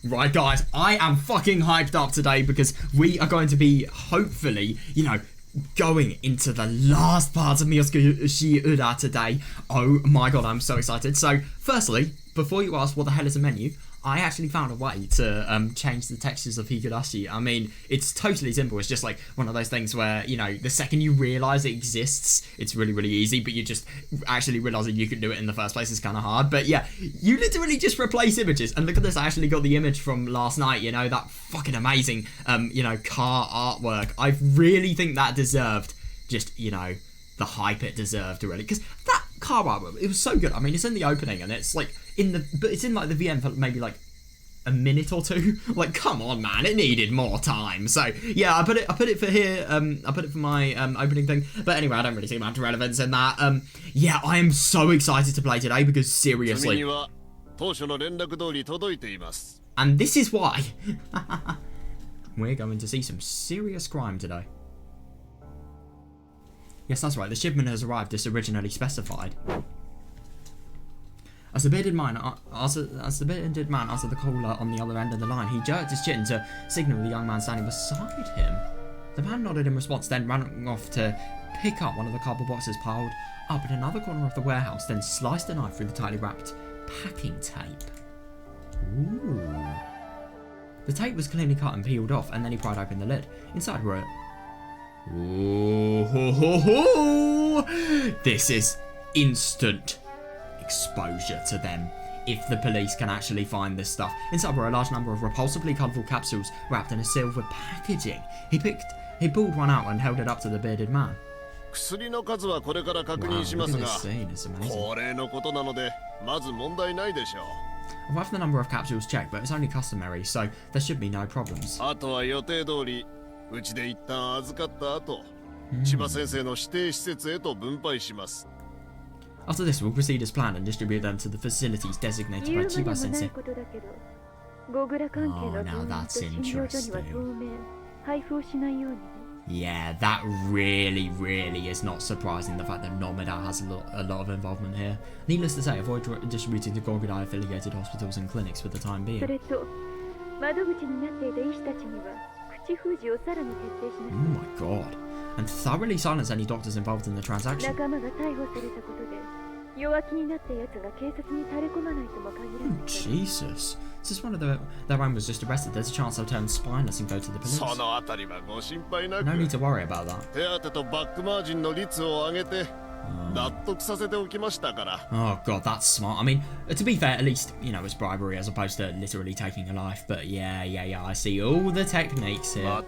Right, guys, I am fucking hyped up today because we are going to be, hopefully, you know, going into the last part of Miotsukushi Ura today. Oh my god, I'm so excited. So, firstly, before you ask what the hell is a menu, I actually found a way to change the textures of Higurashi. I mean, it's totally simple. It's just like one of those things where, you know, the second you realise it exists, it's really, really easy, but you just actually realise that you can do it in the first place is kind of hard. But yeah, you literally just replace images. And look at this, I actually got the image from last night, you know, that fucking amazing, you know, car artwork. I really think that deserved just, you know, the hype it deserved already. Because that car artwork, it was so good. I mean, it's in the opening and it's like, but it's in like the VM for maybe like a minute or two. Like, come on, man, it needed more time. So yeah, I put it for here. I put it for my opening thing. But anyway, I don't really see much relevance in that. Yeah, I am so excited to play today because seriously, and this is why we're going to see some serious crime today. Yes, that's right. The shipment has arrived as originally specified. As the bearded man answered the caller on the other end of the line, he jerked his chin to signal the young man standing beside him. The man nodded in response, then ran off to pick up one of the cardboard boxes piled up in another corner of the warehouse, then sliced a knife through the tightly wrapped packing tape. Ooh. The tape was cleanly cut and peeled off, and then he pried open the lid. Inside were ooh, ho, ho, ho. This is instant exposure to them if the police can actually find this stuff. Inside were a large number of repulsively colourful capsules wrapped in a silver packaging. He pulled one out and held it up to the bearded man. Wow, look at this scene, it's amazing. I've had the number of capsules checked, but it's only customary, so there should be no problems. After this, we'll proceed as planned and distribute them to the facilities designated by Chiba Sensei. Oh, now that's interesting. Yeah, that really, really is not surprising, the fact that Nomada has a lot of involvement here. Needless to say, avoid distributing to Gogudai-affiliated hospitals and clinics for the time being. Oh my god. And thoroughly silence any doctors involved in the transaction. Oh, Jesus. Since one of their own was just arrested, there's a chance they'll turn spineless and go to the police. No need to worry about that. Oh god, that's smart. I mean, to be fair, at least, you know, it's bribery as opposed to literally taking a life. But yeah, I see all the techniques here. Oh,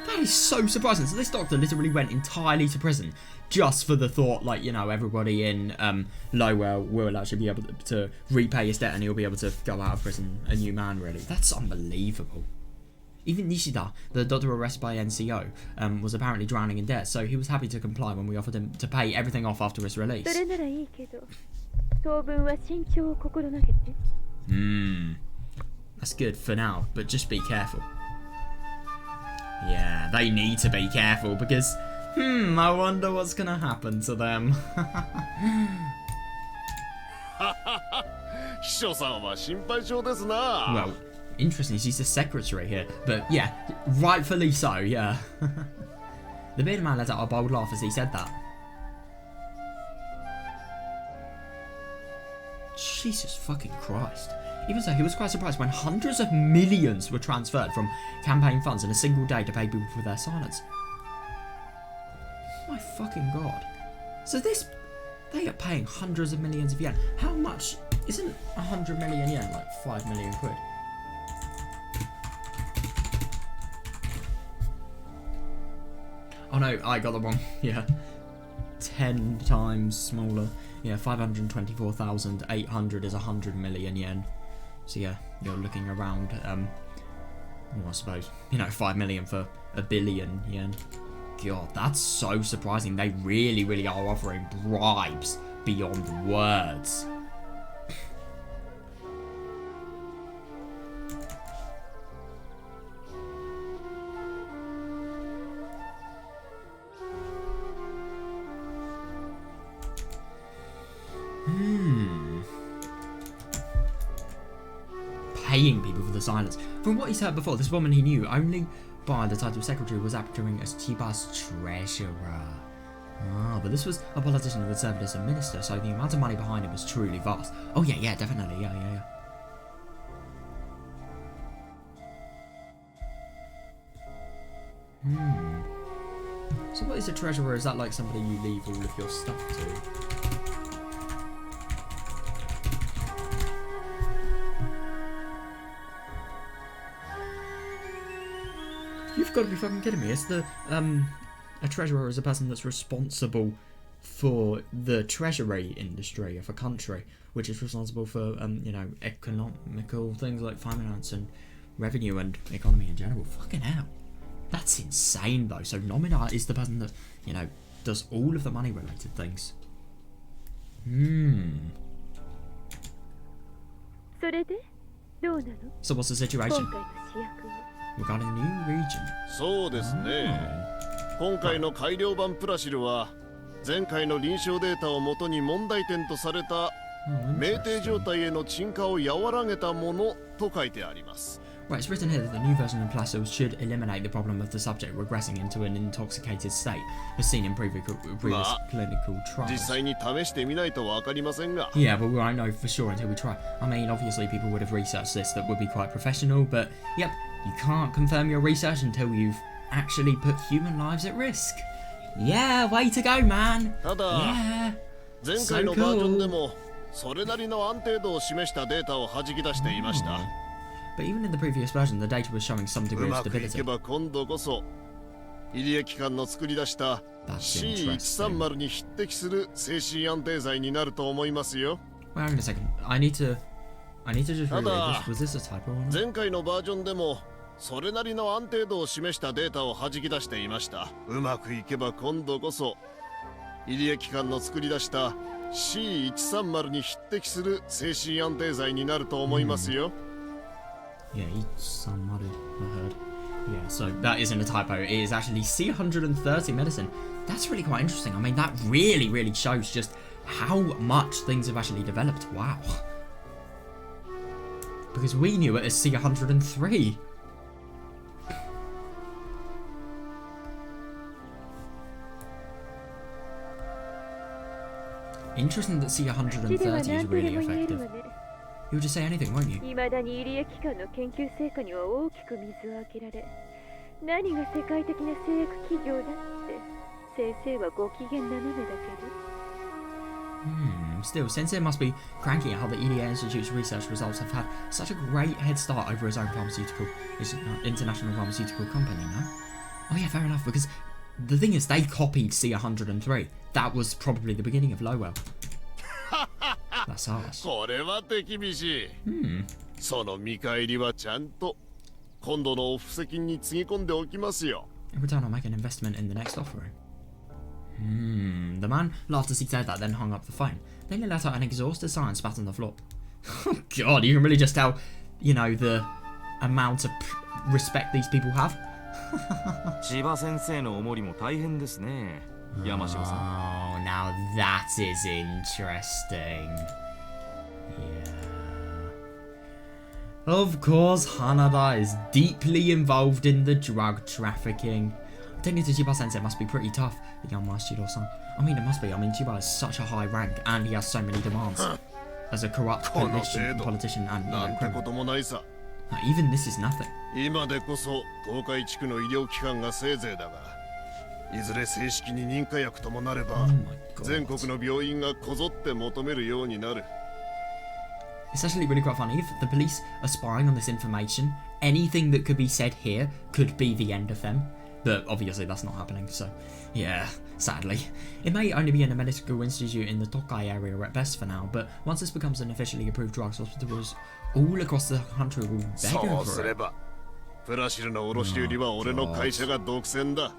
that is so surprising. So this doctor literally went entirely to prison just for the thought, like, you know, everybody in Lowell will actually be able to repay his debt and he'll be able to go out of prison a new man, really. That's unbelievable. Even Nishida, the doctor arrested by NCO, was apparently drowning in debt, so he was happy to comply when we offered him to pay everything off after his release. That's good for now, but just be careful. Yeah, they need to be careful because, I wonder what's gonna happen to them. Well, interesting, she's the secretary here, but yeah, rightfully so, yeah. The bearded man let out a bold laugh as he said that. Jesus fucking Christ. Even so, he was quite surprised when hundreds of millions were transferred from campaign funds in a single day to pay people for their silence. Oh my fucking god. So they are paying hundreds of millions of yen. How much? Isn't 100 million yen like 5 million quid? Oh no, I got the wrong. Yeah. 10 times smaller. Yeah, 524,800 is 100 million yen. So yeah, you're looking around, well, I suppose, you know, 5 million for a billion yen. God, that's so surprising. They really, really are offering bribes beyond words. paying people for the silence. From what he's heard before, this woman he knew only by the title of secretary was acting as Chiba's treasurer. Ah, but this was a politician who had served as a minister, so the amount of money behind him was truly vast. Oh yeah, definitely, yeah. So what is a treasurer? Is that like somebody you leave all of your stuff to? You've got to be fucking kidding me. It's the, a treasurer is a person that's responsible for the treasury industry of a country, which is responsible for, you know, economical things like finance and revenue and economy in general. Fucking hell. That's insane though. So Nomina is the person that, you know, does all of the money related things. So what's the situation regarding the new region? そうですね。今回の改良版プラシルは前回の臨床データをもとに問題点とされた酩酊状態への沈下を和らげたものと書いてあります。 Right, it's written here that the new version of Placid should eliminate the problem of the subject regressing into an intoxicated state, as seen in previous clinical trials. 実際に試してみないとわかりませんが。 Yeah, but we won't know for sure until we try. I mean, obviously people would have researched this that would be quite professional, but yep, you can't confirm your research until you've actually put human lives at risk. Yeah, way to go, man. ただ、前回のバージョンでもそれなりの安定度を示したデータを弾き出していました。 But even in the previous version, the data was showing some degree of うまくい stability. けば今度こそ入江機関の作り出した C130 に匹敵する精神安定剤になると思いますよ。 Wait a second. I need to just reread this. Was this a typo or not? 前回のバージョンでもそれなりの安定度を示したデータを弾き出していました。うまくいけば今度こそ入江機関の作り出した C130 に匹敵する精神安定剤になると思いますよ。 Yeah, somebody I heard. Yeah, so that isn't a typo. It is actually C130 medicine. That's really quite interesting. I mean, that really shows just how much things have actually developed. Wow. Because we knew it as C103. Interesting that C130 is really effective. You'll just say anything, won't you? 未だに入江機関の研究成果には大きく水をあけられ、何が世界的な製薬企業だって先生はご機嫌斜めだけど。 Still, Sensei must be cranky at how the EDA Institute's research results have had such a great head start over his own international pharmaceutical company, no? Oh yeah, fair enough, because the thing is, they copied C103. That was probably the beginning of Lowell. That's ours. これは手厳しい。その見返りはちゃんと今度の布石につぎ込んでおきますよ。 In return, I'll make an investment in the next offering. The man laughed as he said that, then hung up the phone. Then he let out an exhausted sigh and spat on the floor. Oh God, you can really just tell, you know, the amount of respect these people have. 千葉先生のお守りも大変ですね。山城さん。 Oh, now that is interesting. Yeah. Of course, Hanada is deeply involved in the drug trafficking. Taking to Chiba Sensei must be pretty tough, the young Mashiro-san. I mean, it must be. I mean, Chiba has such a high rank and he has so many demands. As a corrupt politician and, you know, なんてこともないさ。 even this is nothing. 今でこそ東海地区の医療機関がせいぜいだが、いずれ正式に認可薬ともなれば、全国の病院がこぞって求めるようになる。 It's actually really quite funny. If the police are spying on this information, anything that could be said here could be the end of them. But obviously that's not happening, so yeah, sadly. It may only be in a medical institute in the Tokai area at best for now, but once this becomes an officially approved drugs, hospitals all across the country will beg そう for す it. れば、プラシルの卸売は俺の会社が独占だ。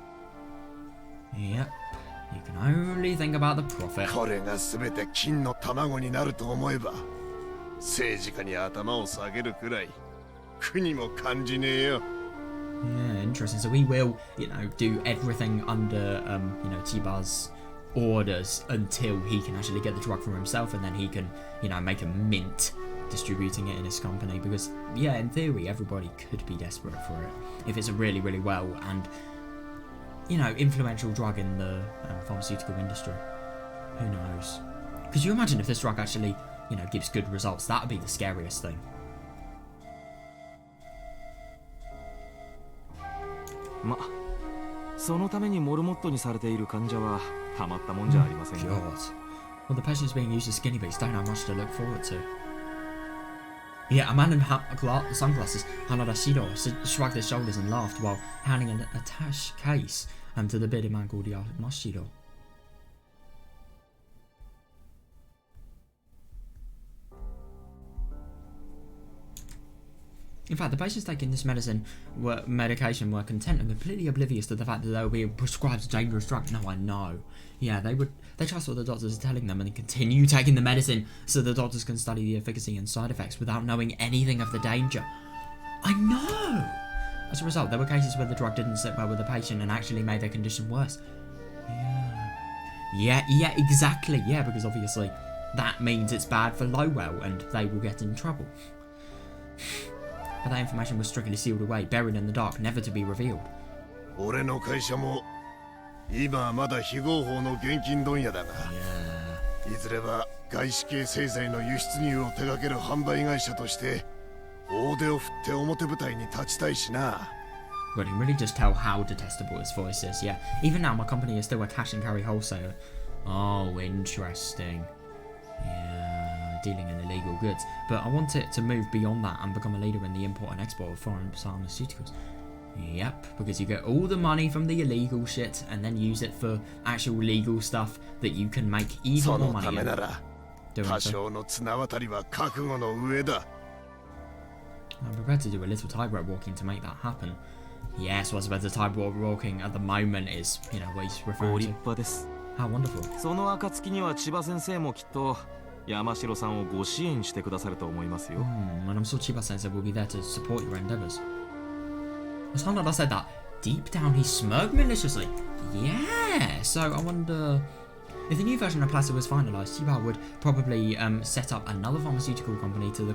Yep, you can only think about the profit. これが全て金の卵になると思えば、政治家に頭を下げるくらい苦にも感じねえよ。 Yeah, interesting. So we will, you know, do everything under, you know, Chiba's orders until he can actually get the drug for himself, and then he can, you know, make a mint distributing it in his company, because yeah, in theory everybody could be desperate for it if it's a really, really well and, you know, influential drug in the pharmaceutical industry. Who knows? Could you imagine if this drug actually, you know, gives good results? That would be the scariest thing. ま、そのためにモルモットにされている患者はたまったもんじゃありませんよ。God. Well, the patients being used as skinny beats don't have much to look forward to. Yeah, a man in sunglasses, Higurashi, shrugged his shoulders and laughed while handing an attached case to the bearded man called Yamashiro. In fact, the patients taking this medication were content and completely oblivious to the fact that they were being prescribed a dangerous drug. No, I know. Yeah, they trust what the doctors are telling them and continue taking the medicine so the doctors can study the efficacy and side effects without knowing anything of the danger. I know! As a result, there were cases where the drug didn't sit well with the patient and actually made their condition worse. Yeah, exactly. Yeah, because obviously that means it's bad for Lowell and they will get in trouble. But that information was strictly sealed away, buried in the dark, never to be revealed. 俺の会社も今はまだ非合法の現金問屋だが、いずれは外資系製剤の輸出入を手掛ける販売会社として大手を振って表舞台に立ちたいしな。Well, you can really just tell how detestable his voice is. Yeah, even now my company is still a cash and carry wholesaler. Oh, interesting. Yeah, dealing in illegal goods. But I want it to move beyond that and become a leader in the import and export of foreign pharmaceuticals. Yep, because you get all the money from the illegal shit and then use it for actual legal stuff that you can make even more money. I'm prepared to do a little tightrope walking to make that happen. Yes, well, I suppose the tightrope walking at the moment is, you know, what he's referring to. How wonderful. その暁には千葉先生もきっと山城さんをご支援してくださると思いますよ。And I'm sure Chiba Sensei will be there to support your endeavors. As Hanada said that, deep down he smirked maliciously. Yeah, so I wonder if the new version of Plaza was finalised, Chiba would probably set up another pharmaceutical company to be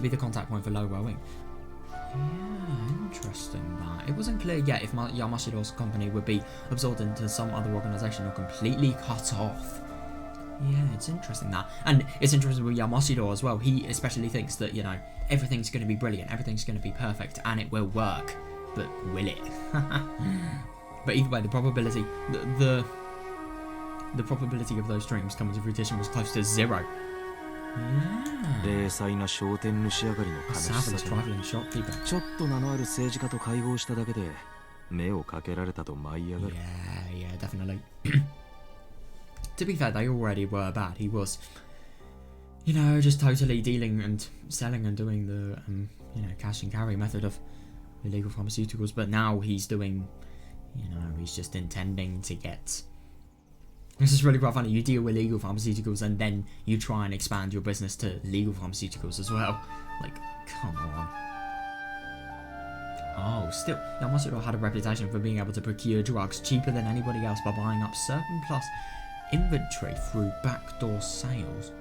the contact point for low rowing. Yeah, interesting that. It wasn't clear yet if Yamashiro's company would be absorbed into some other organisation or completely cut off. Yeah, it's interesting that. And it's interesting with Yamashiro as well. He especially thinks that, you know, everything's going to be brilliant, everything's going to be perfect, and it will work. But will it? But either way, the probability, the probability of those dreams coming to fruition was close to zero. Yeah. 冷静な商店主上がりの悲しさでちょっと名のある政治家と会合しただけで目をかけられたと舞い上がる。Yeah, definitely. To be fair, they already were bad. He was, you know, just totally dealing and selling and doing the, you know, cash and carry method of illegal pharmaceuticals. But now he's doing, you know, he's just intending to get. This is really quite funny. You deal with illegal pharmaceuticals and then you try and expand your business to legal pharmaceuticals as well. Like, come on. Oh, still, Yamashiro had a reputation for being able to procure drugs cheaper than anybody else by buying up certain plus inventory through backdoor sales.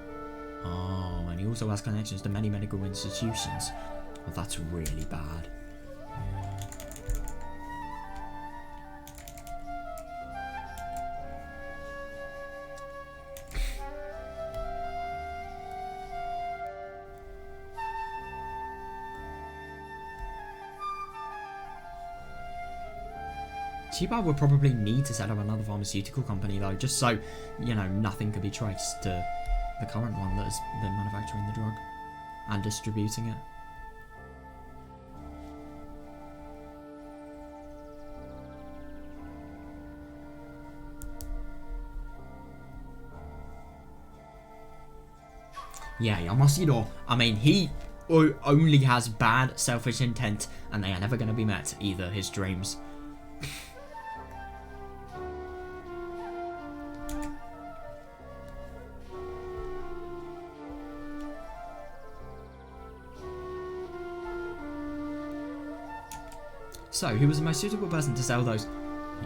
Oh, and he also has connections to many medical institutions. Well, that's really bad. Chiba would probably need to set up another pharmaceutical company though, just so, you know, nothing could be traced to the current one that has been manufacturing the drug and distributing it. Yeah, Yamashiro, I mean, he only has bad, selfish intent, and they are never going to be met, either his dreams. So, who was the most suitable person to sell those?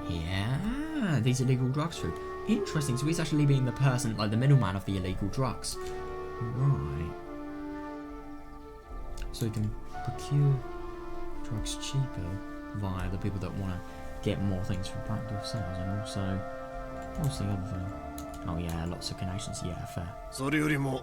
Yeah, these illegal drugs through. Interesting, so he's actually being the person, like the middleman of the illegal drugs. Right. so he can procure drugs cheaper via the people that want to get more things from backdoor sales, and also, what's the other thing? Oh yeah, lots of connections. Yeah, fair. それよりも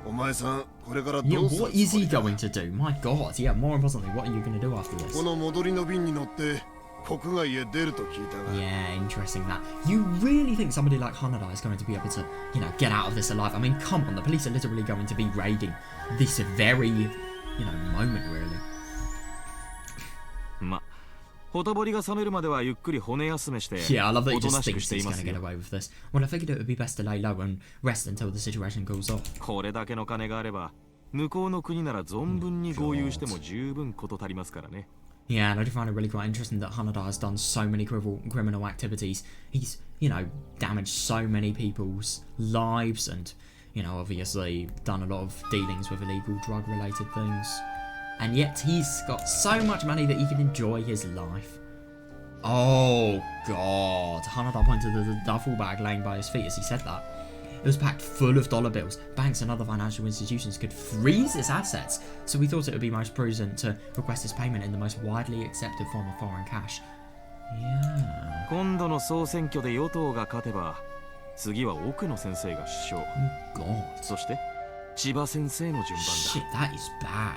お前さんこれからど Yeah, うする what is he going to do? My God. Yeah, more importantly, what are you going to do after this? この戻りの便に乗って国外へ出ると聞いたが Yeah, interesting that. You really think somebody like Hanada is going to be able to, you know, get out of this alive? I mean, come on, the police are literally going to be raiding this very, you know, moment, really. ま、ほとぼりが冷めるまではゆっくり骨休めして Yeah, I love that he おと just なしく thinks して he's いま going す to get よ。 away with this. Well, I figured it would be best to lay low and rest until the situation cools off. これだけの金があれば向こうの国なら存分に豪遊しても十分事足りますからね。 Yeah, and I do find it really quite interesting that Hanada has done so many criminal activities. He's, you know, damaged so many people's lives and, you know, obviously done a lot of dealings with illegal drug-related things. And yet he's got so much money that he can enjoy his life. Oh, God. Hanada pointed to the duffel bag laying by his feet as he said that. It was packed full of dollar bills. Banks and other financial institutions could freeze its assets, so we thought it would be most prudent to request its payment in the most widely accepted form of foreign cash. Yeah. 今度の総選挙で与党が勝てば、次は奥野先生が首相。 Oh, God. そして千葉先生の順 Shit, 番だ。 that is bad.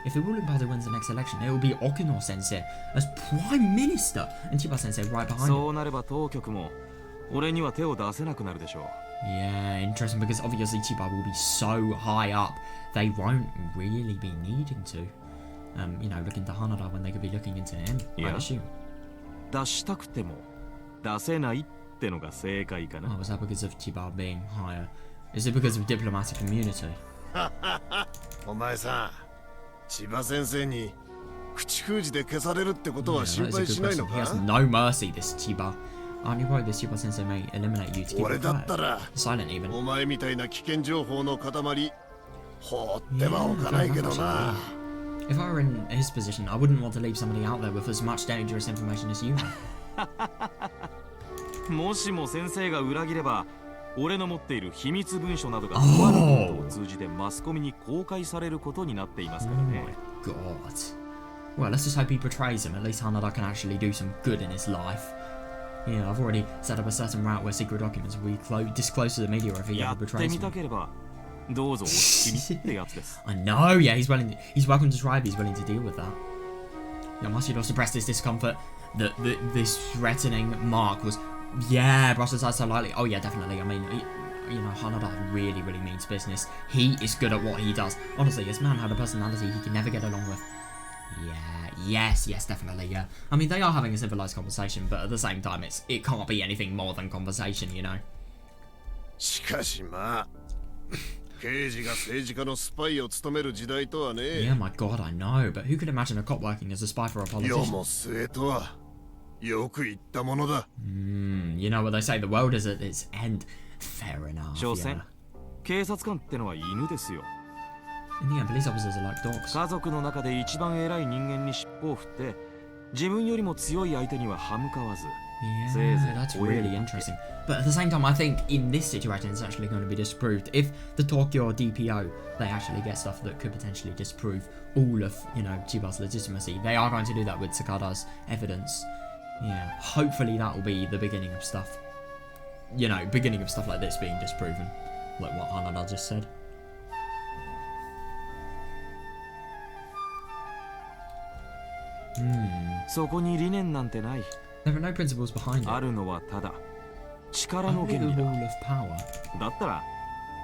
If the ruling party wins the next election, it will be Okuno Sensei as Prime Minister and Chiba Sensei right behind そう him. なれば当局も俺には手を出せなくなるでしょう。 Yeah, interesting, because obviously Chiba will be so high up, they won't really be needing to, you know, look into Hanada when they could be looking into him, I Yeah. assume. 出したくても出せないってのが正解かな。 Oh, was that because of Chiba being higher? Is it because of diplomatic immunity? お前さん千葉先生に口封じで消されるってこと Yeah, は that 心 is a 配 good しないの question. He か has no mercy, this Chiba. Aren't you worried this Chiba Sensei may eliminate you to keep 俺 it だった quiet? ら Silent even. お前みたいな危険情報の塊放ってはおかないけどな If I were in his position, I wouldn't want to leave somebody out there with as much dangerous information as you have. もしも先生が裏切れば、俺の持っている秘密文書などがとあるルートを通じてマスコミに公開されることになっていますからね。 God. Well, let's just hope he betrays him. At least Hanada can actually do some good in his life. Yeah, I've already set up a certain route where secret documents will be disclosed to the media if he や ever って betrays み me. たければ、どうぞお好きにってやつです。 I know, yeah, he's welcome to try if he's willing to deal with that. Yeah, must you not suppress this discomfort? This threatening mark was, yeah, brush aside so lightly. Oh yeah, definitely. I mean, you know, Hanada really means business. He is good at what he does. Honestly, this man had a personality he could never get along with. Yeah, yes, definitely, yeah. I mean, they are having a civilized conversation, but at the same time, it can't be anything more than conversation, you know. しかしまあ刑事が政治家のスパイを務める時代とはね Yeah, my God, I know, but who could imagine a cop working as a spy for a 世 politician? も末とはよく言ったものだ You know what they say, the world is at its end. Fair enough, 所詮 yeah. 警察官ってのは犬ですよ。 In the end, police officers are like dogs. 家族の中で一番偉い人間に尻尾を振って自分よりも強い相手には歯向かわず Yeah, that's really interesting. But at the same time, I think in this situation, it's actually going to be disproved. If the Tokyo DPO, they actually get stuff that could potentially disprove all of, you know, Chiba's legitimacy, they are going to do that with Takada's evidence. Yeah, hopefully that will be the beginning of stuff. You know, beginning of stuff like this being disproven. Like what Hanada just said. Hmm. そこに理念なんてない。 There are no principles behind it. あるのはただ力の Only 原 the 理だ。 rule of power. だったら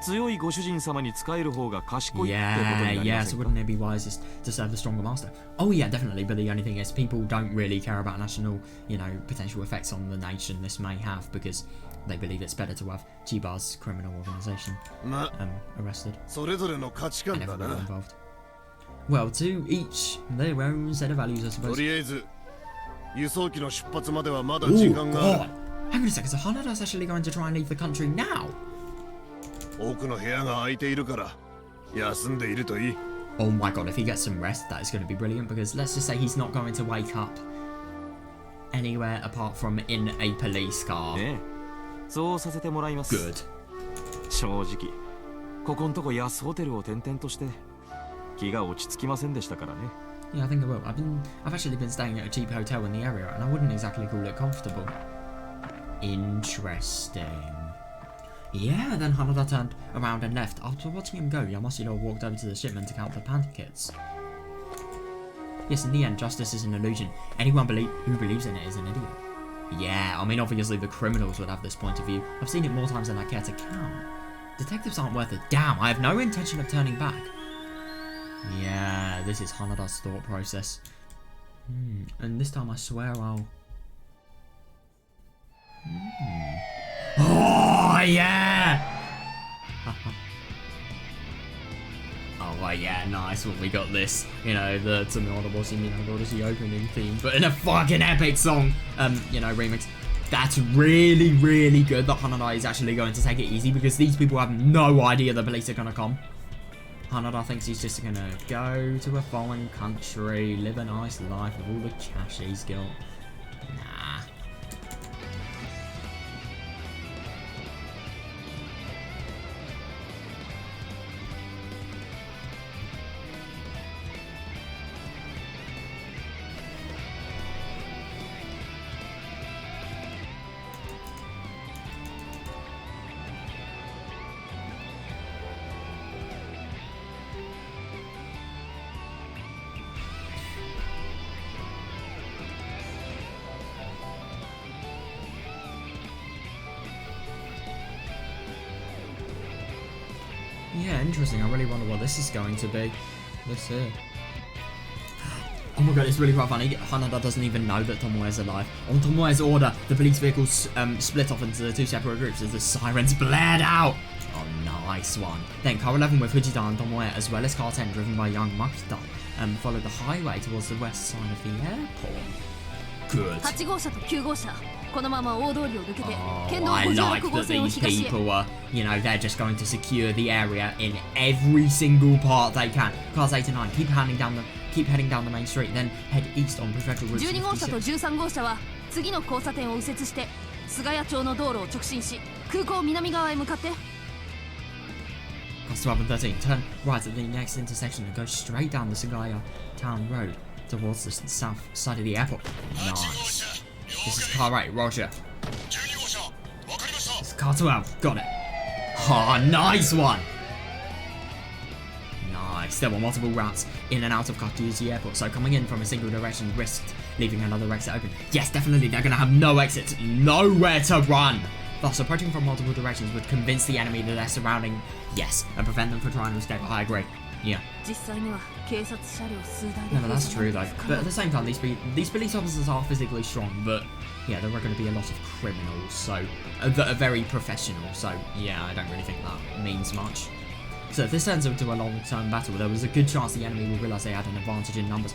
強いご主人様に仕える方が賢いってことに Yeah, なりま yeah, せ so んか wouldn't it be wisest to serve the stronger master? Oh yeah, definitely, but the only thing is people don't really care about national, you know, potential effects on the nation this may have because they believe it's better to have Chiba's criminal organization ま arrested それぞれの価値観 and だ everybody な involved. Well, to each their own set of values, I と suppose. りあえず輸送機の出発まではまだ Oh 時間があ god! る Hang on a second, so Hanada's actually going to try and leave the country now? 多くの部屋が空いているから休んでいるといい Oh my god, if he gets some rest, that is going to be brilliant because let's just say he's not going to wake up anywhere apart from in a police car. ねえ、そうさせてもらいます。 Good. 正直ここんとこ安ホテルを転々として気が落ち着きませんでしたからね。 Yeah, I think I will. I've actually been staying at a cheap hotel in the area, and I wouldn't exactly call it comfortable. Interesting. Yeah, then Hanada turned around and left. After watching him go, Yamashiro walked over to the shipment to count the packets. Yes, in the end, justice is an illusion. Anyone who believes in it is an idiot. Yeah, I mean, obviously the criminals would have this point of view. I've seen it more times than I care to count. Detectives aren't worth a damn. I have no intention of turning back. Yeah, this is Hanada's thought process. And this time I swear I'll... Oh, yeah! Oh, yeah, nice. Well, we got this, you know, the Tsunodaboshi Minagorashi opening theme, but in a fucking epic song, you know, remix. That's really, really good that Hanada is actually going to take it easy, because these people have no idea the police are going to come. Hanada thinks he's just going to go to a foreign country, live a nice life with all the cash he's got. Nah. Yeah, interesting. I really wonder what this is going to be. Let's see. Oh my god, it's really quite funny. Hanada doesn't even know that Tomoe's alive. On Tomoe's order, the police vehicles split off into two separate groups as the sirens blared out. Oh, nice one. Then car 11 with Fujita and Tomoe, as well as car 10 driven by young Makita, followed the highway towards the west side of the airport. Good. 8号車と9号車このまま大通りを抜けて Oh, I like that these people are, you know, they're just going to secure the area in every single part they can. Cars 8 and 9, keep heading down the main street, then head east on preferential route 12号車と13号車は次の交差点を右折して菅谷町の道路を直進し空港南側へ向かって Cars 12 and 13, turn right at the next intersection and go straight down the Sagaya Town Road towards the south side of the airport. Nice. This is car 8, Roger. This is car 12, got it. Oh, nice one. Nice. There were multiple routes in and out of Kakuji Airport, so coming in from a single direction risked leaving another exit open. Yes, definitely, they're going to have no exits, nowhere to run. Thus, approaching from multiple directions would convince the enemy that they're surrounding, yes, and prevent them from trying to escape. I agree. Yeah. No, but that's true though. But at the same time, these police officers are physically strong, but yeah, there are going to be a lot of criminals, so that are very professional. So yeah, I don't really think that means much. So if this turns into a long-term battle, there was a good chance the enemy will realise they had an advantage in numbers.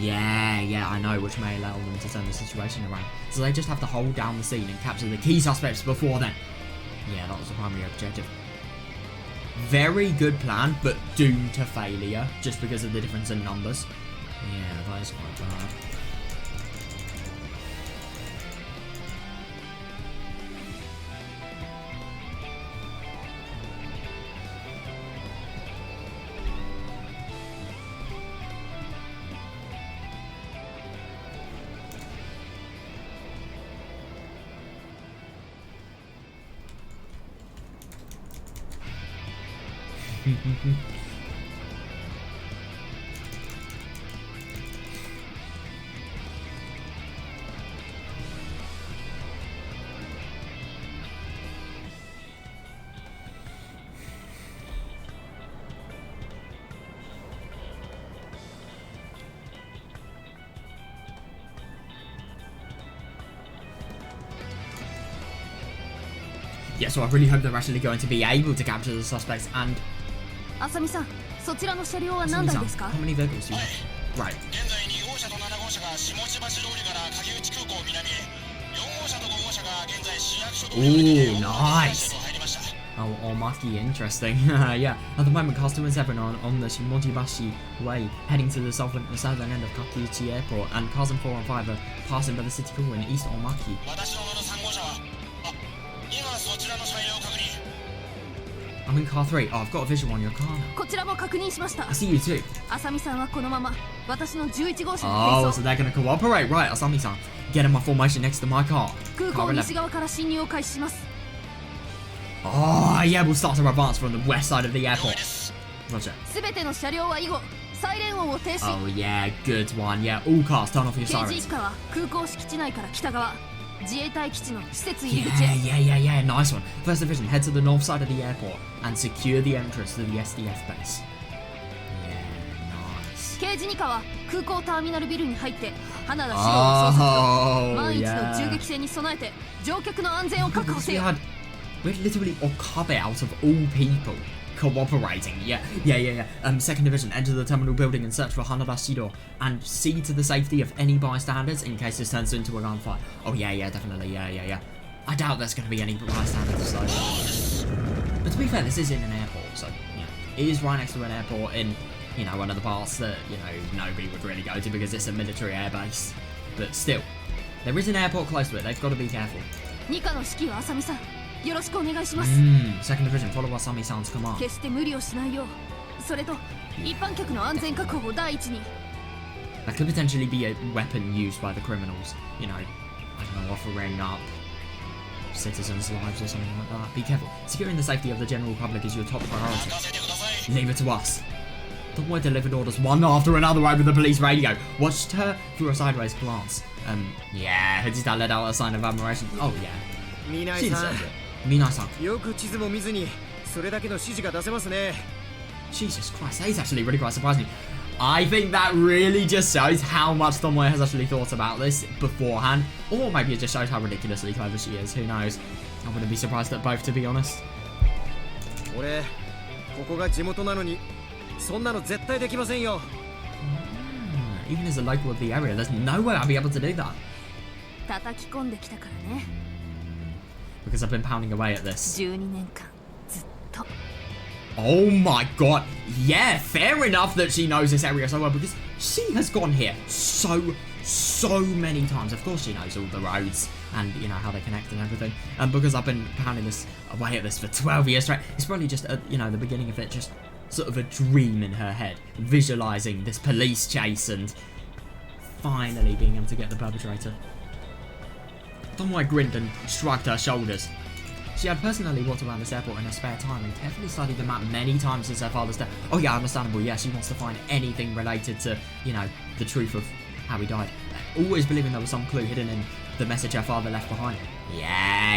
Yeah, I know, which may allow them to turn the situation around. So they just have to hold down the scene and capture the key suspects before then. Yeah, that was the primary objective. Very good plan, but doomed to failure just because of the difference in numbers. Yeah, that is quite bad. Yeah, so I really hope they're actually going to be able to capture the suspects and... Asami-san, そちらの車両は何台ですか? How many vehicles do you have? Right. Ooh, nice! Oh, Omaki, interesting. Yeah, at the moment, cars 2 and 7 are on the Shimojibashi Way, heading to the southern end of Kakuichi Airport, and cars 4 and 5 are passing by the city hall in East Omaki. I'm in car 3. Oh, I've got a visual on your car now. こちらも確認しました。 I see you too. 浅見さんはこのまま私の11号車に Oh, 並 so 走。 they're gonna cooperate. Right, Asami-san. Get in my formation next to my car. 空 Car 港 11. 西側から侵入を開始します。 Oh, yeah, we'll start to advance from the west side of the airport. Roger. すべての車両は以後サイレン音を停止。 Oh, yeah, good one. Yeah, all cars, turn off your 刑事 sirens. 一課は空港敷地内から北側自衛隊基地の施設入り Yeah, 口へ。 yeah, nice one. First Division, head to the north side of the airport and secure the entrance to the SDF base. Yeah, nice. 刑事二課は空港ターミナルビルに入って花田史郎を捜索と Oh, 万一の銃 yeah. 撃戦に備えて乗客の安全を確保 Because せよ。 we had literally Okabe out of all people cooperating. Yeah. Second Division, enter the terminal building and search for Hanada Shido and see to the safety of any bystanders in case this turns into a gunfight. Oh, yeah, definitely. Yeah. I doubt there's going to be any bystanders, so. But to be fair, this is in an airport, so, it is right next to an airport in, one of the parts that, nobody would really go to because it's a military airbase. But still, there is an airport close to it. They've got to be careful. 二課の指揮は浅見さんよろしくお願いします。 Second Division, follow Asami-san's command. 決して無理をしないよう、それと一般客の安全確保を第一に。 That could potentially be a weapon used by the criminals. I don't know, offering up citizens' lives or something like that. Be careful. Securing the safety of the general public is your top priority. Leave it to us. Tomoe delivered orders one after another over the police radio. Watched her through a sideways glance. Yeah, Hajita let out a sign of admiration. Oh, yeah. ミナイ She さ deserved it. Minai-san. ん、よく地図も見ずにそれだけの指示が出せますね。 Jesus Christ, that is actually really quite surprising. I think that really just shows how much Tomoe has actually thought about this beforehand. Or maybe it just shows how ridiculously clever she is. Who knows? I wouldn't be surprised at both, to be honest. 俺、ここが地元なのにそんなの絶対できませんよ。 Even as a local of the area, there's no way I'll be able to do that. 叩き込んできたからね。 Because I've been pounding away at this. 12年間ずっと。 Oh my god. Yeah, fair enough that she knows this area so well because she has gone here so many times. Of course she knows all the roads and, how they connect and everything. And because I've been pounding this away at this for 12 years straight, it's probably just, the beginning of it, just sort of a dream in her head. Visualizing this police chase and finally being able to get the perpetrator. Tomoe grinned and shrugged her shoulders. She had personally walked around this airport in her spare time and carefully studied the map many times since her father's death. Oh yeah, understandable, yeah, she wants to find anything related to, the truth of how he died. Always believing there was some clue hidden in the message her father left behind. Yeah.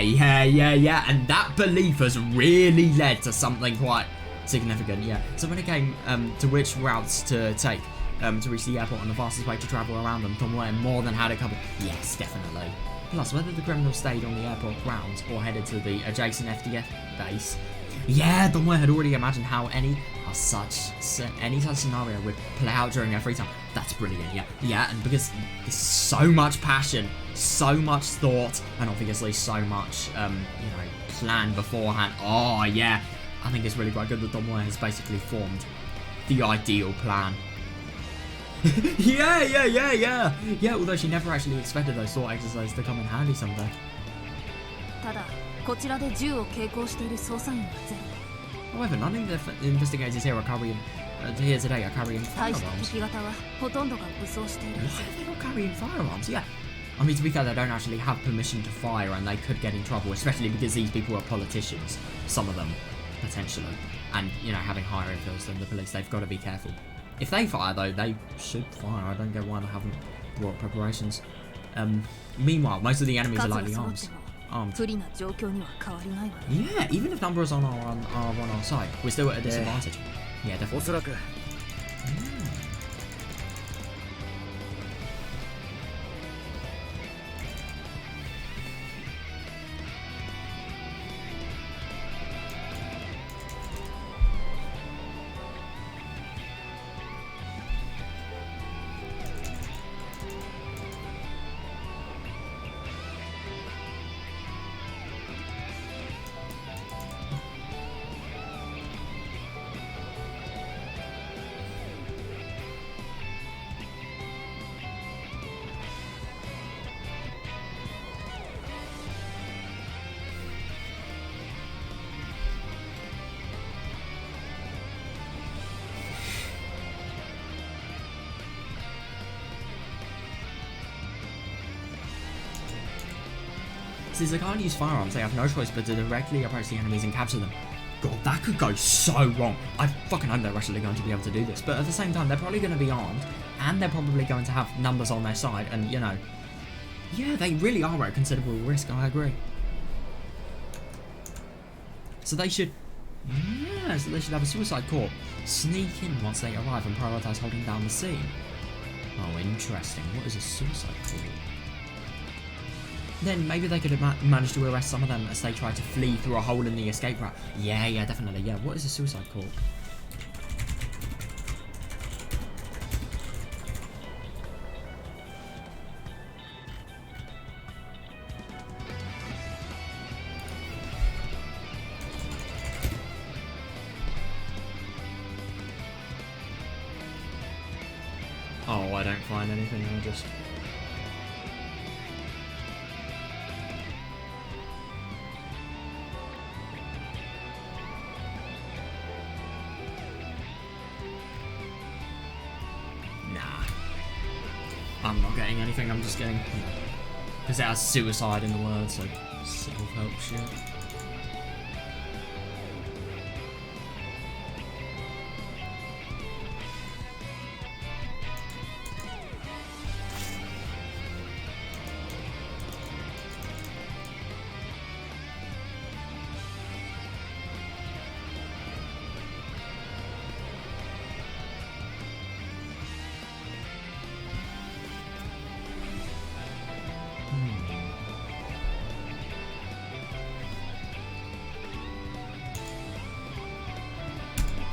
And that belief has really led to something quite significant, yeah. So when it came to which routes to take to reach the airport and the fastest way to travel around them, Tomoe more than had it covered. Yes, definitely. Plus, whether the criminals stayed on the airport grounds or headed to the adjacent FDF base, yeah, Tomoe had already imagined how any such scenario would play out during her free time. That's brilliant, yeah, and because there's so much passion, so much thought, and obviously so much, plan beforehand. Oh yeah, I think it's really quite good that Tomoe has basically formed the ideal plan. Yeah, although she never actually expected those thought exercises to come in handy someday. ただこちらで銃を携行している捜査員はゼロ。 However, none of the investigators here are carrying here today are carrying 対して firearms. 敵方はほとんどが武装している。 Why are they not carrying firearms? Yeah. I mean, to be fair, they don't actually have permission to fire and they could get in trouble, especially because these people are politicians. Some of them, potentially. And, having higher influence than the police, they've got to be careful. If they fire, though, they should fire. I don't get why they haven't brought preparations. Meanwhile, most of the enemies are 数が likely 揃っ armed. ても Armed. 不利な状況には変わりないわね。 Yeah, even if numbers are on our side, we're still at a disadvantage. Yeah, お definitely. そらく is they can't use firearms. They have no choice but to directly approach the enemies and capture them. God, that could go so wrong. I fucking hope they're actually going to be able to do this. But at the same time, they're probably going to be armed, and they're probably going to have numbers on their side, and, you know, yeah, they really are at considerable risk, I agree. So they should, yeah, so they should have a suicide corps sneak in once they arrive and prioritize holding down the scene. Oh, interesting. What is a suicide corps? Then maybe they could have managed to arrest some of them as they try to flee through a hole in the escape route. Yeah, definitely, yeah. What is a suicide corps? Oh, I don't find anything, I just... Nah. I'm not getting anything, I'm just getting... Because it has suicide in the word, so self-help shit.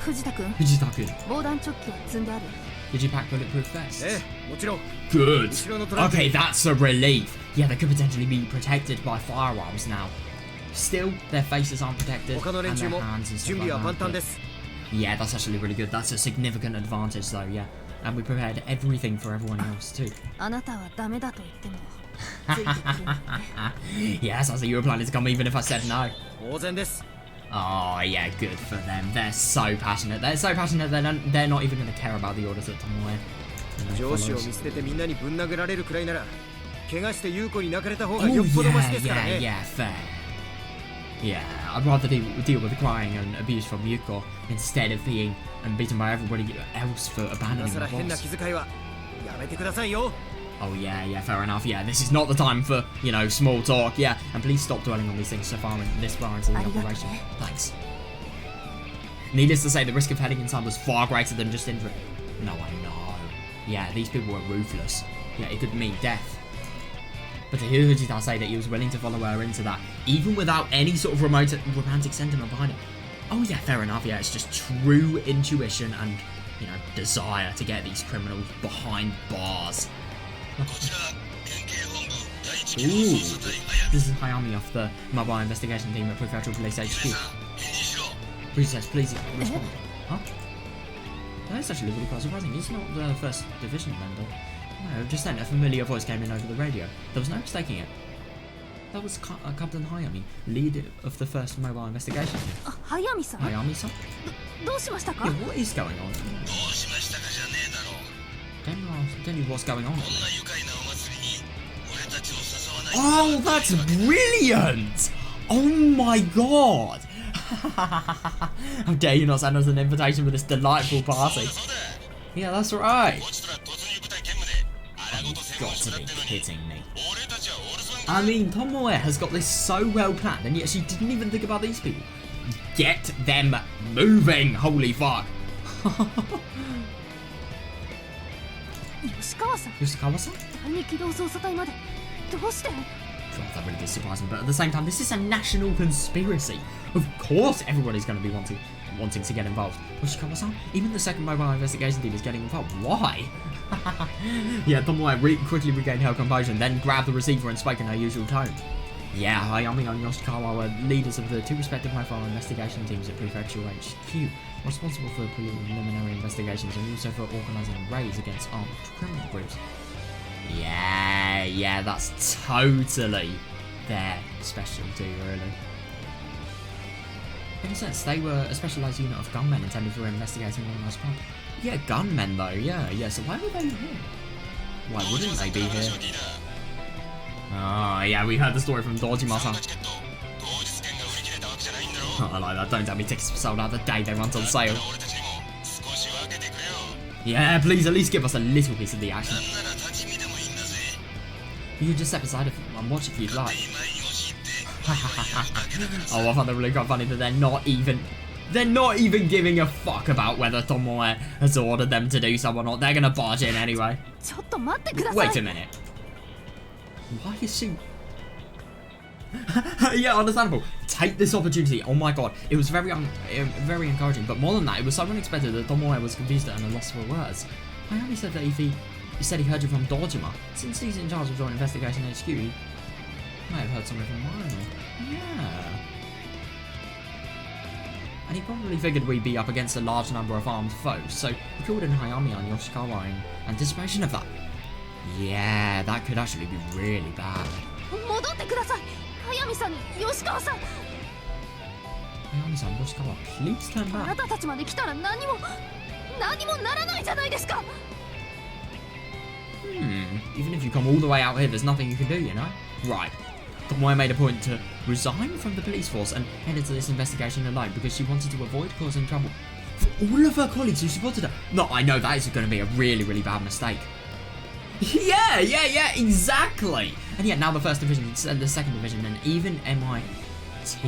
Fujita-kun, Fujita-kun, 防弾チョッキは積んである。 did you pack bulletproof vests? もちろん。 Good. 後ろのトランク Okay, that's a relief. Yeah, they could potentially be protected by firearms now. Still, their faces aren't protected, 他の and 連中 their も hands and 準 stuff 備 like は万 that. 端です Yeah, that's actually really good. That's a significant advantage, though. Yeah, and we prepared everything for everyone else too. あなたはダメだと言ってもついてくるんだね。 Yes, I see you were planning to come even if I said no. 当然です Oh yeah, good for them. They're so passionate. They're so passionate. They're not even going to care about the orders that Tomoe. 上司を見捨ててみんなにぶん殴られるくらいなら怪我して優子に泣かれた方 Oh がよっぽどマシ yeah, ですから yeah, ね yeah, fair. Yeah, I'd rather deal with the crying and abuse from Yuko instead of being beaten by everybody else for 今 abandoning さら the 変な boss. 気遣いはやめてくださいよ Oh yeah, fair enough. Yeah, this is not the time for, you know, small talk. Yeah, and please stop dwelling on these things this far into the operation. Thanks. Needless to say, the risk of heading inside was far greater than just injury. No, I know. Yeah, these people were ruthless. Yeah, it could mean death. But to hear Fujita say that he was willing to follow her into that, even without any sort of romantic sentiment behind it. Oh yeah, fair enough. Yeah, it's just true intuition and, you know, desire to get these criminals behind bars. Ooh, this is Hayami off the mobile investigation team at Prefectural Police HQ. Please respond. Huh? That's actually really quite surprising. He's not the first division member. No, just then a familiar voice came in over the radio. There was no mistaking it. That was Captain Hayami, leader of the first mobile investigation team. あ、早見さん。 Hayami-san? どうしましたか Yeah, what is going on? Tell me what's going on. Oh, that's brilliant! Oh my god! How dare you not send us an invitation for this delightful party? Yeah, that's right. Oh, you've got to be kidding me. I mean, Tomoe has got this so well planned, and yet she didn't even think about these people. Get them moving! Holy fuck! 吉川さん。 Yoshikawa-san? 第二機動捜査隊まで。どうして？ God, that really did surprise me. But at the same time, this is a national conspiracy. Of course, everybody's going to be wanting to get involved. Yoshikawa-san? Even the second mobile investigation team is getting involved. Why? Yeah, Tomoe quickly regained her composure and then grabbed the receiver and spoke in her usual tone. Yeah, Hayami and Yoshikawa were leaders of the two respective mobile investigation teams at Prefectural HQ, responsible for preliminary investigations and also for organising raids against armed criminal groups. Yeah, that's totally their specialty, really. In a sense, they were a specialised unit of gunmen intended for investigating organised crime. Yeah, gunmen though, yeah, so why were they here? Why wouldn't they be here? Oh, yeah, we heard the story from Dojima-san. Oh, I like that. Don't tell me tickets were sold out the day they went on sale. Yeah, please at least give us a little piece of the action. You can just step aside and watch if you'd like. Oh, I find that really quite funny that they're not even giving a fuck about whether Tomoe has ordered them to do so or not. They're gonna barge in anyway. Wait a minute. Why is she... Yeah, understandable. Take this opportunity. Oh my god, it was very encouraging. But more than that, it was so unexpected that Tomoe was confused and lost for words. Hayami said that if he said he heard you from Dojima, since he's in charge of Joint Investigation HQ, he might have heard something from Lionel. Yeah. And he probably figured we'd be up against a large number of armed foes, so he called in Hayami on Yoshikawa in anticipation of that. Yeah, that could actually be really bad. Hayami-san, Yoshikawa, please turn back. Even if you come all the way out here, there's nothing you can do, you know? Right. Tomoe made a point to resign from the police force and head into this investigation alone because she wanted to avoid causing trouble for all of her colleagues who supported her. No, I know that is going to be a really, really bad mistake. Yeah, exactly. And yet now the first division, the second division, and even MIT,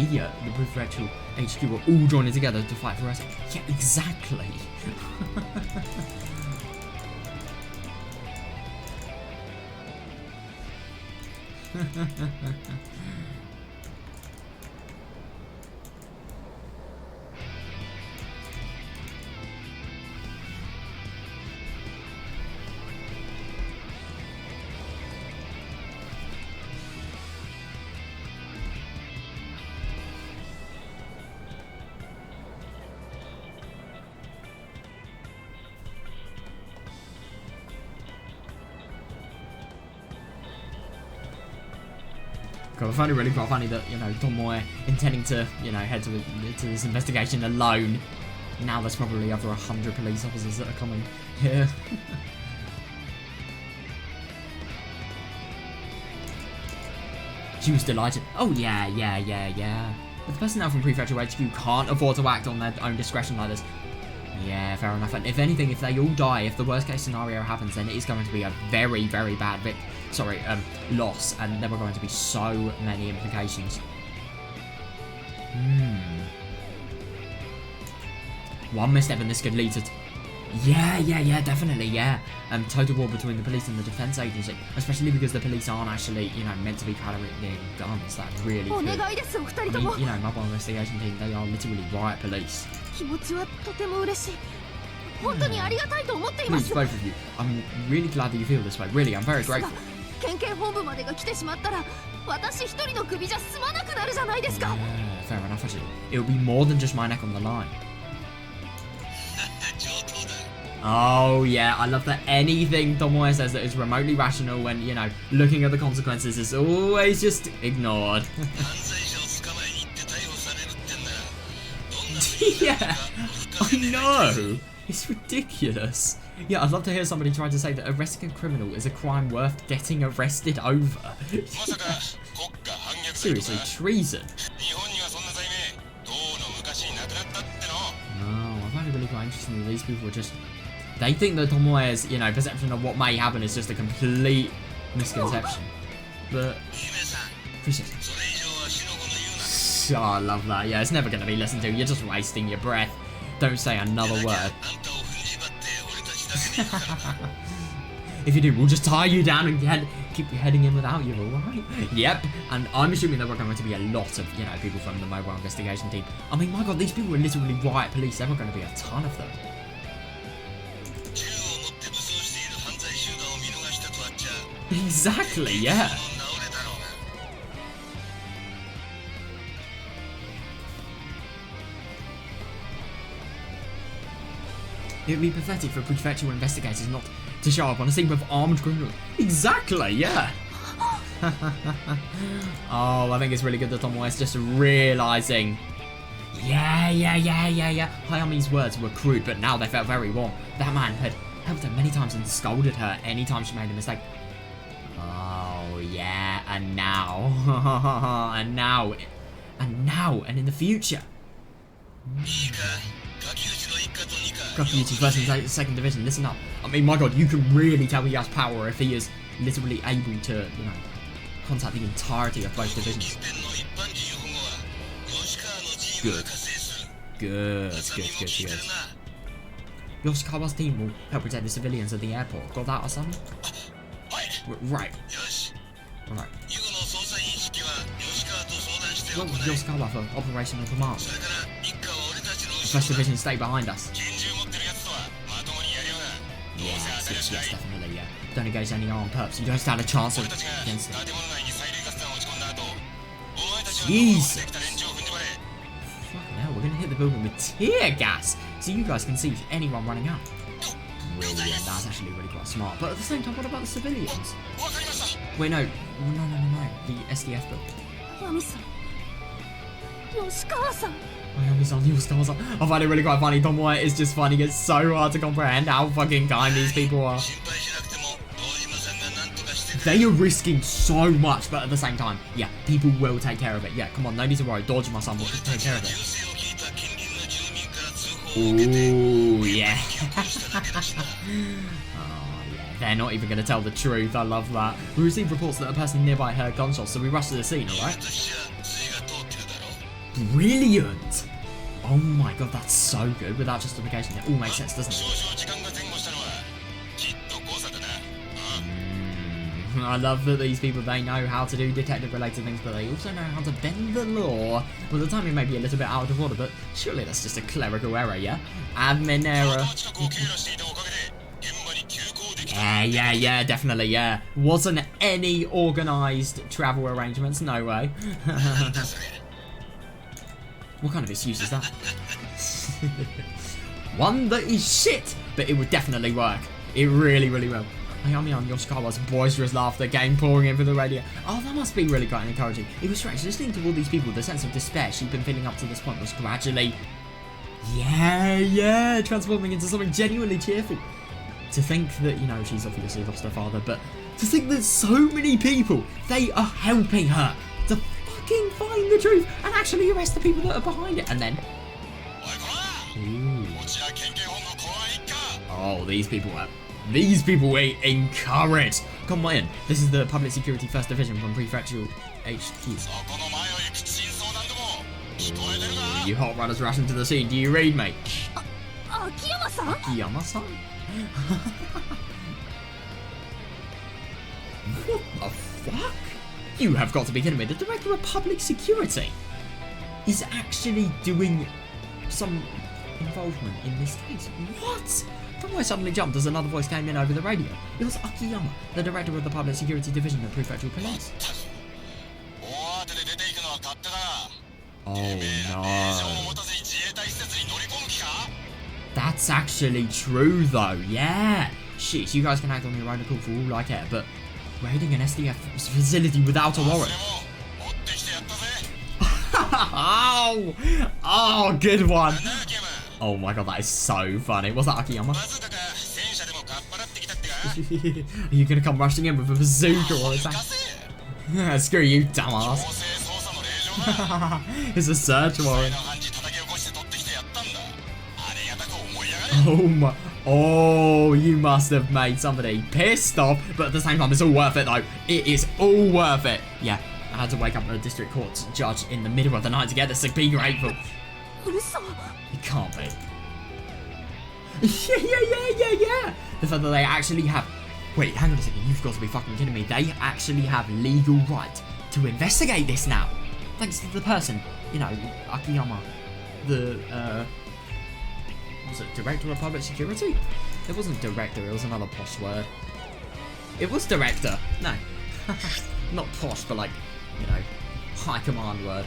the prefectural HQ, are all joining together to fight for us. Yeah, exactly. I find it really quite funny that, you know, Tomoe intending to, you know, head to this investigation alone. Now there's probably over 100 police officers that are coming here. She was delighted. Oh, yeah. But the personnel from Prefecture HQ can't afford to act on their own discretion like this. Yeah, fair enough. And if anything, if they all die, if the worst case scenario happens, then it is going to be a very, very bad loss, and there are going to be so many implications. One misstep and this could lead to... Yeah, definitely, yeah. Total war between the police and the defense agency, especially because the police aren't actually, you know, meant to be carrying guns. That really could. I mean, you know, mobile investigation team, they are literally riot police. Please, both of you. I'm really glad that you feel this way. Really, I'm very grateful. Yeah, fair enough, actually. It'll be more than just my neck on the line. Oh, yeah, I love that anything Tomoe says that is remotely rational when, you know, looking at the consequences is always just ignored. Yeah, I know. It's ridiculous. Yeah, I'd love to hear somebody try to say that arresting a criminal is a crime worth getting arrested over. Seriously, treason. No, I find it really quite interesting that these people are just... They think that Tomoe's, you know, perception of what may happen is just a complete misconception. But... Oh, I love that. Yeah, it's never going to be listened to. You're just wasting your breath. Don't say another word. If you do, we'll just tie you down and keep you heading in without you, alright? Yep, and I'm assuming there are going to be a lot of, you know, people from the mobile investigation team. I mean, my god, these people are literally riot police. There are going to be a ton of them. Exactly, yeah. It would be pathetic for prefectural investigators not to show up on a scene with armed criminals. Exactly, yeah. Oh, I think it's really good that Tomoe is just realising. Yeah. Hayami's words were crude, but now they felt very warm. That man had helped her many times and scolded her anytime she made a mistake. Oh, yeah. And now, and now, and in the future. Kakiuchi first and second division, listen up. I mean, my god, you can really tell he has power if he is literally able to, you know, contact the entirety of both divisions. Good. Yoshikawa's team will help protect the civilians at the airport. Got that or something? Right. Alright. What was Yoshikawa for operational command? The first division stay behind us. Yes, definitely, yeah. Don't engage any armed perps. You don't stand a chance against it. Jesus! Fucking hell, we're gonna hit the building with tear gas! So you guys can see anyone running up. Brilliant, that's actually really quite smart. But at the same time, what about the civilians? Wait, no. The SDF building. Ayami-san. Yoshikawa-san. Yoshikawa-san. I find it really quite funny. Tom White is just finding it so hard to comprehend how fucking kind these people are. They are risking so much, but at the same time, yeah, people will take care of it. Yeah, come on, no need to worry. Dojima-san will take care of it. Ooh, yeah. Oh, yeah. They're not even going to tell the truth. I love that. We received reports that a person nearby heard gunshots, so we rushed to the scene, alright? Brilliant! Oh my god, that's so good. Without justification, it all makes sense, doesn't it? I love that these people, they know how to do detective-related things, but they also know how to bend the law. Well, the timing may be a little bit out of order, but surely that's just a clerical error, yeah? Admin error. Yeah, definitely, yeah. Wasn't any organised travel arrangements, no way. What kind of excuse is that? One that is shit, but it would definitely work. It really will. Ayami and Yoshikawa's boisterous laughter came pouring in through the radio. Oh, that must be really quite encouraging. It was strange, listening to all these people, the sense of despair she'd been feeling up to this point was gradually, transforming into something genuinely cheerful. To think that, you know, she's obviously lost her father, but to think that so many people, they are helping her to fucking find the truth and actually arrest the people that are behind it. And then, ooh. Oh, these people were encouraged. Come on in. This is the Public Security First Division from Prefectural HQ. Ooh, you hot runners rushing to the scene. Do you read me? Akiyama-san? Akiyama-san? What the fuck? You have got to be kidding me. The Director of Public Security is actually doing some involvement in this case. What? Don't I suddenly jumped as another voice came in over the radio. It was Akiyama, the Director of the Public Security Division of Prefectural Police. Oh no. That's actually true though, yeah. Shit, you guys can act on your own accord for all I care, but raiding an SDF facility without a warrant. Oh, good one. Oh my god, that is so funny. Was that Akiyama? Are you gonna come rushing in with a bazooka or attack? Screw you, dumbass. It's a search warrant. Oh my. Oh, you must have made somebody pissed off, but at the same time, it's all worth it though. It is all worth it. Yeah, I had to wake up a district court judge in the middle of the night to get this, so be grateful. It can't be. Yeah. The fact that they actually have... Wait, hang on a second, you've got to be fucking kidding me. They actually have legal right to investigate this now. Thanks to the person, you know, Akiyama, the, was it Director of Public Security? It wasn't Director, it was another posh word. It was Director. No. Not posh, but like, you know, high command word.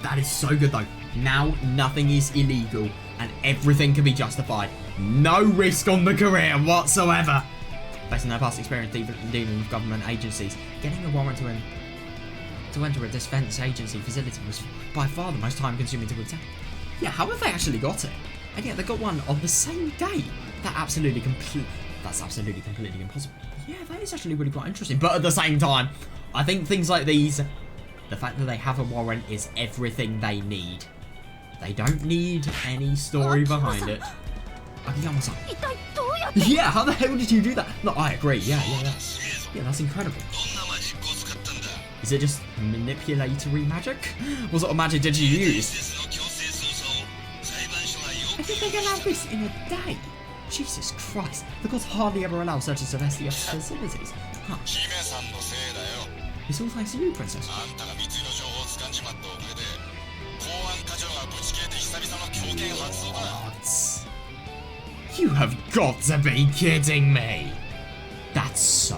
That is so good though. Now nothing is illegal and everything can be justified. No risk on the career whatsoever. Based on their past experience dealing with government agencies, getting a warrant to to enter a defense agency facility was by far the most time-consuming to obtain. Yeah, how have they actually got it? And yet they got one on the same day. That's absolutely completely impossible. Yeah, that is actually really quite interesting. But at the same time, I think things like these, the fact that they have a warrant is everything they need. They don't need any story behind it. Akiyama-san. Yeah, how the hell did you do that? No, I agree. Yeah, that's incredible. Is it just manipulatory magic? What sort of magic did you use? I think they can have this in a day. Jesus Christ, the gods hardly ever allow searches of SDF facilities. Huh. It's all thanks to you, Princess. What? You have got to be kidding me! That's so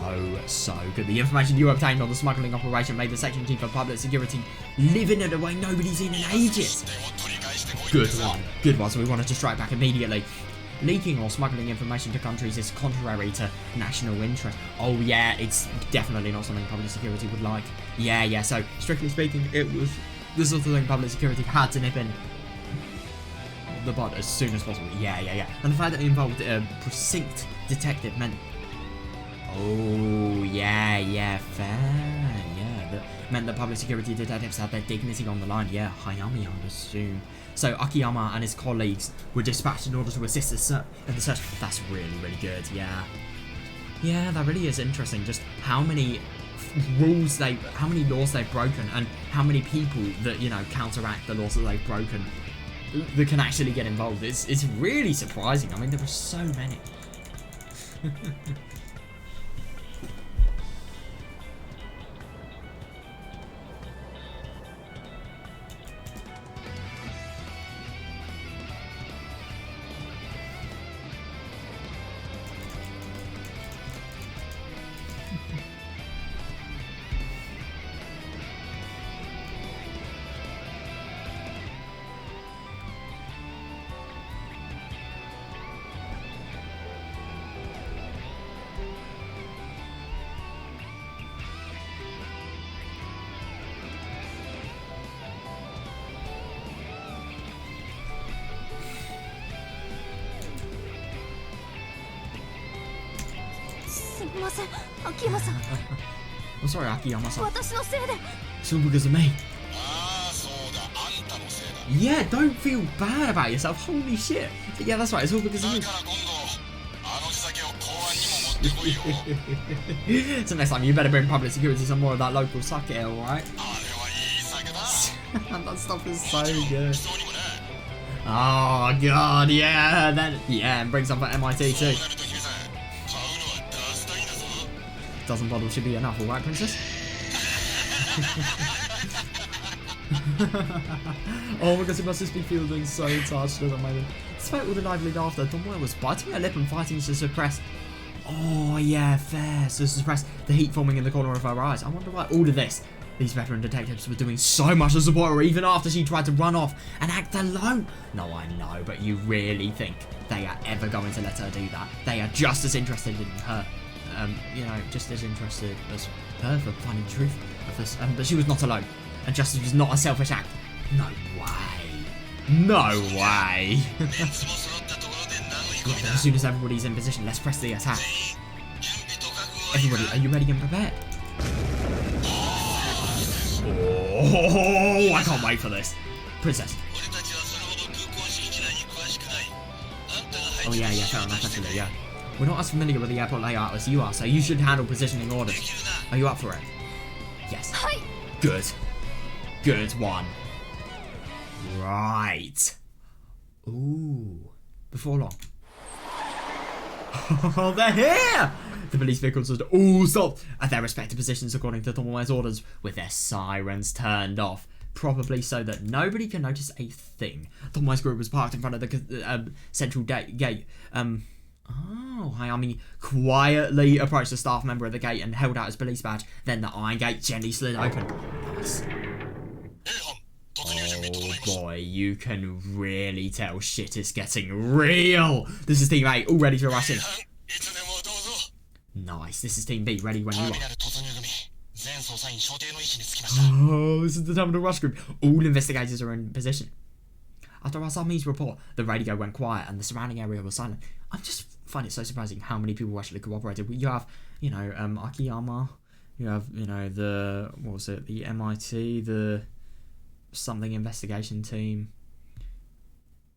good. The information you obtained on the smuggling operation made the Section Chief of Public Security living in a way nobody's seen in ages. Good one. So we wanted to strike back immediately. Leaking or smuggling information to countries is contrary to national interest. Oh yeah, it's definitely not something public security would like. Yeah, so strictly speaking, it was the sort of thing public security had to nip in the bud as soon as possible. Yeah. And the fact that it involved a precinct detective meant... Oh, yeah, fair. Yeah, that meant that public security detectives had their dignity on the line. Yeah, Hayami, I would assume. So Akiyama and his colleagues were dispatched in order to assist in the search. That's really good. Yeah, that really is interesting. Just how many laws they've broken, and how many people that counteract the laws that they've broken that can actually get involved. It's really surprising. I mean, there are so many. I'm sorry, Akiyama-san. It's all because of me. Yeah, don't feel bad about yourself. Holy shit. Yeah, that's right. It's all because of me. So next time, you better bring public security some more of that local sake, alright? That stuff is so good. Oh god, yeah. And bring some for MIT too. Dozen bottles should be enough, alright, Princess? Oh my god, it must just be feeling so touched at the moment. Despite all the lively laughter, Tomoe was biting her lip and fighting to suppress... Oh yeah, fair. To suppress the heat forming in the corner of her eyes. I wonder why all of this. These veteran detectives were doing so much to support her even after she tried to run off and act alone. No, I know, but you really think they are ever going to let her do that? They are just as interested in her. Just as interested as her for finding the truth of this. But she was not alone. And justice was not a selfish act. No way. Yeah, as soon as everybody's in position, let's press the attack. Everybody, are you ready and prepared? Oh, I can't wait for this. Princess. Oh yeah, fair enough, actually, yeah. We're not as familiar with the airport layout as you are, so you should handle positioning orders. Are you up for it? Yes. Good one. Right. Ooh. Before long. Oh, they're here! The police vehicles had all stopped at their respective positions according to Tomoe's orders, with their sirens turned off. Probably so that nobody can notice a thing. Tomoe's group was parked in front of the central gate. Oh, Hayami quietly approached the staff member at the gate and held out his police badge. Then the iron gate gently slid open. Nice. Oh boy, you can really tell shit is getting real. This is Team A, all ready to rush in. Nice, this is Team B, ready when you are. Oh, this is the terminal rush group. All investigators are in position. After Asami's report, the radio went quiet and the surrounding area was silent. I just find it so surprising how many people actually cooperated. You have, you know, Akiyama. You have, you know, the, what was it, the MIT, the something investigation team.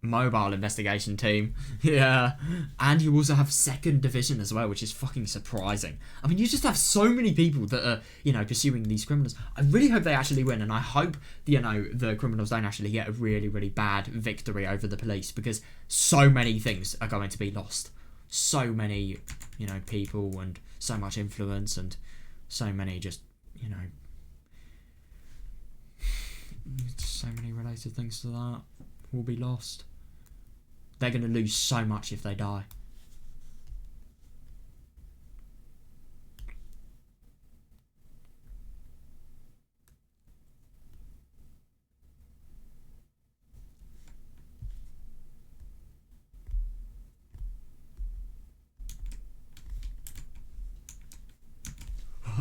Mobile investigation team. Yeah. And you also have second division as well, which is fucking surprising. I mean, you just have so many people that are, you know, pursuing these criminals. I really hope they actually win, and I hope, you know, the criminals don't actually get a really, really bad victory over the police, because so many things are going to be lost. So many, you know, people and so much influence and so many just, you know, so many related things to that will be lost. They're going to lose so much if they die.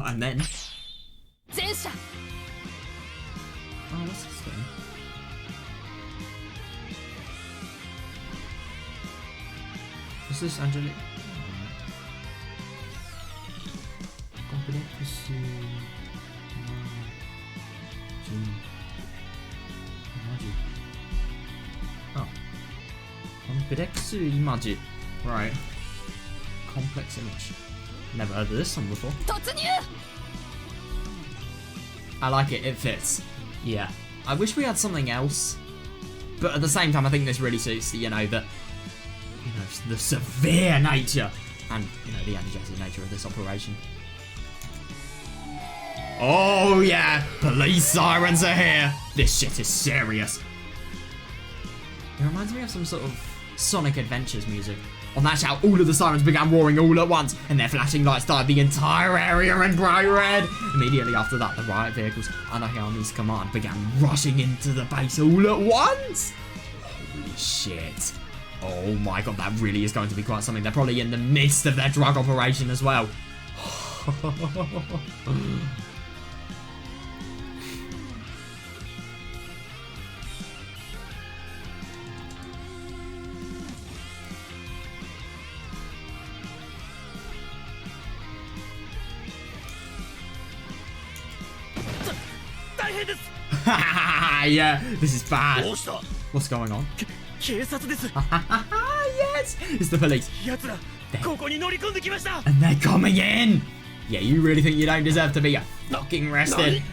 And then... Zensha! Oh, what's this thing? Is this Angelic? Complex. Oh. Complex image. Right. Complex image. Never heard of this one before. I like it, it fits. Yeah. I wish we had something else. But at the same time, I think this really suits the, you know, the severe nature and, you know, the energetic nature of this operation. Oh yeah, police sirens are here. This shit is serious. It reminds me of some sort of Sonic Adventures music. On that shout, all of the sirens began roaring all at once, and their flashing lights dyed the entire area in bright red. Immediately after that, the riot vehicles under Hayami's command began rushing into the base all at once. Holy shit. Oh my god, that really is going to be quite something. They're probably in the midst of their drug operation as well. Yeah, this is bad. What's going on? Yes, it's the police. And they're coming in. Yeah, you really think you don't deserve to be fucking arrested?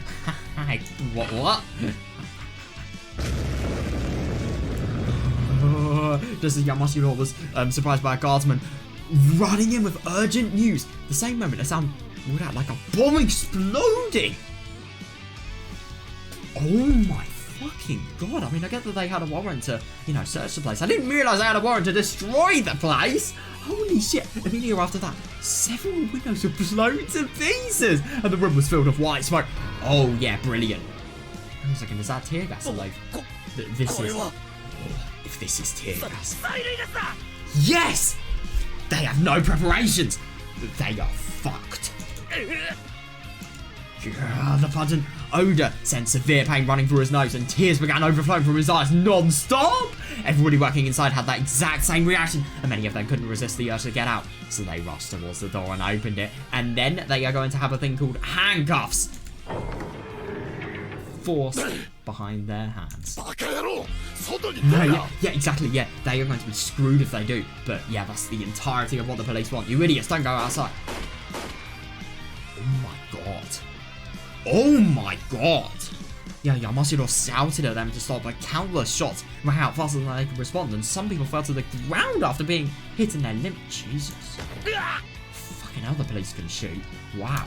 What? Just as Yamashiro was surprised by a guardsman running in with urgent news. The same moment, a sound roared out like a bomb exploding. Oh my fucking god. I mean, I get that they had a warrant to, you know, search the place. I didn't realise they had a warrant to destroy the place. Holy shit. Immediately after that, several windows were blown to pieces and the room was filled with white smoke. Oh yeah, brilliant. Wait a second, is that tear gas? Like, this is... Oh, if this is tear gas... Yes! They have no preparations. They are fucked. Yeah, the pungent odour sent severe pain running through his nose and tears began overflowing from his eyes non-stop. Everybody working inside had that exact same reaction and many of them couldn't resist the urge to get out. So they rushed towards the door and opened it, and then they are going to have a thing called handcuffs forced behind their hands. Yeah, exactly, yeah. They are going to be screwed if they do. But yeah, that's the entirety of what the police want. You idiots, don't go outside. Oh my god. Oh my god! Yeah, Yamashiro shouted at them to stop, but countless shots rang out faster than they could respond, and some people fell to the ground after being hit in their limb. Jesus. Fucking hell, the police can shoot. Wow.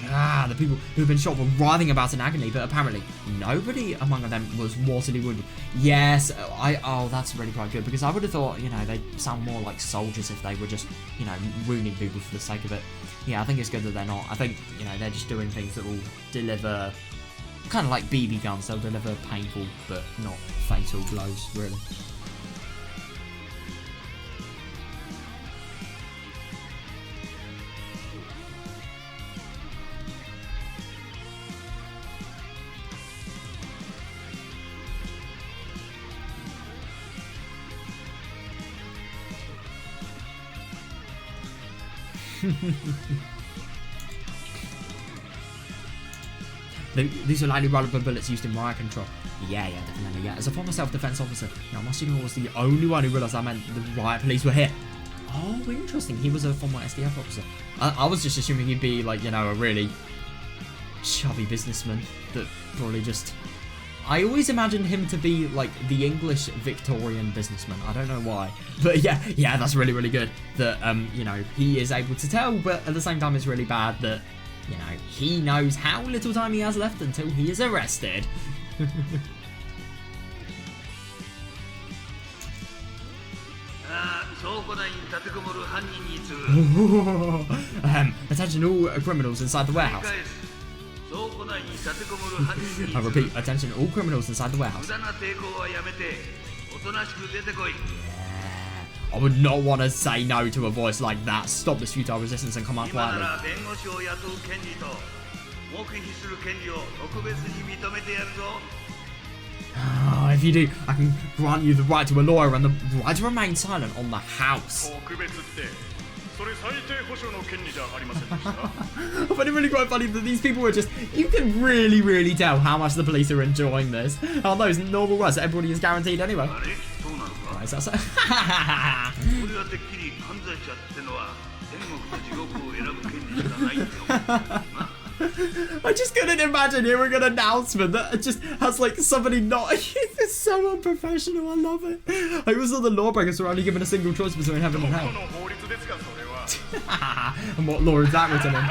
Yeah, the people who've been shot were writhing about in agony, but apparently nobody among them was mortally wounded. Yes, oh, that's really quite good, because I would have thought, you know, they'd sound more like soldiers if they were just, you know, wounding people for the sake of it. Yeah, I think it's good that they're not. I think, you know, they're just doing things that will deliver, kind of like BB guns, they'll deliver painful but not fatal blows, really. These are likely relevant bullets used in riot control. Yeah, definitely, yeah. As a former self-defense officer, Yamashiro was the only one who realized that meant the riot police were here. Oh, interesting. He was a former SDF officer. I was just assuming he'd be, like, you know, a really chubby businessman that probably just... I always imagined him to be, like, the English Victorian businessman. I don't know why. But, yeah, that's really, really good that, you know, he is able to tell, but at the same time it's really bad that, you know, he knows how little time he has left until he is arrested. Attention all criminals inside the warehouse. I repeat, attention all criminals inside the warehouse. Yeah. I would not want to say no to a voice like that. Stop this futile resistance and come out quietly. Oh, if you do, I can grant you the right to a lawyer and the right to remain silent on the house. I find it really quite funny that these people are just... You can really, really tell how much the police are enjoying this. Oh, those normal words that everybody is guaranteed anyway. Right, is that so? I just couldn't imagine hearing an announcement that just has like somebody not. It's so unprofessional. I love it. I was all the lawbreakers were only given a single choice between heaven and hell. And what law is that written in?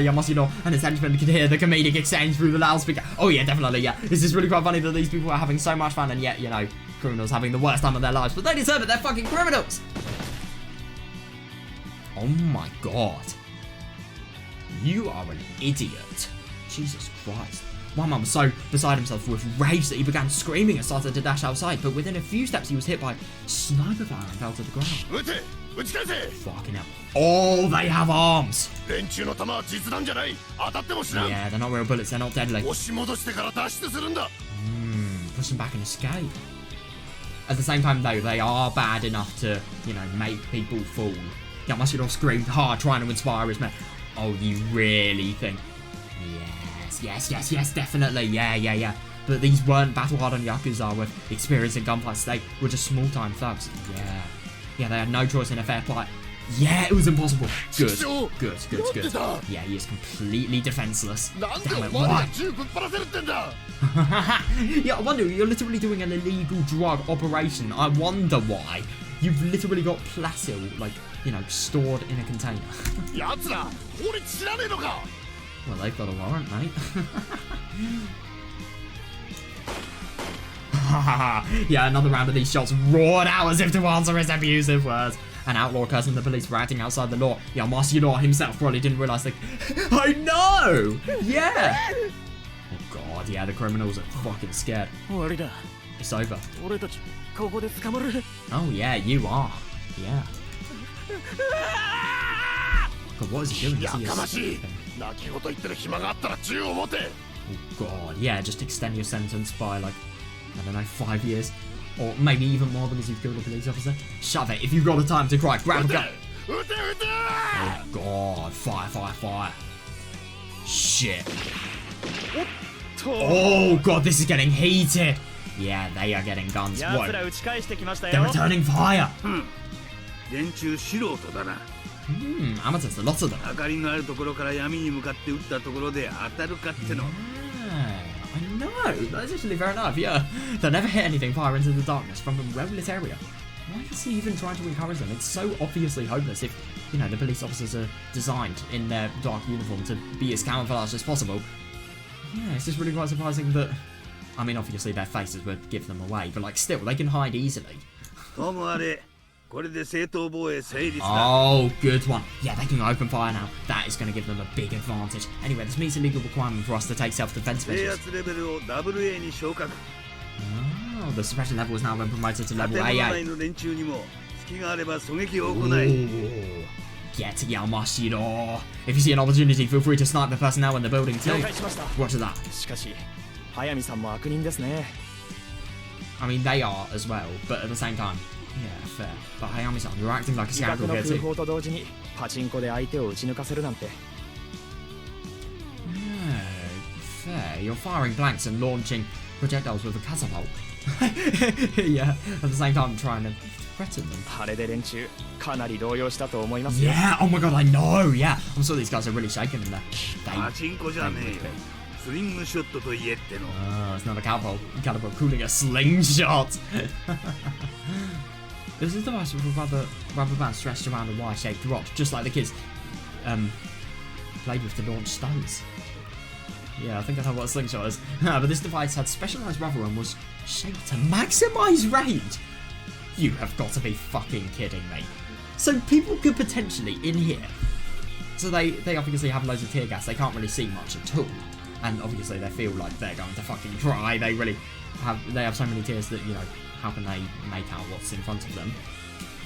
Yamashiro and his henchmen could hear the comedic exchange through the loudspeaker. Oh yeah, definitely, yeah. This is really quite funny that these people are having so much fun and yet, you know, criminals having the worst time of their lives. But they deserve it, they're fucking criminals! Oh my god. You are an idiot. Jesus Christ. One man was so beside himself with rage that he began screaming and started to dash outside, but within a few steps he was hit by sniper fire and fell to the ground. Fucking hell. Oh, they have arms! Yeah, they're not real bullets, they're not deadly. Push them back and escape. At the same time though, they are bad enough to, you know, make people fall. Yamashiro screamed hard, trying to inspire his men. Oh, you really think? Yes, definitely. Yeah. But these weren't battle-hardened Yakuza with experience in gunfights. They were just small-time thugs. Yeah, they had no choice in a fair fight. Yeah, it was impossible. Good. Yeah, he is completely defenseless. Damn it, why? Yeah, I wonder, you're literally doing an illegal drug operation. I wonder why. You've literally got Plasil, like, you know, stored in a container. Well, they've got a warrant, mate. Yeah, another round of these shots roared out as if to answer his abusive words. An outlaw cursing the police for acting outside the law. Yamashiro himself probably didn't realise they... I know! Yeah! Oh god, yeah, the criminals are fucking scared. It's over. Oh yeah, you are. Yeah. God, what is he doing? Oh god, yeah, just extend your sentence by like, I don't know, 5 years. Or maybe even more because you've killed a police officer. Shove it, if you've got the time to cry, grab a gun. Oh god, fire. Shit. Oh god, this is getting heated. Yeah, they are getting guns. Whoa. They're returning fire. Amateurs, lots of them. Yeah, I know. That's actually fair enough, yeah. They'll never hit anything fire into the darkness from a well-lit area. Why is he even trying to encourage them? It's so obviously hopeless if, you know, the police officers are designed in their dark uniform to be as camouflaged as possible. Yeah, it's just really quite surprising that... I mean, obviously their faces would give them away, but like still, they can hide easily. Oh, good one. Yeah, they can open fire now. That is going to give them a big advantage. Anyway, this meets a legal requirement for us to take self-defense measures. Oh, the suppression level has now been promoted to level AA. Ooh. Get Yamashiro. If you see an opportunity, feel free to snipe the personnel in the building too. Roger that. I mean, they are as well, but at the same time, Yeah, fair. But Hayami-san, you're acting like a 威嚇 scoundrel の here 空 too. 砲と同時にパチンコで相手を撃ち抜かせるなんて Yeah, fair. You're firing blanks and launching projectiles with a catapult. Yeah, at the same time trying to threaten them. あれで連中かなり動揺したと思いますよ Yeah, oh my god, I know, yeah. I'm sure these guys are really shaking in there. パチンコじゃねえよスリングショットと言えっての It's not a catapult. Catapult cooling a slingshot. This is a device with a rubber band stretched around a Y-shaped rod, just like the kids played with to launch stones. Yeah, I think I know what a slingshot is. But this device had specialized rubber and was shaped to maximize range. You have got to be fucking kidding me. So people could potentially, in here, so they obviously have loads of tear gas, they can't really see much at all. And obviously they feel like they're going to fucking cry, they have so many tears that, you know, how can they make out what's in front of them?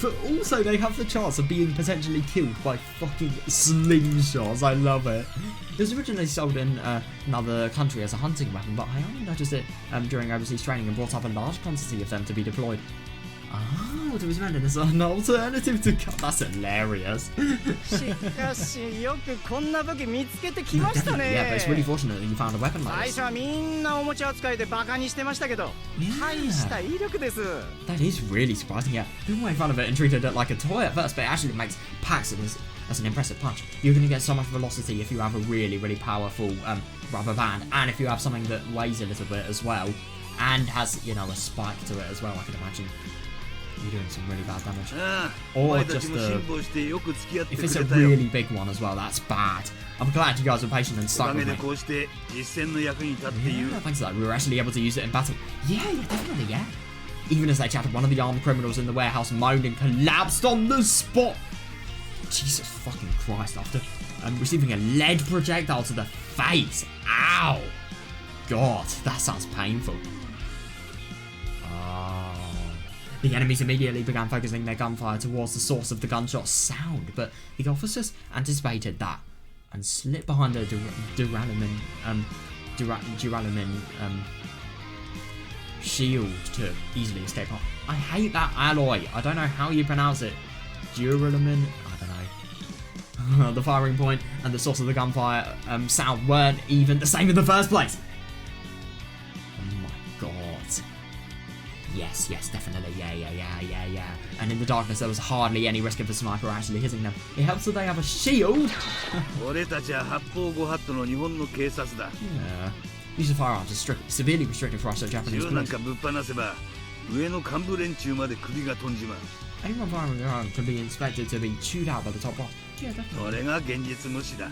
But also they have the chance of being potentially killed by fucking slingshots. I love it. It was originally sold in another country as a hunting weapon, but I only noticed it during overseas training and brought up a large quantity of them to be deployed. Oh, it was rendered as an alternative to cut. That's hilarious. しかしよくこんな武器見つけてきましたね Yeah, but it's really fortunate that you found a weapon 最 like 初 this. はみんなおもちゃ扱いでバカにしてましたけど Yeah. 大した威力です That is really surprising, yeah. People made fun of it and treated it like a toy at first, but it actually makes packs as an impressive punch. You're going to get so much velocity if you have a really, really powerful rubber band, and if you have something that weighs a little bit as well, and has, you know, a spike to it as well, I can imagine you're doing some really bad damage. ああお Or 前たち just も the... 辛抱してよく付き合って If く it's a れたよ really big one as well, that's bad. I'm glad you guys were patient and お stuck か with げ me. でこうして実践の役に立っている Yeah, thanks to that, we were actually able to use it in battle. Yeah, definitely, yeah. Even as they chatted, one of the armed criminals in the warehouse moaned and collapsed on the spot. Jesus fucking Christ, after receiving a lead projectile to the face. Ow! God, that sounds painful. The enemies immediately began focusing their gunfire towards the source of the gunshot sound, but the officers anticipated that and slipped behind the duralumin shield to easily escape. I hate that alloy. I don't know how you pronounce it. Duralumin? I don't know. The firing point and the source of the gunfire sound weren't even the same in the first place. Oh my god. Yes, definitely. Yeah. And in the darkness, there was hardly any risk of the sniper actually hitting them. It helps that they have a shield. 俺たちは八方五ハットの日本の警察だ Yeah. Use of firearms is severely restricted for us at Japanese 銃なん police. かぶっ放せば上の幹部連中まで首が飛んじまう Anyone firing a gun can be expected to be chewed out by the top boss. Yeah, definitely. それが現実無視だ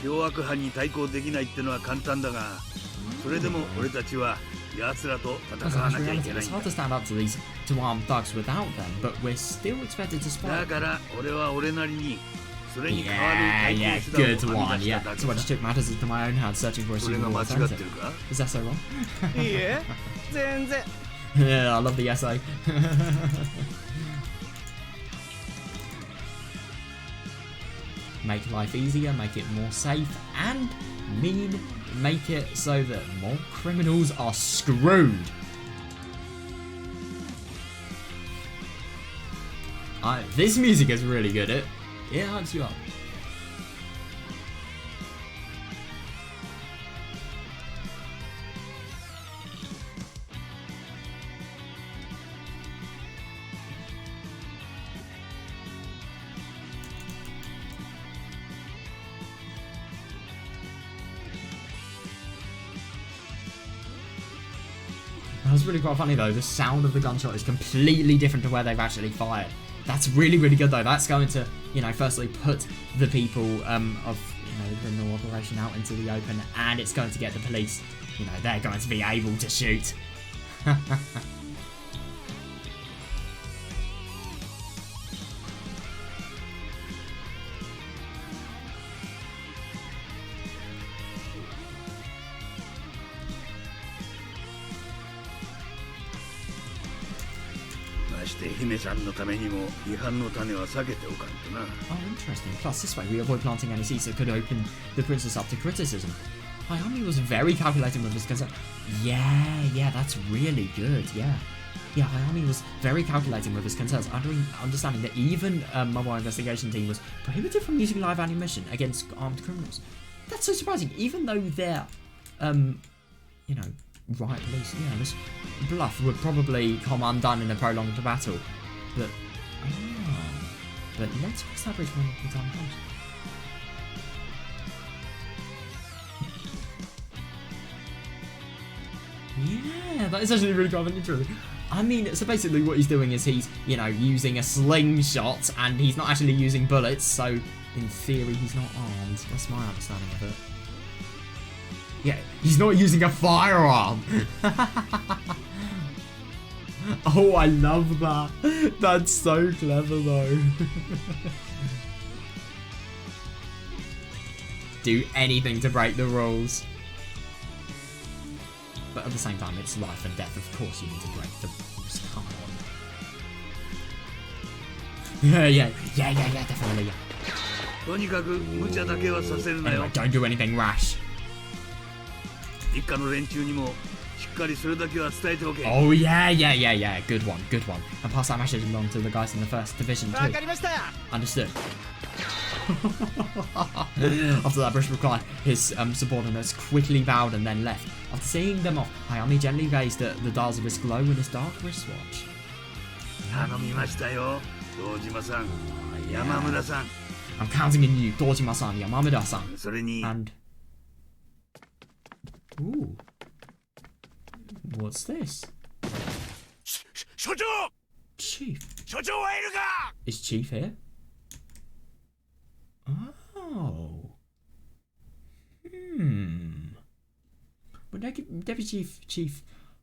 凶悪犯に対抗できないってのは簡単だがそれでも俺たちは奴らと That's 戦わ harsh なきゃい reality. けない It's んだ hard to stand up to these two armed thugs without them, but we're still expected to だ spot. から俺は俺なりにそれに代わる Yeah, 対 yeah, 抗手 good 段を編 one. み出し Yeah. ただけ So I just さ took matters into my own hands, searching for a それが suitable 間違ってる alternative. か Is that so wrong? いいえ全然 Yeah, I love the essay. Make life easier, make it more safe, and make it so that more criminals are screwed. This music is really good. It hypes you up. That's really quite funny though. The sound of the gunshot is completely different to where they've actually fired. That's really, really good though. That's going to, you know, firstly put the people of, you know, the criminal operation out into the open, and it's going to get the police, you know, they're going to be able to shoot. Oh, interesting. Plus, this way we avoid planting any seeds that could open the princess up to criticism. Hayami was very calculating with his concern. Yeah, that's really good, yeah. Yeah, Hayami was very calculating with his concerns, understanding that even mobile investigation team was prohibited from using live ammunition against armed criminals. That's so surprising, even though they're, you know, right, at least, yeah, this bluff would probably come undone in a prolonged battle. But, but let's cross that bridge when the time comes. Yeah, that is actually really kind of interesting. I mean, so basically what he's doing is he's, you know, using a slingshot and he's not actually using bullets, so in theory he's not armed. That's my understanding of it. Yeah, he's not using a firearm. Oh, I love that. That's so clever though. Do anything to break the rules. But at the same time, it's life and death. Of course, you need to break the rules. Come on. Yeah, definitely. Yeah. とにかく無茶だけはさせるなよ。 Anyway, don't do anything rash. 一家の連中にもしっかりそれだけは伝えておけ。 Oh yeah. Good one. And pass that message along to the guys in the first division too. Understood. After that brisk reply, his subordinates quickly bowed and then left. After seeing them off, Hayami gently gazed at the dials of his glow in his dark wristwatch. 頼みましたよ、堂島さん、山村さん。 I'm counting on you, Dojima-san, Yamamura-san. それに。 And... Ooh. What's this? 所長! Chief. 所長はいるか? Is Chief here? Oh. When Deputy Chief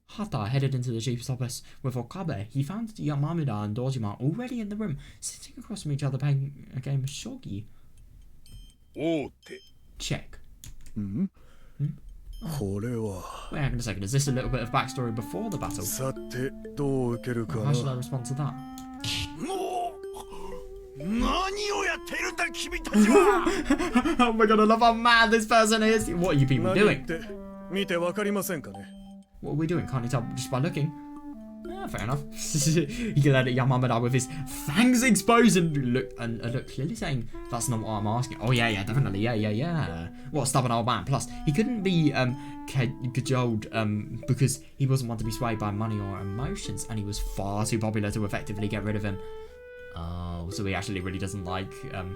Hata headed into the chief's office with Okabe, he found Yamamura and Dojima already in the room, sitting across from each other playing a game of shogi. Check. Wait, hang on a second, is this a little bit of backstory before the battle? How should I respond to that? Oh my god, I love how mad this person is! What are you people doing? What are we doing? Can't you tell just by looking? Fair enough. He glared at Yamamura with his fangs exposed and look clearly saying, that's not what I'm asking. Oh yeah, definitely, yeah. What a stubborn old man. Plus, he couldn't be cajoled because he wasn't one to be swayed by money or emotions, and he was far too popular to effectively get rid of him. Oh, so he actually really doesn't like, you know,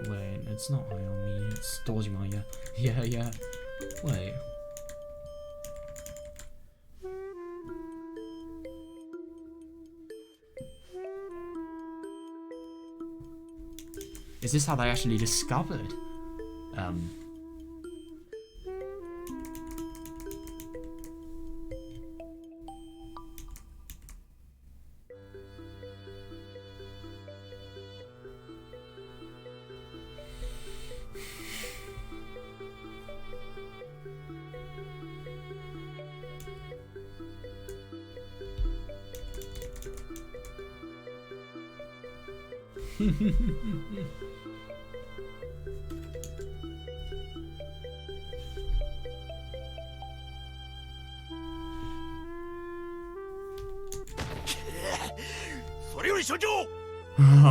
wait, it's not Hayami, it's Dojima, yeah. Wait. Is this how they actually discovered?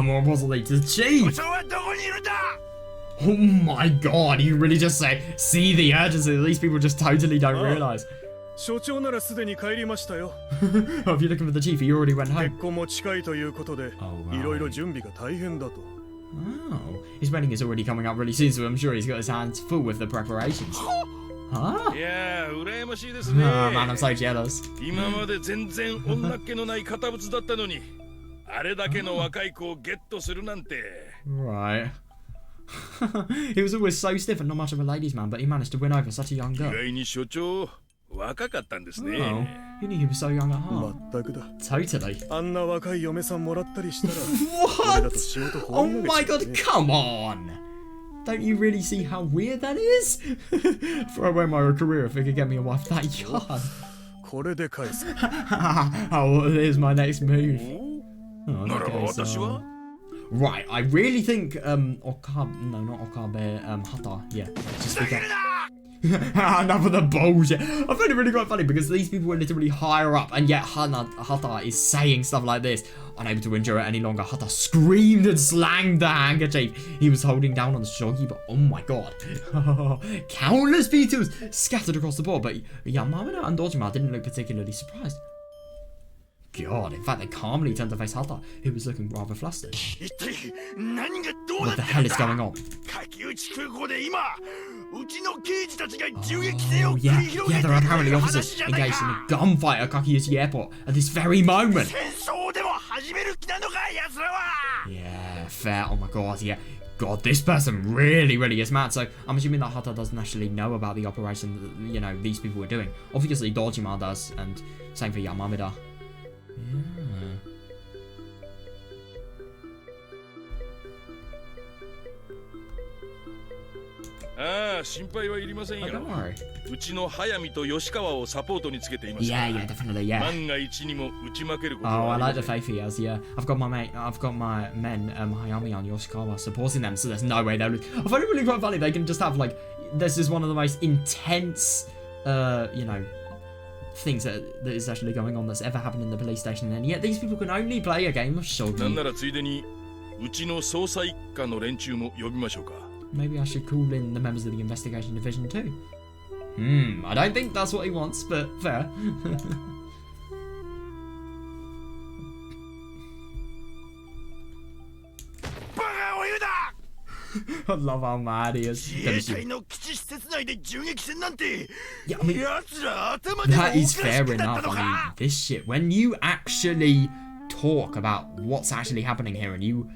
More importantly, to the chief! Oh my god, you really just say, see the urgency that these people just totally don't realise. Oh, if you're looking for the chief, he already went home. Oh, his wedding is already coming up really soon, so I'm sure he's got his hands full with the preparations. Huh? Yeah, oh man, I'm so jealous. Right. He was always so stiff and not much of a ladies' man, but he managed to win over such a young girl. Oh, you knew he was so young at heart. Totally. What? Oh my god, come on! Don't you really see how weird that is? Throw away my career if it could get me a wife that young. Oh, here's my next move. Oh, okay, so... Right, I really think Okabe, no, not Okabe, Hata, yeah. Just forget. Enough of the bullshit. I find it really quite funny because these people were literally higher up, and yet Hata is saying stuff like this. Unable to endure it any longer, Hata screamed and slanged the handkerchief he was holding down on Shogi, but oh my god. Countless beetles scattered across the board, but Yamamura and Dojima didn't look particularly surprised. God, in fact, they calmly turned to face Hata, who was looking rather flustered. What the hell is going on? Oh, yeah, there are apparently officers engaged in a gunfight at Kakiuchi Airport at this very moment. Yeah, fair. Oh my god, yeah. God, this person really is mad. So I'm assuming that Hata doesn't actually know about the operation that, you know, these people were doing. Obviously, Dojima does, and same for Yamamura. Yeah. Oh, don't worry. Yeah, definitely, yeah. Oh, I like the faith he has, yeah. I've got my men, Hayami and Yoshikawa, supporting them, so there's no way they'll lose. I find it really quite funny, they can just have, like, this is one of the most intense, you know, things that is actually going on that's ever happened in the police station, and yet these people can only play a game of shogi. Maybe I should call in the members of the investigation division too. I don't think that's what he wants, but fair. I love how mad he is. Yeah, I mean, that is fair enough. I mean, this shit, when you actually talk about what's actually happening here and you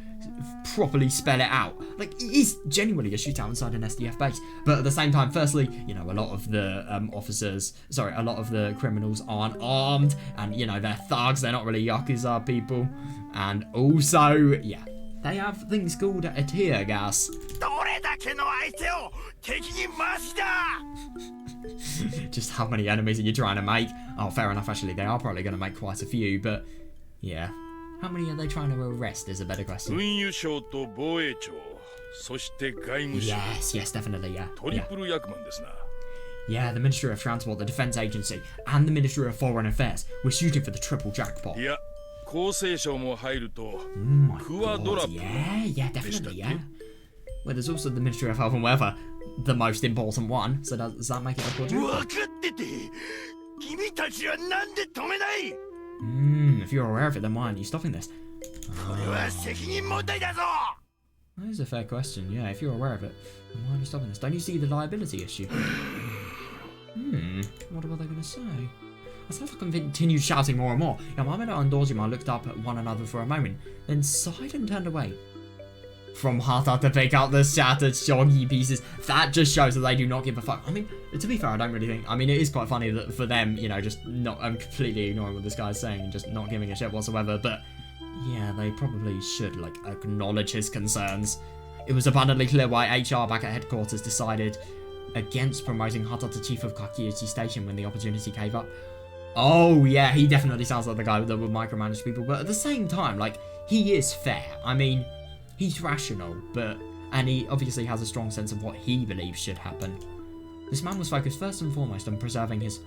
properly spell it out, like, it is genuinely a shootout inside an SDF base. But at the same time, firstly, you know, a lot of the a lot of the criminals aren't armed, and, you know, they're thugs, they're not really Yakuza people. And also, yeah, they have things called a tear gas. Just how many enemies are you trying to make? Oh, fair enough, actually, they are probably going to make quite a few, but yeah. How many are they trying to arrest is a better question. Yes, definitely, yeah. Yeah, the Ministry of Transport, the Defense Agency, and the Ministry of Foreign Affairs were shooting for the triple jackpot. Oh my god, yeah, definitely, yeah. Well, there's also the Ministry of Health and Welfare, the most important one, so does that make it a quadruple? If you're aware of it, then why aren't you stopping this? That is a fair question, yeah, if you're aware of it, then why aren't you stopping this? Don't you see the liability issue? What are they going to say? As Hata continued shouting more and more, Yamamura and Dojima looked up at one another for a moment, then sighed and turned away. From Hata to pick up the shattered shogi pieces, that just shows that they do not give a fuck. I mean, to be fair, I don't really think, I mean, it is quite funny that for them, you know, just not, completely ignoring what this guy's saying and just not giving a shit whatsoever, but yeah, they probably should, like, acknowledge his concerns. It was abundantly clear why HR back at headquarters decided against promoting Hata to chief of Kakiuchi Station when the opportunity came up. Oh yeah, he definitely sounds like the guy that would micromanage people, but at the same time, like, he is fair. I mean, he's rational, and he obviously has a strong sense of what he believes should happen. This man was focused first and foremost on preserving his...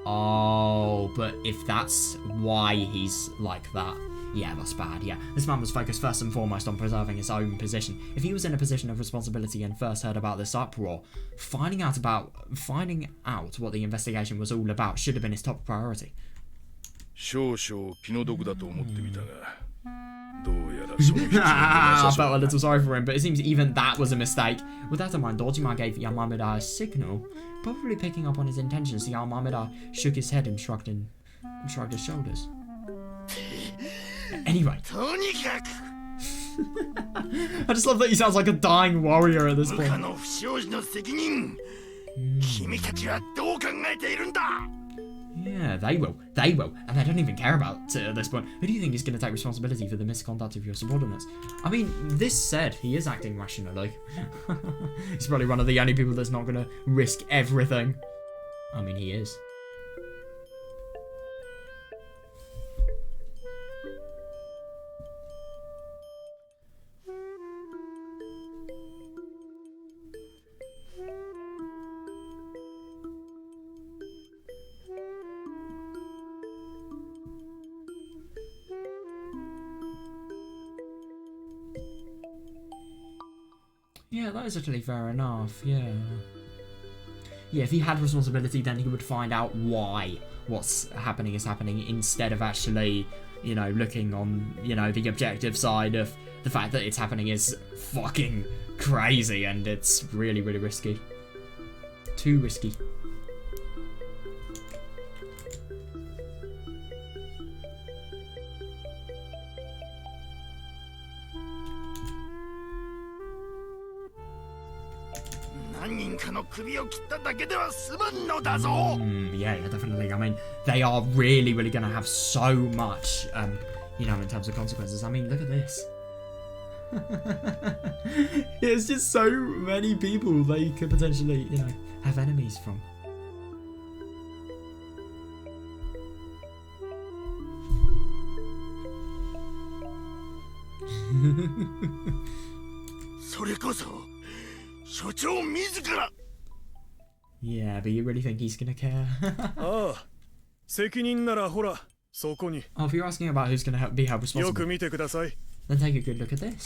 Oh, but if that's why he's like that, yeah, that's bad, yeah. This man was focused first and foremost on preserving his own position. If he was in a position of responsibility and first heard about this uproar, finding out what the investigation was all about should have been his top priority. I felt a little sorry for him, but it seems even that was a mistake. With that in mind, Dojima gave Yamamura a signal, probably picking up on his intentions. Yamamura shook his head and shrugged his shoulders. Anyway. I just love that he sounds like a dying warrior at this point. Yeah, they will, and they don't even care about it at this point. Who do you think is going to take responsibility for the misconduct of your subordinates? I mean, this said, he is acting rationally. He's probably one of the only people that's not going to risk everything. I mean, he is. Yeah, that is actually fair enough, yeah. Yeah, if he had responsibility, then he would find out why what's happening is happening, instead of actually, you know, looking on, you know, the objective side of the fact that it's happening is fucking crazy and it's really, really risky. Too risky. Yeah, definitely. I mean, they are really, really going to have so much, you know, in terms of consequences. I mean, look at this. It's just so many people they could potentially, you know, have enemies from. Yeah, but you really think he's gonna care? Oh, if you're asking about who's gonna be held responsible, then take a good look at this.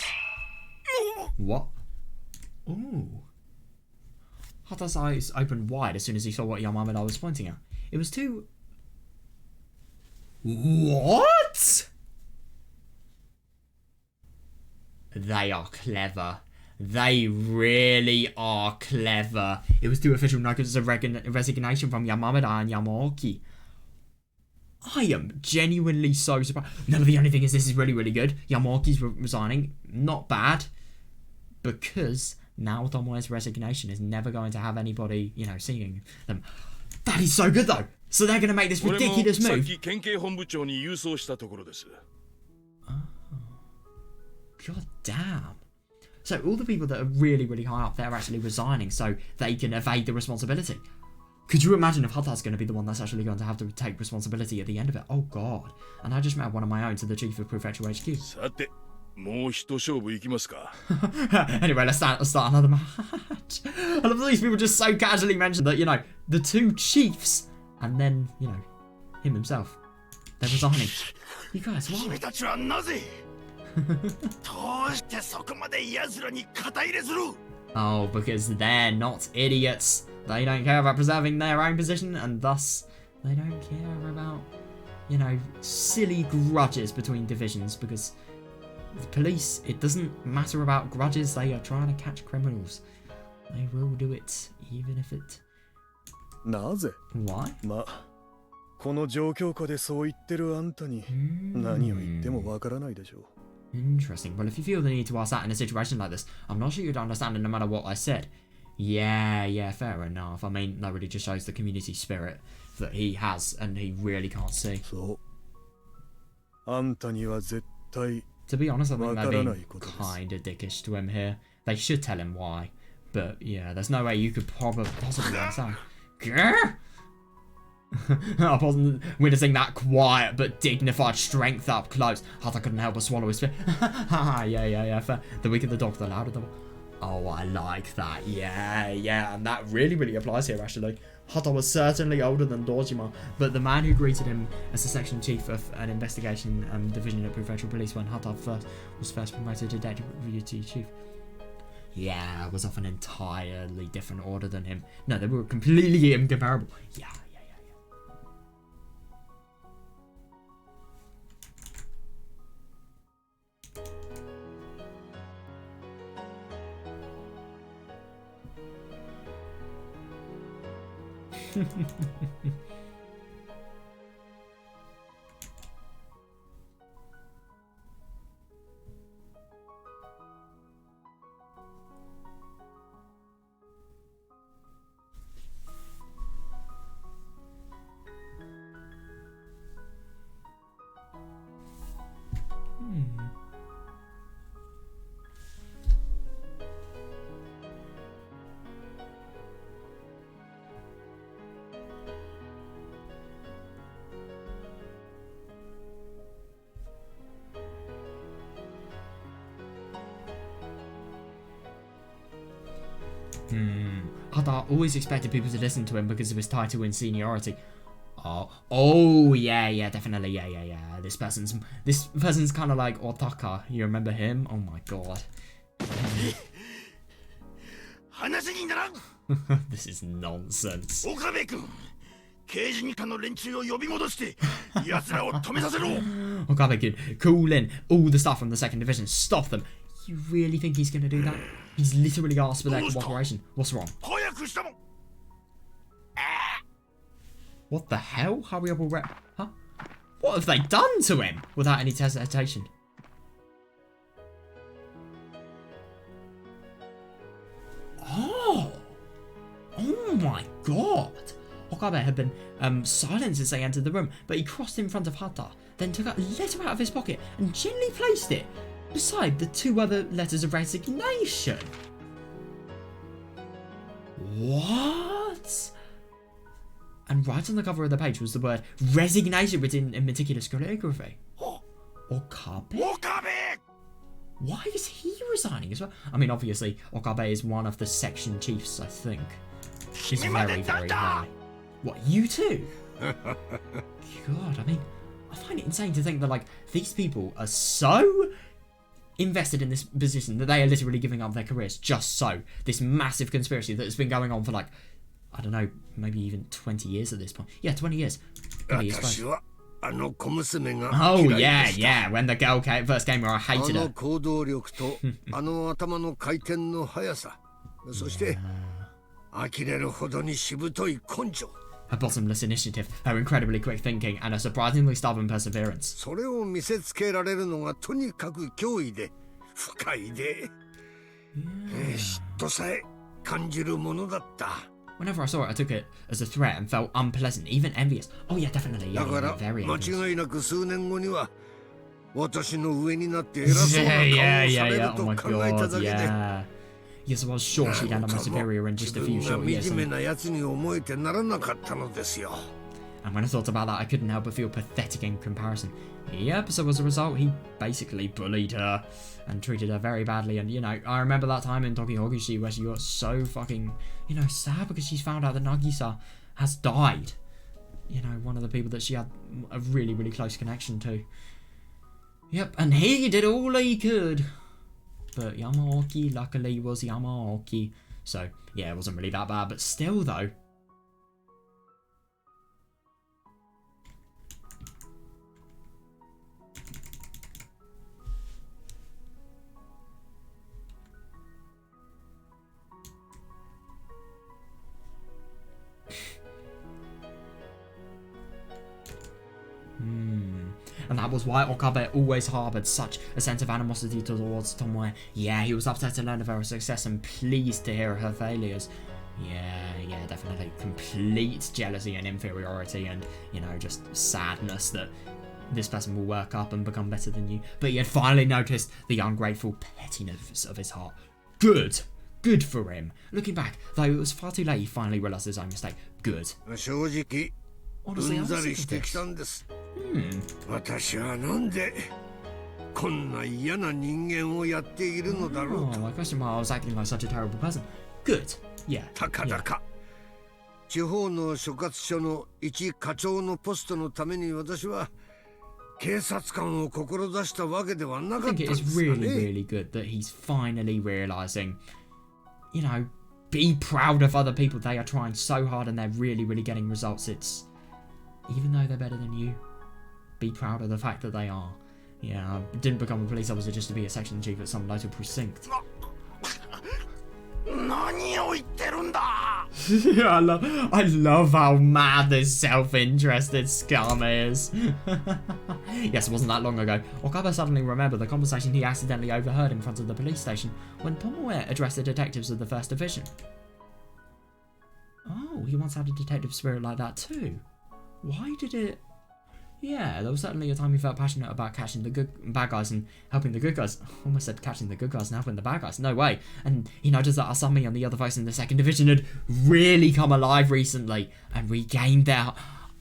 What? Ooh. Hata's eyes opened wide as soon as he saw what Yamamura was pointing at. It was too... What? They are clever. They really are clever. It was two official notices of resignation from Yamamura and Yamaoki. I am genuinely so surprised. No, but the only thing is, this is really, really good. Yamaoki's resigning. Not bad. Because now Tomoe's resignation is never going to have anybody, you know, seeing them. That is so good, though. So they're going to make this ridiculous move. Oh. God damn. So all the people that are really, really high up, they're actually resigning so they can evade the responsibility. Could you imagine if Hata's going to be the one that's actually going to have to take responsibility at the end of it? Oh god. And I just met one of my own to the chief of Prefecture HQ. Anyway, let's start another match. I love these people just so casually mention that, you know, the two chiefs and then, you know, him himself. They're resigning. You guys, why? Oh, because they're not idiots. They don't care about preserving their own position, and thus they don't care about, you know, silly grudges between divisions, because the police, it doesn't matter about grudges, they are trying to catch criminals. They will do it, even if it... Why? Interesting. Well, if you feel the need to ask that in a situation like this, I'm not sure you'd understand it no matter what I said. Yeah, fair enough. I mean, that really just shows the community spirit that he has and he really can't see. To be honest, I think they're being kind of dickish to him here. They should tell him why. But yeah, there's no way you could possibly understand. I wasn't witnessing that quiet but dignified strength up close. Hata couldn't help but swallow his spit. Yeah, fair. The weaker the dog, the louder the... Oh, I like that. Yeah, and that really, really applies here, actually. Hata was certainly older than Dojima, but the man who greeted him as the section chief of an investigation division at Prefectural Police when Hata was first promoted to deputy chief, yeah, was of an entirely different order than him. No, they were completely incomparable. Yeah. Hata always expected people to listen to him because of his title and seniority. Oh, yeah, definitely, yeah. This person's kind of like Otaka. You remember him? Oh my god. 話にならん。 This is nonsense. 岡部君、刑事二課の連中を呼び戻して奴らを止めさせろ。 Okabe could call in all the stuff from the second division, stop them. You really think he's gonna do that? He's literally asked for their cooperation. What's wrong? 早くしたもん。 What the hell? Hurry up already. Huh? What have they done to him? Without any hesitation. Oh! Oh my god! Okabe had been silenced as they entered the room, but he crossed in front of Hata, then took a letter out of his pocket and gently placed it beside the 2 other letters of resignation. What? And right on the cover of the page was the word resignation written in meticulous calligraphy. Okabe? Okabe! Why is he resigning as well? I mean, obviously, Okabe is one of the section chiefs, I think. He's very, very high. What, you too? God, I mean, I find it insane to think that, like, these people are so invested in this position that they are literally giving up their careers just so. This massive conspiracy that has been going on for, like, I don't know, maybe even 20 years at this point. Yeah, 20 years. 20 years plus. Oh, yeah, when the girl first came here, I hated her. Her bottomless initiative, her incredibly quick thinking, and her surprisingly stubborn perseverance. Whenever I saw it, I took it as a threat and felt unpleasant, even envious. Oh yeah, definitely. Yeah, very envious. Yeah. Oh my god, yeah. Yes, I was sure she'd end up my superior in just a few short years. And when I thought about that, I couldn't help but feel pathetic in comparison. Yep, so as a result, he basically bullied her and treated her very badly. And, you know, I remember that time in Tokihogushi where she got so fucking, you know, sad because she's found out that Nagisa has died. You know, one of the people that she had a really, really close connection to. Yep, and he did all he could. But Yamaoki, luckily, was Yamaoki. So, yeah, it wasn't really that bad. But still, though. And that was why Okabe always harboured such a sense of animosity towards Tomoe. Yeah, he was upset to learn of her success and pleased to hear of her failures. Yeah, definitely. Complete jealousy and inferiority and, you know, just sadness that this person will work up and become better than you. But he had finally noticed the ungrateful pettiness of his heart. Good for him. Looking back, though it was far too late, he finally realised his own mistake. Good. Honestly, I was sick of this. Oh, my question mark, I was acting like such a terrible person. Good. Yeah. 地方の所轄署の一課長のポストのために私は警察官を志したわけではなかったんです I が think it is really, ね。 really good that he's finally realising, you know, be proud of other people. They are trying so hard and they're really, really getting results. It's, even though they're better than you, be proud of the fact that they are. Yeah, I didn't become a police officer just to be a section chief at some local precinct. 何を言ってるんだ I love how mad this self-interested scum is. Yes, it wasn't that long ago. Okabe suddenly remembered the conversation he accidentally overheard in front of the police station when Tomoe addressed the detectives of the 1st Division. Oh, he once had a detective spirit like that too. Why did it... Yeah, there was certainly a time he felt passionate about catching the bad guys and helping the good guys. I almost said catching the good guys and helping the bad guys. No way. And he noticed that Asami and the other folks in the 2nd Division had really come alive recently and regained their...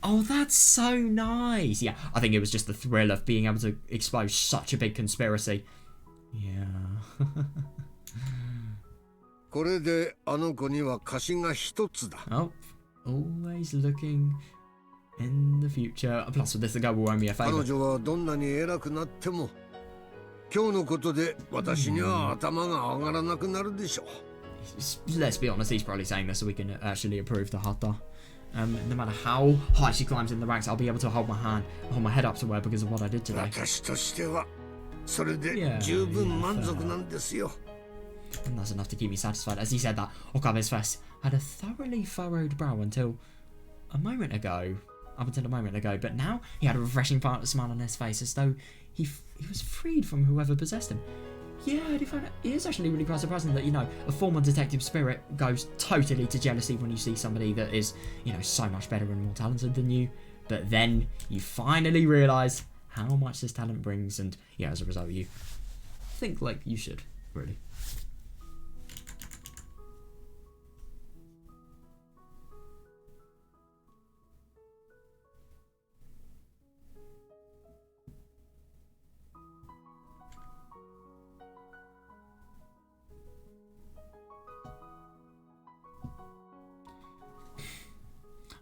Oh, that's so nice. Yeah, I think it was just the thrill of being able to expose such a big conspiracy. Yeah. これであの子には貸しが一つだ。 Oh, always looking in the future. Plus, with this, the girl will owe me a 彼 favour. 女はどんなに偉くなっても今日のことで私には頭が上がらなくなるでしょう。let's be honest, he's probably saying this so we can actually approve the Hata. No matter how high she climbs in the ranks, I'll be able to hold my head up to her because of what I did today. 私としてはそれで十分満足なんですよ。 And that's enough to keep me satisfied. As he said that, Okabe's face had a thoroughly furrowed brow until a moment ago. Up until a moment ago, but now he had a refreshing smile on his face, as though he was freed from whoever possessed him. Yeah, it is actually really quite surprising that, you know, a former detective spirit goes totally to jealousy when you see somebody that is, you know, so much better and more talented than you. But then you finally realise how much this talent brings, and yeah, as a result, you think like you should, really.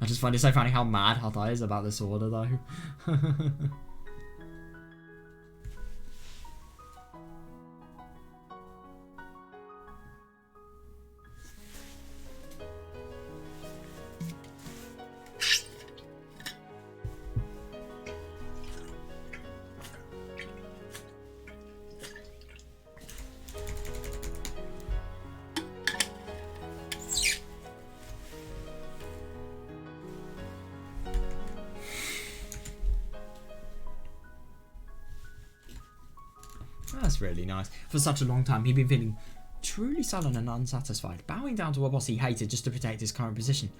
I just find it so funny how mad Hata is about this order, though. That's really nice. For such a long time, he'd been feeling truly sullen and unsatisfied, bowing down to a boss he hated just to protect his current position.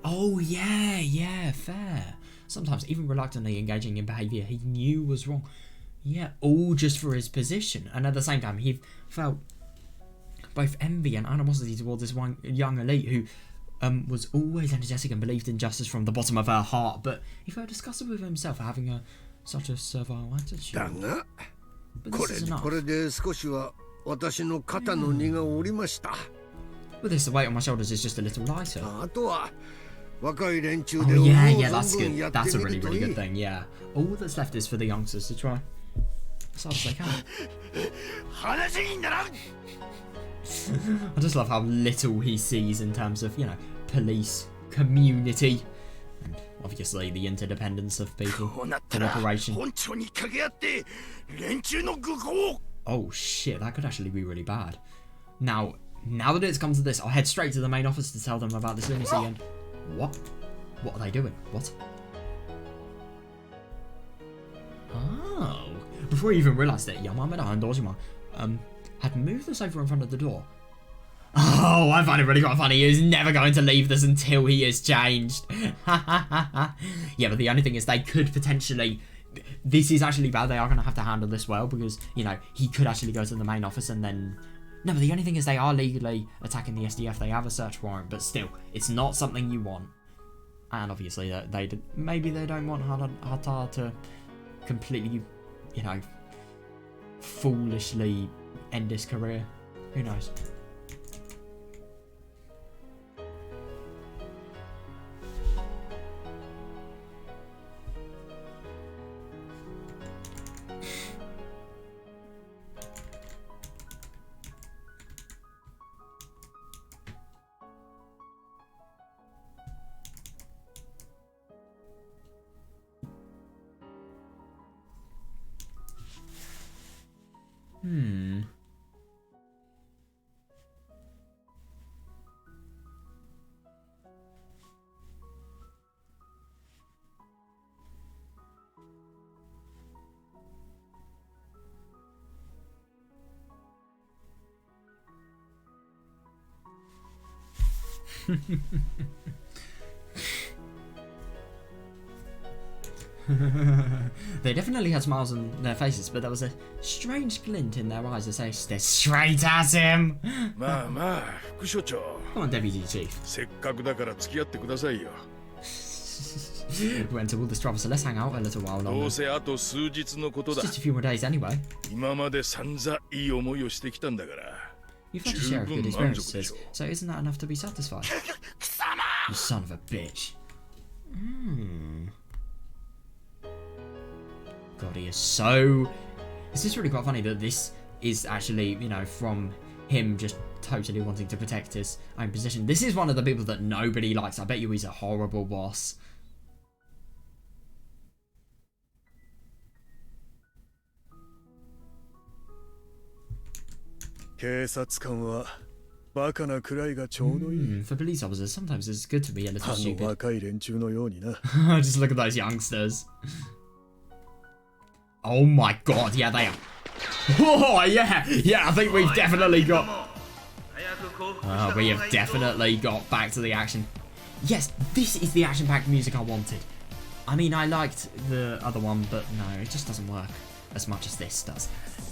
Oh yeah, fair. Sometimes even reluctantly engaging in behaviour he knew was wrong. Yeah, all just for his position. And at the same time, he felt both envy and animosity towards this one young elite who was always energetic and believed in justice from the bottom of her heart, but he felt disgusted with himself for having such a servile attitude. But this is enough. これで少しは私の肩の荷が下りました With this, the weight on my shoulders is just a little lighter. あとは若い連中 Oh で思う yeah, that's 存分 good. やって That's a み really, ると really い good い thing, yeah. All that's left is for the youngsters to try as hard as they can. 話にならん I just love how little he sees in terms of, you know, police, community, and obviously the interdependence of people, こうなったら cooperation. 本庁に掛け合って連中の愚行を Oh shit, that could actually be really bad. Now that it's come to this, I'll head straight to the main office to tell them about this lunacy and... What? What are they doing? What? Oh. Before he even realised it, Yamamura and Dojima had moved this over in front of the door. Oh, I find it really quite funny. He's never going to leave this until he is changed. Yeah, but the only thing is they could potentially... This is actually bad. They are going to have to handle this well because, you know, he could actually go to the main office and then... No, but the only thing is they are legally attacking the SDF. They have a search warrant, but still, it's not something you want. And obviously, maybe they don't want Hata to completely, you know, foolishly end his career. Who knows? They definitely had smiles on their faces, but there was a strange glint in their eyes as they stared straight at him. まあまあ副所長 Come on, Deputy Chief. せっかくだから付き合ってくださいよ We went to all this trouble, so let's hang out a little while ど longer. うせあと数日のこと It's だ just a few more days anyway. 今まで散々いい思いをしてきたんだから You've had your share of good experiences, 十分満足でしょう。 so isn't that enough to be satisfied? You son of a bitch. God, he is so... It's just really quite funny that this is actually, you know, from him just totally wanting to protect his own position. This is one of the people that nobody likes. I bet you he's a horrible boss. 警察官はバカなくらいがちょうどいい。For police officers, sometimes it's good to be a little あの stupid. 若い連中のようにな。Just look at those youngsters. Oh my god, yeah, they are. Oh, yeah, yeah, I think we've definitely got... we have definitely got back to the action. Yes, this is the action-packed music I wanted. I mean, I liked the other one, but no, it just doesn't work as much as this does.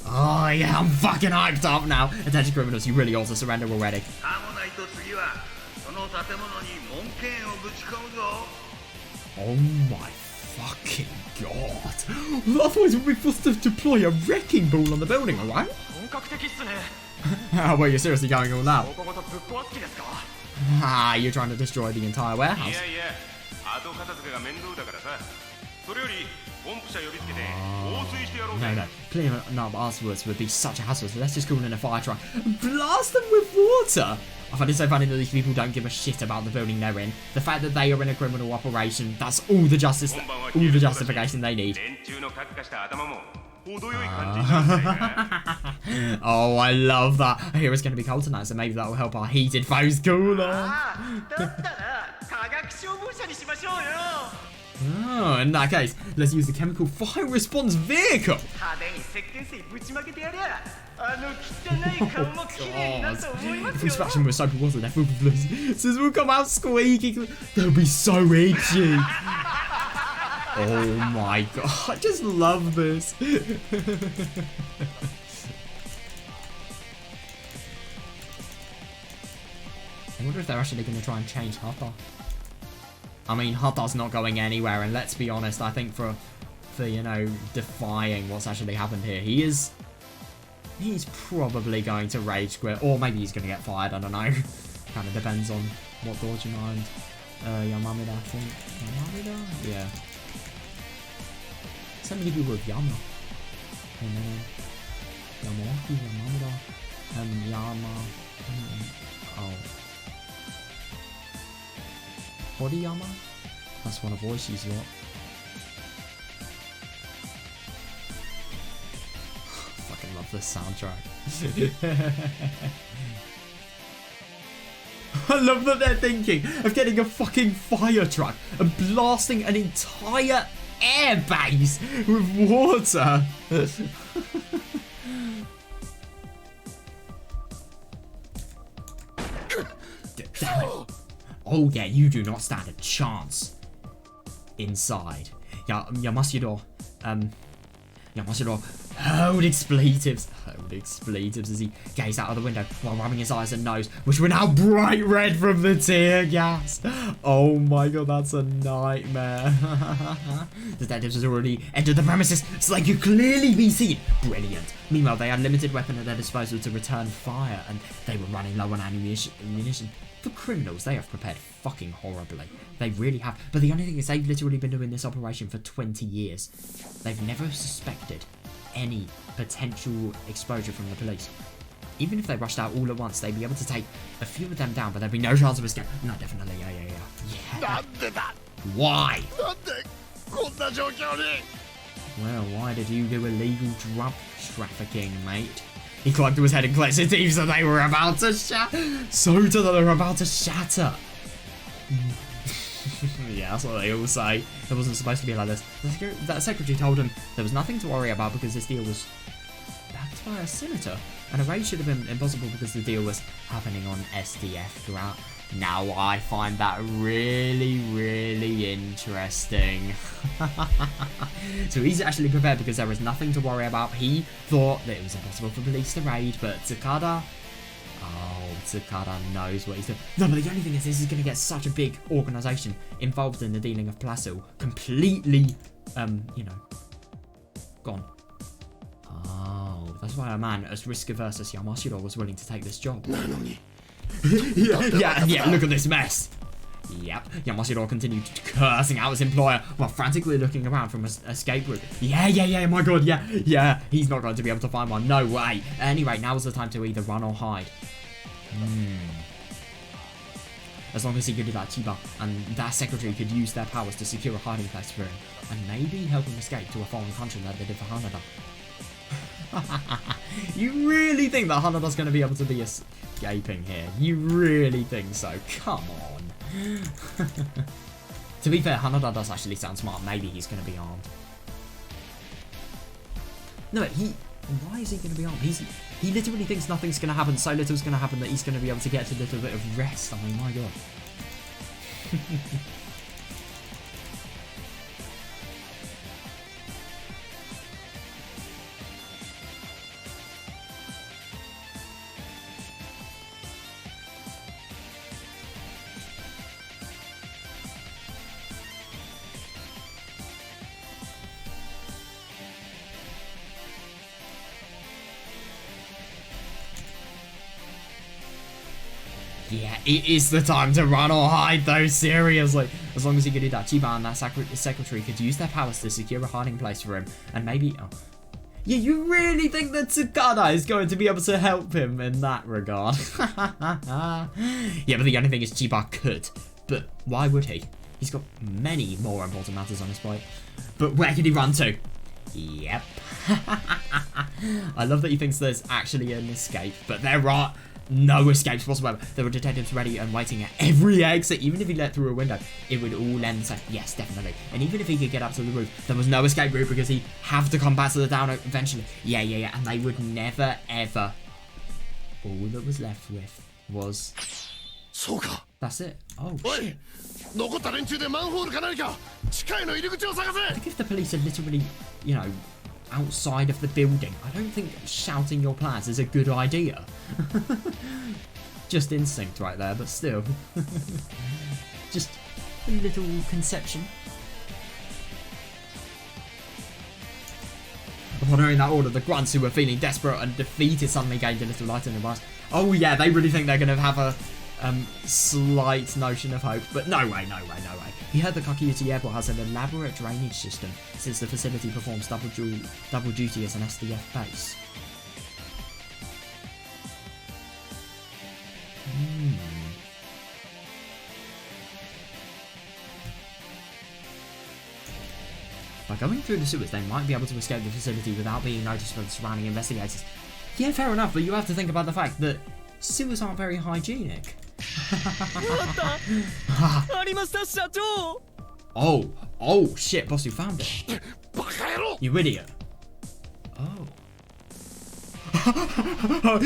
Oh, yeah, I'm fucking hyped up now. Attention criminals, you really ought to surrender already. Oh my fucking god. Otherwise, we'd be forced to deploy a wrecking ball on the building, alright? Oh, well, you're seriously going all out. Ah, you're trying to destroy the entire warehouse. No, cleaning up afterwards would be such a hassle, so let's just call in a fire truck and blast them with water. I find it so funny that these people don't give a shit about the building they're in. The fact that they are in a criminal operation, that's all the justification they need. Oh, I love that. I hear it's going to be cold tonight, so maybe that will help our heated foes cool off. Oh, in that case, let's use the chemical fire response vehicle. Oh, God. If we splash them with soapy water, their food will come out squeaking. They'll be so itchy. Oh my god, I just love this. I wonder if they're actually going to try and change Hata. I mean, Hata's not going anywhere, and let's be honest, I think for you know, defying what's actually happened here, he's probably going to rage quit, or maybe he's going to get fired, I don't know. Kind of depends on what doors you mind. Yamamida, I think. Yamamida? Yeah. So many people with Yama. And then Yamaki, Yamamida, Yama. Oh. Horiyama? That's one of Oishi's lot. Fucking love this soundtrack. I love that they're thinking of getting a fucking fire truck and blasting an entire air base with water. Damn it. Oh yeah, you do not stand a chance. Inside. Yamashiro, hold expletives. Hold expletives as he gazed out of the window while rubbing his eyes and nose, which were now bright red from the tear gas. Oh my god, that's a nightmare. Detectives had already entered the premises, so they could clearly be seen. Brilliant. Meanwhile, they had limited weapon at their disposal to return fire, and they were running low on ammunition. For criminals, they have prepared fucking horribly. They really have. But the only thing is, they've literally been doing this operation for 20 years. They've never suspected any potential exposure from the police. Even if they rushed out all at once, they'd be able to take a few of them down, but there'd be no chance of escape. No, definitely, yeah. Why? Well, why did you do illegal drug trafficking, mate? He clung to his head and clenched his teeth, so they were about to shatter. Yeah, that's what they all say. It wasn't supposed to be like this. That secretary told him there was nothing to worry about because this deal was backed by a senator. And a raid should have been impossible because the deal was happening on SDF throughout. Now I find that really, really interesting. So he's actually prepared because there was nothing to worry about. He thought that it was impossible for police to raid, but Tsukada knows what he's doing. No, but the only thing is, this is going to get such a big organisation involved in the dealing of Placil completely, gone. Oh, that's why a man as risk-averse as Yamashiro was willing to take this job. yeah, look at this mess. Yep, Yamashiro continued cursing out his employer while frantically looking around from an escape route. Yeah, my god, yeah, he's not going to be able to find one, no way. At any rate, now is the time to either run or hide. As long as he could do that, Chiba and that secretary could use their powers to secure a hiding place for him, and maybe help him escape to a foreign country like they did for Hanada. You really think that Hanada's going to be able to be escaping here? You really think so? Come on. To be fair, Hanada does actually sound smart. Maybe he's going to be armed. No, why is he going to be armed? He literally thinks nothing's going to happen. So little's going to happen that he's going to be able to get a little bit of rest. I mean, my god. Yeah, it is the time to run or hide though, seriously. As long as he could do that, Chiba and that secretary could use their powers to secure a hiding place for him. And maybe... Oh. Yeah, you really think that Tsukada is going to be able to help him in that regard? Yeah, but the only thing is Chiba could. But why would he? He's got many more important matters on his plate. But where could he run to? Yep. I love that he thinks there's actually an escape, but there are... no escapes whatsoever. There were detectives ready and waiting at every exit. Even if he let through a window, it would all end safe. Yes, definitely. And even if he could get up to the roof, there was no escape route because he'd have to come back to the downer eventually. Yeah. And they would never, ever. All that was left with was... That's it. Oh, shit. I think if the police had literally, you know, outside of the building, I don't think shouting your plans is a good idea. Just instinct right there, but still. Just a little conception. Following that order, the grunts who were feeling desperate and defeated suddenly gained a little light in their eyes. Oh yeah, they really think they're going to have a slight notion of hope, but no way. He heard that Kakiyuchi Airport has an elaborate drainage system since the facility performs double duty as an SDF base. By going through the sewers, they might be able to escape the facility without being noticed by the surrounding investigators. Yeah, fair enough, but you have to think about the fact that sewers aren't very hygienic. Oh shit, boss, you found it. You idiot. Oh.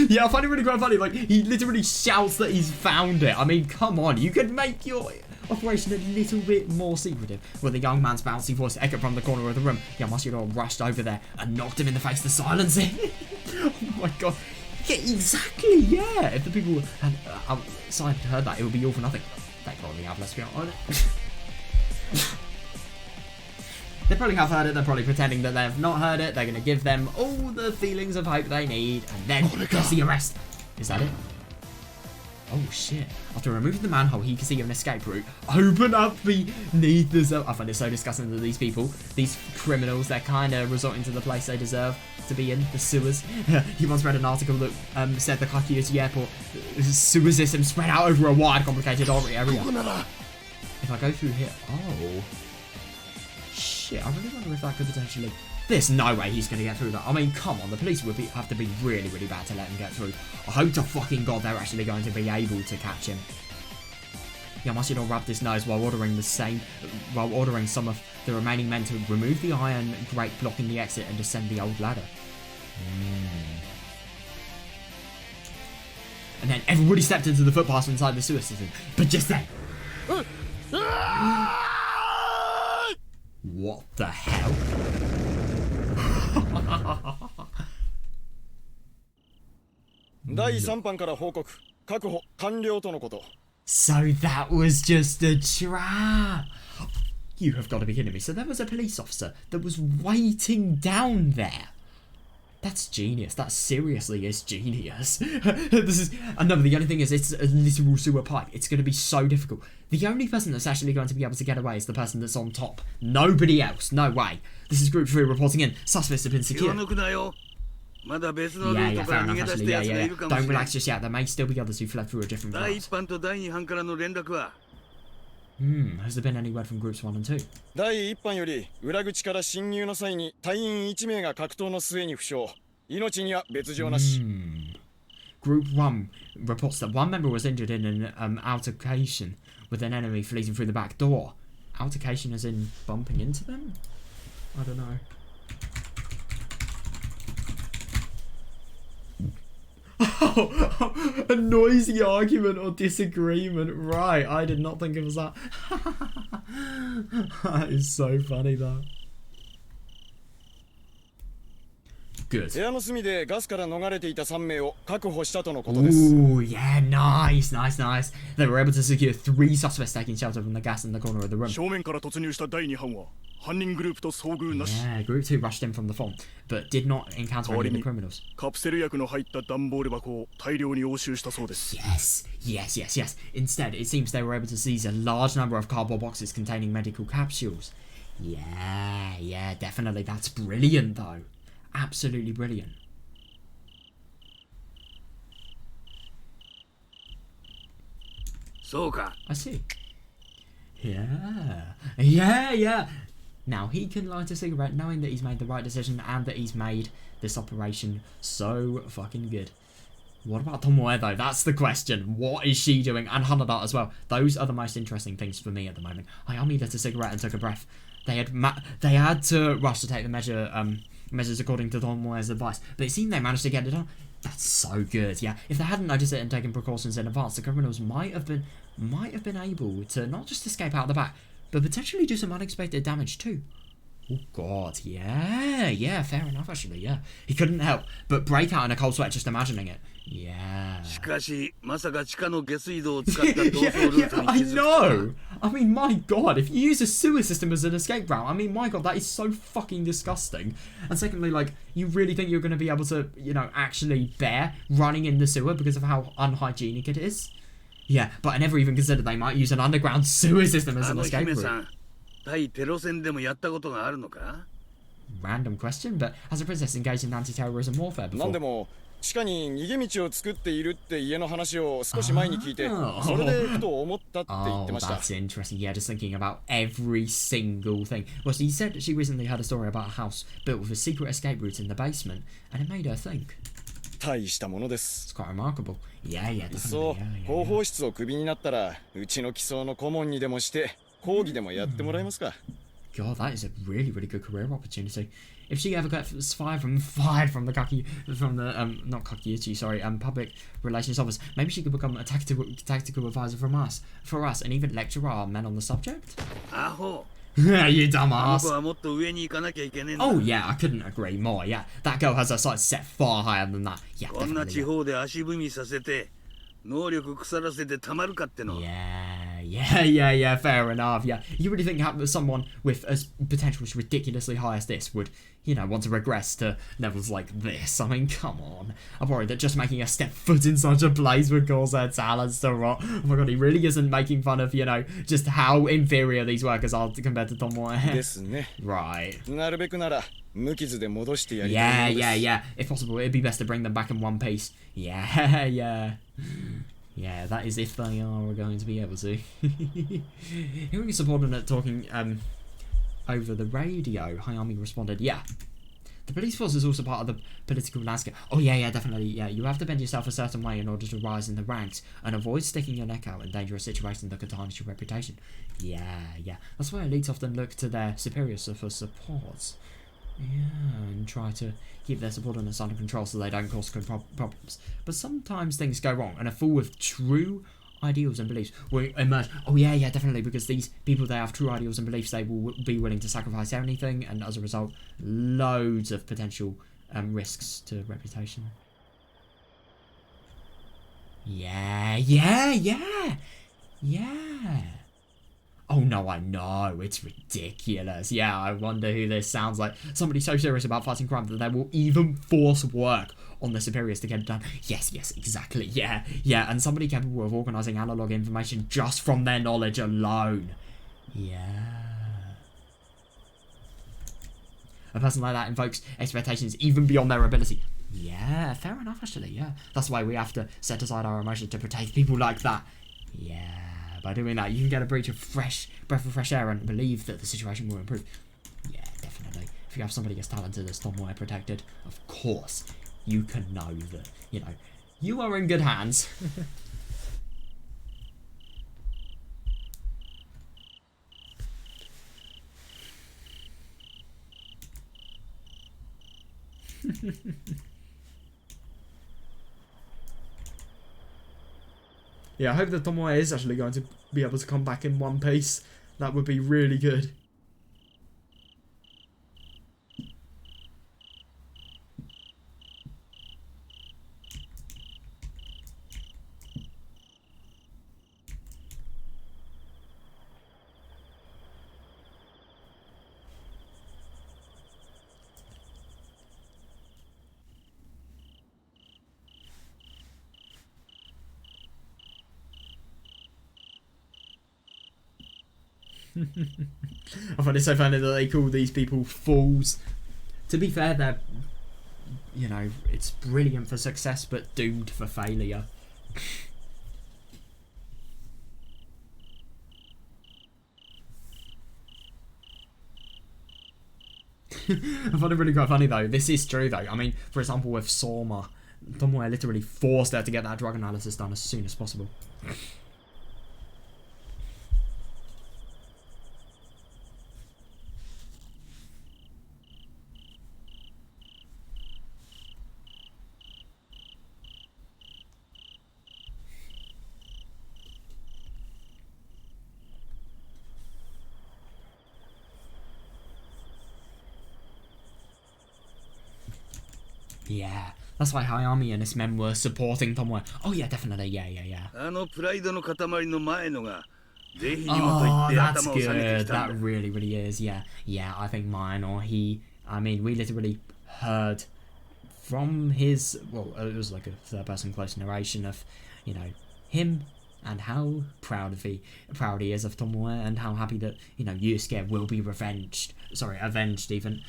Yeah, I find it really quite funny. Like, he literally shouts that he's found it. I mean, come on, you could make your operation a little bit more secretive. Well, the young man's bouncy voice echoed from the corner of the room. Yamashiro rushed over there and knocked him in the face to silence it. Oh my god. Yeah, exactly, yeah. If the people outside had heard that, it would be all for nothing. They probably have, let's be honest. They probably have heard it, they're probably pretending that they've not heard it. They're going to give them all the feelings of hope they need, and then there's the arrest. Is that it? Oh shit. After removing the manhole, he can see an escape route. Open up beneath the zone. I find it so disgusting that these people, these criminals, they're kind of resorting to the place they deserve to be in, the sewers. He once read an article that said the Kakiyuchi Airport sewer system spread out over a wide, complicated area. If I go through here, oh shit, I really wonder if that could potentially... There's no way he's going to get through that. I mean, come on, the police would have to be really, really bad to let him get through. I hope to fucking god they're actually going to be able to catch him. Yamashiro rubbed his nose while ordering some of the remaining men to remove the iron grate blocking the exit and descend the old ladder. And then everybody stepped into the footpath inside the sewer system. But just then... What the hell? So that was just a trap. You have got to be kidding me. So there was a police officer that was waiting down there. That's genius. That seriously is genius. This is another. The only thing is, it's a literal sewer pipe. It's going to be so difficult. The only person that's actually going to be able to get away is the person that's on top. Nobody else. No way. This is Group 3 reporting in. Suspects have been secured. まだ別のル Yeah, ー yeah, トか fair ら逃 enough げ出し actually. た Yeah, やつ yeah, がい yeah. るかもし Don't れない relax just yet. There may still be others who fled through a different 第 route. 1班と第2班からの連絡は Has there been any word from groups 1 and 2? 第1班より裏口から侵入の際に隊員1名が格闘の末に負傷、命には別状なし。Group 1 reports that one member was injured in an altercation with an enemy fleeing through the back door. Altercation as in bumping into them? I don't know. A noisy argument or disagreement. Right, I did not think it was that. That is so funny though. Good. 部屋の隅でガスから逃れていた3名を確保したとのことです。 Ooh, yeah, nice, nice, nice. They were able to secure 3 suspects taking shelter from the gas in the corner of the room. 正面から突入した第2班は犯人グループと遭遇なし。 Yeah, Group 2 rushed in from the front, but did not encounter any of the criminals. カプセル薬の入った段ボール箱を大量に押収したそうです。 Yes, yes, yes, yes. Instead, it seems they were able to seize a large number of cardboard boxes containing medical capsules. Yeah, yeah, definitely. That's brilliant, though. Absolutely brilliant. So I see. Yeah. Yeah, yeah. Now he can light a cigarette knowing that he's made the right decision and that he's made this operation so fucking good. What about Tomoe though? That's the question. What is she doing? And Hanada as well. Those are the most interesting things for me at the moment. Hayami lit a cigarette and took a breath. They had to rush to take the measures according to Tomoe's advice, but it seemed they managed to get it done. That's so good, yeah. If they hadn't noticed it and taken precautions in advance, the criminals might have been able to not just escape out the back, but potentially do some unexpected damage too. Oh god, yeah, yeah, fair enough actually, yeah. He couldn't help but break out in a cold sweat just imagining it. Yeah. しかしまさか地下の下水道を使った逃走ルートに I 気づく know! I mean, my god, if you use a sewer system as an escape route, I mean, my god, that is so fucking disgusting. And secondly, like, you really think you're going to be able to, you know, actually bear running in the sewer because of how unhygienic it is? Yeah, but I never even considered they might use an underground sewer system as あ an の escape 姫さ route. ん対テロ戦でもやったことがあるのか Random question, but has a princess engaged in anti-terrorism warfare なん before? でも地下に逃げ道を作っているって家の話を少し前に聞いて、それでふと思ったって言って Oh, ました。 that's interesting. Yeah, just thinking about every single thing. Well, she said she recently heard a story about a house built with a secret escape route in the basement, and it made her think. 大したものです。 It's quite remarkable. Yeah, yeah, いっ definitely. そ Yeah, yeah, 広 yeah. 報室をクビになったら、うちの基礎の顧問にでもして講義でもやってもらえますか。 God, that is a really, really good career opportunity. If she ever gets fired from the not Kakiuchi, sorry, public relations office, maybe she could become a tactical advisor for us, and even lecture our men on the subject. アホ You あの dumbass. 子はもっと上に行かなきゃいけねえんだ Oh yeah, I couldn't agree more. Yeah, that girl has her sights set far higher than that. Yeah, こんな definitely. 地方で足踏みさせて能力腐らせてたまるかっての Yeah, fair enough. Yeah, you really think someone with as potential as ridiculously high as this would, you know, want to regress to levels like this? I mean, come on. I'm worried that just making a step foot in such a place would cause their talents to rot. Oh my god, he really isn't making fun of, you know, just how inferior these workers are compared to Tomoe. ですね。 Right. なるべくなら無傷で戻してやりた Yeah, いものです。 yeah. If possible, it'd be best to bring them back in one piece. Yeah, yeah. Yeah, that is if they are going to be able to. Hearing a subordinate talking over the radio, Hayami responded, yeah. The police force is also part of the political landscape. Oh, yeah, definitely. Yeah, you have to bend yourself a certain way in order to rise in the ranks and avoid sticking your neck out in dangerous situations that could tarnish your reputation. Yeah. That's why elites often look to their superiors for support. Yeah, and try to keep their subordinates under control so they don't cause problems. But sometimes things go wrong, and a fool with true ideals and beliefs will emerge. Oh yeah, definitely, because these people, they have true ideals and beliefs, they will be willing to sacrifice anything, and as a result, loads of potential risks to reputation. Yeah. Oh no, I know, it's ridiculous. Yeah, I wonder who this sounds like. Somebody so serious about fighting crime that they will even force work on their superiors to get it done. Yes, exactly. Yeah, and somebody capable of organising analogue information just from their knowledge alone. Yeah. A person like that invokes expectations even beyond their ability. Yeah, fair enough, actually, yeah. That's why we have to set aside our emotions to protect people like that. Yeah, by doing that, you can get a breath of fresh air and believe that the situation will improve. Yeah, definitely. If you have somebody as talented as Tomoe protected, of course, you can know that, you know, you are in good hands. Yeah, I hope that Tomoe is actually going to be able to come back in one piece. That would be really good. I find it so funny that they call these people fools. To be fair, they're, you know, it's brilliant for success, but doomed for failure. I find it really quite funny though. This is true though. I mean, for example, with Soma, Tomoe literally forced her to get that drug analysis done as soon as possible. Yeah, that's why Hayami and his men were supporting Tomoe. Oh yeah, definitely, yeah. あのプライドの塊の前のがぜひにもと Oh, 言って that's 頭を下げて good. きたん That だ。 really, really is. Yeah, I think mine or he. I mean, we literally heard from his. Well, it was like a third-person close narration of, you know, him and how proud he is of Tomoe and how happy that, you know, Yusuke will be avenged even.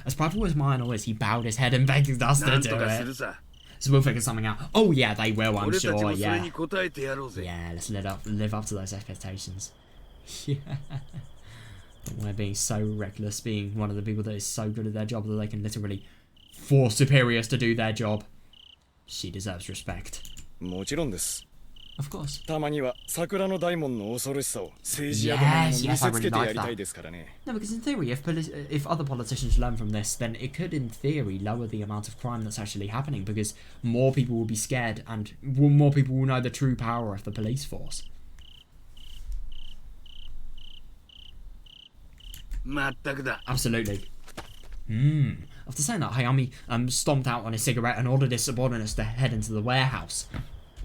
As prideful as mine is, he bowed his head and begged us to なん do とかす it. るさ。 So we'll figure something out. Oh yeah, they will, I'm 俺たち sure. もそれ Yeah. に応えてやろうぜ。 Yeah, let's live up to those expectations. Yeah. We're being so reckless, being one of the people that is so good at their job that they can literally force superiors to do their job. She deserves respect. もちろんです。 Of course. たまには桜の大門の恐ろしさを政治家どもにも見せつけてやりたいですからね。 No, because in theory, if other politicians learn from this, then it could, in theory, lower the amount of crime that's actually happening because more people will be scared and more people will know the true power of the police force. まったくだ。 Absolutely. After saying that, Hayami stomped out on his cigarette and ordered his subordinates to head into the warehouse.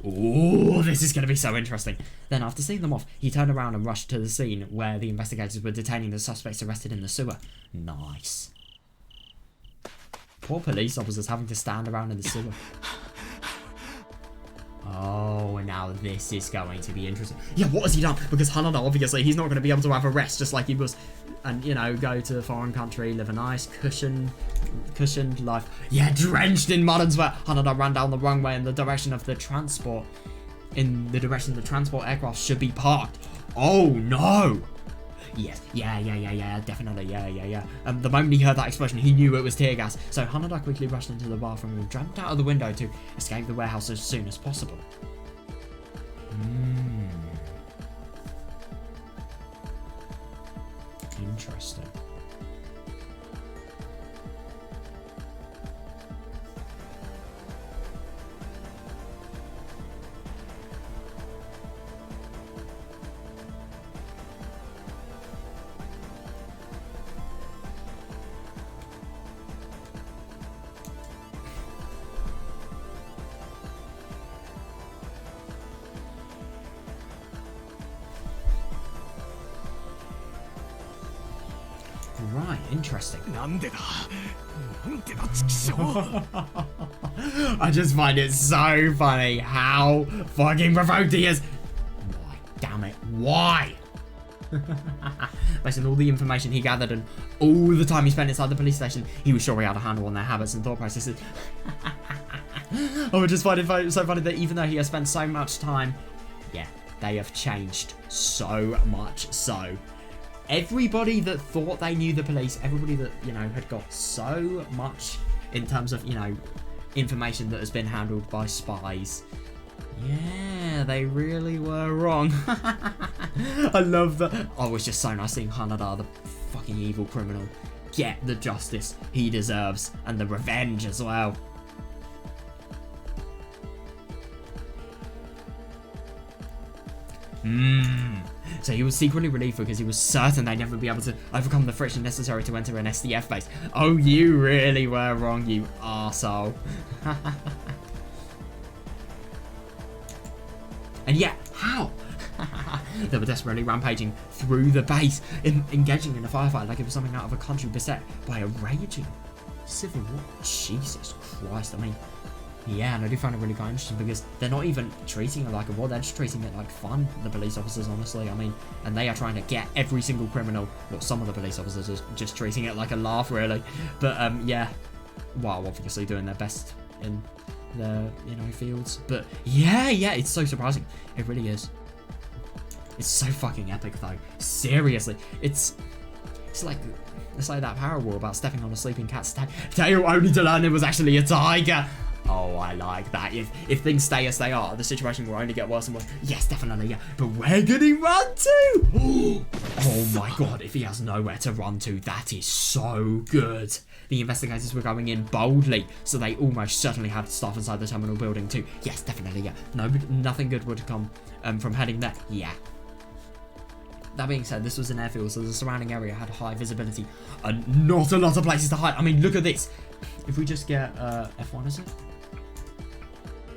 Ooh, this is going to be so interesting. Then, after seeing them off, he turned around and rushed to the scene where the investigators were detaining the suspects arrested in the sewer. Nice. Poor police officers having to stand around in the sewer. Oh, now this is going to be interesting. Yeah, what has he done? Because Hanada, obviously, he's not going to be able to have a rest just like he was. And, you know, go to a foreign country, live a nice, cushioned life. Yeah, drenched in mud and sweat. Hanada ran down the runway in the direction of the transport. In the direction the transport aircraft should be parked. Oh, no! Yes, yeah, definitely, yeah. The moment he heard that explosion, he knew it was tear gas. So Hanada quickly rushed into the bathroom and jumped out of the window to escape the warehouse as soon as possible. Interesting. Right, interesting. I just find it so funny how fucking provoked he is. Why? Damn it. Why? Based on all the information he gathered and all the time he spent inside the police station, he was sure he had a handle on their habits and thought processes. I just find it so funny that even though he has spent so much time, yeah, they have changed so much so. Everybody that thought they knew the police, everybody that, you know, had got so much in terms of, you know, information that has been handled by spies. Yeah, they really were wrong. I love that. Oh, it was just so nice seeing Hanada, the fucking evil criminal, get the justice he deserves and the revenge as well. So he was secretly relieved because he was certain they'd never be able to overcome the friction necessary to enter an SDF base. Oh, you really were wrong, you arsehole. And yet, how? They were desperately rampaging through the base, engaging in a firefight like it was something out of a country beset by a raging civil war. Jesus Christ, I mean, yeah, and I do find it really quite interesting because they're not even treating it like a war, they're just treating it like fun, the police officers, honestly. I mean, and they are trying to get every single criminal, well, some of the police officers are just treating it like a laugh, really. But, yeah, while obviously doing their best in the, you know, fields. But, yeah, it's so surprising. It really is. It's so fucking epic, though. Seriously, it's like that parable about stepping on a sleeping cat's tail only to learn it was actually a tiger. Oh, I like that. If things stay as they are, the situation will only get worse and worse. Yes, definitely, yeah. But where could he run to? Oh my god, if he has nowhere to run to, that is so good. The investigators were going in boldly, so they almost certainly had staff inside the terminal building too. Yes, definitely, yeah. Nothing good would come from heading there. Yeah. That being said, this was an airfield, so the surrounding area had high visibility and not a lot of places to hide. I mean, look at this. If we just get F1, is it?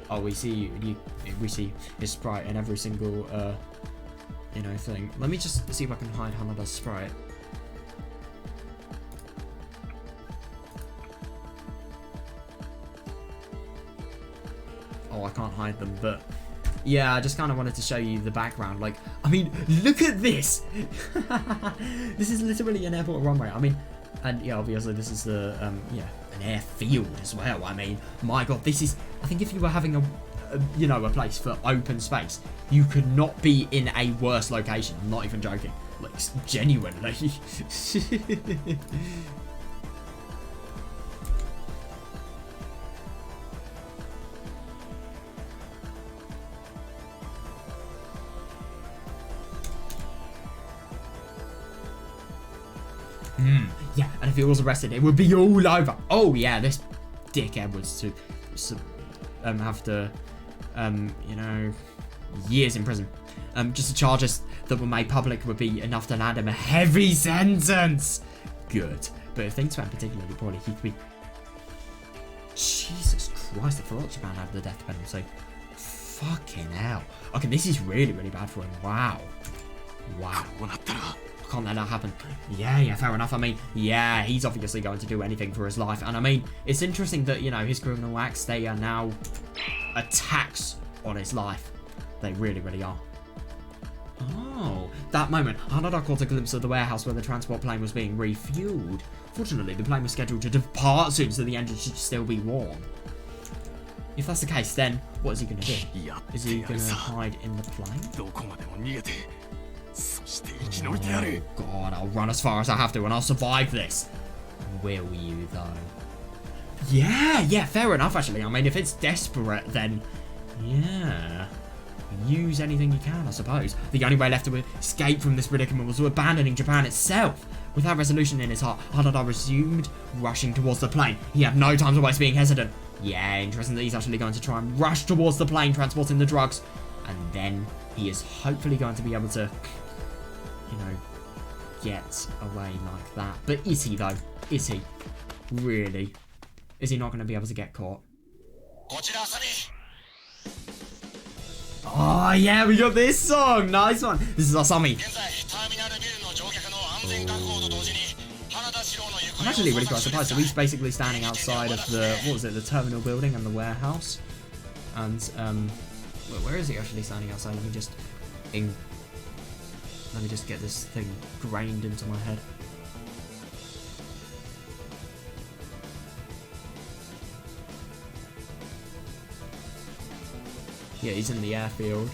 Oh, we see his sprite in every single you know, thing. Let me just see if I can hide Hanada's sprite. Oh, I can't hide them, but yeah, I just kind of wanted to show you the background. Like, I mean, look at this. This is literally an airport runway. I mean, and yeah, obviously this is the yeah, an airfield as well. I mean, my god, this is, I think if you were having a you know, a place for open space, you could not be in a worse location. I'm not even joking, like, genuinely. Yeah, and if he was arrested, it would be all over. Oh yeah, this dickhead was to have to, you know, years in prison. Just the charges that were made public would be enough to land him a heavy sentence. Good, but if things went particularly poorly, he could be. Jesus Christ, I forgot Japan had the death penalty. Fucking hell. Okay, this is really, really bad for him. Wow. Can't let that happen. Yeah, fair enough. I mean, yeah, he's obviously going to do anything for his life. And I mean, it's interesting that, you know, his criminal acts, they are now attacks on his life. They really, really are. Oh, that moment, Hanada caught a glimpse of the warehouse where the transport plane was being refueled. Fortunately, the plane was scheduled to depart soon, so the engine should still be warm. If that's the case, then what is he going to do? Is he going to hide in the plane? Oh god, I'll run as far as I have to and I'll survive this. Will you though? Yeah, fair enough actually. I mean, if it's desperate, then yeah, use anything you can, I suppose. The only way left to escape from this predicament was abandoning Japan itself. With that resolution in his heart, Hanada resumed rushing towards the plane. He had no time to waste being hesitant. Yeah, interesting that he's actually going to try and rush towards the plane transporting the drugs. And then he is hopefully going to be able to, you know, get away like that. But is he though? Is he? Really? Is he not going to be able to get caught? Oh yeah, we got this song! Nice one! This is Asami. I'm actually really quite surprised. So he's basically standing outside of the, what was it, the terminal building and the warehouse. And, where is he actually standing outside? Let me just Let me just get this thing grained into my head. Yeah, he's in the airfield.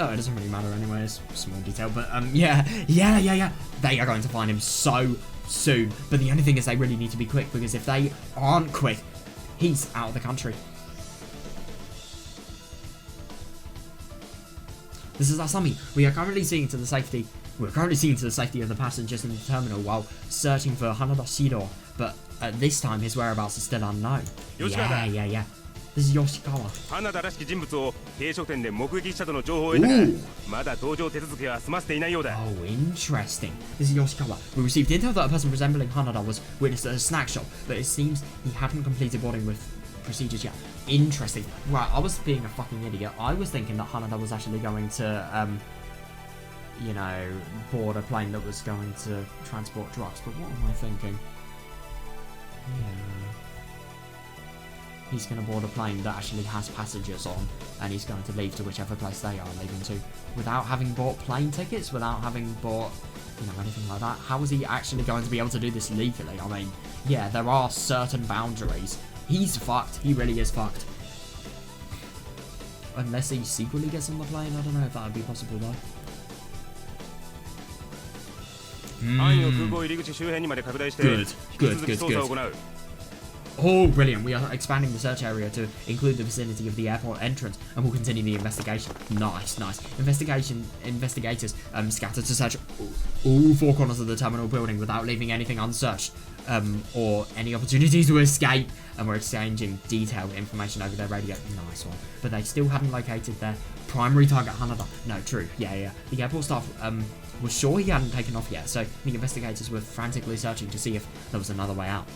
Oh, it doesn't really matter anyway, it's a small detail, but yeah, they are going to find him so soon, but the only thing is they really need to be quick, because if they aren't quick, he's out of the country. This is Asami. We're currently seeing to the safety of the passengers in the terminal while searching for Hanada Shiro, but at this time his whereabouts are still unknown. Yeah. This is Yoshikawa. 花田らしき人物を停車点で目撃したとの情報を得たが、まだ搭乗手続きは済ませていないようだ。 Oh, interesting. This is Yoshikawa. We received intel that a person resembling Hanada was witnessed at a snack shop, but it seems he hadn't completed boarding with procedures yet. Interesting. Right, I was being a fucking idiot. I was thinking that Hanada was actually going to, you know, board a plane that was going to transport drugs, but what am I thinking? Yeah. He's going to board a plane that actually has passengers on, and he's going to leave to whichever place they are leaving to, without having bought plane tickets, without having bought, you know, anything like that. How is he actually going to be able to do this legally? I mean, yeah, there are certain boundaries. He's fucked. He really is fucked. Unless he secretly gets on the plane, I don't know if that would be possible though. Good. Oh, brilliant. We are expanding the search area to include the vicinity of the airport entrance, and we'll continue the investigation. Nice. Investigators scattered to search all four corners of the terminal building without leaving anything unsearched, or any opportunities to escape, and we're exchanging detailed information over their radio. Nice one. But they still hadn't located their primary target, Hanada. No, true. Yeah. The airport staff was sure he hadn't taken off yet, so the investigators were frantically searching to see if there was another way out.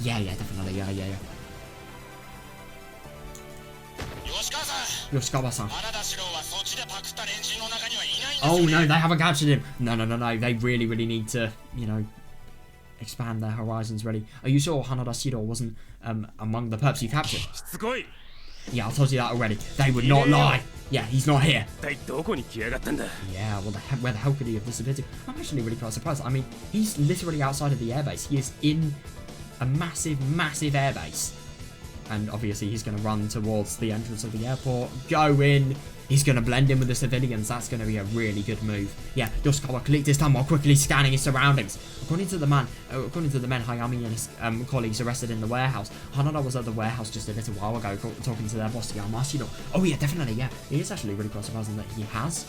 Yeah, definitely, yeah. Yoshikawa-san. Oh no, they haven't captured him. No, they really need to, you know, expand their horizons really. Are you sure Hanada Shiro wasn't among the perps you captured? Yeah, I told you that already. They would not lie. Yeah, he's not here. Yeah, well, where the hell could he have disappeared to? I'm actually really quite surprised. I mean, he's literally outside of the airbase. He is in a massive airbase. And obviously he's going to run towards the entrance of the airport, go in. He's going to blend in with the civilians. That's going to be a really good move. Yeah, Yoshikawa collected his time while quickly scanning his surroundings. According to the men Hayami and his colleagues arrested in the warehouse, Hanada was at the warehouse just a little while ago talking to their boss, Yamashiro. Oh yeah, definitely, yeah. It is actually really quite surprising that he has,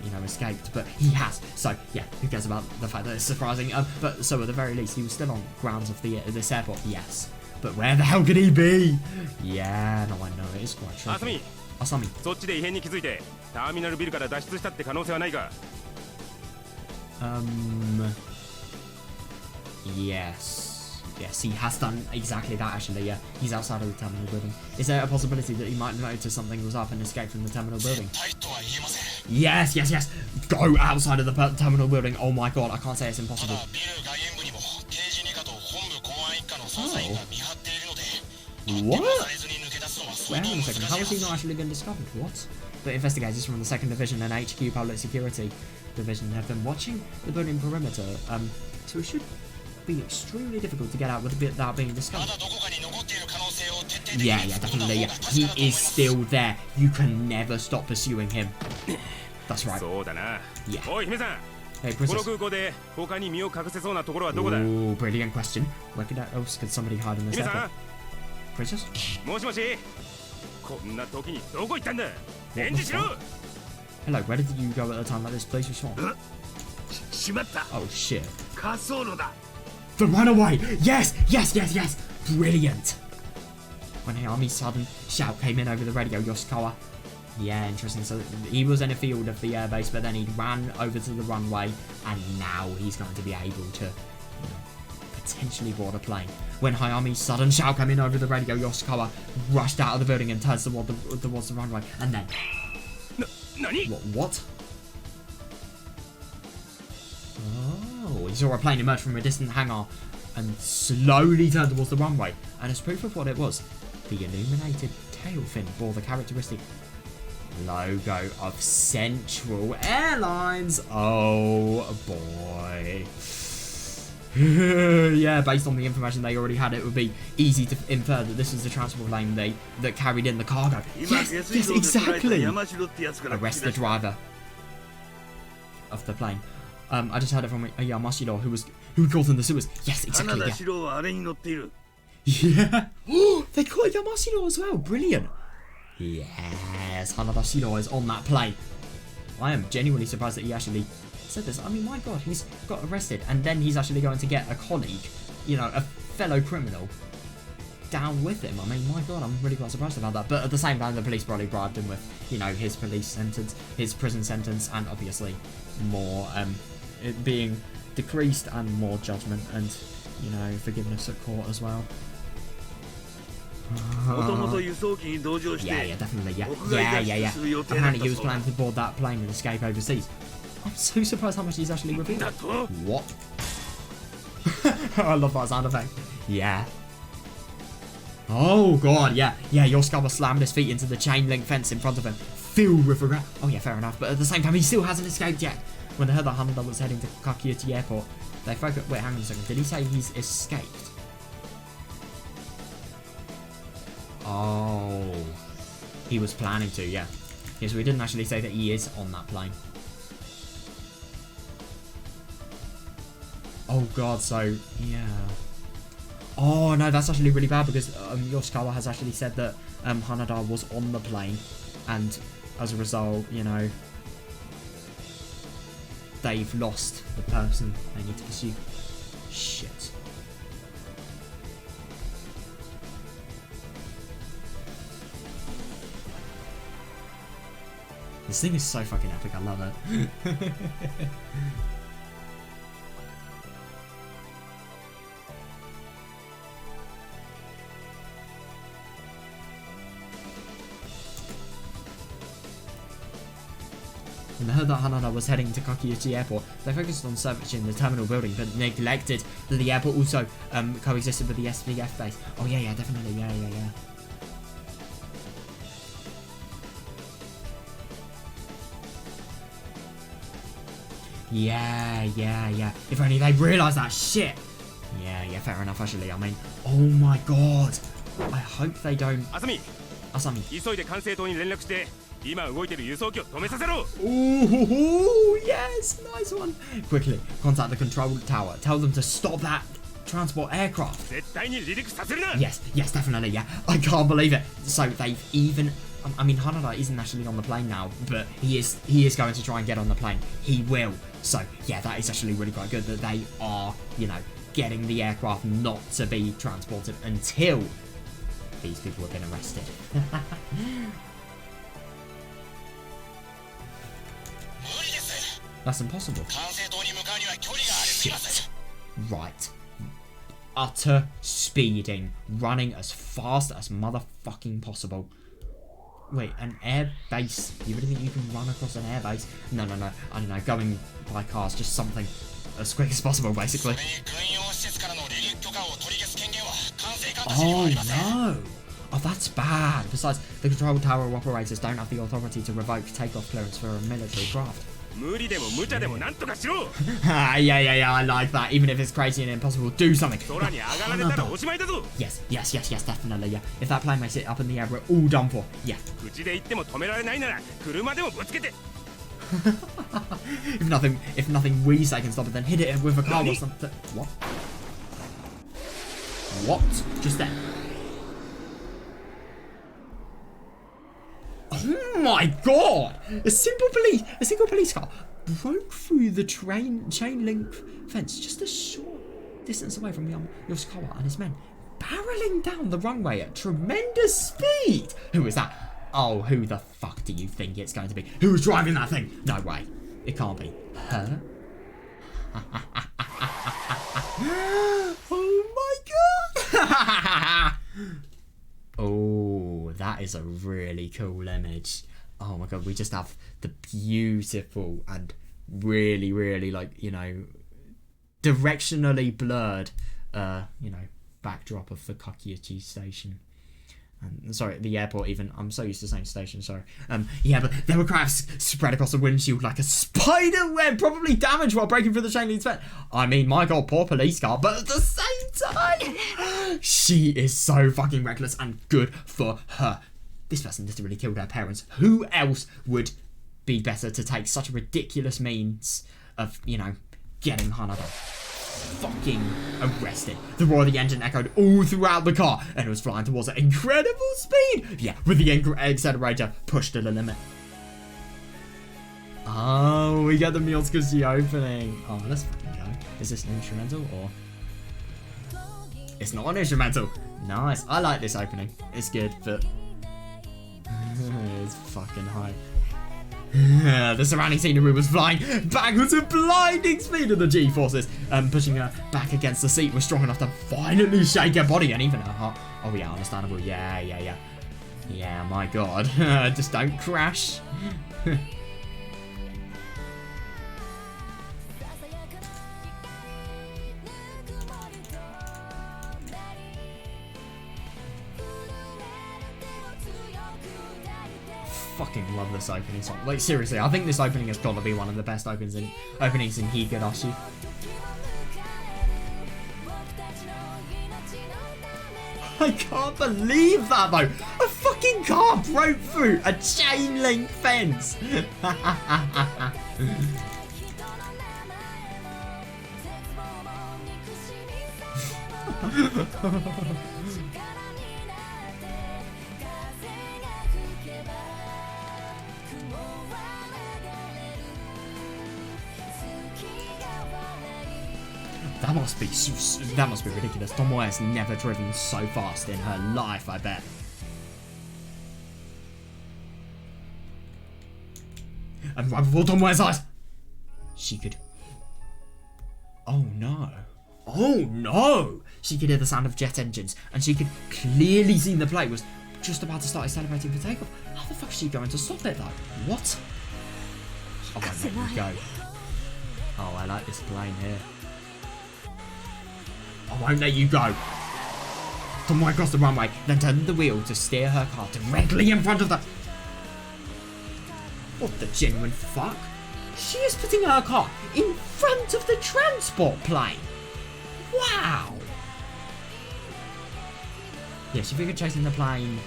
you know, escaped, but he has. So yeah, who cares about the fact that it's surprising? But so at the very least, he was still on grounds of this airport, yes. But where the hell could he be? Yeah, no, I know, it is quite tricky. Asami. そっちで異変に気づいてターミナルビルから脱出したって可能性はないか? Yes, he has done exactly that actually, yeah. He's outside of the terminal building. Is there a possibility that he might notice something was up and escape from the terminal building? Yes. Go outside of the terminal building. Oh my god, I can't say it's impossible. Oh. What? Wait, hang on a second. How has he not actually been discovered? What? The investigators from the 2nd Division and HQ Public Security Division have been watching the building perimeter, so it should be extremely difficult to get out without being discovered. Yeah, definitely, yeah. He is still there. You can never stop pursuing him. That's right. Yeah. Hey, Princess. Ooh, brilliant question. Where else could somebody hide in this airport? Princess? Hello, where did you go at a time like this? Please respond. Oh shit. The runaway! Yes! Brilliant! When Hayami's sudden shout came in over the radio, Yoshikawa. Yeah, interesting. So he was in a field of the airbase, but then he ran over to the runway, and now he's going to be able to, you know, potentially board a plane. When Hayami's sudden shout came in over the radio, Yoshikawa rushed out of the building and turned towards the runway, and then... What? Oh, he saw a plane emerge from a distant hangar and slowly turned towards the runway. And as proof of what it was, the illuminated tail fin bore the characteristic logo of Central Airlines. Oh boy. Yeah, based on the information they already had, it would be easy to infer that this was the transport plane that carried in the cargo. Yes, exactly. Arrest the driver of the plane. I just heard it from a Yamashiro who was caught in the sewers. Yes, exactly. Yeah. Oh, they caught Yamashiro as well. Brilliant. Yes, Hanada Shiro is on that plane. I am genuinely surprised that he actually said this. I mean, my god, he's got arrested and then he's actually going to get a colleague, you know, a fellow criminal down with him. I mean, my god, I'm really quite surprised about that. But at the same time, the police probably bribed him with, you know, his police sentence, his prison sentence, and obviously more it being decreased and more judgment and, you know, forgiveness at court as well. Yeah, definitely, yeah. Apparently he was planning to board that plane and escape overseas. I'm so surprised how much he's actually revealed. What? I love that sound effect. Yeah. Oh god, yeah. Yeah, Yoshikawa slammed his feet into the chain link fence in front of him, filled with regret. Oh yeah, fair enough. But at the same time, he still hasn't escaped yet. When they heard that Hanada was heading to Kakiuchi Airport, they focused. Wait, hang on a second. Did he say he's escaped? Oh, he was planning to, yeah. Yes, we didn't actually say that he is on that plane. Oh god, so, yeah. Oh no, that's actually really bad because Yoshikawa has actually said that Hanada was on the plane and as a result, you know, they've lost the person they need to pursue. Shit. This thing is so fucking epic, I love it. When they heard that Hanada was heading to Kakiuchi Airport, they focused on searching the terminal building, but neglected that the airport also coexisted with the SPF base. Oh yeah, definitely, yeah. Yeah. If only they realised that shit. Yeah, fair enough, actually. I mean, oh my god. I hope they don't. Asami. Ooh, yes, nice one. Quickly, contact the control tower. Tell them to stop that transport aircraft. Yes, definitely, yeah. I can't believe it. So they've even... I mean, Hanada isn't actually on the plane now, but he is going to try and get on the plane. He will. So, yeah, that is actually really quite good that they are, you know, getting the aircraft not to be transported until these people have been arrested. That's impossible. Shit. Right. Utter speeding. Running as fast as motherfucking possible. Wait, an air base? You really think you can run across an air base? No. I don't know. Going by cars, just something as quick as possible, basically. Oh no! Oh, that's bad. Besides, the control tower operators don't have the authority to revoke takeoff clearance for a military craft. Yeah, I like that. Even if it's crazy and impossible, do something. Yes, definitely, yeah. If that plane makes it up in the air, we're all done for. Yeah. If nothing we say can stop it, then hit it with a car or something. What? Just there. Oh my god! A single police car broke through the chain link fence just a short distance away from Yoshikawa and his men, barreling down the runway at tremendous speed. Who is that? Oh, who the fuck do you think it's going to be? Who's driving that thing? No way. It can't be her. Oh my god! Oh, that is a really cool image. oh my god, we just have the beautiful and really, really, like, you know, directionally blurred, you know, backdrop of the Kakiuchi station. Sorry, the airport even. I'm so used to saying station, sorry. Yeah, but there were cracks spread across the windshield like a spider web, probably damaged while breaking through the chain link fence. I mean, my god, poor police car, but at the same time, she is so fucking reckless and good for her. This person literally killed her parents. Who else would be better to take such a ridiculous means of, you know, getting Hanada fucking arrested? The roar of the engine echoed all throughout the car, and it was flying towards at incredible speed. Yeah, with the accelerator pushed to the limit. Oh, we got the Miotsukushi opening. Oh, let's fucking go. Is this an instrumental or? It's not an instrumental. Nice. I like this opening. It's good, but it's fucking hype. The surrounding scenery was flying backwards at blinding speed of the G-forces, pushing her back against the seat was strong enough to violently shake her body and even her heart. Oh yeah, understandable. Yeah, my god. Just don't crash. Fucking love this opening song. Like, seriously, I think this opening has got to be one of the best openings in Higurashi. I can't believe that, though. A fucking car broke through a chain link fence. That must be ridiculous. Tomoe has never driven so fast in her life, I bet. And right before Tomoe's eyes, she could... Oh no. Oh no! She could hear the sound of jet engines, and she could clearly see the plane was just about to start accelerating for takeoff. How the fuck is she going to stop it though? What? Oh, won't let you go. Oh, I like this plane here. I won't let you go. Tomoe across the runway, then turned the wheel to steer her car directly in front of the... What the genuine fuck? She is putting her car in front of the transport plane. Wow. Yeah, she figured chasing the plane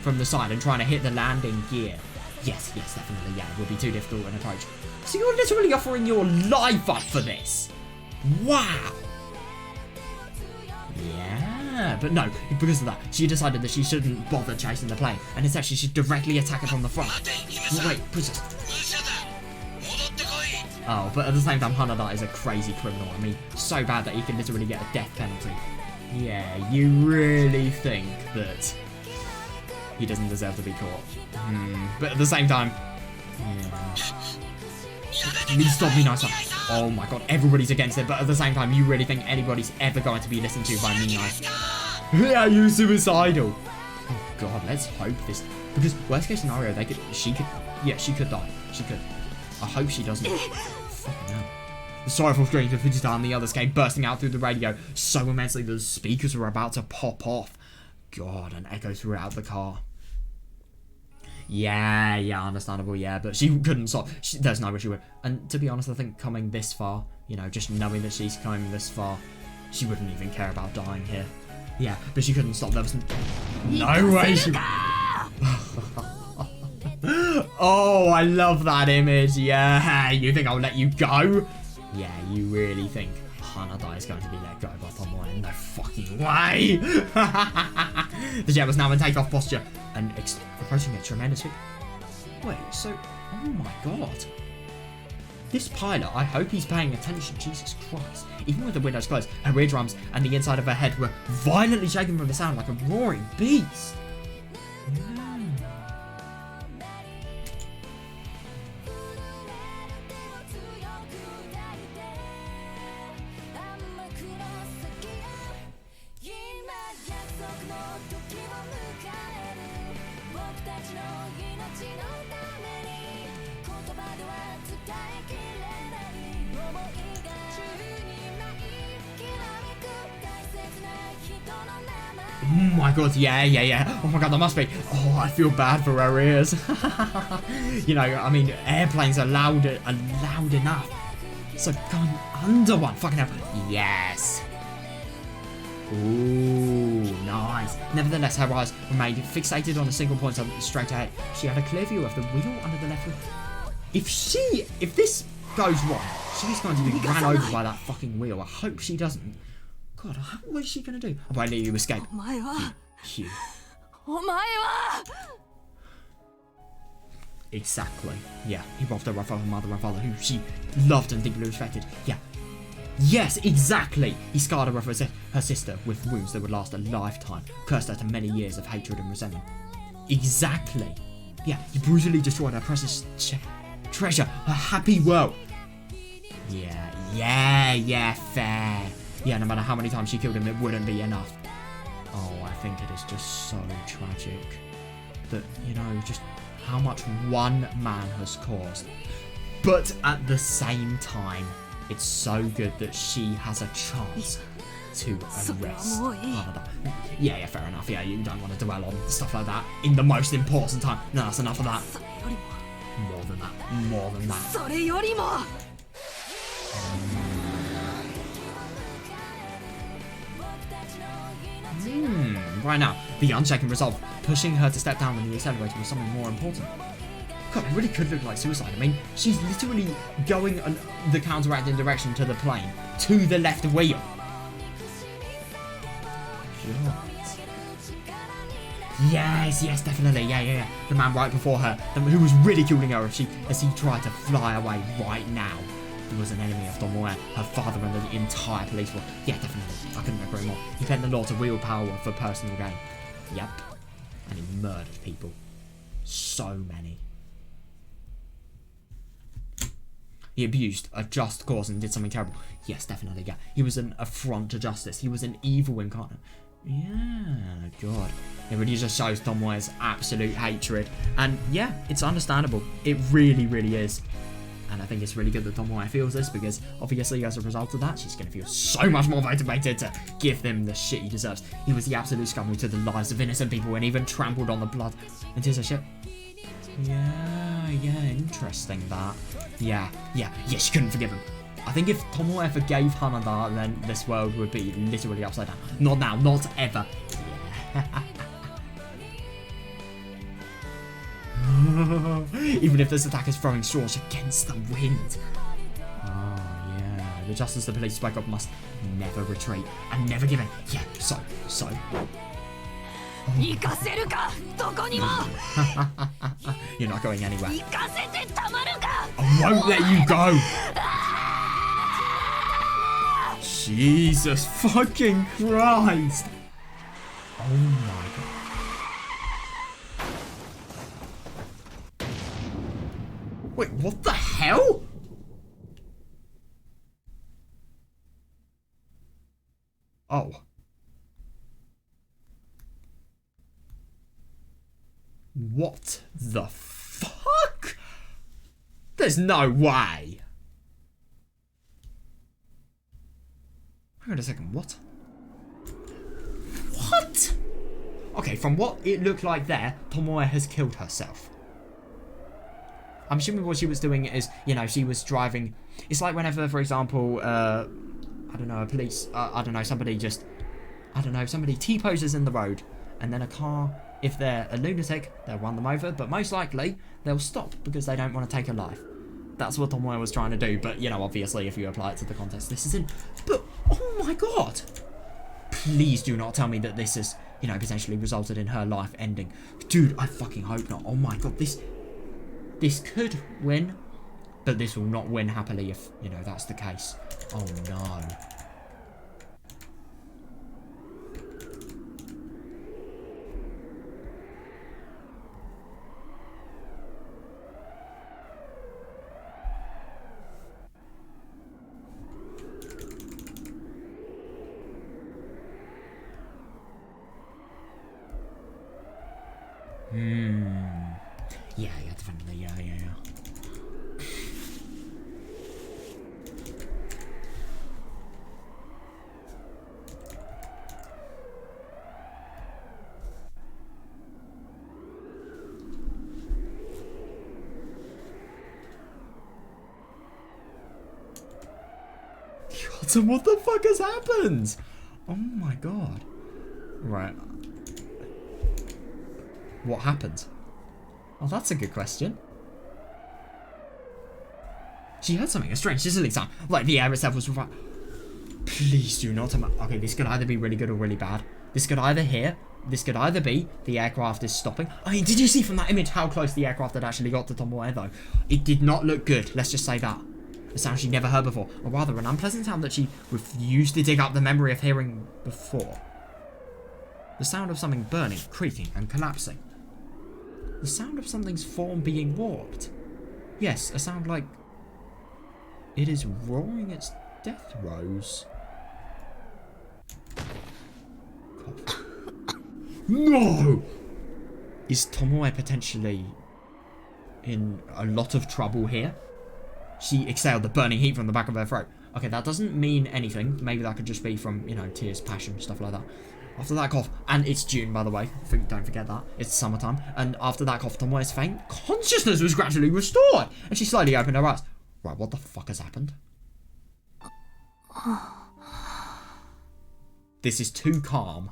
from the side and trying to hit the landing gear. Yes, definitely, yeah, it would be too difficult an approach. So you're literally offering your life up for this. Wow. Yeah, but no, because of that, she decided that she shouldn't bother chasing the plane, and instead she should directly attack it from the front. Wait, princess. Oh, but at the same time, Hanada is a crazy criminal. I mean, so bad that he can literally get a death penalty. Yeah, you really think that he doesn't deserve to be caught. But at the same time, yeah. Please stop me, nice. Oh my god, everybody's against it, but at the same time, you really think anybody's ever going to be listened to by me, nice? Yeah, you suicidal. Oh god, let's hope this, because worst case scenario, she could die. She could. I hope she doesn't. Fucking hell. The sorrowful screams of Fujita and the others came bursting out through the radio so immensely that the speakers were about to pop off. God, an echo throughout the car. Yeah, understandable, yeah, but she couldn't stop. There's no way she would. And to be honest, I think coming this far, you know, just knowing that she's coming this far, she wouldn't even care about dying here. Yeah, but she couldn't stop. There was no way she... Oh, I love that image. Yeah, you think I'll let you go? Yeah, you really think Hanada is going to be let go by Tomoe? No fucking way. The jet was now in takeoff posture and approaching at tremendous speed. Wait, so, oh my god. This pilot, I hope he's paying attention. Jesus Christ. Even with the windows closed, her eardrums and the inside of her head were violently shaken from the sound like a roaring beast. Oh my god, yeah. Oh my god, that must be. Oh, I feel bad for her ears. You know, I mean, airplanes are loud enough. So going under one, fucking hell. Yes. Ooh, nice. Nevertheless, her eyes remained fixated on a single point straight ahead. She had a clear view of the wheel under the left wheel. If this goes wrong, she's going to be ran over by that fucking wheel. I hope she doesn't. God, what is she going to do? Oh, wait, you escape. Phew. Exactly. Yeah, he robbed her of her mother and father, who she loved and deeply respected. Yeah. Yes, exactly! He scarred her of her sister with wounds that would last a lifetime, cursed her to many years of hatred and resentment. Exactly! Yeah, he brutally destroyed her precious treasure, her happy world. Yeah, fair. Yeah, no matter how many times she killed him, it wouldn't be enough. Oh, I think it is just so tragic that, you know, just how much one man has caused. But at the same time, it's so good that she has a chance to arrest Hanada. Yeah, fair enough. Yeah, you don't want to dwell on stuff like that in the most important time. No, that's enough of that. More than that. Right now, the unshaken resolve, pushing her to step down when the accelerator was something more important. God, it really could look like suicide. I mean, she's literally going the counteracting direction to the plane, to the left wheel. Sure. Yes, definitely. Yeah. The man right before her, who was ridiculing her as he tried to fly away right now. He was an enemy of Tomoe, her father, and the entire police force. Yeah, definitely. I couldn't agree more. He bent the law to wield power for personal gain. Yep. And he murdered people. So many. He abused a just cause and did something terrible. Yes, definitely, yeah. He was an affront to justice. He was an evil incarnate. Yeah, God. It really just shows Tomoe's absolute hatred. And yeah, it's understandable. It really, really is. And I think it's really good that Tomoe feels this, because obviously as a result of that, she's going to feel so much more motivated to give him the shit he deserves. He was the absolute scum who took the lives of innocent people and even trampled on the blood and tears of shit. Yeah, interesting that. Yeah, she couldn't forgive him. I think if Tomoe forgave Hanada, then this world would be literally upside down. Not now, not ever. Yeah. Even if this attack is throwing straws against the wind. Oh, yeah. The justice the police spoke up must never retreat and never give in. Yeah, so. You're not going anywhere. I won't let you go. Jesus fucking Christ. Oh my god. Wait, what the hell? Oh. What the fuck? There's no way. Hang on a second, what? What? Okay, from what it looked like there, Tomoe has killed herself. I'm assuming what she was doing is, you know, she was driving. It's like whenever, for example, I don't know, a police, I don't know, somebody T-poses in the road, and then a car, if they're a lunatic, they'll run them over, but most likely, they'll stop because they don't want to take a life. That's what Tomoe was trying to do, but, you know, obviously, if you apply it to the context this is in. But, oh my god! Please do not tell me that this has, you know, potentially resulted in her life ending. Dude, I fucking hope not. Oh my god, this could win, but this will not win happily if, you know, that's the case. Oh no. Yeah, definitely, yeah. What the fuck has happened? Oh my god. Right. What happened? Oh, that's a good question. She heard something, a strange sizzling sound, like the air itself was... Please do not... Okay, this could either be really good or really bad. This could either be the aircraft is stopping. I mean, did you see from that image how close the aircraft had actually got to Tomoe, though? It did not look good, let's just say that. A sound she'd never heard before, or rather an unpleasant sound that she refused to dig up the memory of hearing before. The sound of something burning, creaking, and collapsing. The sound of something's form being warped. Yes, a sound like... It is roaring its death throes. No! Is Tomoe potentially in a lot of trouble here? She exhaled the burning heat from the back of her throat. Okay, that doesn't mean anything. Maybe that could just be from, you know, tears, passion, stuff like that. After that cough, and it's June, by the way. Don't forget that. It's summertime. And after that cough, Tomoe's faint consciousness was gradually restored. And she slowly opened her eyes. Right, what the fuck has happened? This is too calm.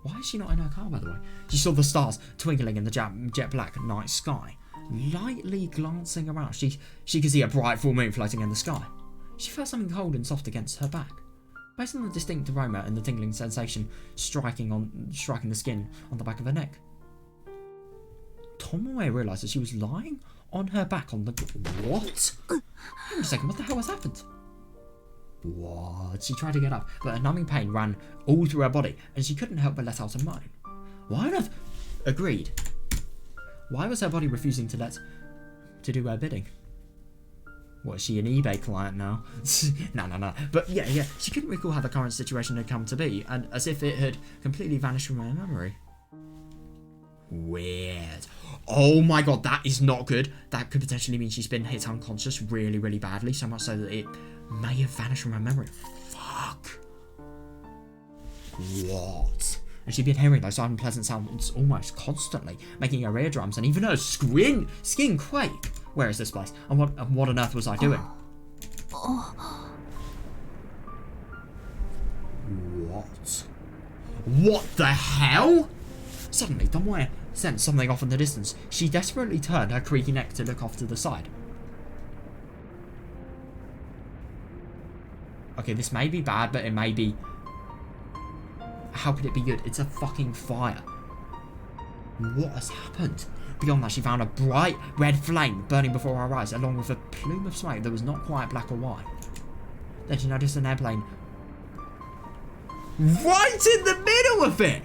Why is she not in her car, by the way? She saw the stars twinkling in the jet black night sky. Lightly glancing around, she could see a bright full moon floating in the sky. She felt something cold and soft against her back. Based on the distinct aroma and the tingling sensation striking the skin on the back of her neck. Tomoe realised that she was lying on her back on the... What? Wait a second, what the hell has happened? What? She tried to get up, but a numbing pain ran all through her body, and she couldn't help but let out a moan. Why on earth? Agreed. Why was her body refusing to do her bidding? What, is she an eBay client now? No. But yeah, she couldn't recall how the current situation had come to be, and as if it had completely vanished from her memory. Weird. Oh my god, that is not good. That could potentially mean she's been hit unconscious really, really badly, so much so that it may have vanished from her memory. Fuck. What? And she'd been hearing those unpleasant sounds almost constantly, making her eardrums and even her skin quake. Where is this place? And what on earth was I doing? What? What the hell? Suddenly, Tomoe sensed something off in the distance. She desperately turned her creaky neck to look off to the side. Okay, this may be bad, but it may be... How could it be good? It's a fucking fire. What has happened? Beyond that, she found a bright red flame burning before her eyes, along with a plume of smoke that was not quite black or white. Then she noticed an airplane right in the middle of it!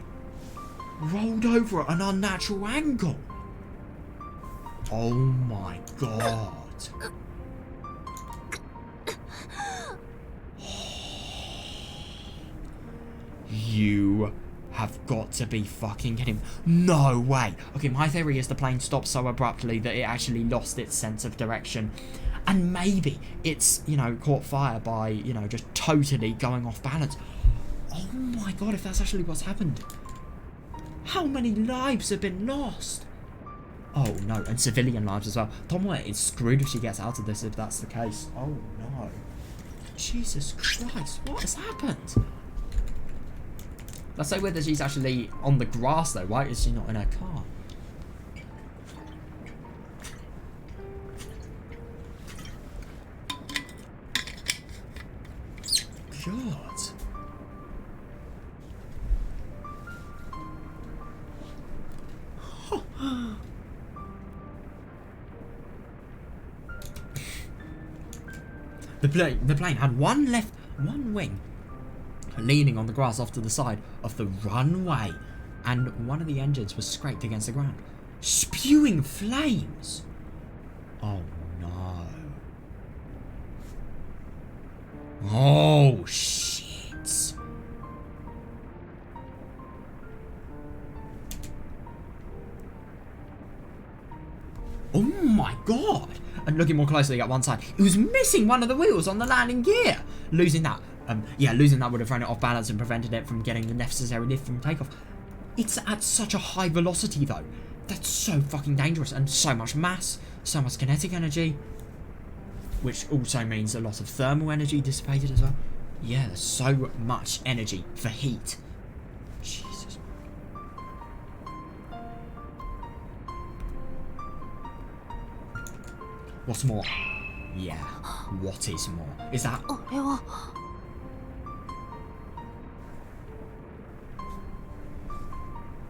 Rolled over at an unnatural angle. Oh my god. You have got to be fucking kidding me. No way. Okay, my theory is the plane stopped so abruptly that it actually lost its sense of direction. And maybe it's, you know, caught fire by, you know, just totally going off balance. Oh my god, if that's actually what's happened. How many lives have been lost? Oh no, and civilian lives as well. Tomoe is screwed if she gets out of this if that's the case. Oh no. Jesus Christ, what has happened? Let's say whether she's actually on the grass though. Why is she not in her car? God. The plane had one wing leaning on the grass off to the side of the runway, and one of the engines was scraped against the ground, spewing flames. Oh no. Oh shit. Oh my god. And looking more closely at one side, it was missing one of the wheels on the landing gear. Losing that would have thrown it off balance and prevented it from getting the necessary lift from takeoff. It's at such a high velocity though. That's so fucking dangerous, and so much mass, so much kinetic energy. which also means a lot of thermal energy dissipated as well. Yeah, there's so much energy for heat. Jesus. What's more? Yeah, what is more? Is that...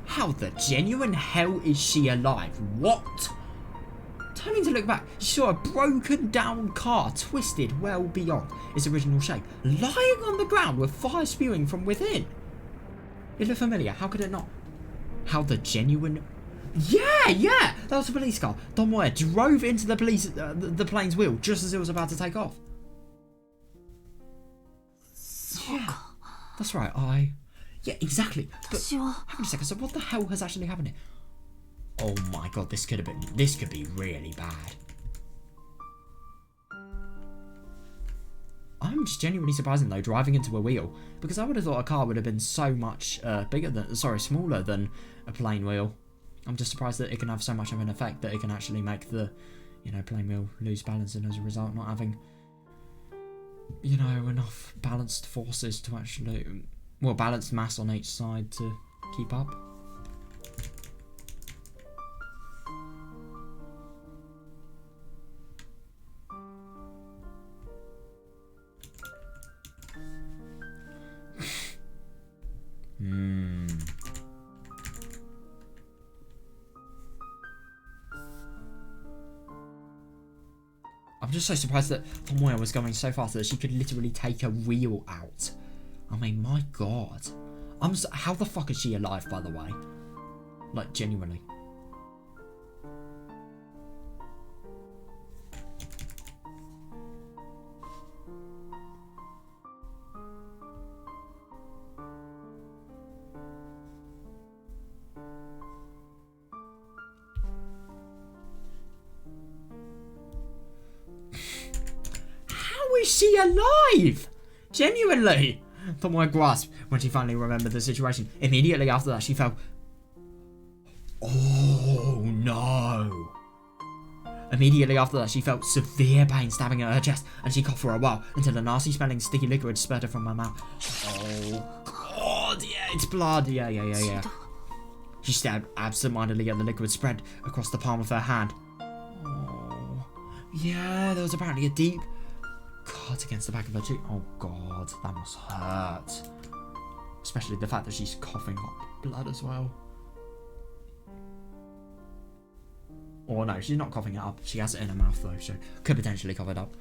How the genuine hell is she alive? What? Turning to look back, she saw a broken down car twisted well beyond its original shape, lying on the ground with fire spewing from within. It looked familiar, how could it not? How the genuine... Yeah! That was a police car. Tomoe drove into the plane's wheel just as it was about to take off. Yeah, that's right, Yeah, exactly. But hang on a second, so what the hell has actually happened here? Oh my god, this could be really bad. I'm just genuinely surprised though, driving into a wheel, because I would have thought a car would have been so much smaller than a plane wheel. I'm just surprised that it can have so much of an effect that it can actually make the, plane wheel lose balance, and as a result not having, enough balanced forces to actually, balanced mass on each side to keep up. I'm just so surprised that Tomoe was going so fast that she could literally take a wheel out. I mean, my god. How the fuck is she alive, by the way? Like, genuinely. Is she alive? Genuinely. Tomoe grasped when she finally remembered the situation. Immediately after that, she fell. Oh no. Immediately after that, she felt severe pain stabbing at her chest, and she coughed for a while until a nasty smelling sticky liquid spurted from her mouth. Oh god, yeah, it's blood. Yeah. She stabbed absentmindedly at the liquid spread across the palm of her hand. Oh, yeah, there was apparently a deep cut against the back of her cheek. Oh god, that must hurt. Especially the fact that she's coughing up blood as well. Or no, she's not coughing it up. She has it in her mouth though, so could potentially cough it up.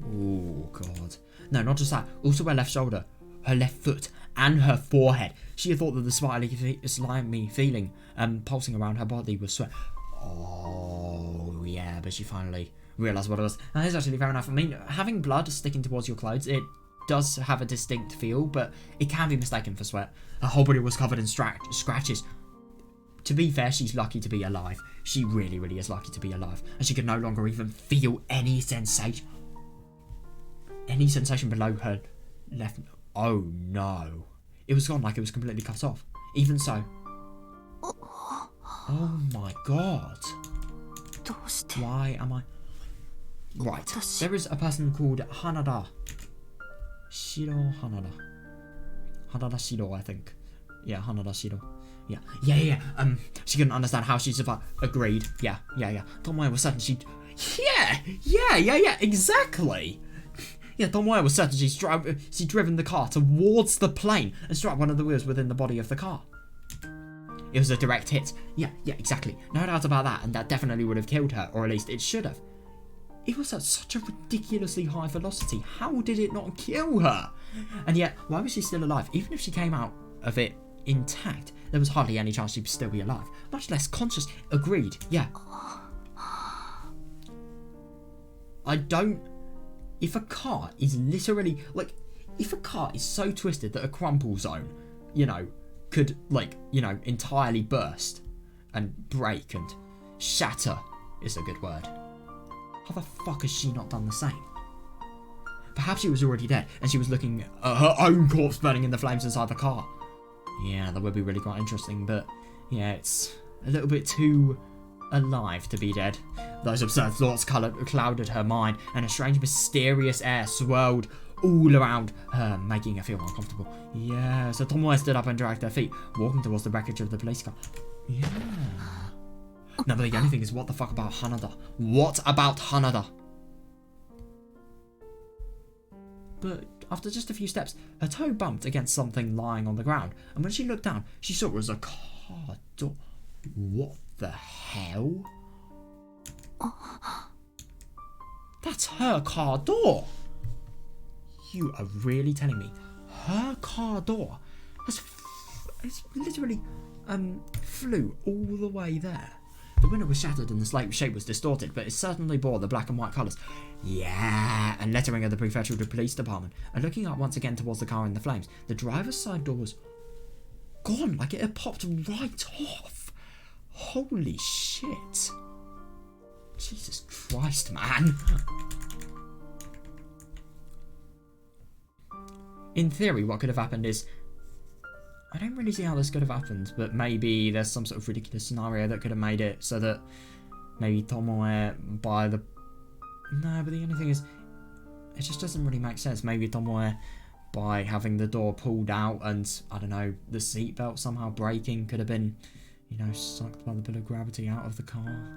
Oh god. No, not just that. Also her left shoulder, her left foot, and her forehead. She had thought that the slimy feeling pulsing around her body was sweat. Oh yeah, but she finally realised what it was. And that's actually fair enough. I mean, having blood sticking towards your clothes, it does have a distinct feel, but it can be mistaken for sweat. Her whole body was covered in scratches. To be fair, she's lucky to be alive. She really, really is lucky to be alive. And she could no longer even feel any sensation. Any sensation below her left. Oh no. It was gone, like it was completely cut off. Even so. Oh my god. Why am I... Right. There is a person called Hanada. Shiro Hanada. Hanada Shiro, I think. Yeah, Hanada Shiro. Yeah. She couldn't understand how she survived. Agreed. Yeah. Tomoe was certain she'd... Yeah, exactly. Yeah, Tomoe was certain she'd driven the car towards the plane and struck one of the wheels within the body of the car. It was a direct hit. Yeah, exactly. No doubt about that, and that definitely would have killed her, or at least it should have. It was at such a ridiculously high velocity. How did it not kill her? And yet, why was she still alive? Even if she came out of it intact, there was hardly any chance she'd still be alive. Much less conscious. Agreed. Yeah. I don't... If a car is literally... Like, if a car is so twisted that a crumple zone, could, entirely burst and break and shatter is a good word. How the fuck has she not done the same? Perhaps she was already dead and she was looking at her own corpse burning in the flames inside the car. Yeah, that would be really quite interesting, but yeah, it's a little bit too alive to be dead. Those absurd thoughts clouded her mind, and a strange, mysterious air swirled all around her, making her feel uncomfortable. Yeah, so Tomoe stood up and dragged her feet, walking towards the wreckage of the police car. Yeah. No, but the only thing is, what the fuck about Hanada? What about Hanada? But after just a few steps, her toe bumped against something lying on the ground, and when she looked down, she saw it was a car door. What the hell? That's her car door. You are really telling me her car door has it's literally flew all the way there? The window was shattered and the slate shape was distorted, but it certainly bore the black and white colours. Yeah, and lettering of the prefectural police department. And looking up once again towards the car in the flames, the driver's side door was gone, like it had popped right off. Holy shit. Jesus Christ, man. In theory, what could have happened is, I don't really see how this could have happened, but maybe there's some sort of ridiculous scenario that could have made it so that maybe Tomoe by the... No, but the only thing is, it just doesn't really make sense. Maybe Tomoe by having the door pulled out and, I don't know, the seatbelt somehow breaking could have been, you know, sucked by the bit of gravity out of the car.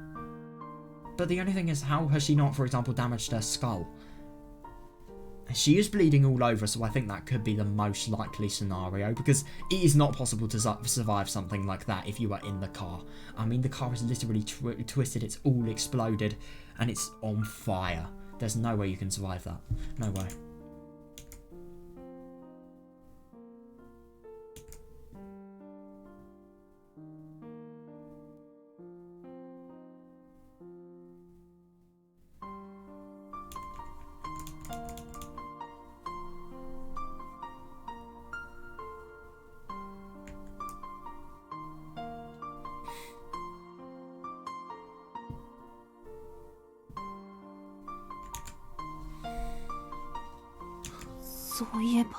But the only thing is, how has she not, for example, damaged her skull? She is bleeding all over, so I think that could be the most likely scenario, because it is not possible to survive something like that if you are in the car. I mean, the car is literally twisted, it's all exploded, and it's on fire. There's no way you can survive that. No way.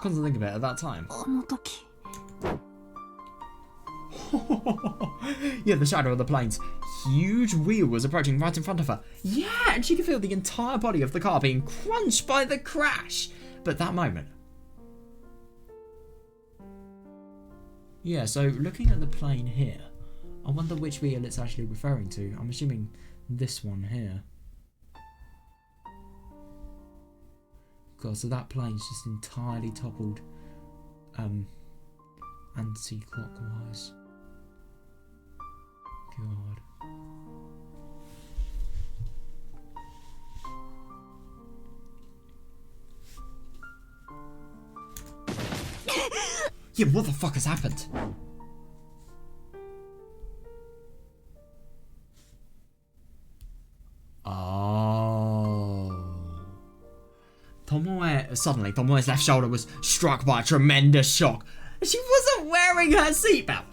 Come to think of it, at that time. Yeah, the shadow of the plane's huge wheel was approaching right in front of her. Yeah, and she could feel the entire body of the car being crunched by the crash. But that moment... Yeah, so looking at the plane here, I wonder which wheel it's actually referring to. I'm assuming this one here. God, so that plane's just entirely toppled anti-clockwise. God. Yeah, what the fuck has happened? Tomoe's left shoulder was struck by a tremendous shock. She wasn't wearing her seatbelt.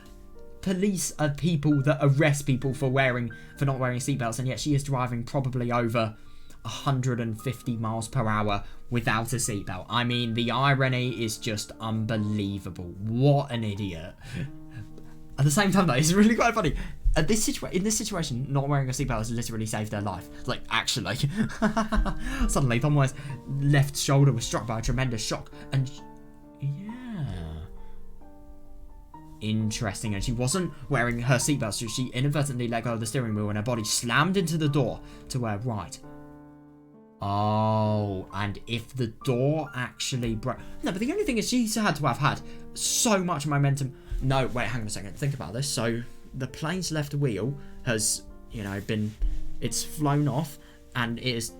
Police are people that arrest people for not wearing seatbelts, and yet she is driving probably over 150 miles per hour without a seatbelt. I mean, the irony is just unbelievable. What an idiot. At the same time, though, it's really quite funny. In this situation, not wearing a seatbelt has literally saved her life. Like, actually. Suddenly, Tomoe's left shoulder was struck by a tremendous shock. And, yeah. Interesting. And she wasn't wearing her seatbelt, so she inadvertently let go of the steering wheel and her body slammed into the door to her right. Oh, and if the door actually broke... No, but the only thing is she had to have had so much momentum. No, wait, hang on a second. Think about this. So... the plane's left wheel has, you know, it's flown off and it is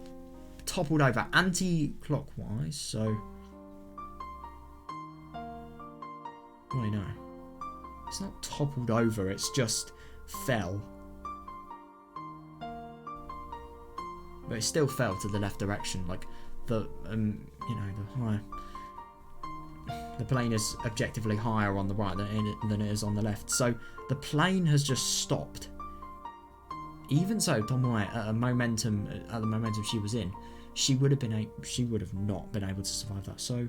toppled over anti-clockwise, so... Wait, no. It's not toppled over, it's just fell. But it still fell to the left direction, like the, you know, the higher... The plane is objectively higher on the right than it is on the left. So the plane has just stopped. Even so, Tomoe, at the momentum she was in, she would have not been able to survive that. So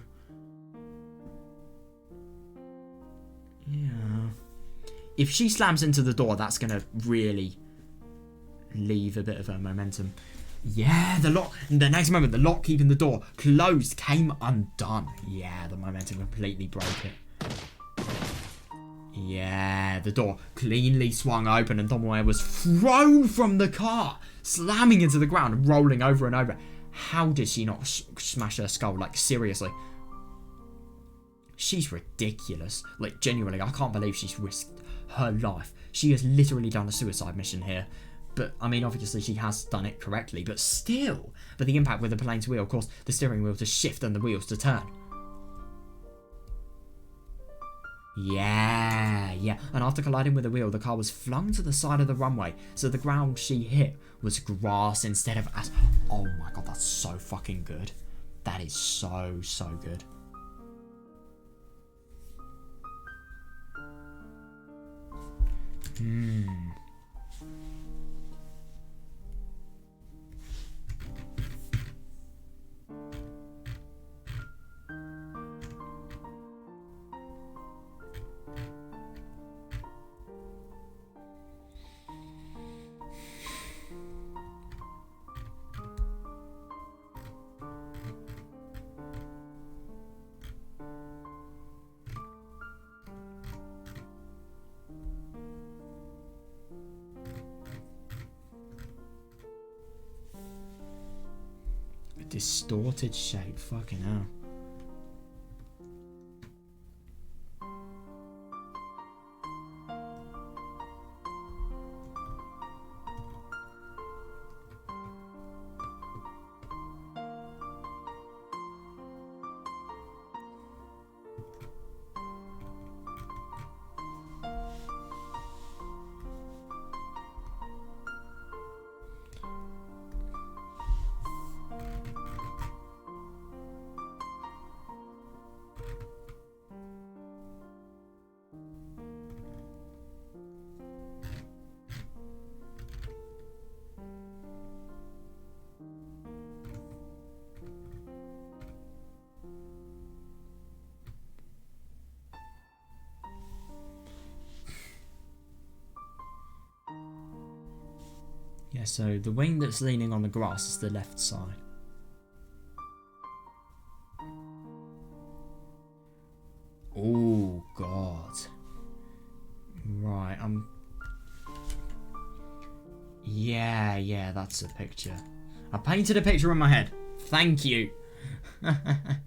yeah, if she slams into the door, that's gonna really leave a bit of momentum. Yeah, the next moment, the lock keeping the door closed came undone. Yeah, the momentum completely broke it. Yeah, the door cleanly swung open and Tomoe was thrown from the car, slamming into the ground and rolling over and over. How did she not smash her skull? Like, seriously. She's ridiculous. Like, genuinely, I can't believe she's risked her life. She has literally done a suicide mission here. But, I mean, obviously she has done it correctly, but still. But the impact with the plane's wheel caused the steering wheel to shift and the wheels to turn. Yeah. And after colliding with the wheel, the car was flung to the side of the runway, so the ground she hit was grass instead of asphalt. Oh my god, that's so fucking good. That is so good. Distorted shape, fucking hell. Yeah, so the wing that's leaning on the grass is the left side. Oh, God. Right, Yeah, that's a picture. I painted a picture in my head. Thank you. That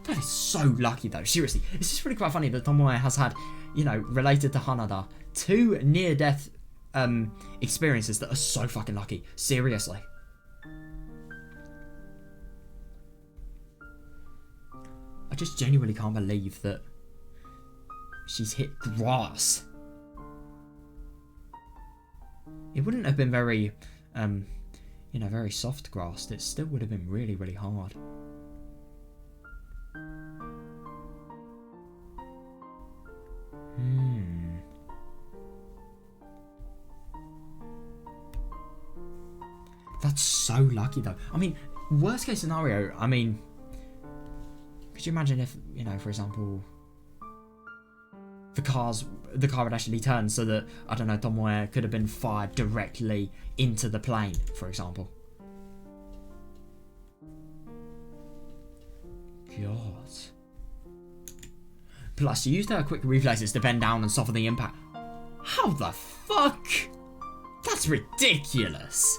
is so lucky, though. Seriously, it's just really quite funny that Tomoe has had, you know, related to Hanada, 2 near-death experiences that are so fucking lucky. Seriously. I just genuinely can't believe that she's hit grass. It wouldn't have been very, you know, very soft grass. It still would have been really, really hard. That's so lucky, though. I mean, worst case scenario, I mean, could you imagine if, you know, for example, the car had actually turned so that, I don't know, Tomoe could have been fired directly into the plane, for example. God. Plus, she used her quick reflexes to bend down and soften the impact. How the fuck? That's ridiculous.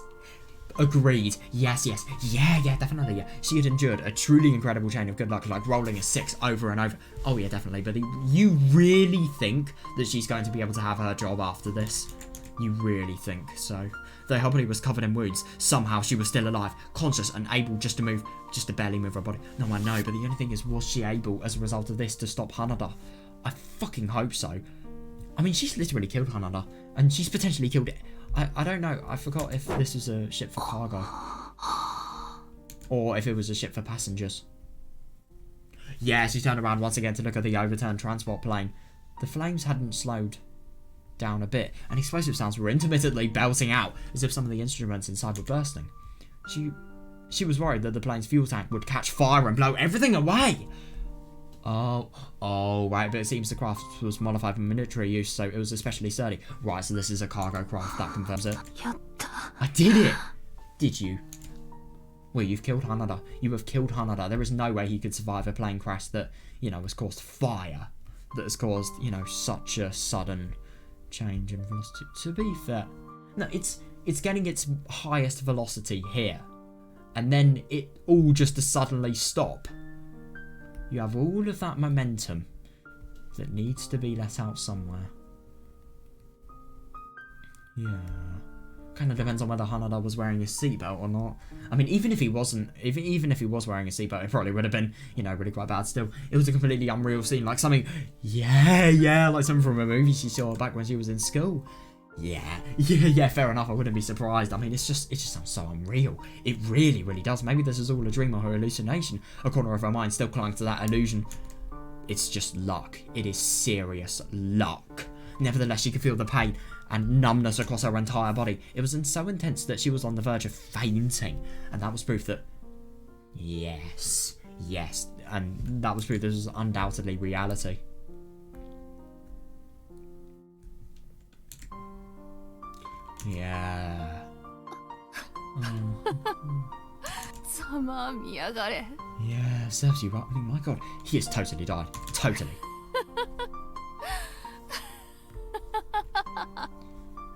Agreed. Yes. Yeah, definitely, yeah. She had endured a truly incredible chain of good luck, like rolling a 6 over and over. Oh, yeah, definitely. But you really think that she's going to be able to have her job after this? You really think so? Though her body was covered in wounds, somehow she was still alive, conscious and able just to barely move her body. No, I know, but the only thing is, was she able, as a result of this, to stop Hanada? I fucking hope so. I mean, she's literally killed Hanada, and she's potentially killed it. I don't know. I forgot if this was a ship for cargo. Or if it was a ship for passengers. Yeah, she turned around once again to look at the overturned transport plane. The flames hadn't slowed down a bit, and explosive sounds were intermittently belting out, as if some of the instruments inside were bursting. She was worried that the plane's fuel tank would catch fire and blow everything away. Oh, right, but it seems the craft was modified for military use, so it was especially sturdy. Right, so this is a cargo craft, that confirms it. I did it! Did you? Well, you've killed Hanada. You have killed Hanada. There is no way he could survive a plane crash that, you know, has caused fire. That has caused, you know, such a sudden change in velocity. To be fair, no, it's getting its highest velocity here. And then it all just to suddenly stop. You have all of that momentum that needs to be let out somewhere. Yeah. Kind of depends on whether Hanada was wearing a seatbelt or not. I mean, even if he wasn't, even if he was wearing a seatbelt, it probably would have been, you know, really quite bad still. It was a completely unreal scene, like something, yeah, like something from a movie she saw back when she was in school. Yeah, fair enough, I wouldn't be surprised. I mean, it just sounds so unreal. It really, really does. Maybe this is all a dream or her hallucination. A corner of her mind still clung to that illusion. It's just luck. It is serious luck. Nevertheless, she could feel the pain and numbness across her entire body. It was so intense that she was on the verge of fainting. And that was proof that, yes, and that was proof this was undoubtedly reality. Yeah. Yeah, serves you right. I mean, my god, he has totally died. Totally.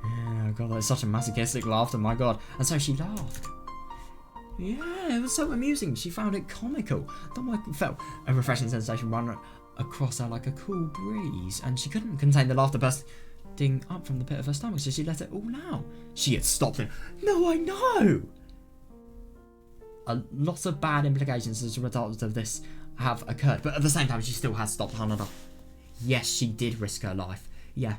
Yeah, god, that's such a masochistic laughter, my god. And so she laughed. Yeah, it was so amusing. She found it comical. Tomoe felt a refreshing sensation run across her like a cool breeze, and she couldn't contain the laughter bursting up from the pit of her stomach, so she let it all out. She had stopped him. No, I know! A lot of bad implications as a result of this have occurred, but at the same time, she still has stopped Hanada. Yes, she did risk her life. Yeah.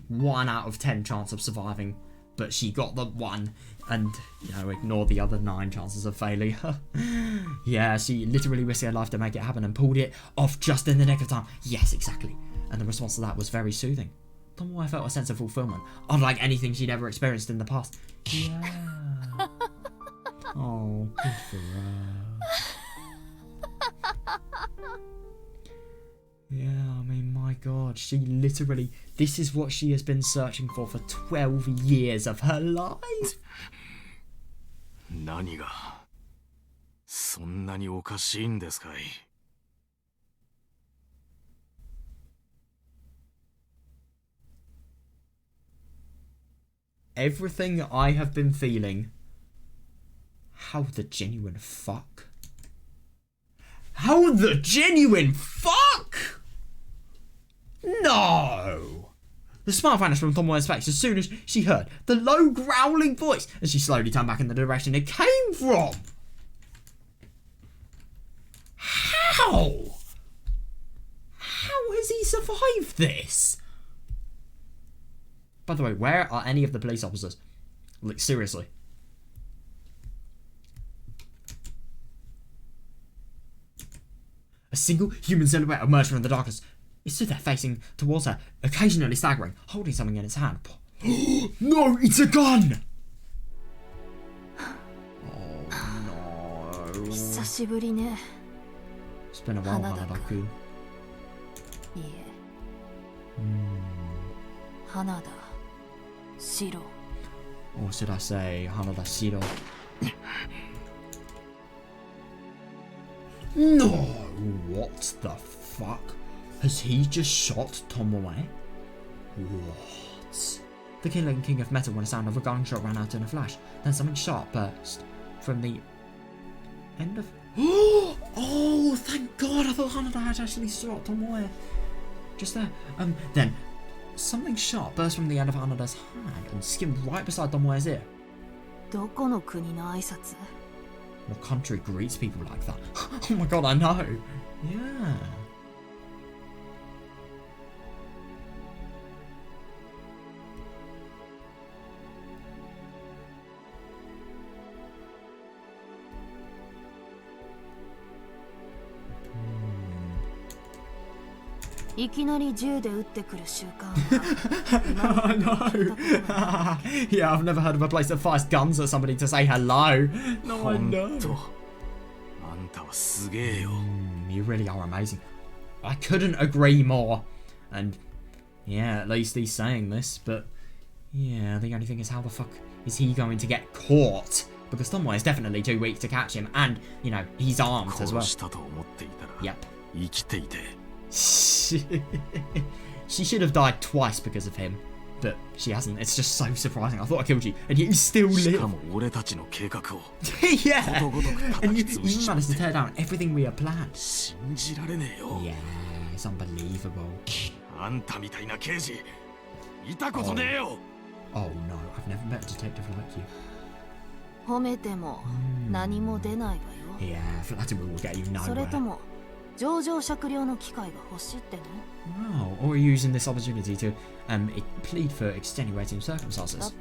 1 out of 10 chance of surviving, but she got the 1, and, you know, ignore the other 9 chances of failure. Yeah, she literally risked her life to make it happen and pulled it off just in the nick of time. Yes, exactly. And the response to that was very soothing. Tomoe felt a sense of fulfillment, unlike anything she'd ever experienced in the past. Yeah. Oh, good for her. Yeah, I mean, my god, she literally, this is what she has been searching for 12 years of her life. 何がそんなにおかしいんですかい? Everything I have been feeling. How the genuine fuck? How the genuine fuck? No! The smile vanished from Tomoe's face as soon as she heard the low growling voice as she slowly turned back in the direction it came from. How? How has he survived this? By the way, where are any of the police officers? Like, seriously. A single human silhouette emerged from the darkness. It stood there facing towards her, occasionally staggering, holding something in its hand. No, it's a gun! Oh no. It's been a while, Hanada-kun. Or should I say Hanada Shiro? No! What the fuck? Has he just shot Tomoe? What? The killing king of metal when a sound of a gunshot ran out in a flash. Then something sharp burst from the end of... Oh, thank god! I thought Hanada had actually shot Tomoe. Just there. Then something sharp burst from the end of Hanada's hand and skimmed right beside Tomoe's ear. What country greets people like that? Oh my god, I know. Yeah. Oh no. Yeah, I've never heard of a place that fires guns at somebody to say hello. No, I know. You really are amazing. I couldn't agree more. And yeah, at least he's saying this, but yeah, the only thing is, how the fuck is he going to get caught? Because Tomoe is definitely too weak to catch him, and, you know, he's armed as well. Yep. She should have died twice because of him, but she hasn't. It's just so surprising. I thought I killed you, and you still live. Yeah, and you even managed to tear down everything we had planned. Yeah, it's unbelievable. Oh no, I've never met a detective like you. Yeah, flattery will get you nowhere. Wow, or using this opportunity to plead for extenuating circumstances.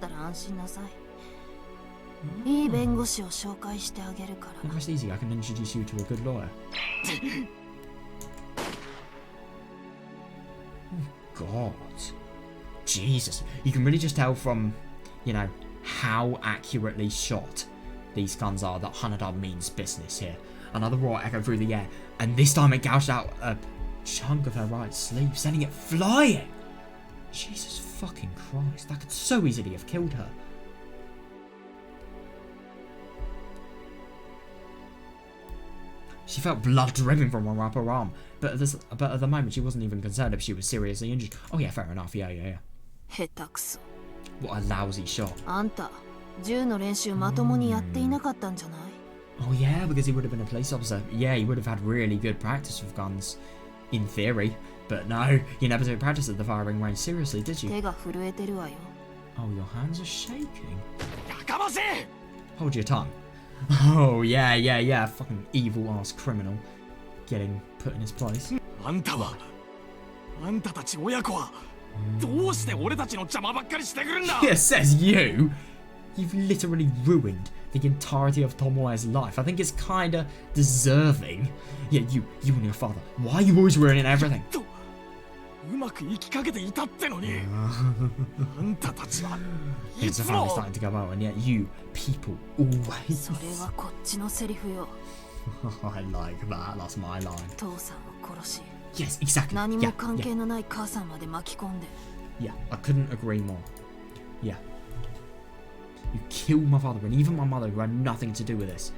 That's easy, I can introduce you to a good lawyer. Oh God. Jesus. You can really just tell from, you know, how accurately shot these guns are that Hanada means business here. Another roar echoed through the air, and this time it gouged out a chunk of her right sleeve, sending it flying. Jesus fucking Christ, that could so easily have killed her. She felt blood dripping from her upper arm, but at the moment she wasn't even concerned if she was seriously injured. Oh yeah, fair enough, yeah. What a lousy shot. Oh yeah, because he would have been a police officer. Yeah, he would have had really good practice with guns, in theory. But no, you never took practice at the firing range seriously, did you? Oh, your hands are shaking. Hold your tongue. Oh yeah, fucking evil ass criminal getting put in his place. Yeah, says you. You've literally ruined the entirety of Tomoe's life. I think it's kinda deserving. Yeah, you and your father. Why are you always ruining everything? Things are finally starting to go out, and yet you people always. I like that. That's my line. Yes, exactly. Yeah, I couldn't agree more. Yeah. You killed my father and even my mother, who had nothing to do with this.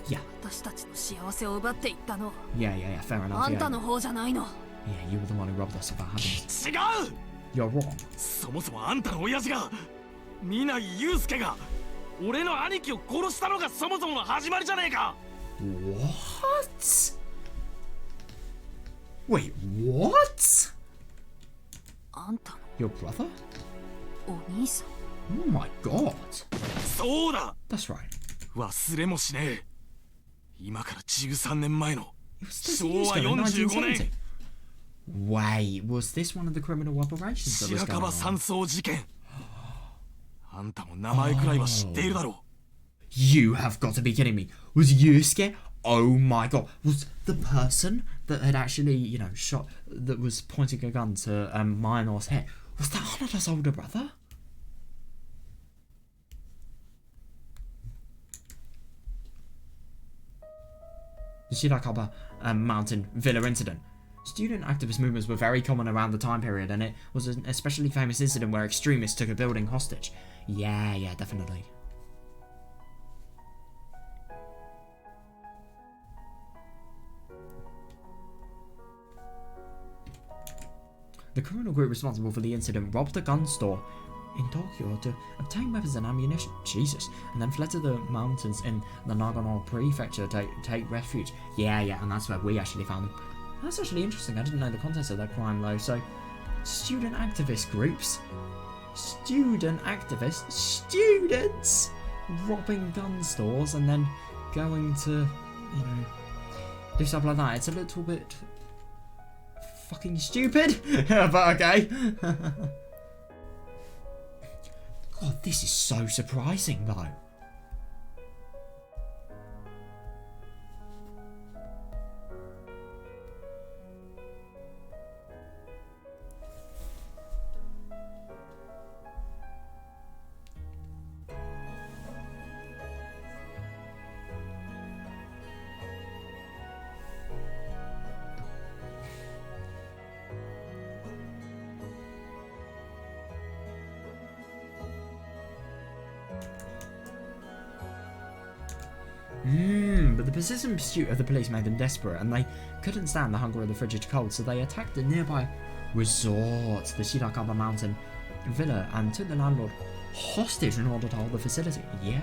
Yeah. Yeah, fair enough. Yeah, you were the one who robbed us of our happiness. You're wrong. What? Wait, what? Your brother? Oh my God. That's right. It was 30 years ago in 1970. Wait, was this one of the criminal operations that was going on? You have got to be kidding me. Was Yusuke? Oh my God. Was the person that had actually, you know, shot, that was pointing a gun to Minor's head, was that Hanada's older brother? The Shirakaba Mountain Villa incident. Student activist movements were very common around the time period, and it was an especially famous incident where extremists took a building hostage. Yeah, definitely. The criminal group responsible for the incident robbed a gun store in Tokyo to obtain weapons and ammunition, Jesus, and then fled to the mountains in the Nagano prefecture to take refuge. Yeah, and that's where we actually found them. That's actually interesting. I didn't know the contents of that crime though. So, student activist groups, students robbing gun stores and then going to, you know, do stuff like that. It's a little bit fucking stupid, but okay. God, this is so surprising though. But the persistent pursuit of the police made them desperate, and they couldn't stand the hunger of the frigid cold, so they attacked the nearby resort, the Shirakaba Mountain Villa, and took the landlord hostage in order to hold the facility. Yeah.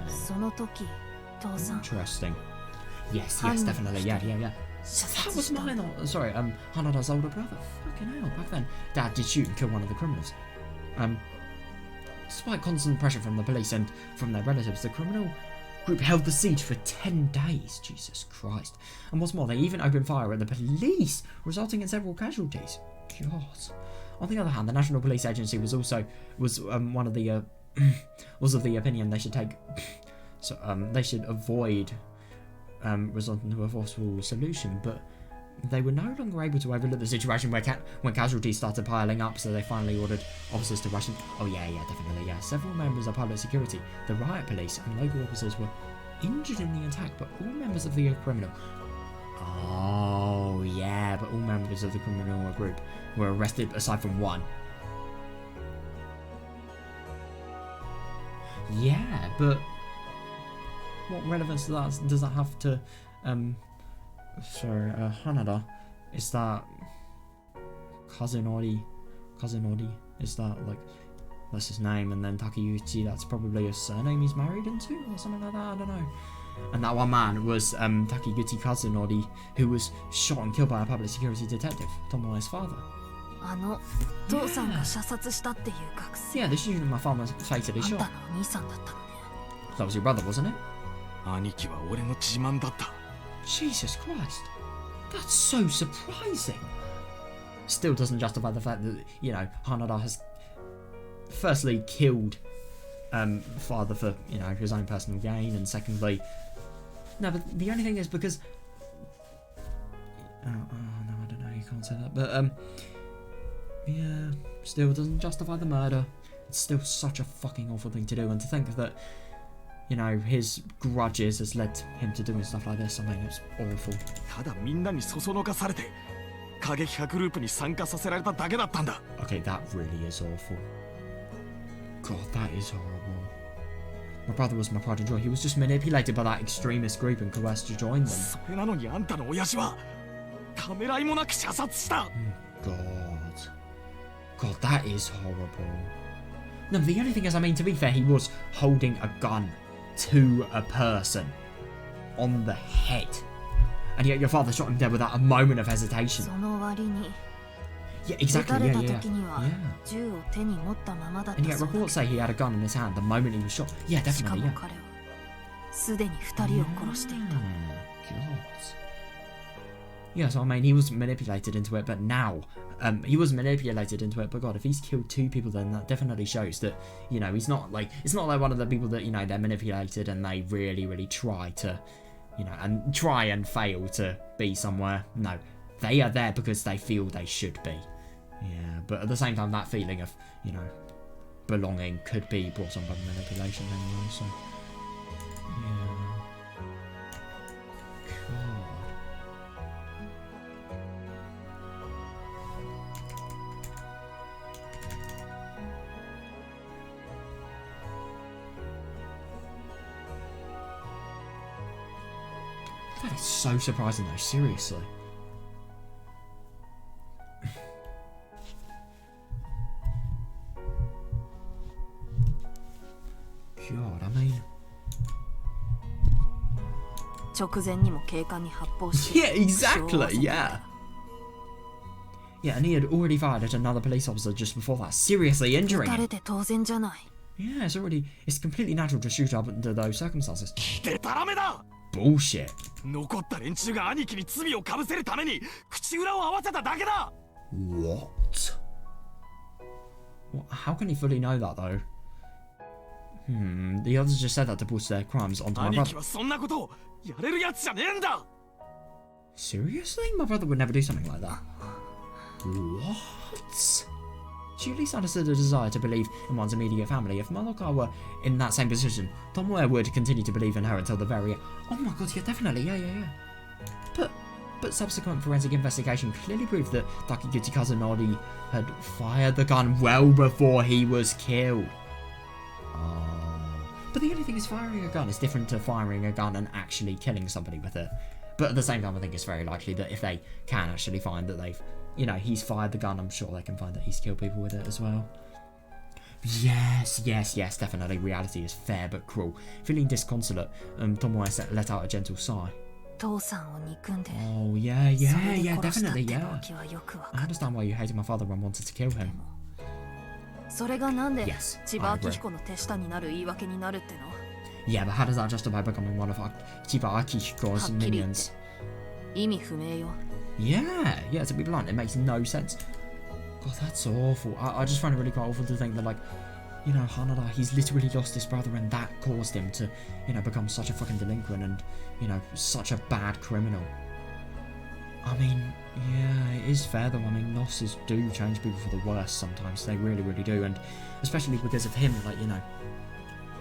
その時父さん Interesting. Yes, definitely. Yeah. That was mine. Sorry, Hanada's older brother. Fucking hell, back then, Dad did shoot and kill one of the criminals. Despite constant pressure from the police and from their relatives, the criminal group held the siege for 10 days. Jesus Christ. And what's more, they even opened fire at the police, resulting in several casualties. God. On the other hand, the National Police Agency was one of the was of the opinion they should they should avoid resorting to a forceful solution, but they were no longer able to overlook the situation when casualties started piling up, so they finally ordered officers to rush in. Oh yeah, definitely, yeah. Several members of public security, the riot police, and local officers were injured in the attack, but all members of the criminal... Oh yeah, but all members of the criminal group were arrested aside from one. Yeah, but what relevance does that have to Hanada? Is that Kazunori? Is that like, that's his name, and then Takeuchi, that's probably a surname he's married into or something like that, I don't know. And that one man was Takeuchi Kazunori, who was shot and killed by a public security detective, Tomoe's father. あの父さんが射殺したっていう学生 Yeah, the student my father fatally あん shot. たのお兄さんだったのね That was your brother, wasn't it? 兄貴は俺の自慢だった。 Jesus Christ. That's so surprising. Still doesn't justify the fact that, you know, Hanada has firstly killed father for, you know, his own personal gain, and secondly... No, but the only thing is because... Oh, no, I don't know, you can't say that. But, yeah, still doesn't justify the murder. It's still such a fucking awful thing to do, and to think that, you know, his grudges has led him to doing stuff like this, I mean, it's awful. ただみんなにそそのかされて過激派グループに参加させられただけだったんだ。 Okay, that really is awful. God, that is horrible. My brother was my pride and joy. He was just manipulated by that extremist group and coerced to join them. それなのにあんたの親父はためらいもなく射殺した。 God, that is horrible. No, the only thing is, I mean, to be fair, he was holding a gun to a person on the head. And yet your father shot him dead without a moment of hesitation. その割に Yeah, 撃 exactly, たれ yeah, た yeah. 時には Yeah. 銃を手に持ったままだっ And た yet そうだ reports say he had a gun in his hand the moment he was shot. Yeah, しか definitely, も yeah. 彼はすでに2人を殺していた God. Yeah, so I mean, he was manipulated into it, but now, he was manipulated into it, but God, if he's killed 2 people, then that definitely shows that, you know, he's not like, it's not like one of the people that, you know, they're manipulated and they really, really try to, you know, and try and fail to be somewhere. No, they are there because they feel they should be. Yeah, but at the same time, that feeling of, you know, belonging could be brought on by manipulation anyway, so, yeah. That is so surprising though, seriously. God, I mean... 直前にも警官に発砲して Yeah, exactly, yeah. Yeah, and he had already fired at another police officer just before that, seriously 撃 injuring たれ him. て当然じゃない Yeah, it's completely natural to shoot up under those circumstances. でたらめだ。 Bullshit. 残った連中が兄貴に罪をかぶせるために口裏を合わせただけだ。 What? How can he fully know that though? The others just said that to push their crimes onto my 兄 brother. 貴はそんなことをやれるやつじゃねえんだ。 Seriously? My brother would never do something like that. What? She at least understood a desire to believe in one's immediate family. If Madoka were in that same position, Tomoe would continue to believe in her until the very end. Oh my god, yeah, definitely, yeah. But subsequent forensic investigation clearly proved that Takeuchi Kazunori had fired the gun well before he was killed. Oh. But the only thing is, firing a gun is different to firing a gun and actually killing somebody with it. But at the same time, I think it's very likely that if they can actually find that they've, you know, he's fired the gun, I'm sure they can find that he's killed people with it as well. Yes, definitely. Reality is fair but cruel. Feeling disconsolate, Tomoe let out a gentle sigh. Oh, yeah, definitely, yeah. I understand why you hated my father and wanted to kill him. それがなんで Yes, 千葉明彦の手下になる言い訳になるっての Yeah, but how does that justify becoming one of Chiba Akihiko's minions? 意味不明よ Yeah, to be blunt, it makes no sense. God, that's awful. I just find it really quite awful to think that, like, you know, Hanada, he's literally lost his brother and that caused him to, you know, become such a fucking delinquent and, you know, such a bad criminal. I mean, yeah, it is fair though. I mean, losses do change people for the worse sometimes. They really, really do. And especially because of him, like, you know,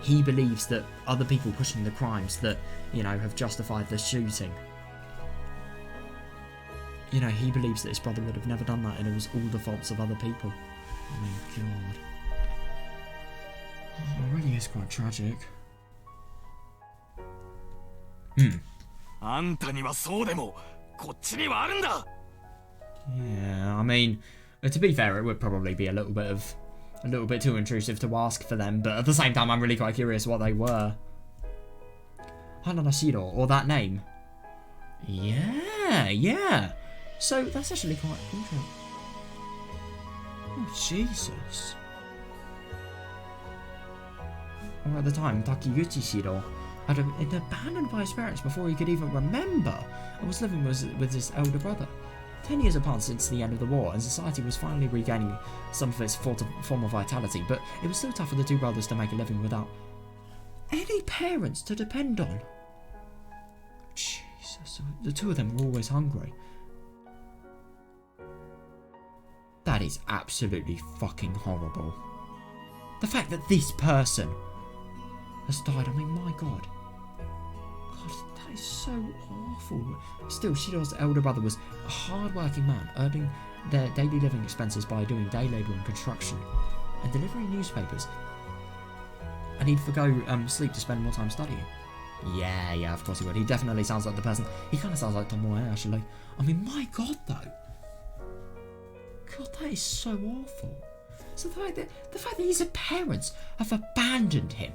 he believes that other people pushing the crimes that, you know, have justified the shooting. You know, he believes that his brother would have never done that and it was all the faults of other people. I mean, God. Oh, it really is quite tragic. あんたにはそうでもこっちにはあるんだ Yeah, I mean, to be fair, it would probably be a little bit too intrusive to ask for them, but at the same time, I'm really quite curious what they were. Hanada-shiro, or that name? Yeah. So that's actually quite interesting. Oh, Jesus. Or at the time, Takiguchi Shiro had been abandoned by his parents before he could even remember and was living with his elder brother. 10 years had passed since the end of the war, and society was finally regaining some of its former vitality, but it was still tough for the two brothers to make a living without any parents to depend on. Jesus, the two of them were always hungry. That is absolutely fucking horrible. The fact that this person has died, I mean, my God. God, that is so awful. Still, Shiro's elder brother was a hard-working man, earning their daily living expenses by doing day labour and construction, and delivering newspapers. And he'd forgo sleep to spend more time studying. Yeah, of course he would. He definitely sounds like the person. He kind of sounds like Tomoe, actually. I mean, my God, though. God, that is so awful. So the fact that his parents have abandoned him,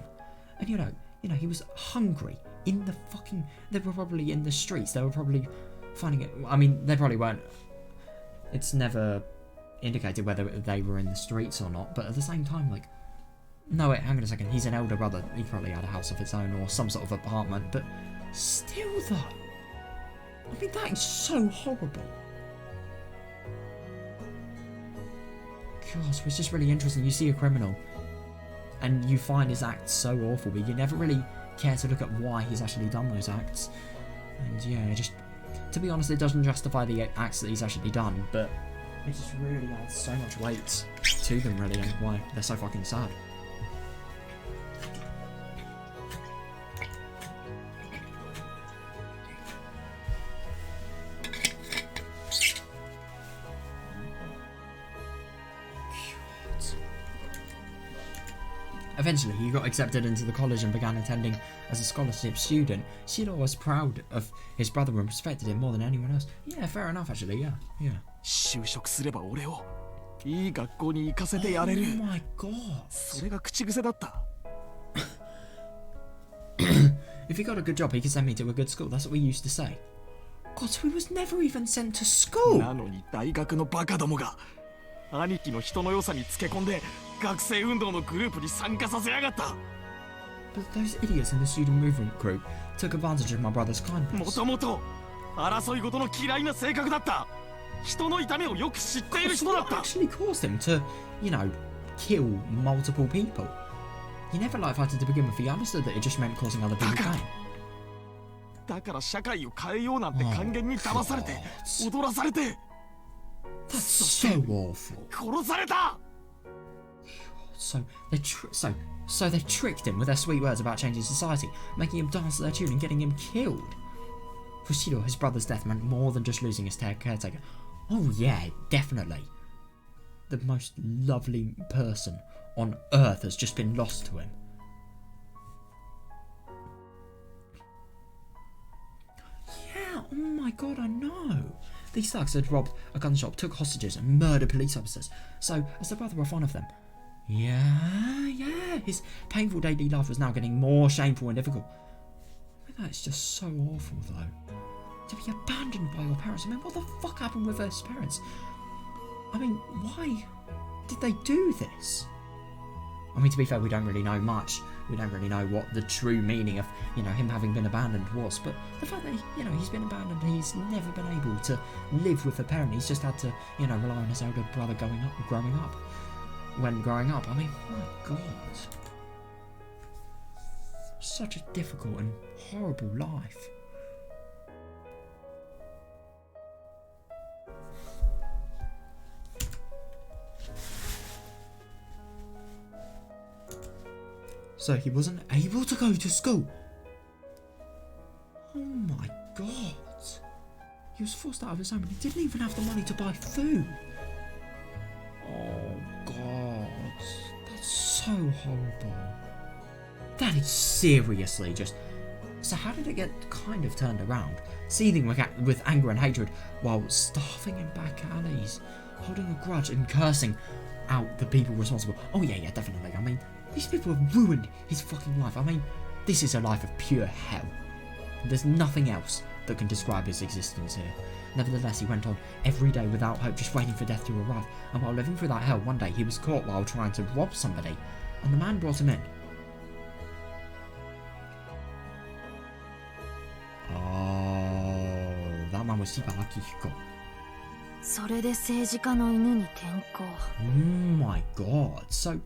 and you know, he was hungry in the fucking. They were probably in the streets. They were probably finding it. I mean, they probably weren't. It's never indicated whether they were in the streets or not. But at the same time, like, no, wait, hang on a second. He's an elder brother. He probably had a house of his own or some sort of apartment. But still, though, I mean, that is so horrible. Gosh, it's just really interesting. You see a criminal and you find his acts so awful, but you never really care to look at why he's actually done those acts. And yeah, just to be honest, it doesn't justify the acts that he's actually done, but it just really adds so much weight to them, really, and why they're so fucking sad. Eventually, he got accepted into the college and began attending as a scholarship student. Shiro was proud of his brother and respected him more than anyone else. Yeah, fair enough, actually, yeah. 就職すれば俺をいい学校に行かせてやれる。Oh my God. それが口癖だった。If he got a good job, he could send me to a good school. That's what we used to say. God, so he was never even sent to school. なのに大学のバカどもが兄貴の人の良さにつけ込んで学生運動のグループに参加させやがった。But those idiots in the student movement group took advantage of my brother's kindness. もともと争い事の嫌いな性格だった。人の痛みをよく知っている人だった。Actually caused him to, you know, kill multiple people. He never liked fighting to begin with. He understood that it just meant causing other people pain. だから社会を変えようなんて還元に騙されて、踊らされて。That's so awful. 殺された。So they tricked him with their sweet words about changing society, making him dance to their tune and getting him killed. For Shiro, his brother's death meant more than just losing his caretaker. Oh yeah, definitely. The most lovely person on earth has just been lost to him. Oh my god, I know. These thugs had robbed a gun shop, took hostages, and murdered police officers. So, as the brother of one of them, his painful daily life was now getting more shameful and difficult. I mean, that's just so awful, though. To be abandoned by your parents. I mean, what the fuck happened with his parents? I mean, why did they do this? I mean, to be fair, we don't really know much. We don't really know what the true meaning of, him having been abandoned was. But the fact that, he's been abandoned, he's never been able to live with a parent. He's just had to, rely on his elder brother growing up. When growing up, I mean, my god. Such a difficult and horrible life. So he wasn't able to go to school. Oh my god. He was forced out of his home and he didn't even have the money to buy food. Oh god. That's so horrible. That is seriously just... So how did it get kind of turned around? Seething with anger and hatred while starving in back alleys, holding a grudge and cursing out the people responsible. Oh yeah, definitely. I mean, these people have ruined his fucking life. I mean, this is a life of pure hell. There's nothing else that can describe his existence here. Nevertheless, he went on every day without hope, just waiting for death to arrive. And while living through that hell, one day he was caught while trying to rob somebody, and the man brought him in. Oh, that man was Shiba Akihiko. Oh my god. So,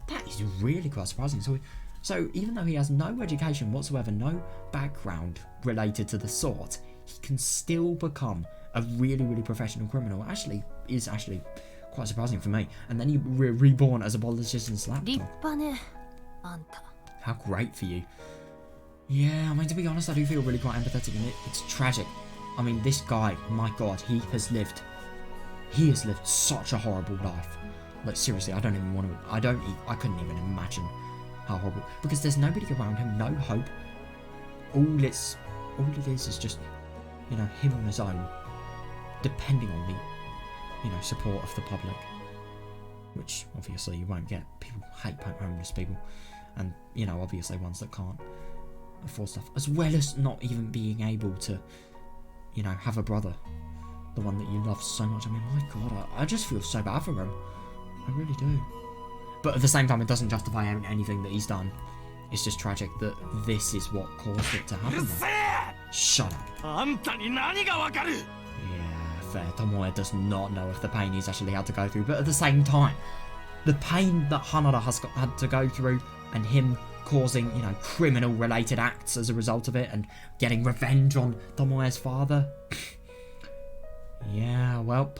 that is really quite surprising. So even though he has no education whatsoever, no background related to the sort, he can still become a really, really professional criminal. Is actually quite surprising for me. And then he reborn as a politician's lapdog. How great for you. Yeah, I mean, to be honest, I do feel really quite empathetic, and it's tragic. I mean, this guy, my god, he has lived such a horrible life. Like, seriously, I couldn't even imagine how horrible. Because there's nobody around him, no hope. All it is just, him on his own, depending on the, support of the public. Which, obviously, you won't get. People hate homeless people. And, obviously ones that can't afford stuff. As well as not even being able to, have a brother. The one that you love so much. I mean, my god, I just feel so bad for him. I really do. But at the same time, it doesn't justify anything that he's done. It's just tragic that this is what caused it to happen. Shut up. Yeah, fair. Tomoe does not know of the pain he's actually had to go through. But at the same time, the pain that Hanada has had to go through, and him causing, criminal-related acts as a result of it, and getting revenge on Tomoe's father. Yeah, well,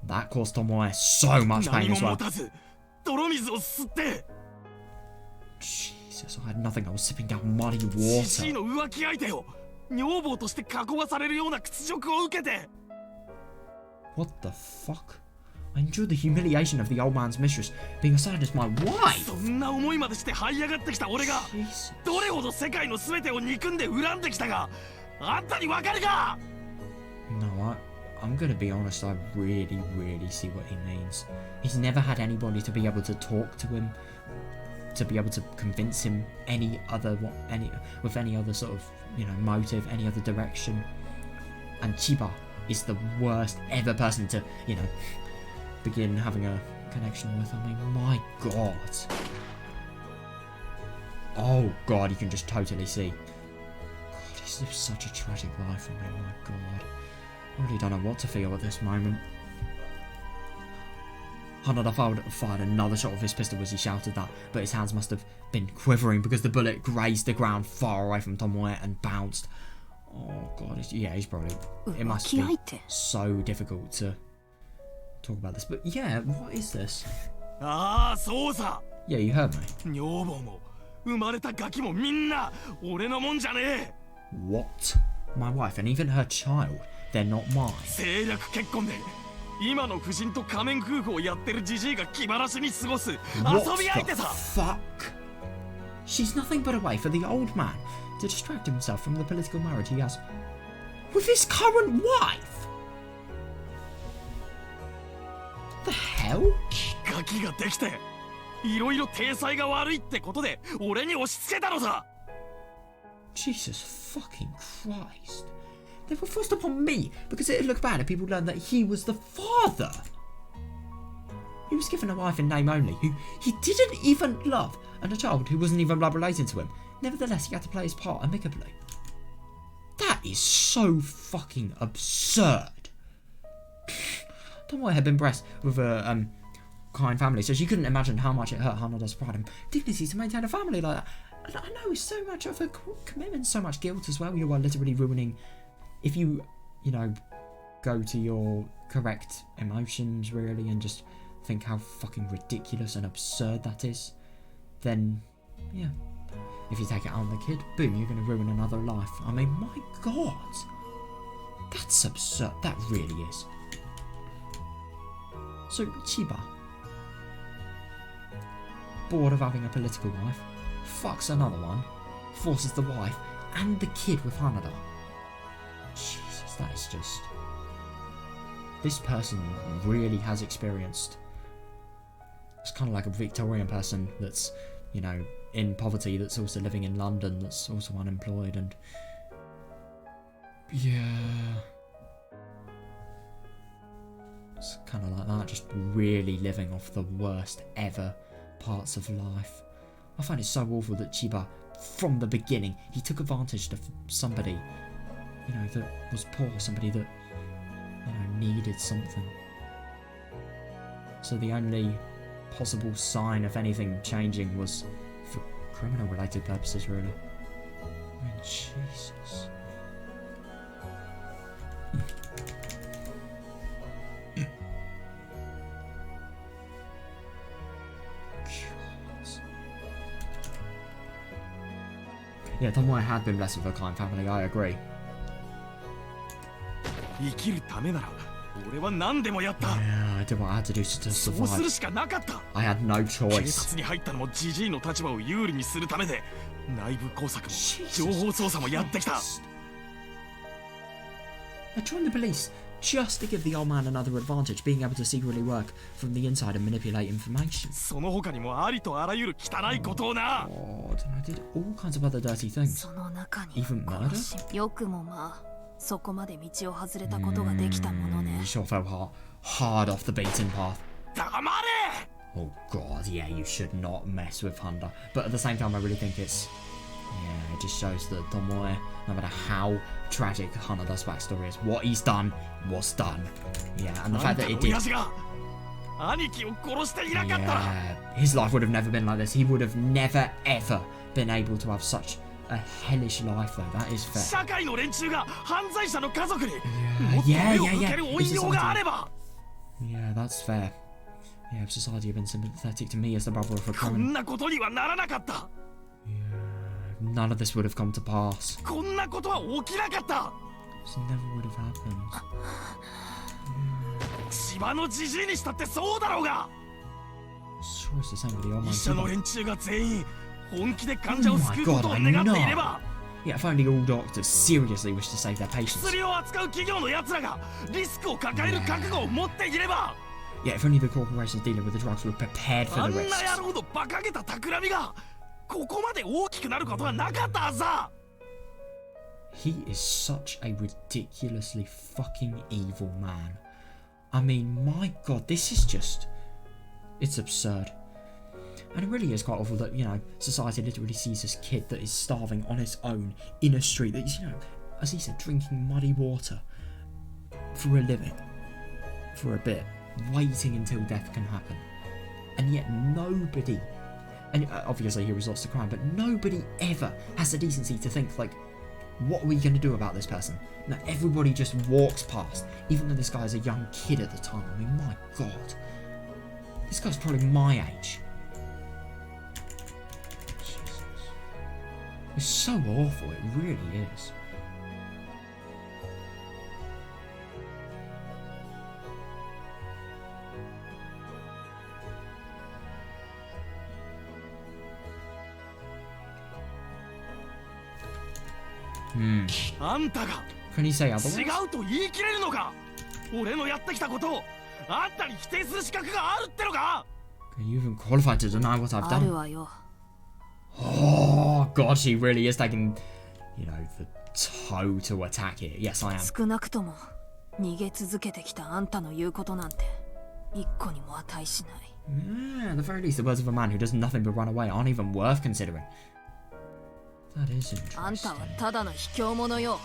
that caused Tomoe so much pain as well. Jesus, I had nothing. I was sipping down muddy water. What the fuck? I endured the humiliation of the old man's mistress being assigned as my wife. Jesus. No, I'm gonna be honest, I really, really see what he means. He's never had anybody to be able to talk to him, to be able to convince him with any other sort of, motive, any other direction. And Chiba is the worst ever person to, begin having a connection with. I mean, my god. Oh god, you can just totally see. God, he's lived such a tragic life. I mean, my god. I really don't know what to feel at this moment. Hanada fired another shot of his pistol as he shouted that, but his hands must have been quivering because the bullet grazed the ground far away from Tomoe and bounced. Oh god, he's probably... It must be so difficult to talk about this, but yeah, what is this? Yeah, you heard me. What? My wife and even her child, they're not mine. What the fuck? She's nothing but a way for the old man to distract himself from the political marriage he has with his current wife? The hell? ガキができていろいろ体裁が悪いってことで俺に押し付けたのさ。 Jesus fucking Christ. They were forced upon me because it'd look bad if people learned that he was the father. He was given a wife in name only, who he didn't even love, and a child who wasn't even blood related to him. Nevertheless, he had to play his part amicably. That is so fucking absurd. Tomoe had been blessed with a kind family, so she couldn't imagine how much it hurt Hanada's pride and dignity to maintain a family like that. And I know it's so much of a commitment, so much guilt as well. You are literally ruining, if you know, go to your correct emotions really and just think how fucking ridiculous and absurd that is, then yeah, if you take it out on the kid, boom, you're going to ruin another life. I mean, my god, that's absurd. That really is. So Chiba, bored of having a political wife, fucks another one, forces the wife and the kid with Hanada. Jesus, that is just... This person really has experienced... It's kind of like a Victorian person that's, you know, in poverty, that's also living in London, that's also unemployed, and... Yeah... It's kind of like that, just really living off the worst ever parts of life. I find it so awful that Chiba, from the beginning, he took advantage of somebody, you know, that was poor, somebody that, you know, needed something. So the only possible sign of anything changing was for criminal-related purposes, really. I mean, Jesus. Yeah, Tomoe had been blessed with a kind family, I agree. 生きるためなら俺は何でもやった。 Yeah, I did what I had to do to そうする survive. しかなかった。 I had no 警 choice. 察に入ったのもジジイの立場を有利にするためで、内部工作も情報操作もやってきた。 I joined the police just to give the old man another advantage, being able to secretly work from the inside and manipulate information. その他にもありとあらゆる汚いことをな。 God, and I did all kinds of other dirty things. その中に Even murder? よくもまあそこまで道を外れたことができたものね。 You sure fell hard off the beaten path. 黙れ。 Oh god, yeah, you should not mess with Honda. But at the same time, I really think it's... Yeah, it just shows that Tomoe, no matter how tragic Hanada's backstory is, what he's done was done. Yeah, and the fact that it did... 兄貴を殺していなかった。 Yeah, his life would have never been like this. He would have never, ever been able to have such a hellish life, though. That is fair. 社会の連中が犯罪者の家族に Yeah, もっと yeah, 目を向 yeah. ける追いようがあれば。 Yeah, that's fair. Yeah, if society had been sympathetic to me as the brother of a こ criminal, んなことにはならなかった。 none of this would have come to pass. こんなことは起きなかった。 This never would have happened. 千葉のじじいにしたってそうだろうが。 Sure, it's the same with the old man 医者の too. 連中が全員本気で患者を救うことを願っていれば。 Yeah, if only all doctors seriously wish to save their patients. 薬を扱う企業の奴らがリスクを抱える覚悟を持っていれば。 Yeah, if only the corporations dealing with the drugs were prepared for あん the な risks. 野郎の馬鹿げた企みがここまで大きくなることはなかったはずだ。 He is such a ridiculously fucking evil man. I mean, my god, this is just... It's absurd. And it really is quite awful that, you know, society literally sees this kid that is starving on his own in a street that is, you know, as he said, drinking muddy water for a living, for a bit, waiting until death can happen. And yet nobody, and obviously he resorts to crime, but nobody ever has the decency to think, like, what are we going to do about this person? No, everybody just walks past, even though this guy is a young kid at the time. I mean, my god. This guy's probably my age. Jesus. It's so awful, it really is. Hmm. あんたが Can you say otherwise? 違うと言い切れるのか。俺のやってきたことをあんたに否定する資格があるってのか。 Are you even qualified to deny what I've ある done? わよ。 Oh god, she really is taking, you know, the total attack here. Yes, I am. 少なくとも逃げ続けてきたあんたの言うことなんて一個にも値しない。 Yeah, at the very least, the words of a man who does nothing but run away aren't even worth considering. That is あんた interesting. はただの卑怯者よ。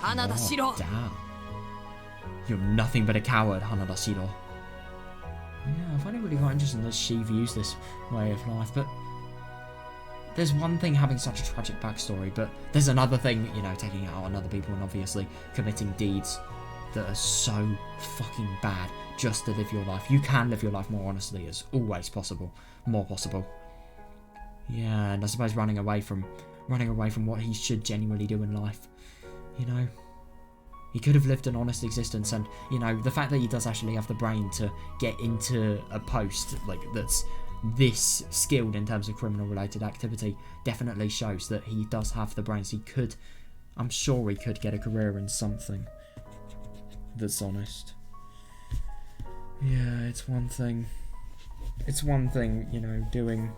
花田四郎。 Oh, damn. You're nothing but a coward, Hanada Shiro. Yeah, I find it really quite interesting that she views this way of life, but there's one thing having such a tragic backstory, but there's another thing, you know, taking it out on other people and obviously committing deeds that are so fucking bad just to live your life. You can live your life more honestly, as always possible, more possible. Yeah, and I suppose running away from what he should genuinely do in life, you know. He could have lived an honest existence, and, you know, the fact that he does actually have the brain to get into a post, like, that's this skilled in terms of criminal-related activity definitely shows that he does have the brains. He could, I'm sure he could get a career in something that's honest. Yeah, it's one thing, you know, doing...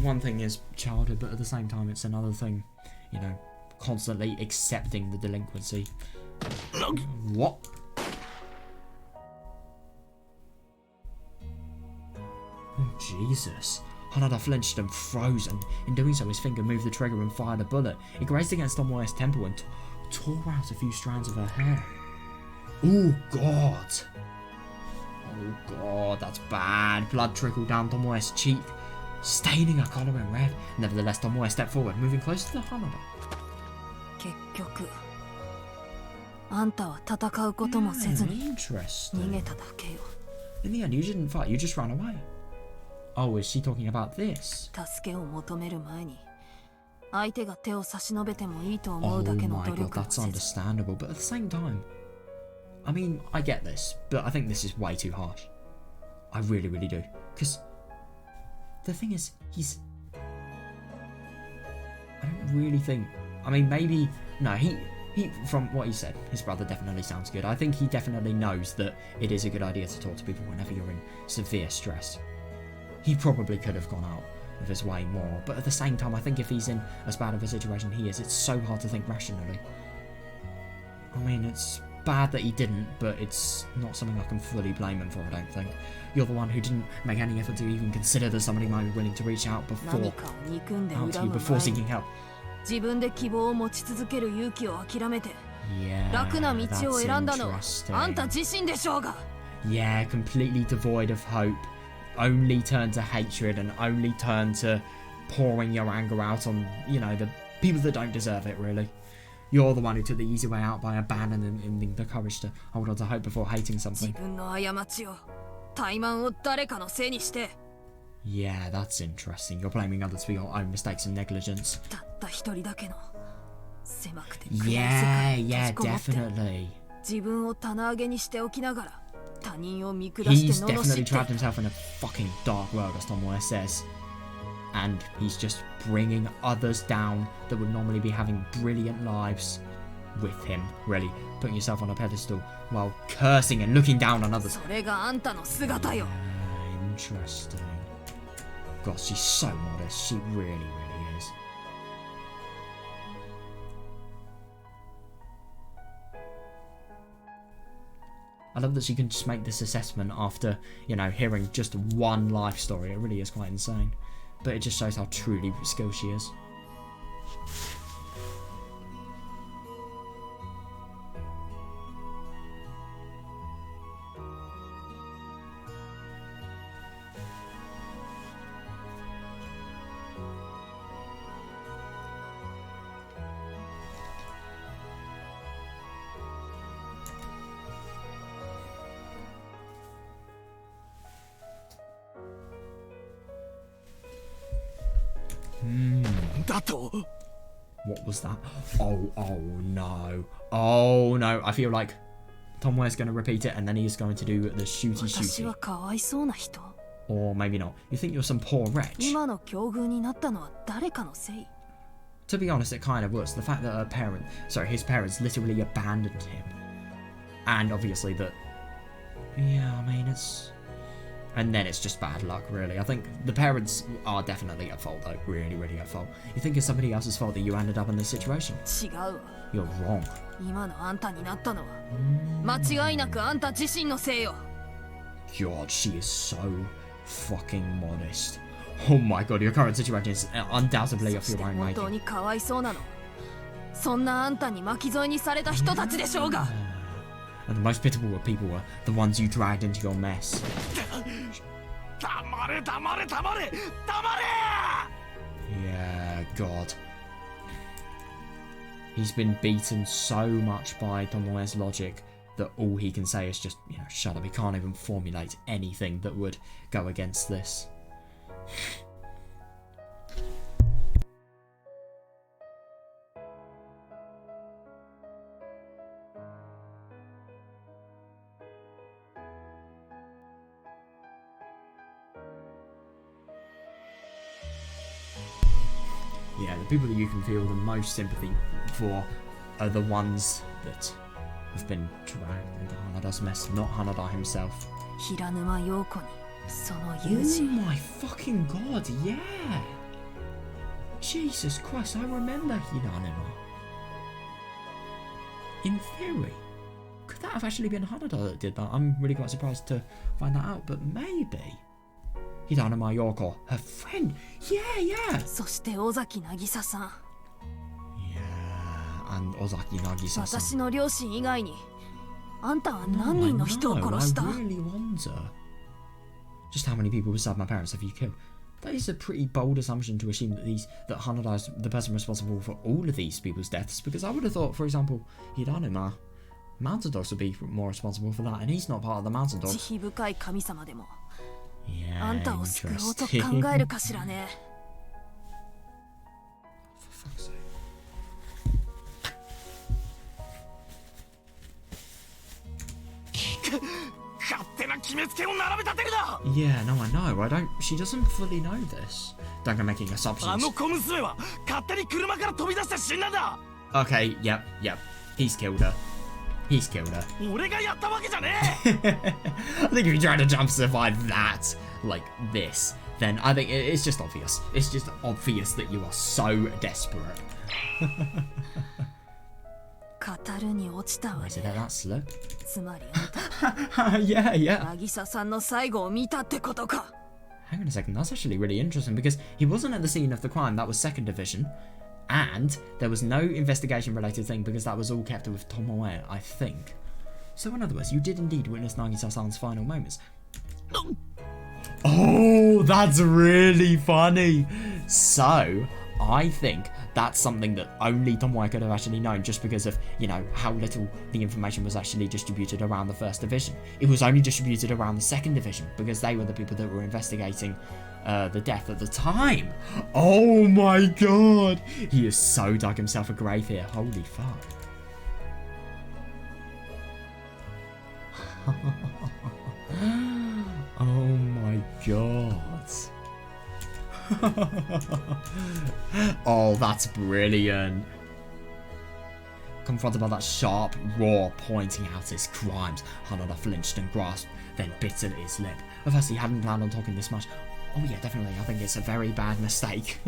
One thing is childhood, but at the same time it's another thing, you know, constantly accepting the delinquency. What? Oh, Jesus. Hanada flinched and froze, and in doing so his finger moved the trigger and fired a bullet. It grazed against Tomoe's temple and tore out a few strands of her hair. Oh, God. Oh, God, that's bad. Blood trickled down Tomoe's cheek, staining her collar in red. Nevertheless, Tomoe stepped forward, moving closer to Hanada. 結局あんたは戦うこともせずに逃げただけよ。 In the end, you didn't fight, you just ran away. Oh, is she talking about this? 助けを求める前に相手が手を差し伸べてもいいと思 Oh うだけの my 努 god, 力を that's せず。 understandable, but at the same time, I mean, I get this, but I think this is way too harsh. I really, really do. Because the thing is, I don't really think... I mean, maybe... No, he... From what he said, his brother definitely sounds good. I think he definitely knows that it is a good idea to talk to people whenever you're in severe stress. He probably could have gone out of his way more, but at the same time, I think if he's in as bad of a situation he is, it's so hard to think rationally. I mean, it's bad that he didn't, but it's not something I can fully blame him for, I don't think. You're the one who didn't make any effort to even consider that somebody might be willing to reach out before seeking help. 自分で希望を持ち続ける勇気を諦めて Yeah, 楽な道を選んだのは that's interesting. あんた自身でしょうが。 Yeah, completely devoid of hope. Only turn to hatred and only turn to pouring your anger out on, you know, the people that don't deserve it, really. You're the one who took the easy way out by abandoning the courage to hold on to hope before hating something. 自分の過ちを怠慢を誰かのせいにして Yeah, that's interesting. You're blaming others for your own mistakes and negligence. たった一人だけの狭くて暗い世 Yeah, 界に閉 yeah, じこもって definitely. 自分を棚上げにしておきながら他人を見下 He's して罵 definitely って trapped himself in a fucking dark world, as Tomoe says. And he's just bringing others down that would normally be having brilliant lives with him, really. Putting yourself on a pedestal while cursing and looking down on others. それがあんたの姿よ。 Interesting. God, she's so modest. She really, really is. I love that she can just make this assessment after, you know, hearing just one life story. It really is quite insane. But it just shows how truly skilled she is. What was that? Oh no. Oh no. I feel like Tomoe's going to repeat it and then he's going to do the shooty 私 shooty. はかわいそうな人。 Or maybe not. You think you're some poor wretch? 今の境遇になったのは誰かのせい。To be honest, it kind of was. The fact that his parents literally abandoned him. And obviously that, yeah, I mean, and then it's just bad luck, really. I think the parents are definitely at fault, though. Really, really at fault. You think it's somebody else's fault that you ended up in this situation? You're wrong. God, she is so fucking modest. Oh my god, your current situation is undoubtedly of your own making. And the most pitiable of people were the ones you dragged into your mess. Yeah, God. He's been beaten so much by Tomoe's logic that all he can say is just, shut up. He can't even formulate anything that would go against this. Yeah, the people that you can feel the most sympathy for are the ones that have been dragged into Hanada's mess, not Hanada himself. Oh my fucking god, yeah! Jesus Christ, I remember Hiranuma. In theory. Could that have actually been Hanada that did that? I'm really quite surprised to find that out, but maybe. Hiranuma Yoko, her friend. Yeah. Yeah, and Ozaki Nagisa-san. I really wonder just how many people besides my parents have you killed. That is a pretty bold assumption to assume that Hanada is the person responsible for all of these people's deaths, because I would have thought, for example, Hiranuma, Mountain Dogs would be more responsible for that, and he's not part of the Mountain Dogs. Yeah, interesting. For fuck's sake. Yeah, no, I know. She doesn't fully know this. Don't go making assumptions. Okay, yep. He's killed her. I think if you try to jump survive that, like this, then I think it's just obvious. It's just obvious that you are so desperate. Is it that slow? Yeah. Hang on a second, that's actually really interesting, because he wasn't at the scene of the crime. That was second division. And there was no investigation related thing, because that was all kept with Tomoe, I think. So in other words, you did indeed witness Nagisa-san's final moments. Oh, that's really funny. So, I think that's something that only Tomoe could have actually known, just because of, how little the information was actually distributed around the first division. It was only distributed around the second division, because they were the people that were investigating the death at the time. Oh my god! He has so dug himself a grave here. Holy fuck. Oh my god. Oh, that's brilliant. Confronted by that sharp roar pointing out his crimes, Hanada flinched and grasped, then bit at his lip. At first he hadn't planned on talking this much. Oh yeah, definitely, I think it's a very bad mistake.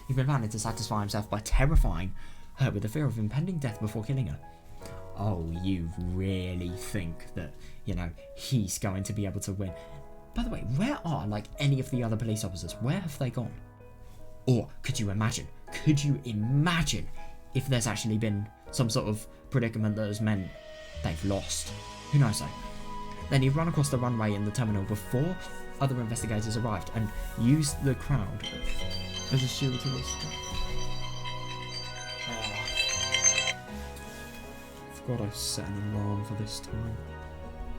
He'd been planning to satisfy himself by terrifying her with the fear of impending death before killing her. Oh, you really think that, he's going to be able to win? By the way, where are, any of the other police officers? Where have they gone? Or, could you imagine if there's actually been some sort of predicament that has meant they've lost? Who knows though? Then he'd run across the runway in the terminal before other investigators arrived and used the crowd as a shield to escape. I forgot I set an alarm for this time.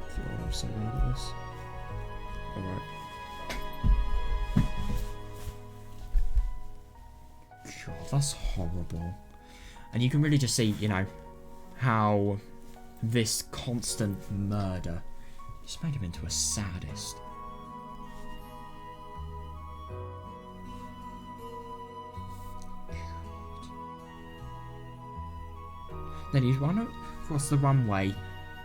God, I'm so bad at this. Alright. God, that's horrible. And you can really just see, how this constant murder just made him into a sadist. Then he'd run across the runway.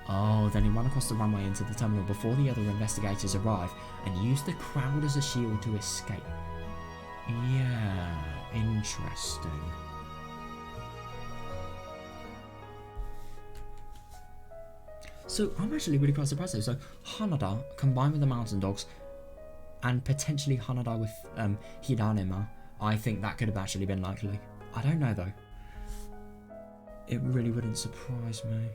Oh, then he ran across the runway into the terminal before the other investigators arrive and used the crowd as a shield to escape. Yeah, interesting. So I'm actually really quite surprised though. So Hanada combined with the Mountain Dogs and potentially Hanada with Hiranema, I think that could have actually been likely. I don't know though. It really wouldn't surprise me.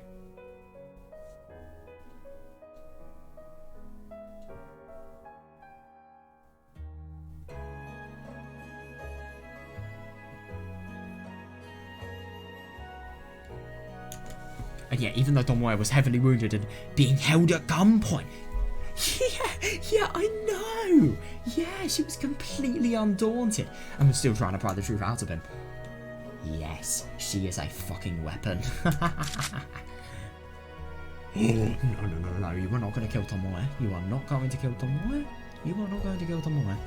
And yeah, even though Tomoe was heavily wounded and being held at gunpoint. Yeah, I know. Yeah, she was completely undaunted and was still trying to pry the truth out of him. Yes, she is a fucking weapon. No, you are not going to kill Tomoe. You are not going to kill Tomoe. You are not going to kill Tomoe.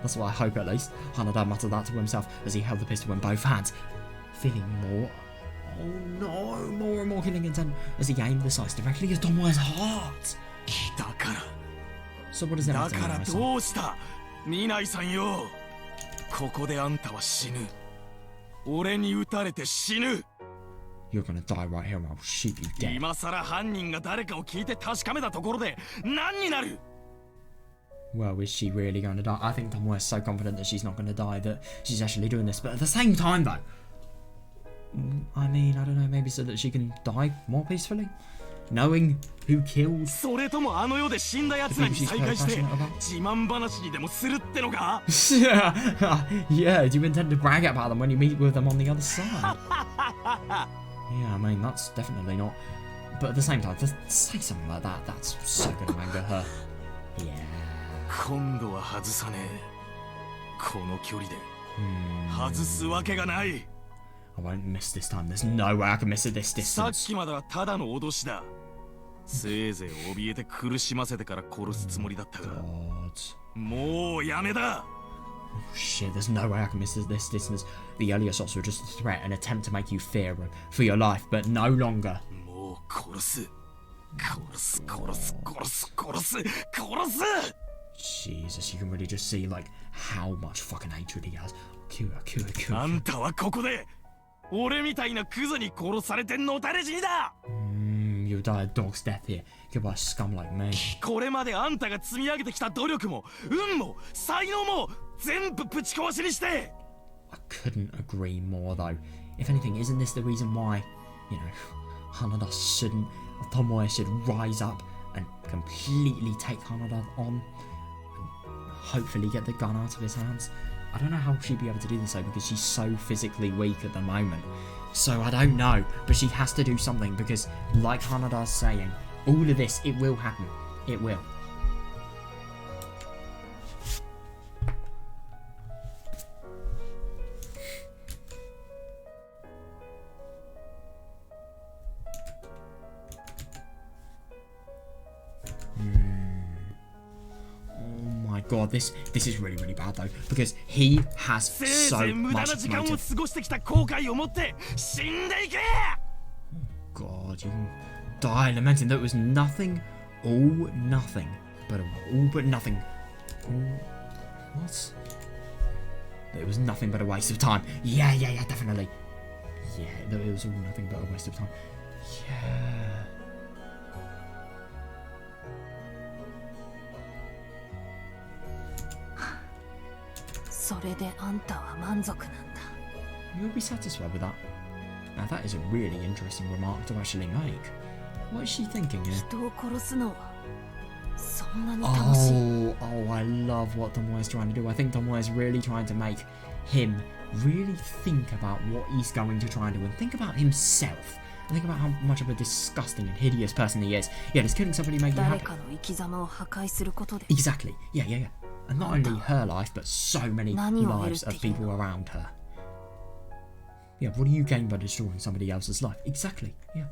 That's what I hope at least. Hanada muttered that to himself as he held the pistol in both hands, feeling more... Oh no, more and more killing intent as he aimed the sights directly at Tomoe's heart. So what does that matter? だからどうした？見ないさんよ。ここであんたは死ぬ。俺に撃たれて死ぬ。You're gonna die right here or I'll shoot you dead. 今さら犯人が誰かを聞いて確かめたところで何になる？ Well, is she really going to die? I think Tomoe's so confident that she's not going to die that she's actually doing this. But at the same time, though, I mean, I don't know, maybe so that she can die more peacefully? Knowing who killed... それともあの世で死んだ奴らに再会して自慢話にでもするってのか？ Yeah, do you intend to brag about them when you meet with them on the other side? Yeah, I mean, that's definitely not... But at the same time, to say something like that, that's so going to anger her. Yeah. 今度は外さねえ。この距離で外すわけがない。 I won't miss this time. There's no way I can miss it this distance. さっきまではただの脅しだ。せいぜい怯えて苦しませてから殺すつもりだったが。もうやめだ。 Shit, there's no way I can miss this distance. The earlier shots were just a threat, an attempt to make you fear for your life, but no longer. もう殺す。殺す殺す殺す殺す殺す。 Jesus, you can really just see like how much fucking hatred he has. Kill her. あんたはここで俺みたいなクズに殺されてのたれ死にだ。You'll die a dog's death here. Killed by a scum like me. これまであんたが積み上げてきた努力も運も才能も全部ぶち壊しにして。I couldn't agree more though. If anything, isn't this the reason why, you know, Hanada shouldn't, Tomoe should rise up and completely take Hanada on? Hopefully get the gun out of his hands. I don't know how she'd be able to do this though because she's so physically weak at the moment. So I don't know, but she has to do something because like Hanada's saying, all of this, it will happen. It will. God, this is really, really bad though, because he has so much motive. God, you can die lamenting that it was nothing, all nothing, but all but nothing. What? That it was nothing but a waste of time. Yeah, definitely. Yeah, that it was all nothing but a waste of time. Yeah. You'll be satisfied with that. Now that is a really interesting remark to actually make. What is she thinking here? Oh, I love what Tomoe is trying to do. I think Tomoe is really trying to make him really think about what he's going to try and do and think about himself. And think about how much of a disgusting and hideous person he is. Yeah, does killing somebody make you happy? Exactly. Yeah. And not only her life, but so many lives of people around her. Yeah, what do you gain by destroying somebody else's life? Exactly, yeah.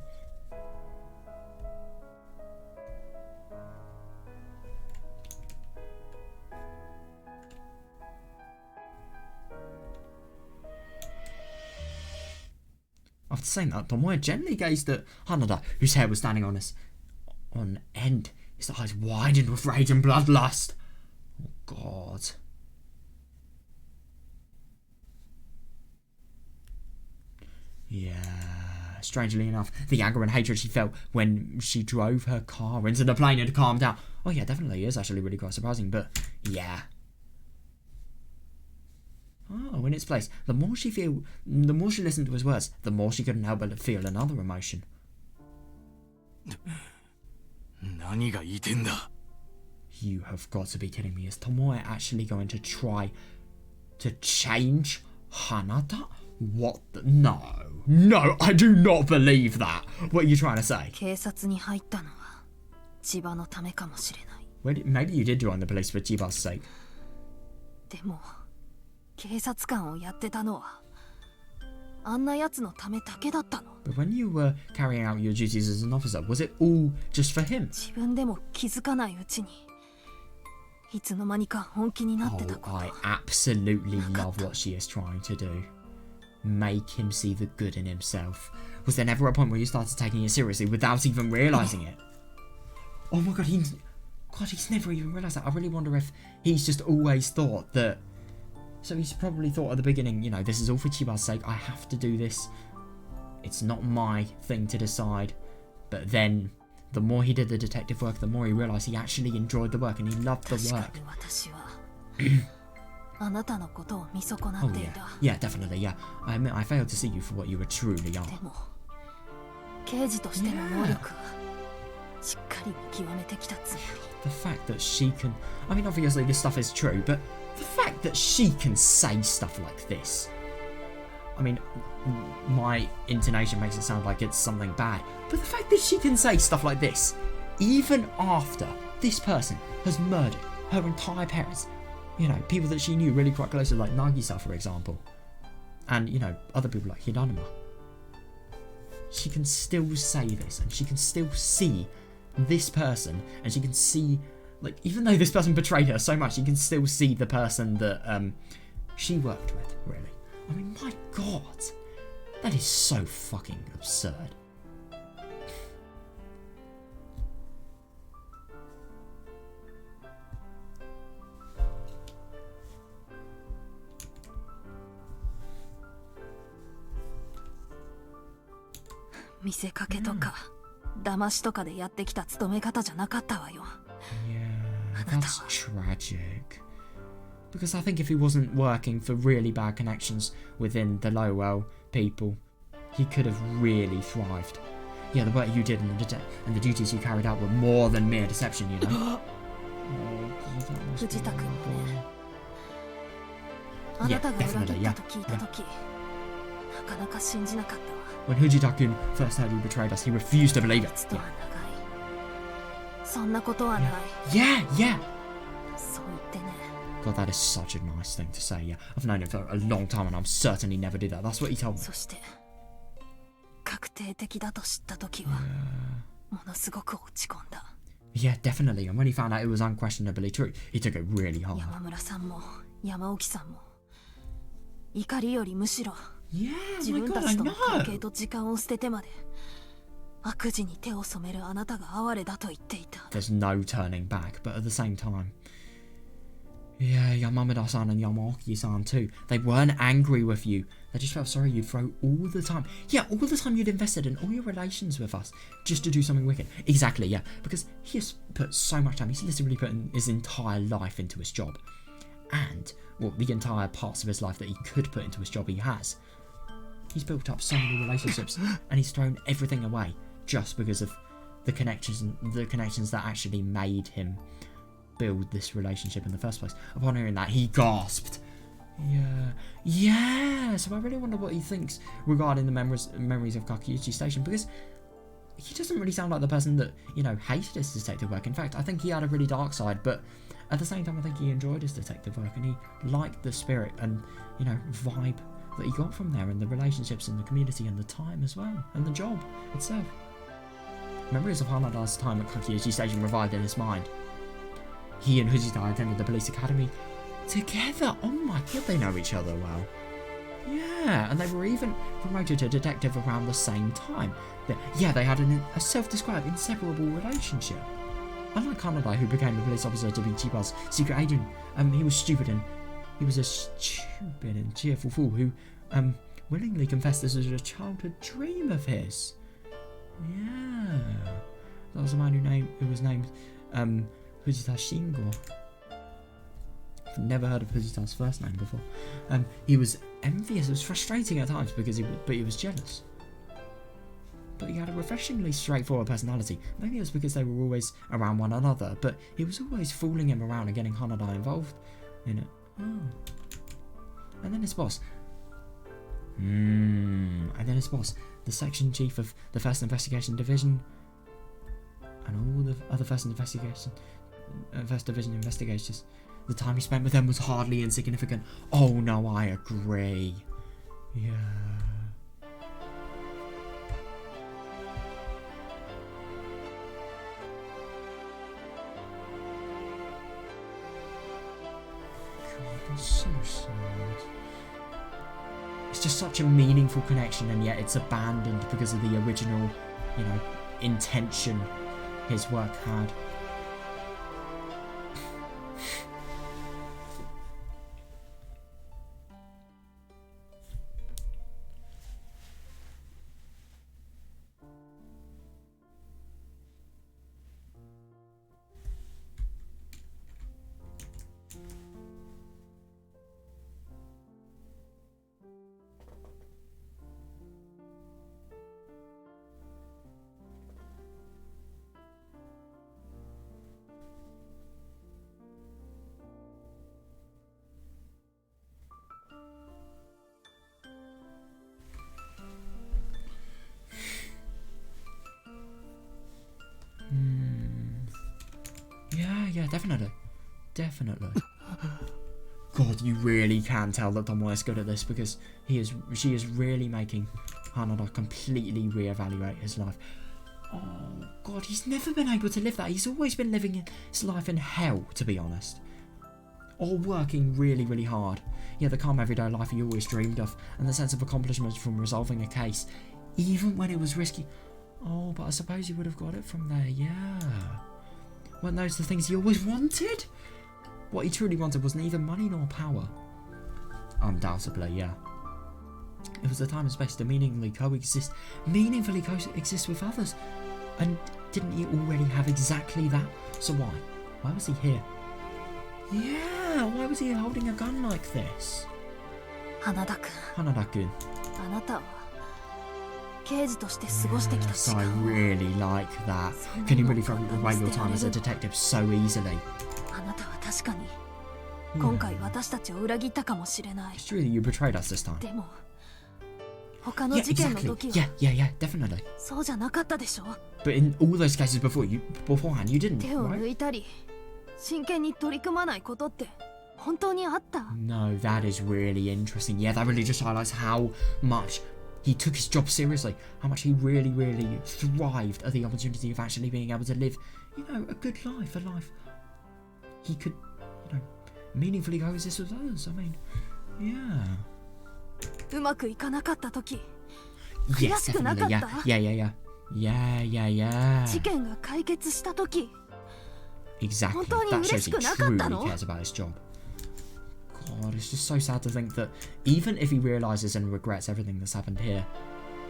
After saying that, Tomoe gently gazed at Hanada, whose hair was standing on end, his eyes widened with rage and bloodlust. Oh, God. Yeah. Strangely enough, the anger and hatred she felt when she drove her car into the plane had calmed down. Oh, yeah, definitely is actually really quite surprising, but yeah. Oh, in its place, the more she listened to his words, the more she couldn't help but feel another emotion. You have got to be kidding me. Is Tomoe actually going to try to change Hanada? What the? No, I do not believe that. What are you trying to say? Maybe you did join the police for Chiba's sake. But when you were carrying out your duties as an officer, was it all just for him? Oh, I absolutely love what she is trying to do. Make him see the good in himself. Was there never a point where you started taking it seriously without even realising it? Oh my god, he's never even realised that. I really wonder if he's just always thought that. So he's probably thought at the beginning, you know, this is all for Chiba's sake, I have to do this. It's not my thing to decide. But then, the more he did the detective work, the more he realised he actually enjoyed the work and he loved the work. Oh yeah, definitely, yeah. I admit I failed to see you for what you were truly are. Yeah. The fact that she can... I mean, obviously this stuff is true, but the fact that she can say stuff like this... I mean, my intonation makes it sound like it's something bad, but the fact that she can say stuff like this, even after this person has murdered her entire parents, you know, people that she knew really quite closely, like Nagisa, for example, and, you know, other people like Hiranuma, she can still say this, and she can still see this person, and she can see, like, even though this person betrayed her so much, she can still see the person that she worked with, really. I mean, my god, that is so fucking absurd. Yeah, that's tragic. Because I think if he wasn't working for really bad connections within the Lowell people, he could have really thrived. Yeah, the work you did and the duties you carried out were more than mere deception, you know. Yeah, definitely, yeah. When Fujita-kun first heard you betrayed us, he refused to believe it. Yeah. God, that is such a nice thing to say, yeah. I've known him for a long time and I'm certain he never did that. That's what he told me. Yeah, definitely. And when he found out it was unquestionably true, he took it really hard. Yeah, my God, I know. There's no turning back, but at the same time, yeah, Yamamura-san and Yamaoki-san too. They weren't angry with you. They just felt sorry you'd throw all the time. Yeah, all the time you'd invested in all your relations with us just to do something wicked. Exactly, yeah. Because he has put so much time. He's literally put his entire life into his job. And, well, the entire parts of his life that he could put into his job he has. He's built up so many relationships and he's thrown everything away just because of the connections that actually made him build this relationship in the first place. Upon hearing that, he gasped. Yeah. So I really wonder what he thinks regarding the memories of Kakuichi Station, because he doesn't really sound like the person that, you know, hated his detective work. In fact, I think he had a really dark side, but at the same time, I think he enjoyed his detective work and he liked the spirit and, you know, vibe that he got from there, and the relationships and the community and the time as well, and the job itself. Memories of Hanada's time at Kakuichi Station revived in his mind. He and Fujita attended the police academy together. Oh my god, they know each other well. Yeah, and they were even promoted to detective around the same time. They had a self-described inseparable relationship. Unlike Hanada, who became a police officer to be Chiba's secret agent, he was stupid and he was a stupid and cheerful fool who willingly confessed this was a childhood dream of his. Yeah, that was a man who was named Fujita Shingo. I've never heard of Fujita's first name before. He was envious. It was frustrating at times because he was jealous. But he had a refreshingly straightforward personality. Maybe it was because they were always around one another, but he was always fooling him around and getting Hanada involved in it. Oh. And then his boss. The section chief of the First Investigation Division, and all the other First Division investigators. The time he spent with them was hardly insignificant. Oh no, I agree. Yeah. God, that's so sad. It's just such a meaningful connection, and yet it's abandoned because of the original, intention his work had. Yeah, definitely. God, you really can tell that Tomoe is good at this because she is really making Hanada completely reevaluate his life. Oh God, he's never been able to live that. He's always been living his life in hell, to be honest. Or working really, really hard. Yeah, the calm everyday life he always dreamed of, and the sense of accomplishment from resolving a case, even when it was risky. Oh, but I suppose he would have got it from there, yeah. Weren't those the things he always wanted? What he truly wanted was neither money nor power. Undoubtedly, yeah. It was a time and space to meaningfully coexist with others. And didn't he already have exactly that? So why? Why was he here? Yeah, why was he holding a gun like this? Hanada-kun. Yes, I really like that. Can you really throw away your time as a detective so easily? It's true that you betrayed us this time. Yeah, exactly. Yeah, definitely. But in all those cases beforehand, you didn't, right? No, that is really interesting. Yeah, that really just highlights how much he took his job seriously, how much he really, really thrived at the opportunity of actually being able to live, a good life, a life he could, meaningfully coexist with others. I mean, yeah. Yes, definitely, yeah. Exactly, that shows he truly cares about his job. God, it's just so sad to think that even if he realises and regrets everything that's happened here,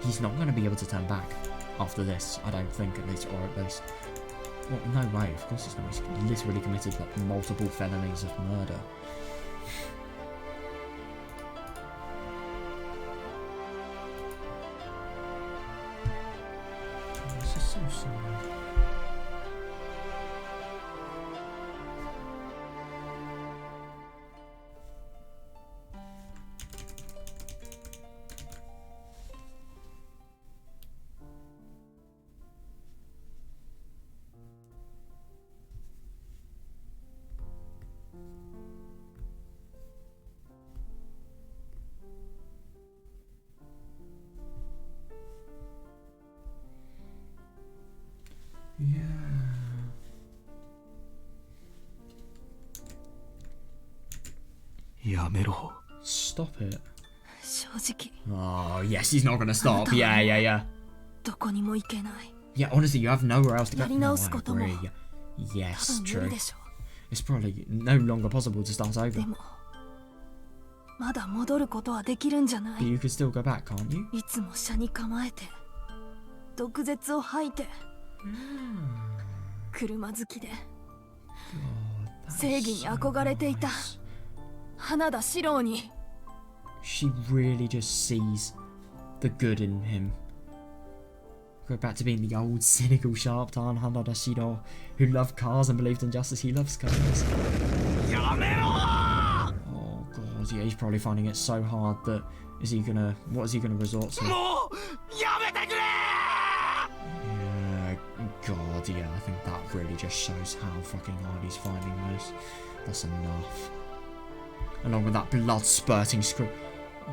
he's not going to be able to turn back after this, I don't think, at least, or at least... Well, no way, of course he's not. He's literally committed multiple felonies of murder. Oh, this is so sad. Stop it. 正直 Oh, yes, he's not gonna stop. Yeah. どこにも行けない。 Yeah, honestly, you have nowhere else to go. やり No, 直 I すことも agree. 多 Yes, 分無理 true. でしょ It's probably no longer possible to start う。 over. でもまだ戻ることはできるんじゃな But い？ you could still go back, can't you? いつも車に構えて毒舌を吐いて車好きで God, 正義に憧れていた nice. 花田四郎に She really just sees the good in him. Go back to being the old, cynical, sharp-tongued Hanada Shiro who loved cars and believed in justice. He loves cars. Oh god, yeah, he's probably finding it so hard that what is he gonna resort to? Yeah, god, yeah, I think that really just shows how fucking hard he's finding this. That's enough. Along with that blood spurting scream. Oh,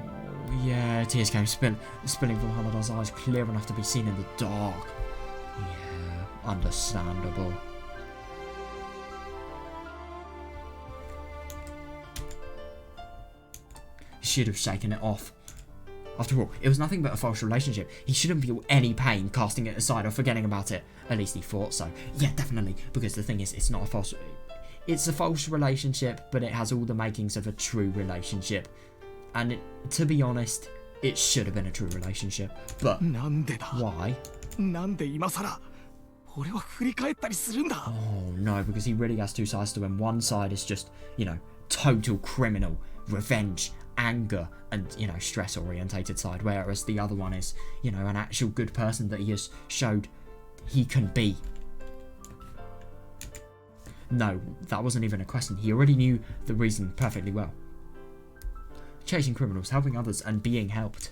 yeah, tears came spilling from Hanada's eyes, clear enough to be seen in the dark. Yeah, understandable. He should have shaken it off. After all, it was nothing but a false relationship. He shouldn't feel any pain casting it aside or forgetting about it. At least he thought so. Yeah, definitely, because the thing is, it's not a false... It's a false relationship, but it has all the makings of a true relationship. And to be honest, it should have been a true relationship. But why? Oh no, because he really has two sides to him. One side is just, you know, total criminal, revenge, anger, and, you know, stress orientated side, whereas the other one is, you know, an actual good person that he has showed he can be. No, that wasn't even a question. He already knew the reason perfectly well. Chasing criminals, helping others, and being helped.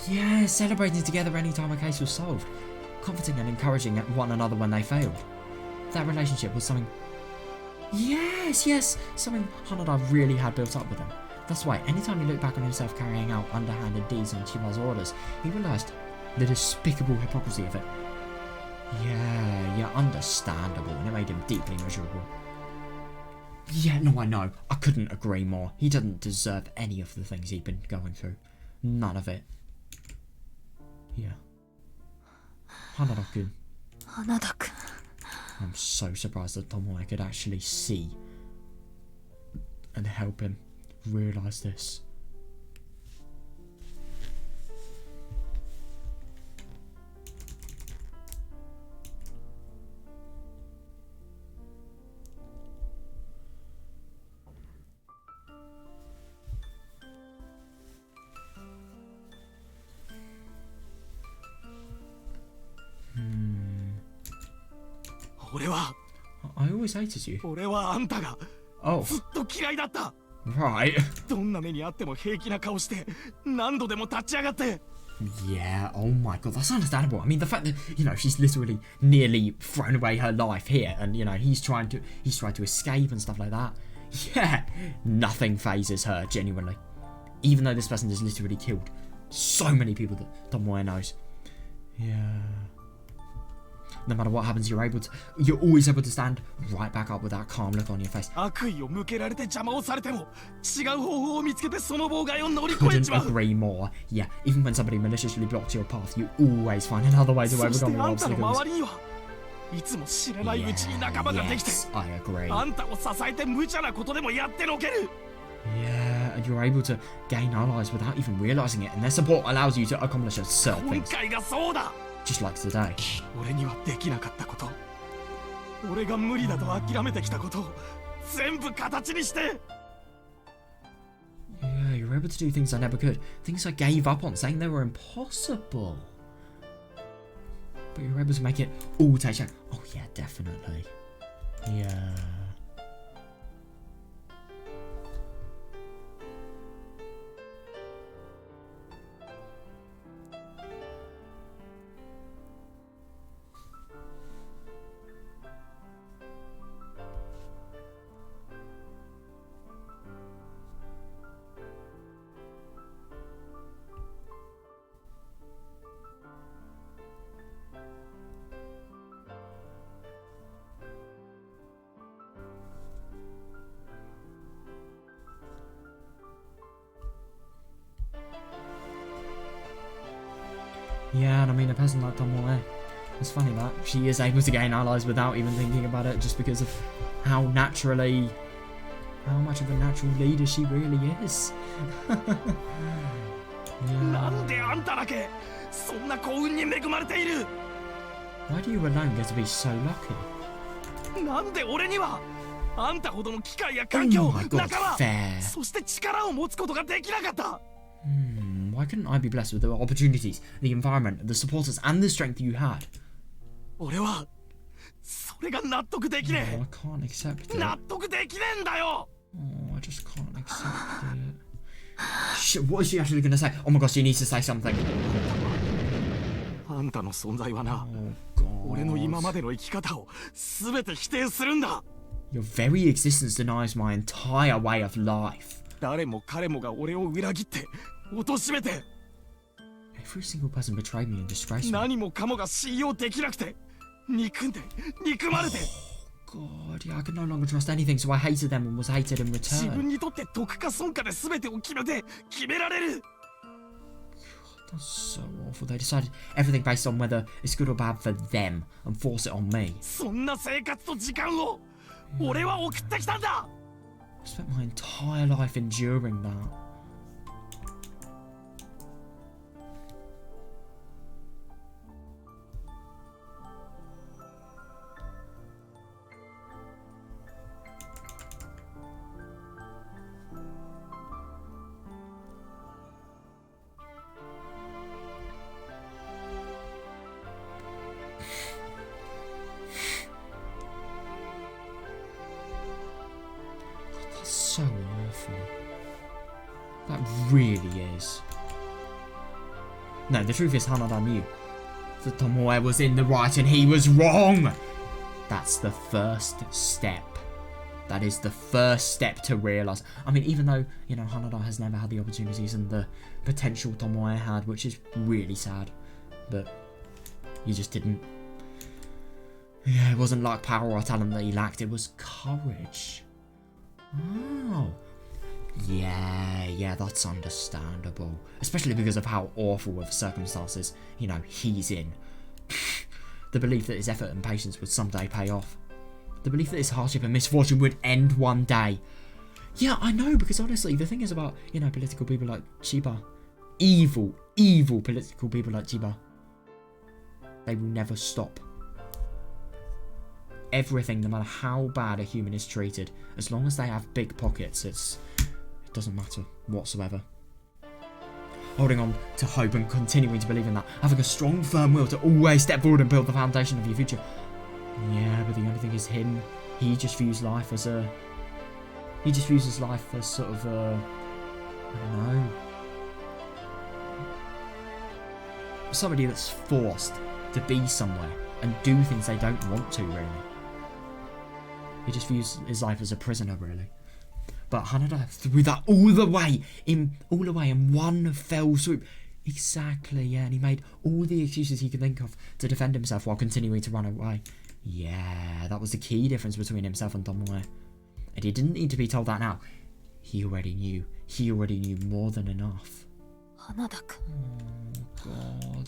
Yeah, celebrating together anytime a case was solved. Comforting and encouraging one another when they failed. That relationship was something... Yes, something Hanada really had built up with him. That's why, anytime he looked back on himself carrying out underhanded deeds on Chiba's orders, he realised the despicable hypocrisy of it. Yeah, understandable, and it made him deeply miserable. Yeah, no, I know. I couldn't agree more. He doesn't deserve any of the things he'd been going through. None of it. Yeah. Hanada-kun. Hanada-kun. I'm so surprised that Tomoe could actually see and help him realise this. I always hated you. Oh. Right. Yeah, oh my god, that's understandable. I mean, the fact that, you know, she's literally nearly thrown away her life here, and, you know, he's tried to escape and stuff like that. Yeah, nothing phases her, genuinely. Even though this person has literally killed so many people that Tomoe knows. Yeah. No matter what happens, you're always able to stand right back up with that calm look on your face. Couldn't agree more. Yeah, even when somebody maliciously blocks your path, you always find another way to overcome your obstacles. Yes, I agree. Yeah, and you're able to gain allies without even realising it, and their support allows you to accomplish certain things. Just like today. Yeah, you're able to do things I never could. Things I gave up on, saying they were impossible. But you're able to make it all take shape. Oh yeah, definitely. Yeah. Yeah, and I mean, a person like Tomoe, it's funny that she is able to gain allies without even thinking about it, just because of how much of a natural leader she really is. Why do you alone get to be so lucky? Oh my god, fair. Why couldn't I be blessed with the opportunities, the environment, the supporters, and the strength you had? Oh, I can't accept it. Oh, I just can't accept it. Shit, what is she actually going to say? Oh my gosh, she needs to say something. Oh god. Your very existence denies my entire way of life. Every single person betrayed me and disgraced me. God, yeah, I could no longer trust anything, so I hated them and was hated in return. God, that's so awful. They decided everything based on whether it's good or bad for them and force it on me. I spent my entire life enduring that. So awful. That really is. No, the truth is Hanada knew that Tomoe was in the right and he was wrong. That's the first step. That is the first step to realise. I mean, even though, you know, Hanada has never had the opportunities and the potential Tomoe had, which is really sad. But he just didn't. Yeah, it wasn't luck, power or talent that he lacked. It was courage. Oh, yeah, that's understandable. Especially because of how awful of circumstances, you know, he's in. The belief that his effort and patience would someday pay off. The belief that his hardship and misfortune would end one day. Yeah, I know, because honestly, the thing is about, you know, political people like Chiba. Evil political people like Chiba. They will never stop. Everything, no matter how bad a human is treated, as long as they have big pockets, it doesn't matter whatsoever. Holding on to hope and continuing to believe in that, having a strong, firm will to always step forward and build the foundation of your future. Yeah, but the only thing is him. He just views life as a. He just views his life as sort of a. I don't know. Somebody that's forced to be somewhere and do things they don't want to, really. He just views his life as a prisoner, really. But Hanada threw that all the way in one fell swoop. Exactly, yeah, and he made all the excuses he could think of to defend himself while continuing to run away. Yeah, that was the key difference between himself and Tomoe. And he didn't need to be told that now. He already knew. He already knew more than enough. Oh, God.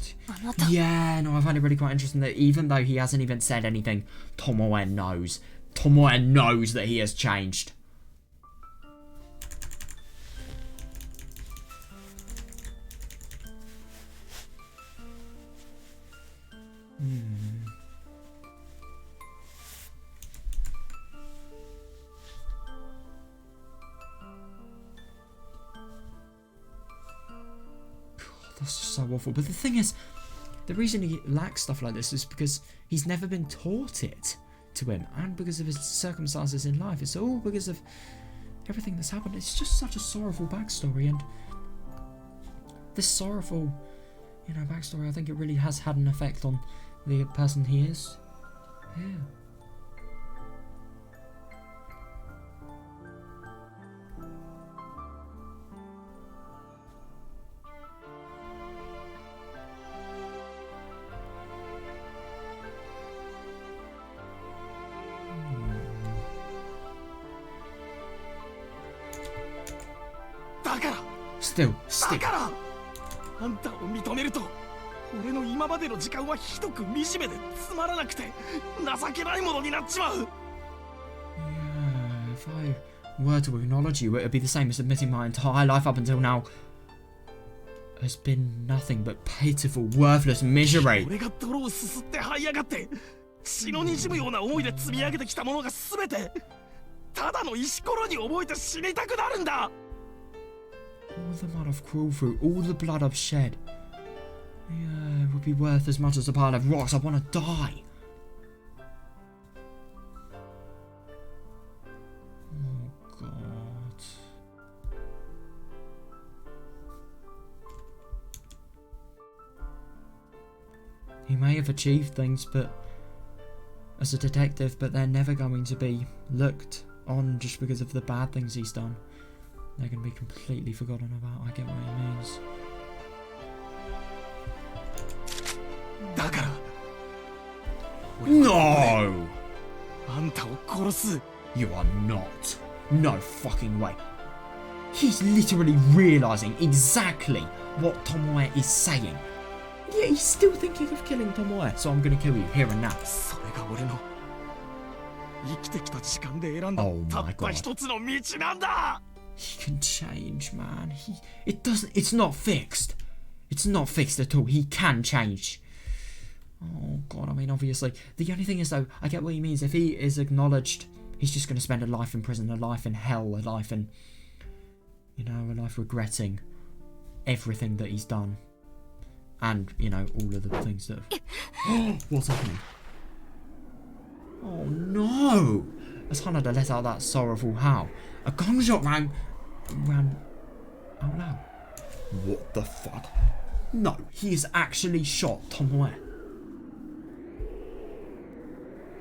Yeah, no, I find it really quite interesting that even though he hasn't even said anything, Tomoe knows. Tomoe knows that he has changed. That's just so awful. But the thing is, the reason he lacks stuff like this is because he's never been taught it to him, and because of his circumstances in life. It's all because of everything that's happened. It's just such a sorrowful backstory, and this sorrowful, you know, backstory, I think it really has had an effect on the person he is. Yeah. Still. あんたを認めると俺の今までの時間はひどく惨めでつまらなくて情けないものになっちまう。 Yeah, if I were to acknowledge you, it would be the same as admitting my entire life up until now has been nothing but pitiful, worthless misery. 俺が泥をすすって這い上がって血の滲むような思いで積み上げてきたものが全てただの石ころに覚えて死にたくなるんだ。 All the mud I've crawled through, all the blood I've shed. Yeah, it would be worth as much as a pile of rocks. I want to die. Oh, God. He may have achieved things, but as a detective, but they're never going to be looked on just because of the bad things he's done. They're going to be completely forgotten about. I get what he means. だから No! あんたを殺す。 You are not. No fucking way. He's literally realising exactly what Tomoe is saying. Yeah, he's still thinking of killing Tomoe, so I'm gonna kill you here and now. それが俺の生きてきた時間で選んだ Oh た my った God. 一つの道なんだ。 He can change, man. It's not fixed. It's not fixed at all. He can change. Oh God, I mean, obviously. The only thing is, though, I get what he means. If he is acknowledged, he's just going to spend a life in prison, a life in hell, a life in, you know, a life regretting everything that he's done. And, you know, all of the things that have... What's happening? Oh no! As Hanada let out that sorrowful howl, a gunshot ran out loud. What the fuck? No, he has actually shot Tomoe.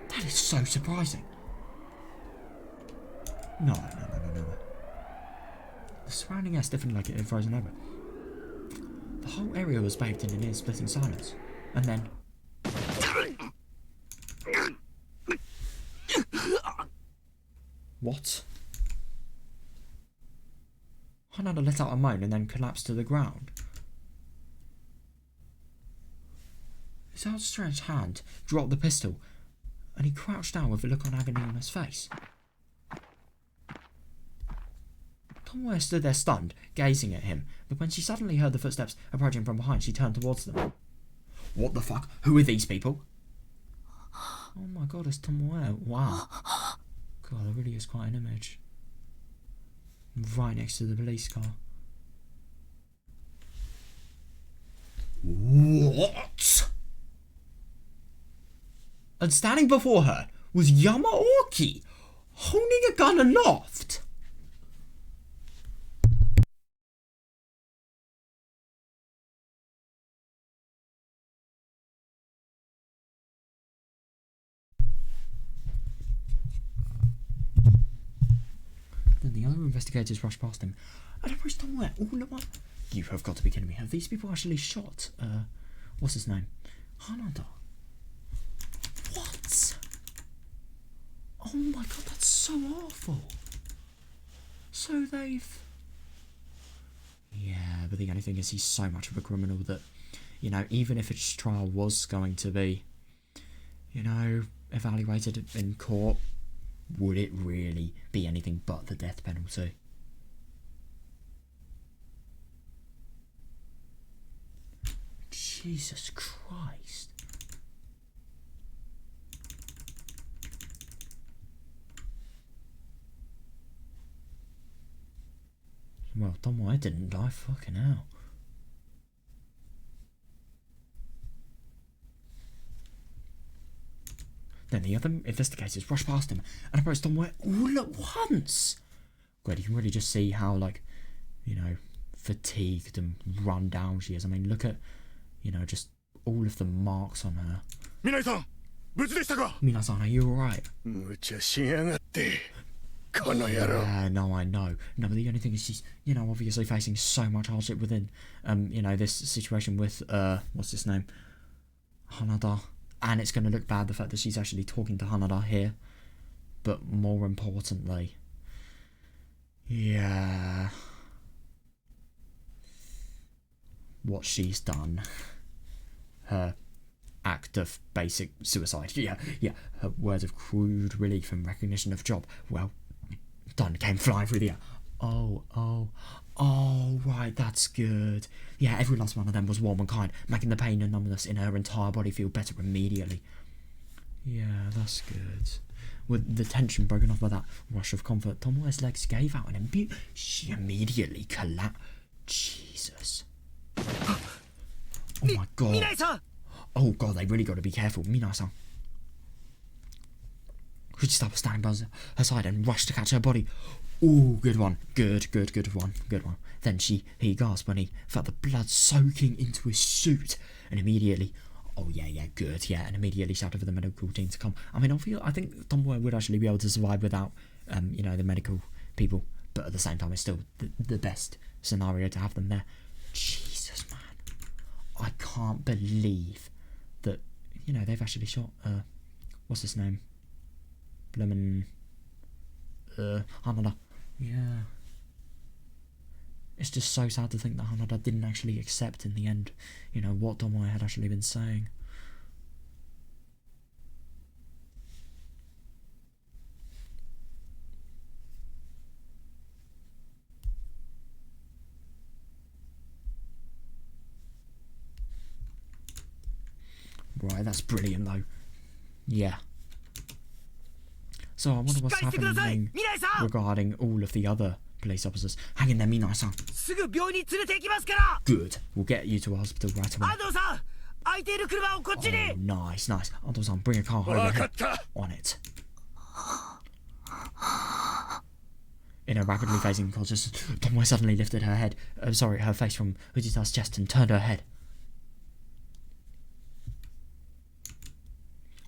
That is so surprising. No. The surrounding air stiffened like it had frozen over. The whole area was bathed in an ear-splitting silence. And then... What? Hanada let out a moan and then collapsed to the ground. His outstretched hand dropped the pistol, and he crouched down with a look of agony on his face. Tomoe stood there stunned, gazing at him, but when she suddenly heard the footsteps approaching from behind, she turned towards them. What the fuck? Who are these people? Oh my God, it's Tomoe. Wow. God, that really is quite an image. Right next to the police car. What? And standing before her was Yamaoki, holding a gun aloft. Then the other investigators rushed past him and approached Tomoe all at once. You have got to be kidding me. Have these people actually shot, what's his name? Hanada. What? Oh my God, that's so awful. So they've... Yeah, but the only thing is he's so much of a criminal that, you know, even if his trial was going to be, you know, evaluated in court, would it really be anything but the death penalty? Jesus Christ. Well, Tomoe didn't die, fucking hell. Then the other investigators rushed past him and approached Tomoe all at once. God, you can really just see how, like, you know, fatigued and run down she is. I mean, look at, you know, just all of the marks on her. Minasan, Minasan, are you alright? Yeah, no, I know. No, but the only thing is she's, you know, obviously facing so much hardship within, you know, this situation with, what's his name? Hanada. And it's going to look bad, the fact that she's actually talking to Hanada here. But more importantly, yeah, what she's done. her act of basic suicide. Yeah. Her words of crude relief and recognition of job, well done, came flying through the air. Oh, right, that's good. Yeah, every last one of them was warm and kind, making the pain and numbness in her entire body feel better immediately. Yeah, that's good. With the tension broken off by that rush of comfort, Tomoe's legs gave out and she immediately collapsed. Jesus. Oh my god. Minai-san! Oh god, they really got to be careful. Minai-san. Fujita was standing by her side and rushed to catch her body. Ooh, good one. Good one. Then he gasped when he felt the blood soaking into his suit and immediately, and immediately shouted for the medical team to come. I mean, I think Tomoe would actually be able to survive without, the medical people, but at the same time, it's still the best scenario to have them there. Jesus, man. I can't believe that, they've actually shot, what's his name? Bloomin', Hanada. Yeah. It's just so sad to think that Hanada didn't actually accept in the end, what Tomoe had actually been saying. Right, that's brilliant though. Yeah. So I wonder what's happening regarding all of the other police officers. Hang in there, Minai-san. Good. We'll get you to a hospital right away. Oh, nice. Ando-san, bring a car over here. On it. In a rapidly phasing consciousness, Tomoe suddenly lifted her head. Her face from Fujita's chest and turned her head.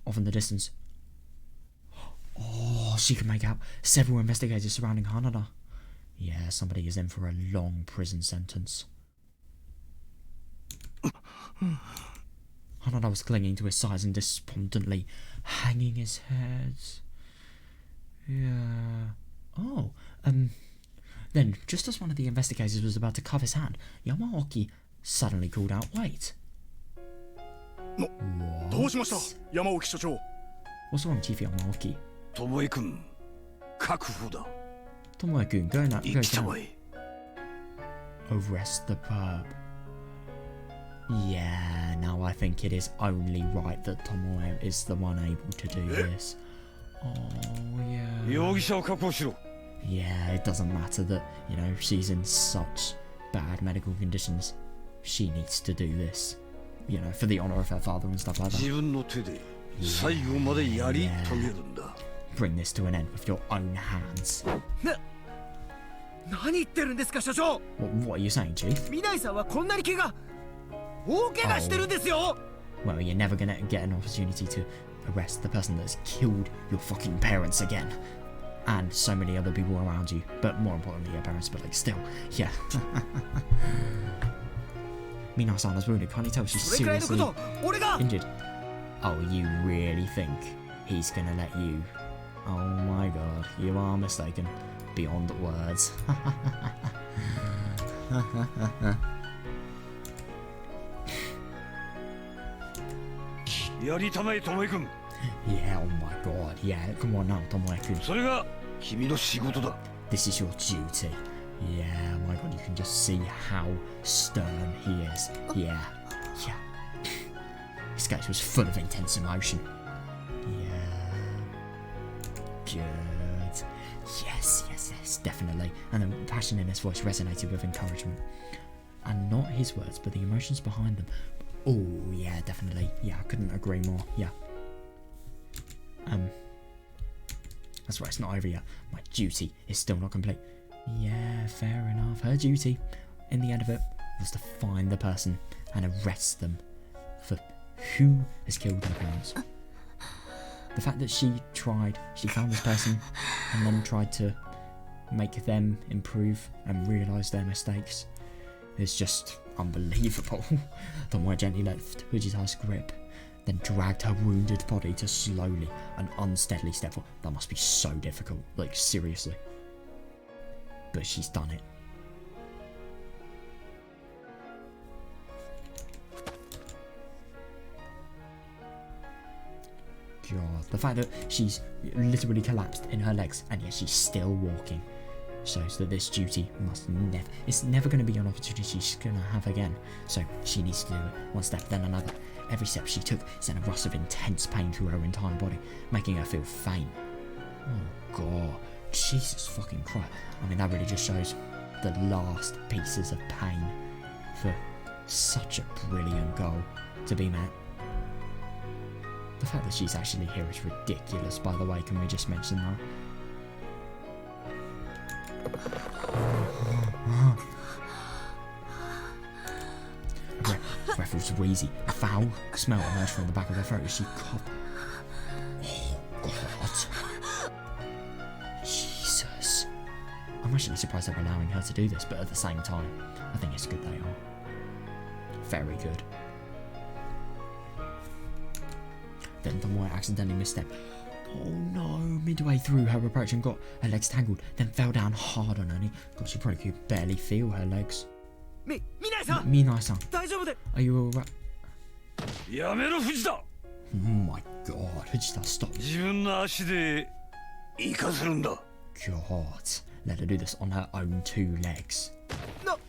Off in the distance. Oh, she can make out several investigators surrounding Hanada. Yeah, somebody is in for a long prison sentence. Hanada was clinging to his sides and despondently hanging his head. Yeah. Oh, then, just as one of the investigators was about to cuff his hand, Yamaoki suddenly called out, "Wait." What? What's wrong, Chief Yamaoki? Tomoe-kun, kakuho da. Tomoe-kun, go now. Arrest the perp. Yeah, now I think it is only right that Tomoe is the one able to do this. Oh, yeah. Yeah, it doesn't matter that, she's in such bad medical conditions. She needs to do this. For the honor of her father and stuff like that. Yeah. Bring this to an end with your own hands. What are you saying, Chief? Well, you're never gonna get an opportunity to arrest the person that's killed your fucking parents again. And so many other people around you. But more importantly, your parents, but still, yeah. Minai-san is wounded. Can't you tell she's seriously injured? Oh, you really think he's gonna let you? Oh my god, you are mistaken. Beyond words. Yeah, oh my god, yeah, come on now, Tomoe-kun. This is your duty. Yeah, oh my god, you can just see how stern he is. Yeah. His gaze was full of intense emotion. Yeah. Good. Yes, definitely. And the passion in his voice resonated with encouragement. And not his words, but the emotions behind them. Oh, yeah, definitely. Yeah, I couldn't agree more. Yeah. That's right, it's not over yet. My duty is still not complete. Yeah, fair enough. Her duty, in the end of it, was to find the person and arrest them for who has killed their parents. The fact that she found this person and then tried to make them improve and realise their mistakes is just unbelievable. Tomoe gently left Fujita's grip, then dragged her wounded body to slowly and unsteadily step forward. That must be so difficult, seriously. But she's done it. the fact that she's literally collapsed in her legs and yet she's still walking shows that this duty it's never going to be an opportunity she's going to have again. So she needs to do it one step, then another. Every step she took sent a rush of intense pain through her entire body, making her feel faint. Oh god, Jesus fucking Christ. I mean, that really just shows the last pieces of pain for such a brilliant goal to be met. The fact that she's actually here is ridiculous, by the way. Can we just mention that? Breath was wheezy. A foul smell emerged from the back of her throat as she coughed. Oh god. Jesus. I'm actually surprised they're allowing her to do this, but at the same time, I think it's good they are. Very good. Then Tomoe accidentally misstepped. Oh no, midway through her approach and got her legs tangled, then fell down hard on her knee. God, she probably could barely feel her legs. Minai-san, are you alright? Oh my god, Fujita, stop. God, let her do this on her own 2 legs. No.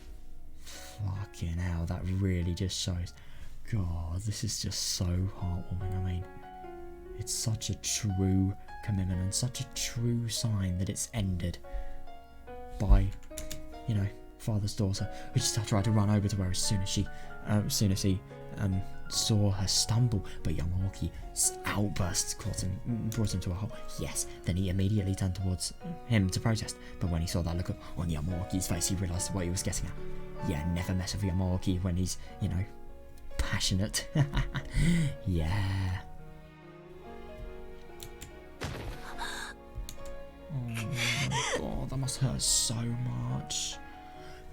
Fucking hell, that really just shows. God, this is just so heartwarming. I mean, it's such a true commitment and such a true sign that it's ended by, you know, father's daughter, who just tried to run over to her as soon as he saw her stumble, but Yamaoki's outbursts brought him to a halt. Yes, then he immediately turned towards him to protest, but when he saw that look on Yamaoki's face, he realised what he was getting at. Yeah, never mess with Yamaoki when he's, you know, passionate. Yeah. Oh my god, that must hurt so much.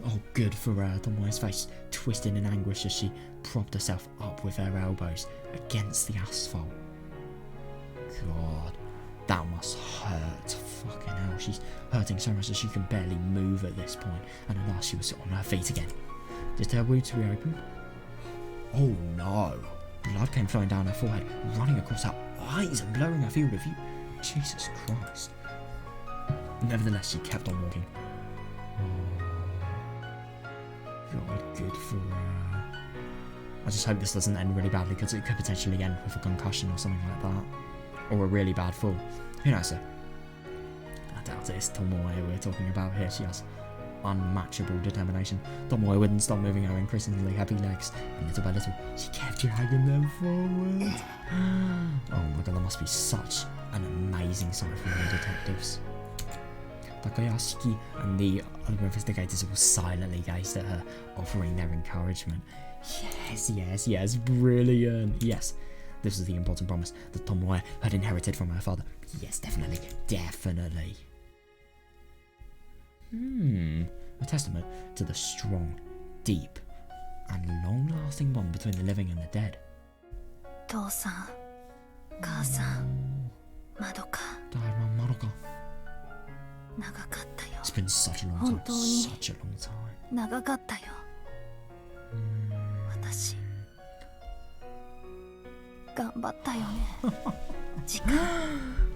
Oh, good for her. Tomoe's face twisted in anguish as she propped herself up with her elbows against the asphalt. God, that must hurt. Fucking hell, she's hurting so much that she can barely move at this point, and at last she was on her feet again. Did her wounds reopen? Oh no. Blood came flowing down her forehead, running across her eyes and blurring her field of view. Jesus Christ. Nevertheless, she kept on walking. God, good for her. I just hope this doesn't end really badly, because it could potentially end with a concussion or something like that. Or a really bad fall. Who knows, sir? I doubt it's Tomoe we're talking about here. She has unmatchable determination. Tomoe wouldn't stop moving her increasingly heavy legs, and little by little, she kept dragging them forward. Oh my god, that must be such an amazing sight for the detectives. Takayashi and the other investigators all silently gazed at her, offering their encouragement. Yes, yes, yes, brilliant. Yes, this was the important promise that Tomoe had inherited from her father. Yes, definitely, definitely. A testament to the strong, deep, and long-lasting bond between the living and the dead. 父さん、母さん、まどか。 長かったよ。 It's been such a long time. 本当に Such a long time. 長かったよ。私頑張ったよね。時間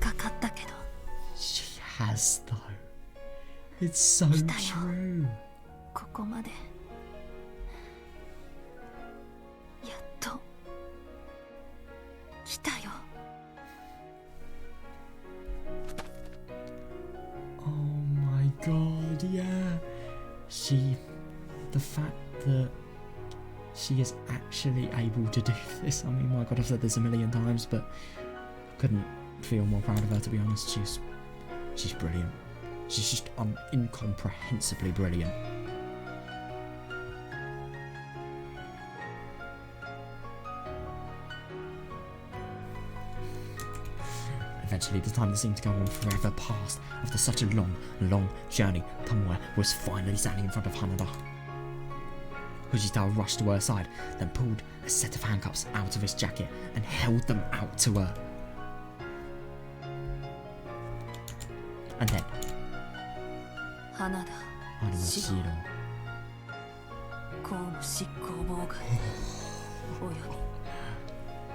かかったけど。 She has though. It's so true. ここまで。やっと来たよ。 God, yeah. The fact that she is actually able to do this. I mean, my god, I've said this a million times, but couldn't feel more proud of her, to be honest. She's brilliant. She's just incomprehensibly brilliant. Eventually, the time that seemed to go on forever passed. After such a long, long journey, Tomoe was finally standing in front of Hanada. Fujita rushed to her side, then pulled a set of handcuffs out of his jacket and held them out to her. And then... Hanada, Shiro. 公務執行妨害および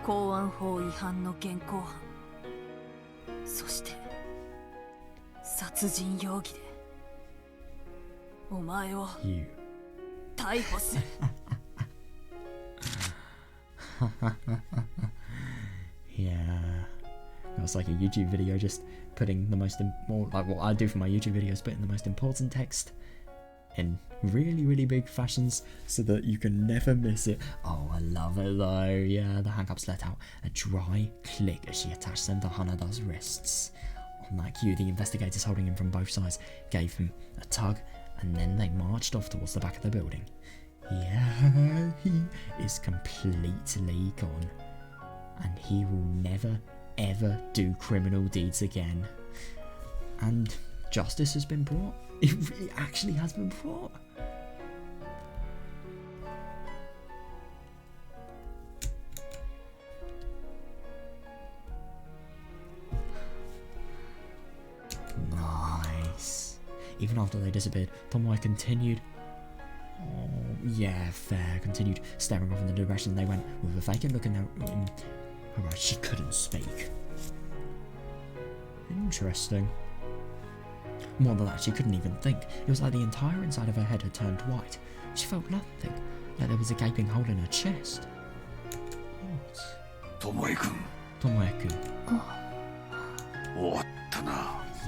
公安法違反の現行犯そして殺人容疑でお前を逮捕する。Yeah, it was like a YouTube video, just putting the most more like what I do for my YouTube videos, putting the most important text in really, really big fashions so that you can never miss it. Oh, I love it though. Yeah, the handcuffs let out a dry click as she attached them to Hanada's wrists. On that cue, the investigators holding him from both sides gave him a tug, and then they marched off towards the back of the building. Yeah, he is completely gone, and he will never ever do criminal deeds again. And justice has been brought. It really actually has been brought. Nice. Even after they disappeared, Tomoe continued. Oh, yeah, fair. Continued staring off in the direction they went with a vacant look in their. Alright, she couldn't speak. Interesting. More than that, she couldn't even think. It was like the entire inside of her head had turned white. She felt nothing, like there was a gaping hole in her chest. What? Tomoe-kun. Tomoe-kun. Oh.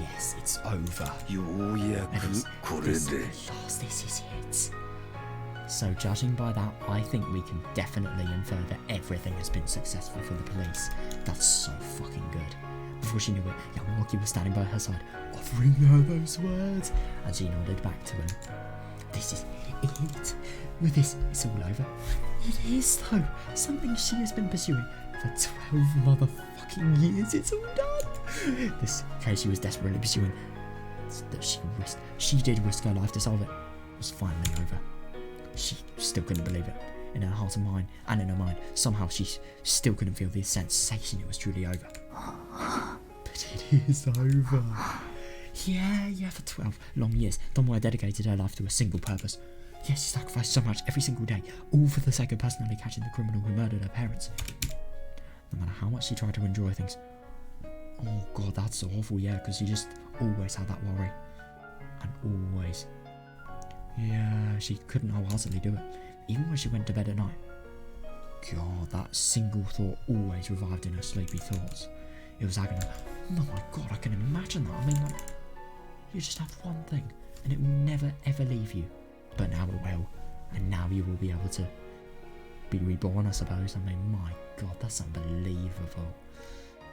Yes, it's over. And this is it. So judging by that, I think we can definitely infer that everything has been successful for the police. That's so fucking good. Before she knew it, Yamawaki was standing by her side, offering her those words, and she nodded back to him. This is it. With this, it's all over. It is though. Something she has been pursuing for 12 motherfucking years. It's all done. This case she was desperately pursuing, that she did risk her life to solve it, was finally over. She still couldn't believe it. In her heart and mind, and in her mind, somehow she still couldn't feel the sensation it was truly over. But it is over. Yeah, for 12 long years, Tomoe dedicated her life to a single purpose. Yes, she sacrificed so much every single day, all for the sake of personally catching the criminal who murdered her parents. No matter how much she tried to enjoy things. Oh god, that's so awful, yeah, because she just always had that worry. And always. Yeah, she couldn't wholeheartedly do it, even when she went to bed at night. God, that single thought always revived in her sleepy thoughts. It was agony. Oh my god, I can imagine that. I mean, like, you just have one thing, and it will never ever leave you. But now it will, and now you will be able to be reborn, I suppose. I mean, my god, that's unbelievable.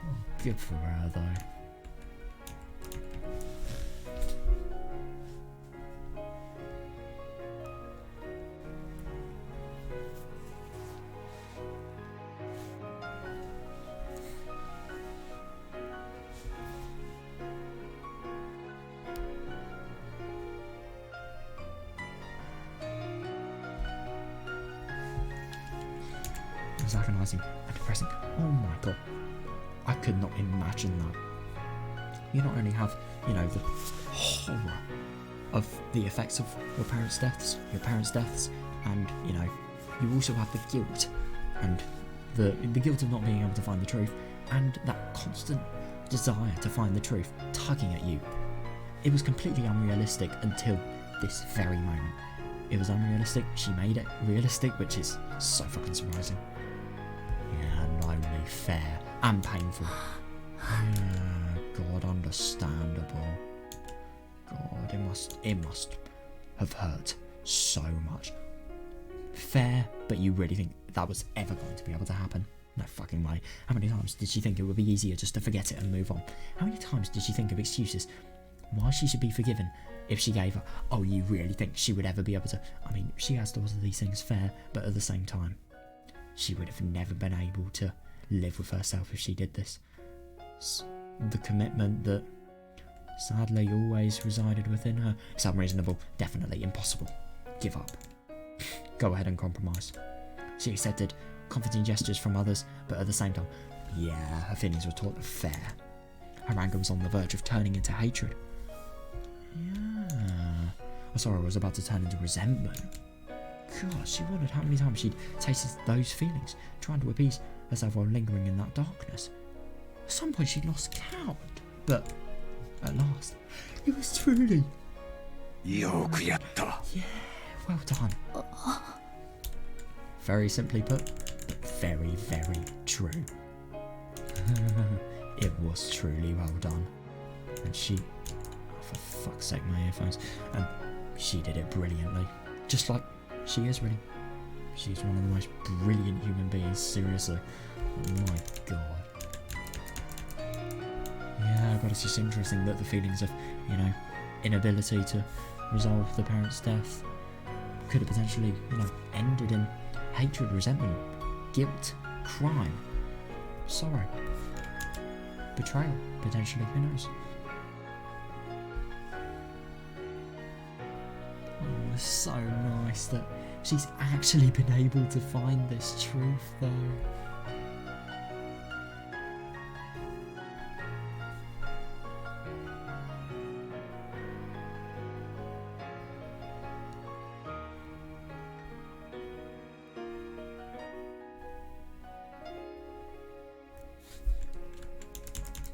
Oh, good for her, though. It was agonizing and depressing. Oh my god. I could not imagine that. You not only have, the horror of the effects of your parents' deaths, and, you also have the guilt, and the guilt of not being able to find the truth, and that constant desire to find the truth tugging at you. It was completely unrealistic until this very moment. It was unrealistic, she made it realistic, which is so fucking surprising. Yeah, not only fair and painful. Yeah, God, understandable. God, it must have hurt so much. Fair, but you really think that was ever going to be able to happen? No fucking way. How many times did she think it would be easier just to forget it and move on? How many times did she think of excuses why she should be forgiven if she gave up? Oh, you really think she would ever be able to? I mean, she has to do these things fair, but at the same time, she would have never been able to live with herself if she did this. The commitment that sadly always resided within her is unreasonable, definitely impossible. Give up. Go ahead and compromise. She accepted comforting gestures from others, but at the same time, yeah, her feelings were taught fair. Her anger was on the verge of turning into hatred. Yeah, her sorrow was about to turn into resentment. God, she wondered how many times she'd tasted those feelings, trying to appease herself while lingering in that darkness. At some point she lost count, but at last, it was truly. よくやった。 Yeah, well done. Very simply put, but very, very true. It was truly well done. And she, oh, for fuck's sake, my earphones. She did it brilliantly. Just like she is really. She's one of the most brilliant human beings, seriously. Oh my god. Yeah, but it's just interesting that the feelings of, you know, inability to resolve the parent's death could have potentially, you know, ended in hatred, resentment, guilt, crime, sorrow, betrayal, potentially, who knows? Oh, it's so nice that she's actually been able to find this truth, though.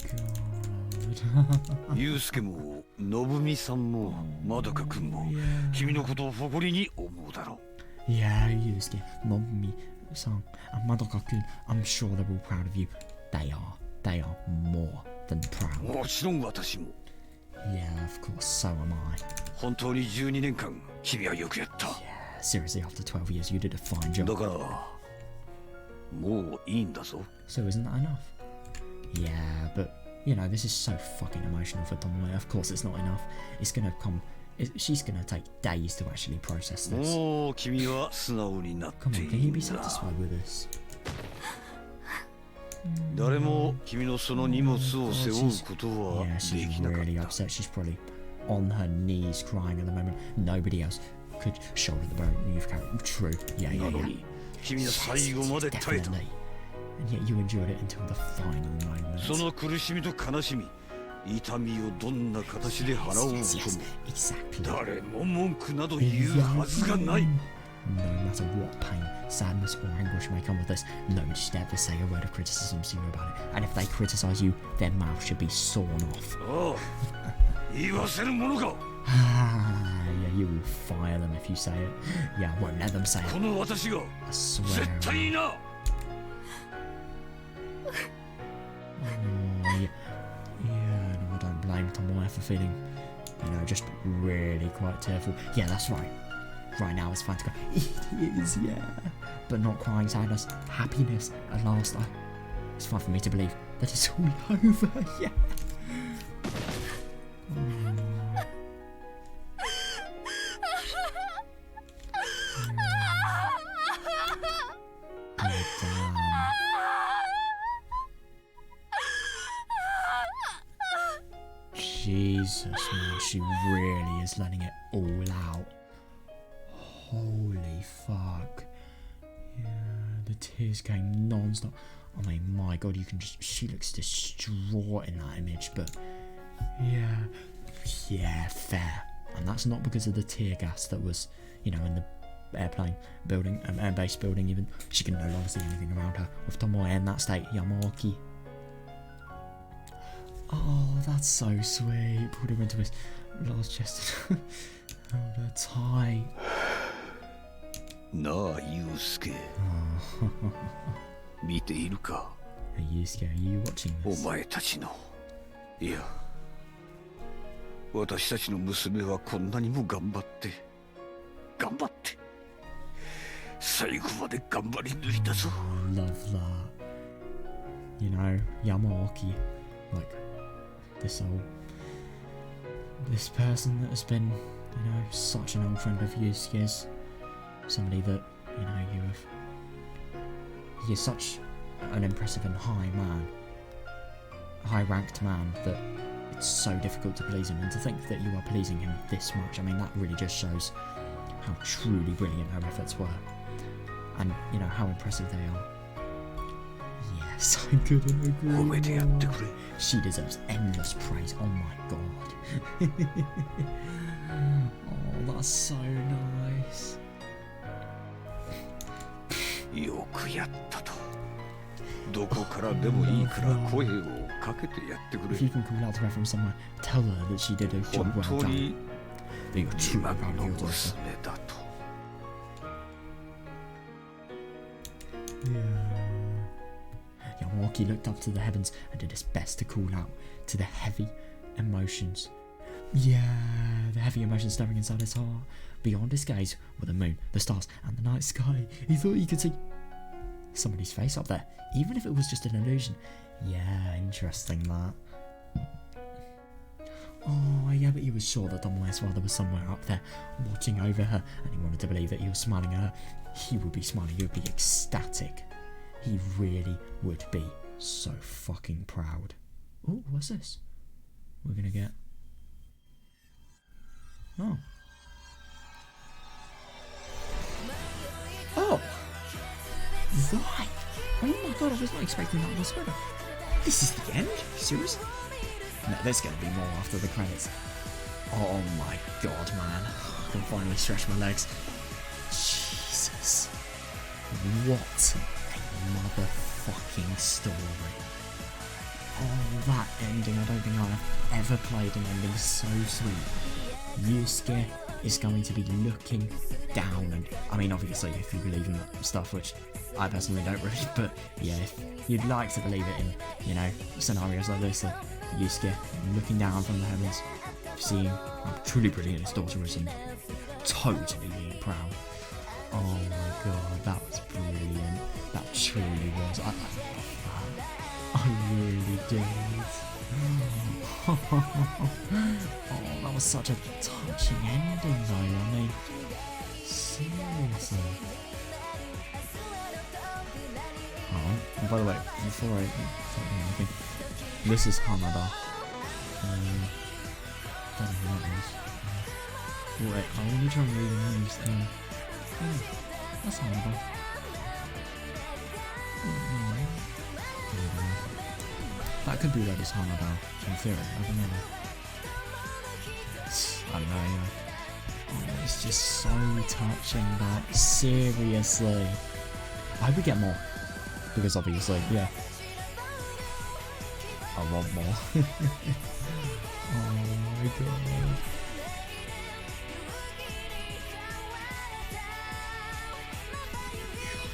God. ユウスケもノブミさんもまどかくんも君のことを誇りに思うだろう。 Yeah, Yusuke, Nomi-san, and Madoka-kun, I'm sure they're all proud of you. They are more than proud. もちろん私も。 Yeah, of course, so am I. 本当に12年間君はよくやった。 Yeah, seriously, after 12 years, you did a fine job. だからもういいんだぞ。 So isn't that enough? Yeah, but you know, this is so fucking emotional for Tomoe. Of course, it's not enough. It's gonna come. She's gonna take days to actually process this. もう君は素直になって Come い on, can you る be んだ。 satisfied with this? 誰も君のその荷物を背負う She's- ことは Yeah, で she's きなかっ really た。 upset. She's probably on her knees crying at the moment. Nobody else could shoulder the burden you've carried. True. Yeah, な yeah, の yeah. に君は最後まで耐えた。 Definitely. And yet you endured it until the final moment. その苦しみと悲しみ、痛みをどんな形で払おうとも Exactly. 誰も文句など言うはずがない。 No matter what pain, sadness, or anguish may come with this, nobody should ever say a word of criticism to you about it. And if they criticize you, their mouth should be sawn off. ああ、言わせるものか。 Yeah, you will fire them if you say it. Yeah, I won't let them say こ it. の私が I 絶 swear. 対にな。 Oh, yeah. Yeah, no, I don't blame Tomoe for feeling, you know, just really quite tearful. Yeah, that's right. Right now it's fine to go. It is, yeah. But not crying sadness, happiness at last. It's fine for me to believe that it's all over. Yeah. Oh, damn. Jesus, man, she really is letting it all out. Holy fuck. Yeah, the tears came non-stop. I mean, my god, you can just... She looks distraught in that image, but... Yeah, fair. And that's not because of the tear gas that was, you know, in the airplane building, airbase building even. She can no longer see anything around her. With Tomoe in that state, Yamaoki. Oh, that's so sweet. Pulled her into his last chest. Held her tight. なあ、ユウスケ。見ているか。 Hey, Yusuke, are you watching お this? 前たちの。いや、私たちの娘はこんなにも頑張って、最後まで頑張り抜いたぞ。 Love that. You know, Yamaoki, like this person that has been, you know, such an old friend of Yusuke's, somebody that, you know, he is such an impressive and high-ranked man that it's so difficult to please him, and to think that you are pleasing him this much, I mean, that really just shows how truly brilliant her efforts were, and, you know, how impressive they are. Yes, I couldn't agree more. She deserves endless praise, oh my god. Oh, that's so nice. よくやったと。どこからでもいいから声を。かけてやってくれ。 If you can call out to her from somewhere, tell her that she did a job 本 well 当に done. That you're too 今 proud の of your daughter. 娘だと。 Yamaoki looked up to the heavens and did his best to call out to the heavy emotions. Yeah, the heavy emotions stirring inside his heart. Beyond his gaze were the moon, the stars, and the night sky. He thought he could see somebody's face up there, even if it was just an illusion. Yeah, interesting that. Oh, yeah, but he was sure that Domoe's father was somewhere up there, watching over her, and he wanted to believe that he was smiling at her. He would be smiling, he would be ecstatic. He really would be so fucking proud. Oh, what's this? We're gonna get... Oh. Oh! Right! Oh my god, I was not expecting that whatsoever. This is the end? Seriously? No, there's gonna be more after the credits. Oh my god, man. I can finally stretch my legs. Jesus. What a motherfucking story. Oh, that ending, I don't think I've ever played an ending so sweet. Yusuke is going to be looking down, and I mean, obviously, if you believe in that stuff, which I personally don't really, but yeah, if you'd like to believe it in, you know, scenarios like this, that Yusuke looking down from the heavens, seeing how truly brilliant his daughter is, and totally being proud. Oh my god, that was brilliant. That truly was. I really did. Oh, that was such a touching ending though, I mean, seriously. Oh, by the way, before I think, this is Hanada. Don't know who that is. Wait, I want to try and read the names. That's Hanada. That could be read as Hanada, in theory, I don't know. I don't know, yeah. Oh, it's just so touching, that, seriously. I hope we get more, because obviously, yeah. I want more. Oh my god.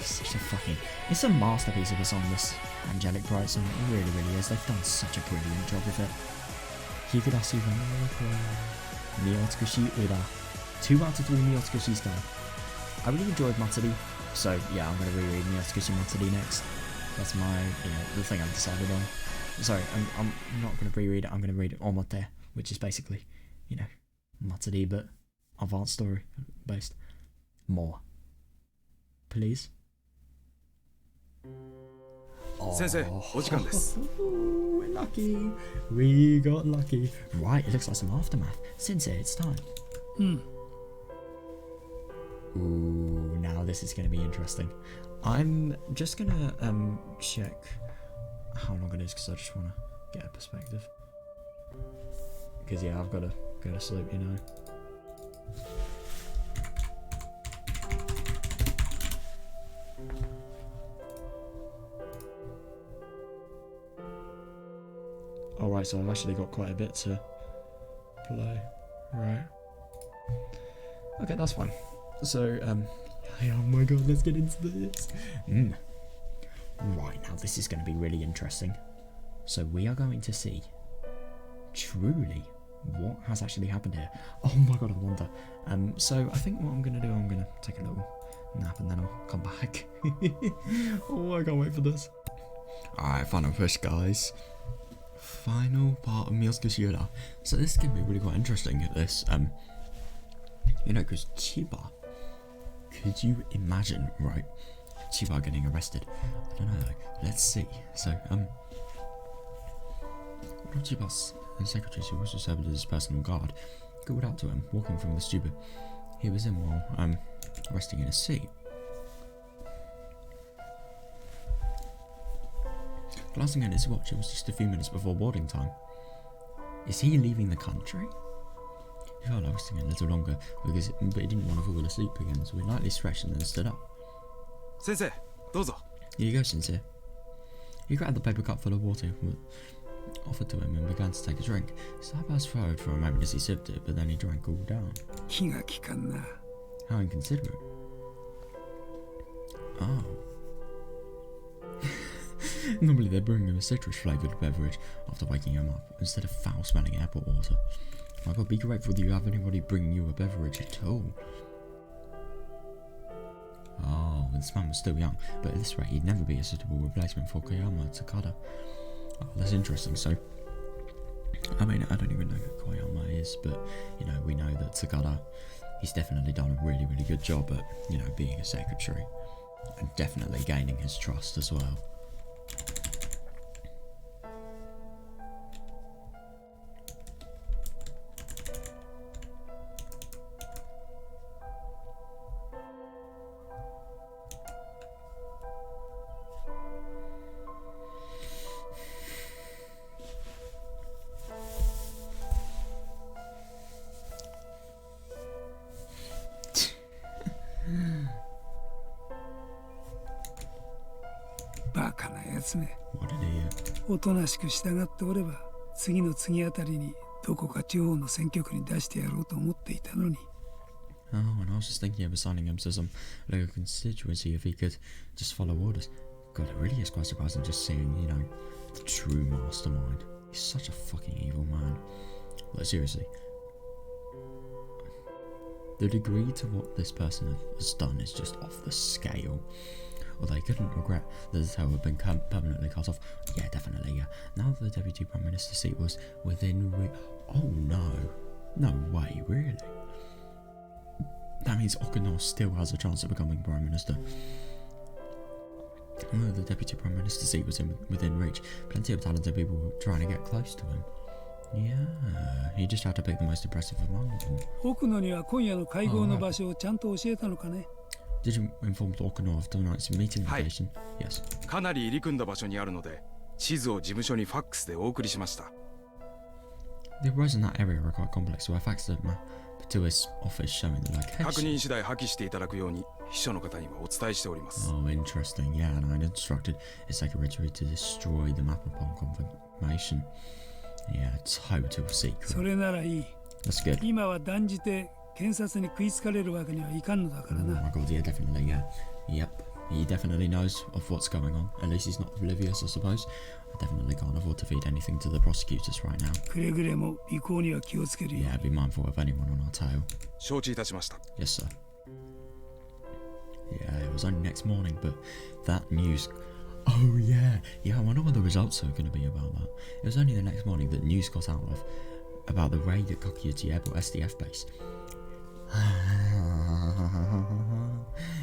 Such a fucking... It's a masterpiece of a song, this Angelic Bright song. It really, really is. They've done such a brilliant job with it. Higurashi Miotsukushi Ura. 2 out of 3 Miotsukushi style. I really enjoyed Matsuri, so yeah, I'm going to reread Miotsukushi Matsuri next. That's my, you know, the thing I've decided on. Sorry, I'm not going to reread it, I'm going to read Omote, which is basically, you know, Matsuri, but advanced story based. More. Please. Sensei, we're lucky. We got lucky. Right, it looks like some aftermath. Sensei, it's time. Ooh, now this is going to be interesting. I'm just going to check how long it is, because I just want to get a perspective. Because yeah, I've got to go to sleep, you know. Alright, so I've actually got quite a bit to play. Right. Okay, that's fine. So, oh my god, let's get into this. Right, now this is going to be really interesting. So we are going to see, truly, what has actually happened here. Oh my god, I wonder. So I think what I'm going to do, I'm going to take a little nap and then I'll come back. Oh, I can't wait for this. Alright, final push, guys. Final part of Miotsukushi Ura. So this is going to be really quite interesting at this. You know, because Chiba, could you imagine, right? Chiba getting arrested. I don't know, like, let's see. So, one of Chiba's secretaries, who also served as his personal guard, called out to him, walking from the stupa he was in while, resting in his seat. Glancing at his watch, it was just a few minutes before boarding time. Is he leaving the country? He felt like resting a little longer, but he didn't want to fall asleep again, so he lightly stretched and then stood up. Sensei, dozo. Here you go, Sensei. He grabbed the paper cup full of water offered to him and began to take a drink. His eyebrows furrowed for a moment as he sipped it, but then he drank all down. 気が利かんな。 How inconsiderate. Oh. Normally they'd bring him a citrus-flavoured beverage after waking him up, instead of foul-smelling airport water. My God, be grateful that you have anybody bringing you a beverage at all. Oh, this man was still young, but at this rate he'd never be a suitable replacement for Koyama Takada. Oh, that's interesting. So, I mean, I don't even know who Koyama is, but, you know, we know that Takada, he's definitely done a really, really good job at, you know, being a secretary, and definitely gaining his trust as well. What did he おとなしく従っておれば次の次あたりにどこか地方の選挙区に出してやろうと思っていたのに。 Oh, and I was just thinking of assigning him to some local constituency if he could just follow orders. God, it really is quite surprising just seeing, you know, the true mastermind. He's such a fucking evil man. Like, seriously. The degree to what this person has done is just off the scale. Although he couldn't regret that the tail had been permanently cut off. Yeah, definitely, yeah. Now that the Deputy Prime Minister's seat was within oh no. No way, really? That means Okinawa still has a chance of becoming Prime Minister. Although the Deputy Prime Minister's seat was within reach, plenty of talented people were trying to get close to him. Yeah, he just had to pick the most impressive among them. 奥野には今夜の会合の場所をちゃんと教えたのかね? Did you inform Okinawa of tonight's meeting location? Yes. かなり入り組んだ場所にあるので、地図を事務所にファックスでお送りしました。The roads in that area are quite complex, so I faxed a map to his office showing the location. 確認次第破棄していただくように秘書の方にはお伝えしております。Oh, interesting. Yeah, and I'd instructed his secretary to destroy the map upon confirmation. Yeah, total secret. それならいい。That's good. 今は断じて検察に食いつかれるわけにはいかんのだからな。Oh my god, yeah, definitely, yeah. Yep, he definitely knows of what's going on. At least he's not oblivious, I suppose. I definitely can't afford to feed anything to the prosecutors right now. くれぐれも尾行には気をつけるよ。Yeah, be mindful of anyone on our tail. 承知いたしました。Yes, sir. Yeah, it was only next morning, but that news... Oh, yeah. Yeah, I wonder what the results are going to be about that. It was only the next morning that news got out of about the raid at Kokuyuchi Airport SDF base.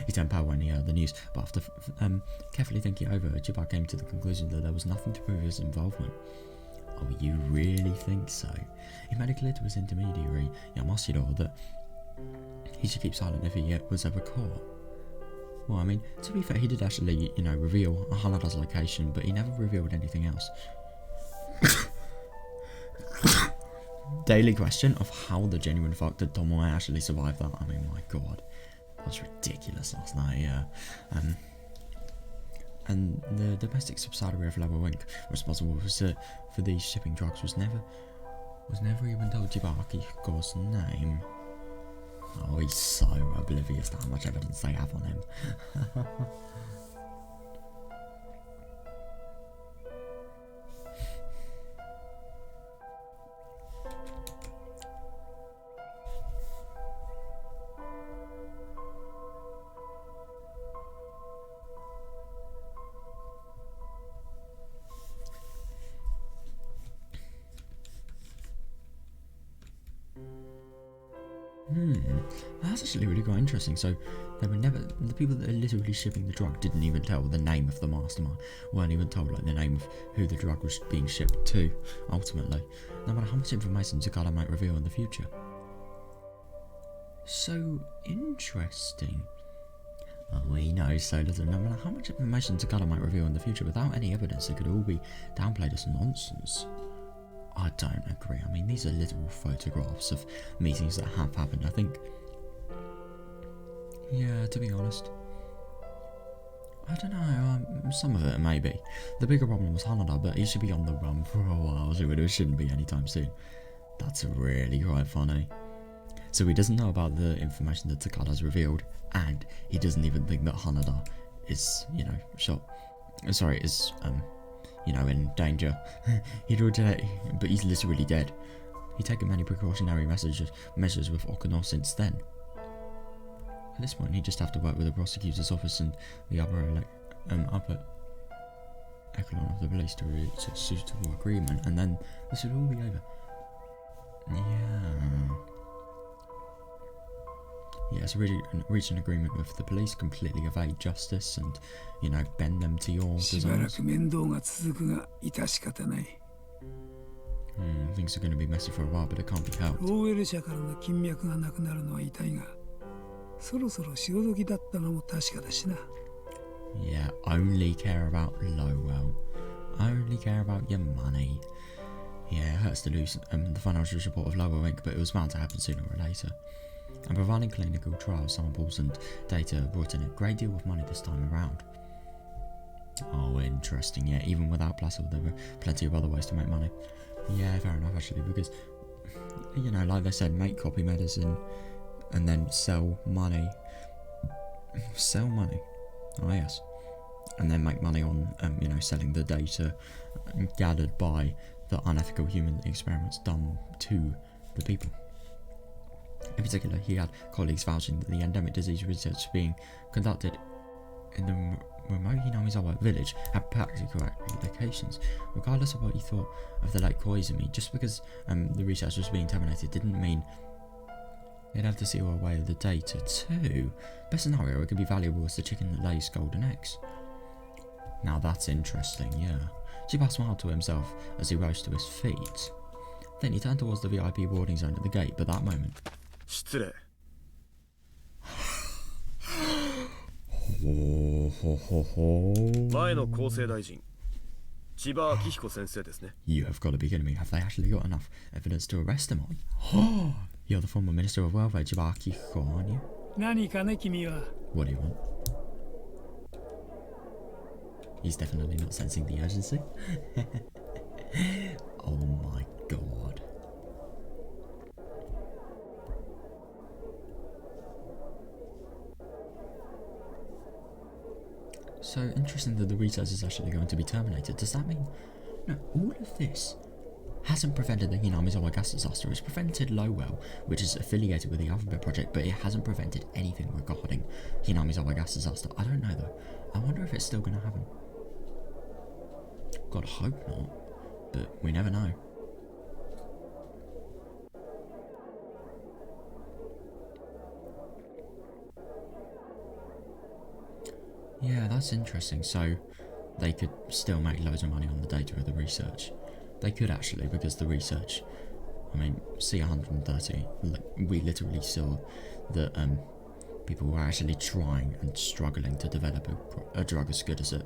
He turned pale when he heard the news, but after carefully thinking over, Chiba came to the conclusion that there was nothing to prove his involvement. Oh, you really think so? He made it clear to his intermediary, Yamashiro, that he should keep silent if he was ever caught. Well, I mean, to be fair, he did actually, you know, reveal Hanada's location, but he never revealed anything else. Daily question of how the genuine fuck did Tomoe actually survive that. I mean, my god. That was ridiculous last night, yeah. And the domestic subsidiary of Level Inc. responsible for these shipping drugs was never even told Jibaki Go's name. Oh, he's so oblivious to how much evidence they have on him. That's actually really quite interesting. So they were never, the people that are literally shipping the drug didn't even tell the name of the mastermind, weren't even told like the name of who the drug was being shipped to, ultimately, no matter how much information Takada might reveal in the future. So interesting. Oh, we know so little, no matter how much information Takada might reveal in the future, without any evidence it could all be downplayed as nonsense. I don't agree. I mean, these are literal photographs of meetings that have happened, I think. Yeah, to be honest. I don't know, some of it maybe. The bigger problem was Hanada, but he should be on the run for a while, so it shouldn't be anytime soon. That's really quite funny. So he doesn't know about the information that Takada's revealed, and he doesn't even think that Hanada is, you know, in danger. He'd already, but he's literally dead. He'd taken many precautionary measures with Okuno since then. At this point, he'd just have to work with the prosecutor's office and the upper echelon of the police to reach a suitable agreement, and then this would all be over. Yeah, so reach an agreement with the police, completely evade justice, and, you know, bend them to your designs. Things are going to be messy for a while, but it can't be helped. Yeah, only care about Lowell. Only care about your money. Yeah, it hurts to lose the financial support of Lowell Inc., but it was bound to happen sooner or later. And providing clinical trial samples and data brought in a great deal of money this time around. Oh, interesting. Yeah, even without Placid, there were plenty of other ways to make money. Yeah, fair enough, actually, because, you know, like they said, make copy medicine and then sell money. Sell money. Oh, yes. And then make money on, you know, selling the data gathered by the unethical human experiments done to the people. In particular, he had colleagues vouching that the endemic disease research being conducted in the remote Hinamizawa village had practical applications. Regardless of what he thought of the late Koizumi, just because the research was being terminated didn't mean they'd have to seal away the data too. Best scenario, it could be valuable as the chicken that lays golden eggs. Now that's interesting, yeah. Chiba smiled to himself as he rose to his feet. Then he turned towards the VIP boarding zone at the gate, but that moment... 失礼。前の厚生大臣、千葉明彦先生ですね。You have got to be kidding me. Have they actually got enough evidence to arrest him on? You're the former Minister of Welfare, Chiba Akihiko, aren't you? 何かね、君は。What do you want? He's definitely not sensing the urgency. Oh my god. So interesting that the research is actually going to be terminated. Does that mean... No, all of this hasn't prevented the Hinamizawa gas disaster. It's prevented Lowell, which is affiliated with the Alphabet Project, but it hasn't prevented anything regarding Hinamizawa gas disaster. I don't know though. I wonder if it's still going to happen. God, hope not. But we never know. Yeah, that's interesting. So they could still make loads of money on the data of the research. They could actually, because the research, I mean, C130, we literally saw that people were actually trying and struggling to develop a drug as good as it.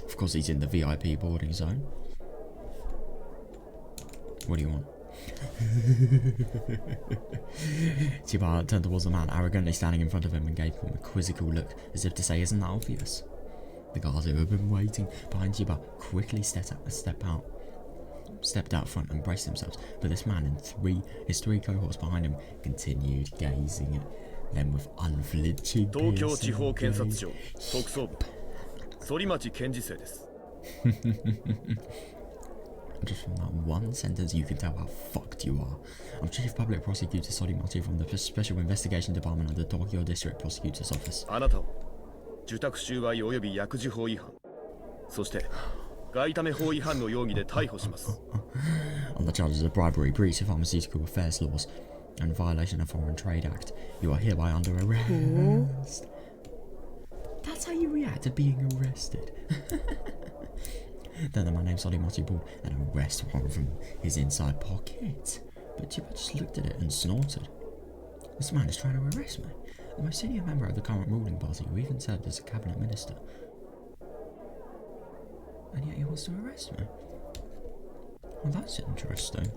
Of course, he's in the VIP boarding zone. What do you want? Chiba turned towards the man arrogantly standing in front of him and gave him a quizzical look as if to say, isn't that obvious? The guards who had been waiting behind Chiba quickly stepped out front and braced themselves, but this man and his three cohorts behind him continued gazing at them with unflinching gaze. Just from that one sentence, you can tell how fucked you are. I'm Chief Public Prosecutor Sorimachi from the Special Investigation Department of the Tokyo District Prosecutor's Office. On the charges of bribery, breach of pharmaceutical affairs laws, and violation of Foreign Trade Act, you are hereby under arrest. That's how you react to being arrested. Then the man named Sorimachi pulled an arrest warrant from his inside pocket. But Chiba just looked at it and snorted. This man is trying to arrest me. The most senior member of the current ruling party who even served as a cabinet minister. And yet he wants to arrest me. Well, that's interesting.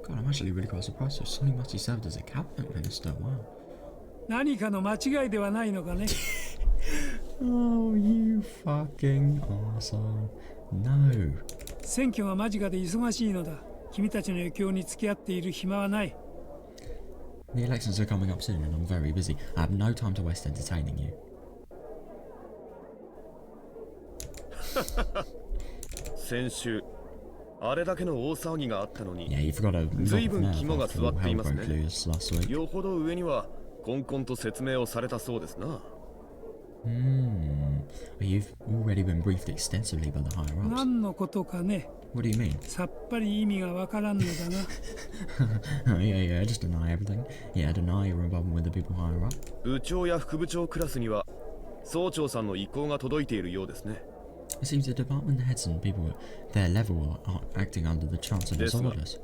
God, I'm actually really quite surprised that Sonimachi served as a cabinet minister. Wow. 何かの間違いではないのかね。Oh, you fucking arsehole. No. 選挙が間近で忙しいのだ。君たちの余興に付き合っている暇はない。The elections are coming up soon and I'm very busy. I have no time to waste entertaining you. 先週あれだけの大騒ぎがあったのに、 Yeah, you forgot a 随 lot 分 of 肝が nerve 座 after ってい all ま hell す broke ね。 loose last week. よほど上にはこんこんと説明をされたそうですな。You've already been briefed extensively by the higher ups. 何のことかね。 What do you mean? さっぱり意味がわからんのだな。yeah, just deny everything. Yeah, deny your involvement with the people higher up. 部長や副部長クラスには総長さんの意向が届いているようですね。It seems the department heads and people at their level are acting under the chancellor's orders.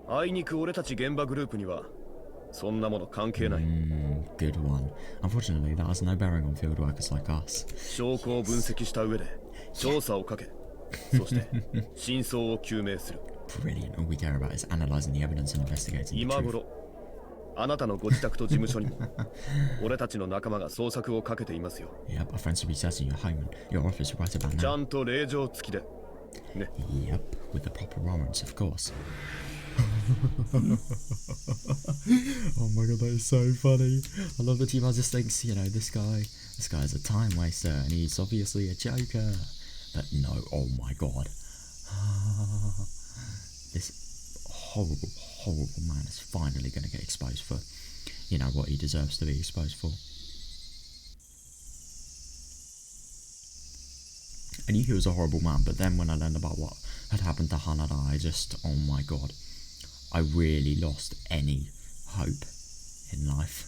あいにく俺たち現場グループにはそんなもの関係ない。Good one. Unfortunately, that has no bearing on field workers like us. 証拠を分析した上で調査をかけ、そして真相を究明する。Brilliant. All we care about is analyzing the evidence and investigating the 今 truth. 頃、あなたのご自宅と事務所にも俺たちの仲間が捜索をかけていますよ。Yep, our friends will be searching your home and your office right about ちゃ now. んと令状付きで。ね。Yep, with the proper warrants, of course. Oh my god, that is so funny. I love that T-Bar just thinks, you know, this guy's a time waster and he's obviously a joker. But no, oh my god. This horrible man is finally going to get exposed for, you know, what he deserves to be exposed for. I knew he was a horrible man, but then when I learned about what had happened to Hanada, oh my god. I really lost any hope in life.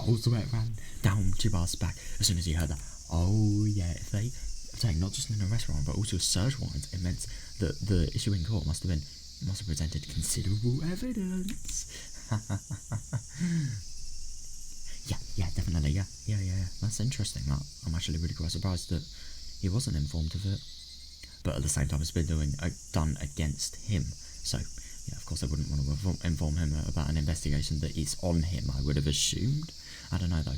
Cold sweat ran down Chibar's back as soon as he heard that. Oh yeah, if they saying not just in a restaurant but also a search warrant, it meant that the issue in court must have presented considerable evidence. yeah, definitely, yeah. That's interesting. That I'm actually really quite surprised that he wasn't informed of it. But at the same time, it's been done against him. So yeah, of course I wouldn't want to inform him about an investigation that is on him, I would have assumed. I don't know though.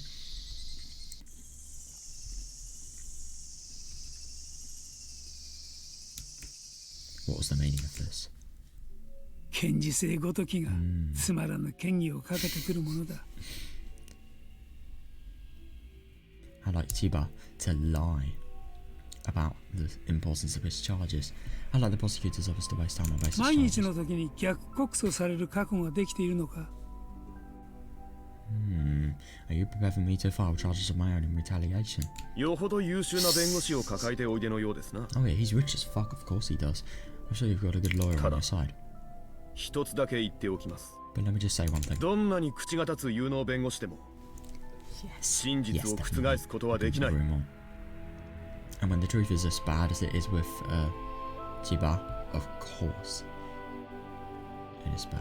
What was the meaning of this? 検事正ごときがつまらぬ嫌疑をかけてくるものだ。I'd like Chiba to lie about the importance of his charges. I'd like the prosecutor's office to waste time on baseless 毎日 charges. の時に逆告訴される覚悟ができているのか。Are you prepared for me to file charges of my own in retaliation? よほど優秀な弁護士を抱えておいでのようですな。 Oh yeah, he's rich as fuck, of course he does. I'm sure you've got a good lawyer on your side. 一つだけ言っておきます。 But let me just say one thing. どんなに口が立つ有能弁護士でも、真実を覆すことはできない。 And when the truth is as bad as it is with Chiba, of course it is bad.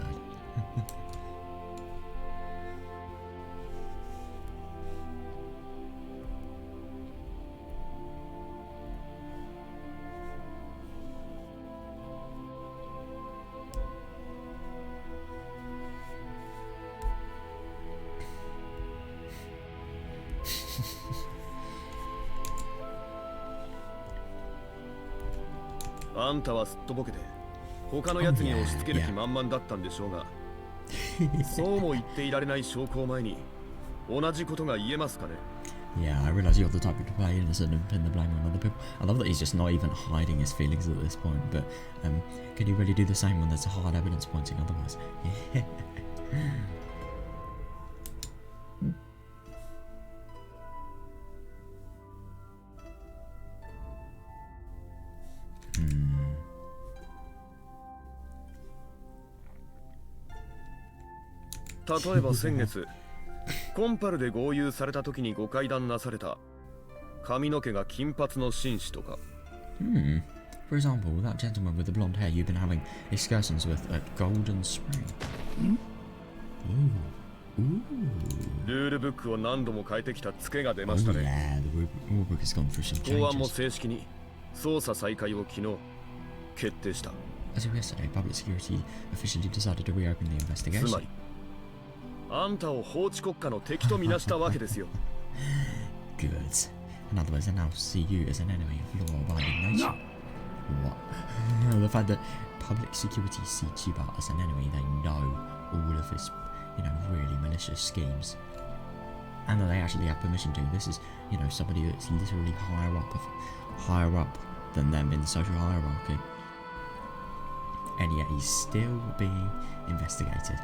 あんたはすっとぼけて他のやつに押し付ける気満々だったんでしょうが、そうも言っていられない証拠を前に同じことが言えますかね。 Yeah, I realise you're the type to play innocent and pin the blame on other people. I love that he's just not even hiding his feelings at this point, but can you really do the same when there's hard evidence pointing otherwise? Yeah. 例えば先月コンパルで合流された時にご会談なされた髪の毛が金髪の紳士とか。For example, that gentleman with the blonde hair you've been having excursions with at Golden Spring. Ooh. ルールブックを何度も変えてきたツケが出ましたね。Yeah, the rule book has gone through some 公安も changes. 正式に捜査再開を昨日決定した。As of yesterday, public security officially decided to reopen the つ investigation. まりあんたを法治国家の敵とみなしたわけですよ。Good. In other words, they now see you as an enemy of law-abiding nation. What? The fact that public security see Chiba as an enemy, they know all of his, really malicious schemes. And that they actually have permission to. This is, somebody that's literally higher up than them in the social hierarchy. And yet he's still being investigated.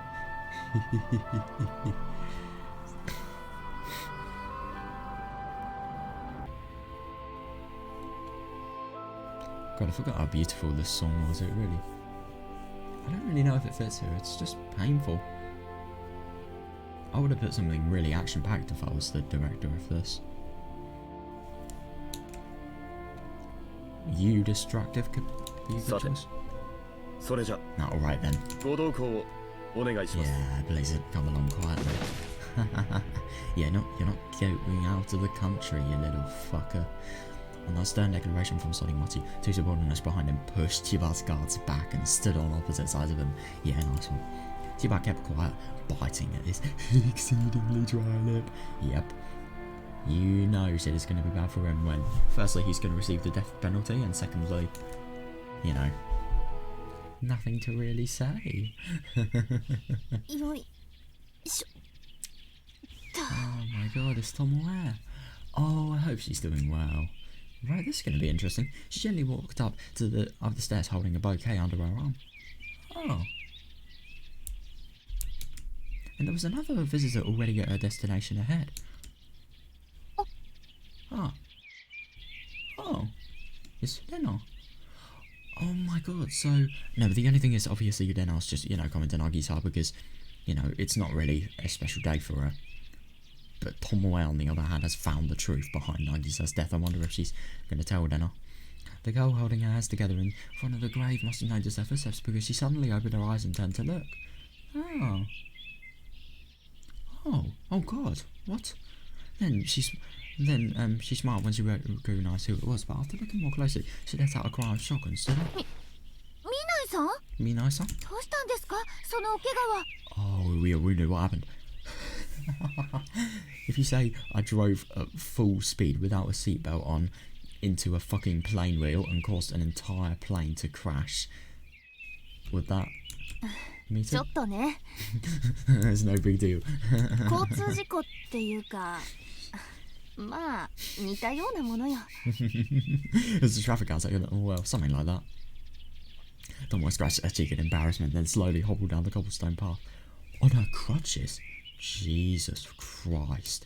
God, I forgot how beautiful this song was, I don't really know if it fits here, it's just painful. I would have put something really action-packed if I was the director of this. You destructive could be a good choice. それじゃ。 Alright then. ご同行をお願いします。 Yeah, Blazer, come along quietly. Yeah, you're not going out of the country, you little fucker. On that stern declaration from Sorimoti, two subordinates behind him pushed Chiba's guards back and stood on opposite sides of him. Yeah, nice one. Chiba kept quiet, biting at his exceedingly dry lip. Yep. You know shit is going to be bad for him when, firstly, he's going to receive the death penalty, and secondly, nothing to really say. Oh my god, it's Tomoe. Oh, I hope she's doing well. Right, this is going to be interesting. She gently walked up the stairs holding a bouquet under her arm. Oh. And there was another visitor already at her destination ahead. Oh. It's Yudeno. Oh my god, so... No, but the only thing is, obviously, Yudeno's just, coming to Nagisa's because, it's not really a special day for her. But Tomoe, on the other hand, has found the truth behind Nagisa's death. I wonder if she's going to tell Yudeno. The girl holding her hands together in front of the grave must have noticed her footsteps because she suddenly opened her eyes and turned to look. Oh god, what? Then she smiled when she recognised who it was, but after looking more closely, she let out a cry of shock and stood up. Minai-san? Oh, we knew what happened. If you say I drove at full speed without a seatbelt on into a fucking plane wheel and caused an entire plane to crash, would that meet it? It's no big deal. It's a traffic accident. Oh well, something like that. Tomoe scratched her cheek in embarrassment, then slowly hobbled down the cobblestone path. On her crutches? Jesus Christ.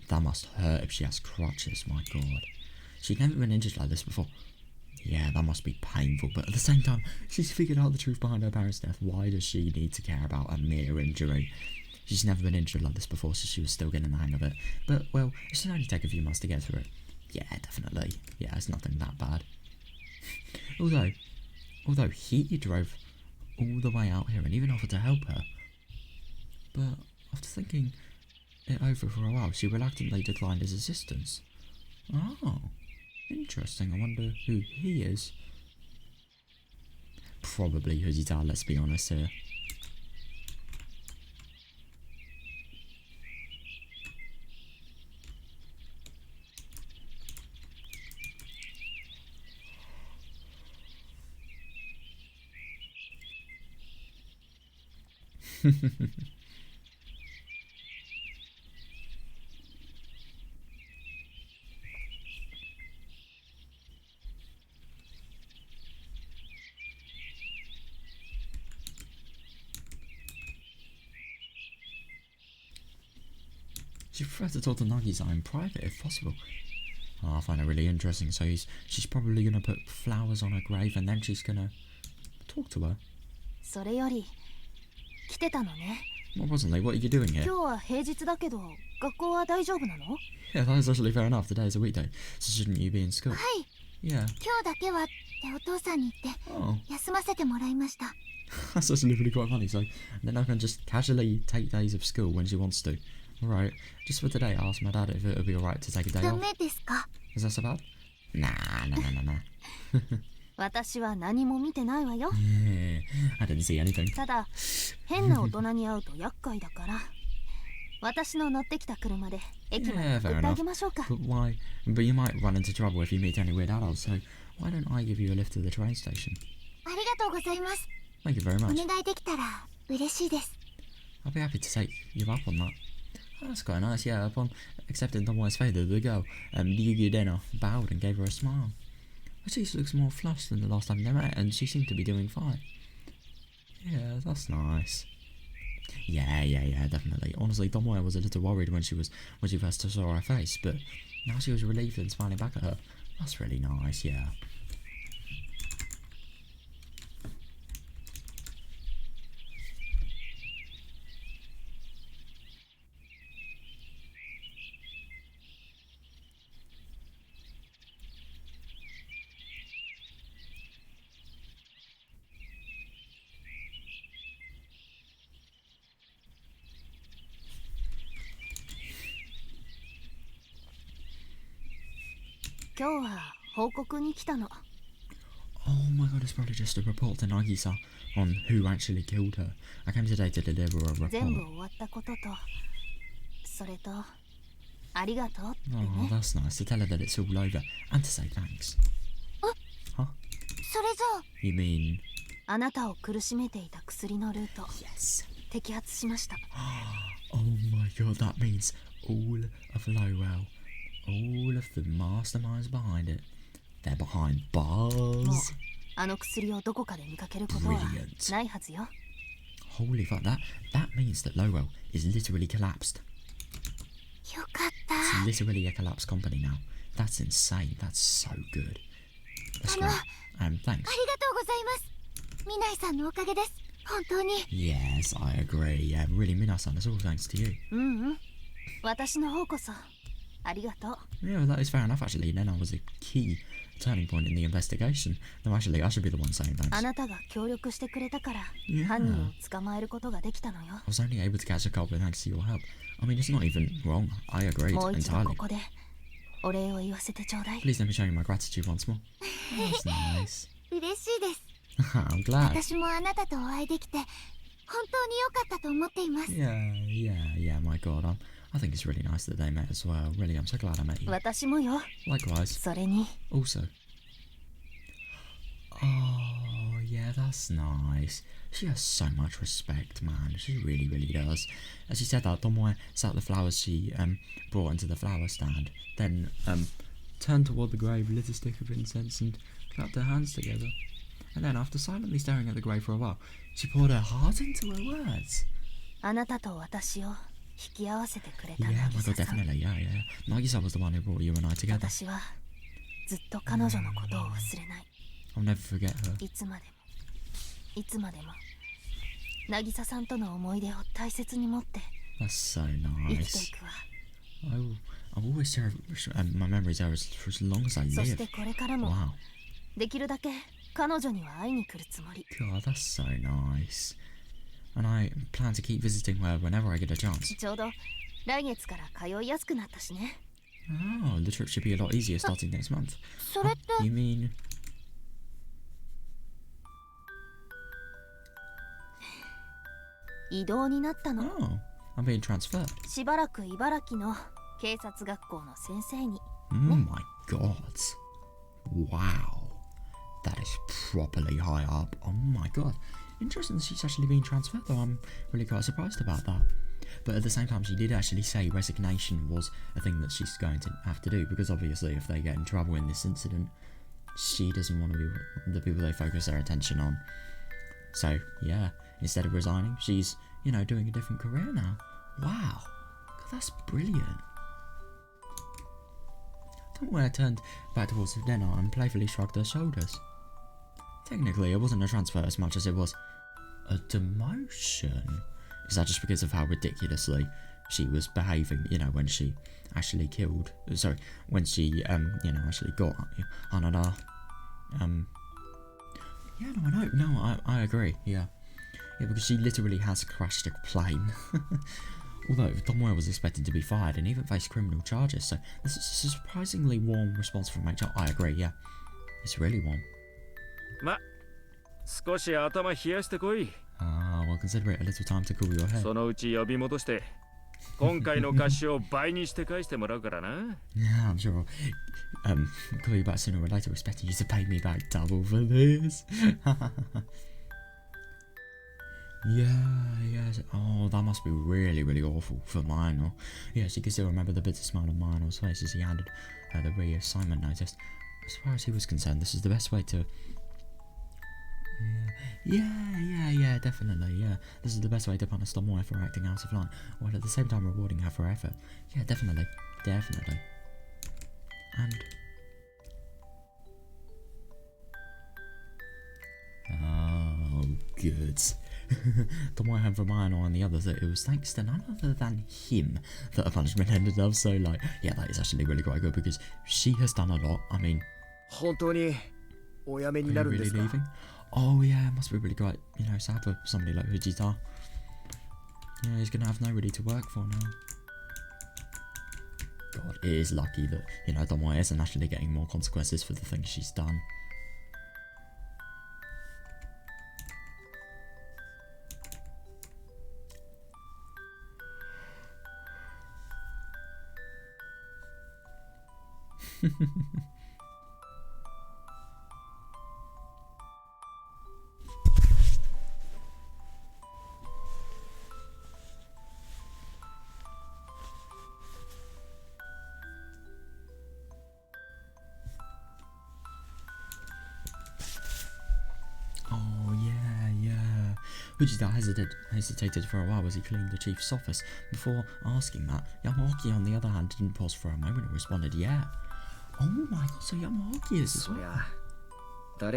That must hurt if she has crutches, my god. She'd never been injured like this before. Yeah, that must be painful, but at the same time, she's figured out the truth behind her parents' death. Why does she need to care about a mere injury? She's never been injured like this before, so she was still getting the hang of it. But, well, it should only take a few months to get through it. Yeah, definitely. Yeah, it's nothing that bad. Although he drove all the way out here and even offered to help her. But after thinking it over for a while, she reluctantly declined his assistance. Oh, interesting. I wonder who he is. Probably Hujita, let's be honest here. She prefers to talk to Nagisa in private if possible. Oh, I find it really interesting. So she's probably gonna put flowers on her grave and then she's gonna talk to her. More importantly, what are you doing here? 今日は平日だけど学校は大丈夫なの？ Yeah, that is actually fair enough. Today is a weekday, so shouldn't you be in school? はい。 Yeah. 今日だけはってお父さんに言って Oh. 休ませてもらいました。 That's actually really quite funny. So then I can just casually take days of school when she wants to. Alright, just for today, I asked my dad if it would be alright to take a day ダ off. メですか？ Is that so bad? Nah. 私は何も見てないわよ。 Yeah, I didn't see anything. ただ変な大人に会うと厄介だから、私の乗ってきた車で駅まで Yeah, 送 fair ってあ enough. げましょうか。 But why? But you might run into trouble if you meet any weird adults, so why don't I give you a lift to the train station? ありがとうございます。 Thank you very お much. 願いできたら嬉しいです。 I'll be happy to take you up on that. Oh, that's quite nice, yeah. Upon accepting Tomoe's favour, the girl, Ryugi Deno, bowed and gave her a smile. She looks more flushed than the last time they met, and she seemed to be doing fine. Yeah, that's nice. Yeah, definitely. Honestly, Tomoe was a little worried when she first saw her face, but now she was relieved and smiling back at her. That's really nice, yeah.今日は報告に来たの。 Oh my god, it's probably just a report to Nagisa on who actually killed her. I came today to deliver a 全部 report. 終わったことと、それとありがとうってね。 Oh, that's nice. To tell her that it's all over and to say thanks. それじゃあ You mean... あなたを苦しめていた薬のルート、 Yes. 摘発しました。 Oh my god, that means all of Lowell, all of the masterminds behind it, they're behind もう bars. あの薬をどこかで見かけることは Brilliant. ないはずよ。 Holy fuck, that means that Lowell is literally collapsed. よかっ It's た。 literally a collapsed company now. That's insane. That's so good. That's great. Thanks. ありがとうございます。ミナイさんのおかげです。本当に。 Yes, I agree. Yeah, really, Mina-san, it's all thanks to you. 私の方こそありがとう。 Yeah, well, that is fair enough, actually. Nena was a key turning point in the investigation. No, actually, I should be the one saying thanks. あなたが協力してくれたから、 Yeah. 犯人を捕まえることができたのよ。 I was only able to catch a culprit thanks to your help. I mean, it's not even wrong. I agreed もう一度こ entirely. こでお礼を言わせてちょうだい。 Please let me show you my gratitude once more. That's nice. 嬉しいです。 I'm glad. 私もあなたとお会いできて本当に良かったと思っています。 Yeah, my god. I think it's really nice that they met as well. Really, I'm so glad I met you. 私もよ。 Likewise. それに Also. Oh, yeah, that's nice. She has so much respect, man. She really, really does. As she said that, Tomoe set the flowers she brought into the flower stand, then turned toward the grave, lit a stick of incense, and clapped her hands together. And then, after silently staring at the grave for a while, she poured her heart into her words. あなたと私を引き合わせてくれた Yeah, 渚 my god, さん。 definitely, yeah. Nagisa was the one who brought you and I together. 私はずっと彼女のことを忘れない。 I'll never forget her. いつまでもいつまでも渚さんとの思い出を大切に持って That's so 生きてい nice. くわ。 I'll always cherish my memories are for as long as I そし live. てこれからも Wow. できるだけ彼女には会いに来るつもり。 God, that's so nice. And I plan to keep visiting her whenever I get a chance. ちょうど来月から通いやすくなったしね。 Oh, the trip should be a lot easier starting next month. それって You mean... 異動になったの。 Oh, I'm being transferred. しばらく茨城の警察学校の先生に。 Oh my god. Wow. That is properly high up. Oh my god. Interesting that she's actually being transferred, though. I'm really quite surprised about that. But at the same time, she did actually say resignation was a thing that she's going to have to do, because obviously if they get in trouble in this incident, she doesn't want to be the people they focus their attention on. So, yeah, instead of resigning, she's, you know, doing a different career now. Wow. God, that's brilliant. Tomoe turned back towards Nena and playfully shrugged her shoulders. Technically, it wasn't a transfer as much as it was a demotion. Is that just because of how ridiculously she was behaving, you know, when she actually killed, sorry, when she, you know, actually got Hanada? Yeah, I agree, yeah. Yeah, because she literally has crashed a plane. Although Tomoe was expected to be fired and even face criminal charges, so this is a surprisingly warm response from HR. I agree, yeah. It's really warm. Ah, well, consider it a little time to cool your head. そのうち呼び戻して今回の貸しを倍にして返してもらうからな。 Yeah, I'm sure I'll call you back sooner or later, expecting you to pay me back double for this. Yeah. Oh, that must be really, really awful for Mino. Yeah, she could still remember the bitter smile on Mino's face as he handed her the reassignment notice. As far as he was concerned, this is the best way to... Yeah, definitely, yeah. This is the best way to punish Tomoe for acting out of line, while at the same time rewarding her for her effort. Yeah, definitely. And... oh, good. Tomoe had reminded on the others that it was thanks to none other than him that the punishment ended up, so like, yeah, that is actually really quite good because she has done a lot. I mean, are you really leaving? Oh yeah, it must be really great, you know, sad for somebody like Fujita. Yeah, he's gonna have nobody to work for now. God, it is lucky that, you know, Tomoe isn't actually getting more consequences for the things she's done. Fujita hesitated for a while as he cleaned the chief's office before asking that. Yamaoki, on the other hand, didn't pause for a moment and responded, yeah. Oh my god, so Yamaoki is as well. Well,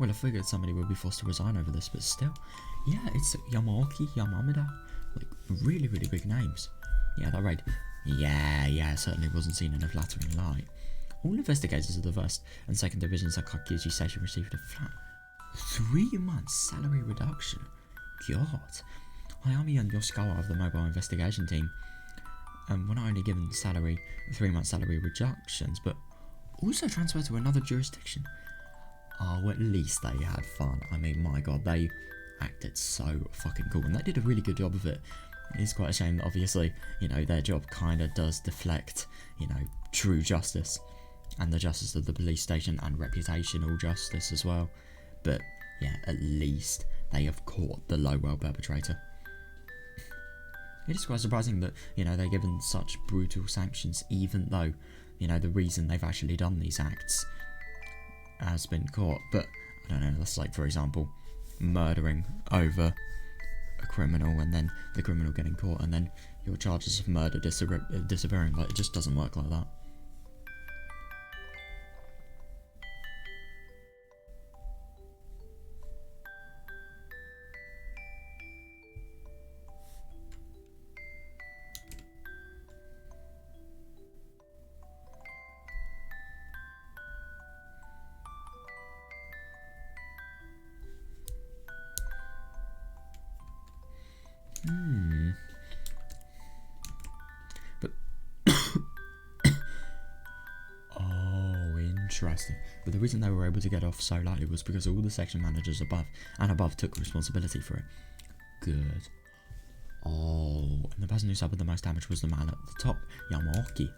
I figured somebody would be forced to resign over this, but still. Yeah, it's Yamaoki, Yamamida. Like, really, really big names. Yeah, that right. Yeah, certainly wasn't seen in a flattering light. All investigators of the first and second divisions at Kakuji Station received a flat 3 months salary reduction. God. Hayami and Yoshikawa of the mobile investigation team were not only given 3 month salary reductions, but also transferred to another jurisdiction. Oh, at least they had fun. I mean, my god, they acted so fucking cool, and they did a really good job of it. It's quite a shame that obviously, you know, their job kind of does deflect, you know, true justice and the justice of the police station and reputational justice as well. But yeah, at least they have caught the Lowell perpetrator. It is quite surprising that, you know, they're given such brutal sanctions, even though, you know, the reason they've actually done these acts has been caught. But I don't know, that's like, for example, murdering over a criminal and then the criminal getting caught and then your charges of murder disappearing. Like, it just doesn't work like that. But oh, interesting. But the reason they were able to get off so lightly was because all the section managers above took responsibility for it. Good. Oh, and the person who suffered the most damage was the man at the top, Yamaoki.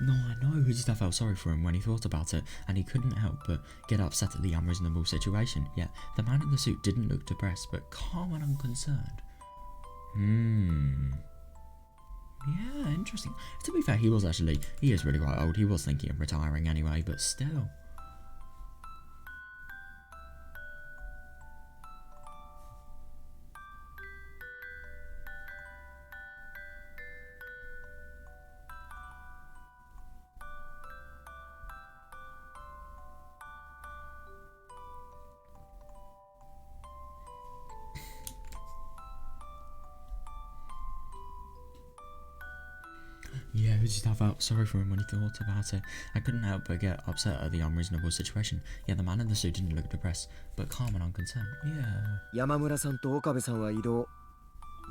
No, I know, Fujita felt sorry for him when he thought about it, and he couldn't help but get upset at the unreasonable situation. Yet, the man in the suit didn't look depressed, but calm and unconcerned. Yeah, interesting. To be fair, he is really quite old. He was thinking of retiring anyway, but still. I just felt sorry for him when he thought about it. I couldn't help but get upset at the unreasonable situation. Yeah, the man in the suit didn't look depressed, but calm and unconcerned. Yeah. 山村さんと岡部さんは移動。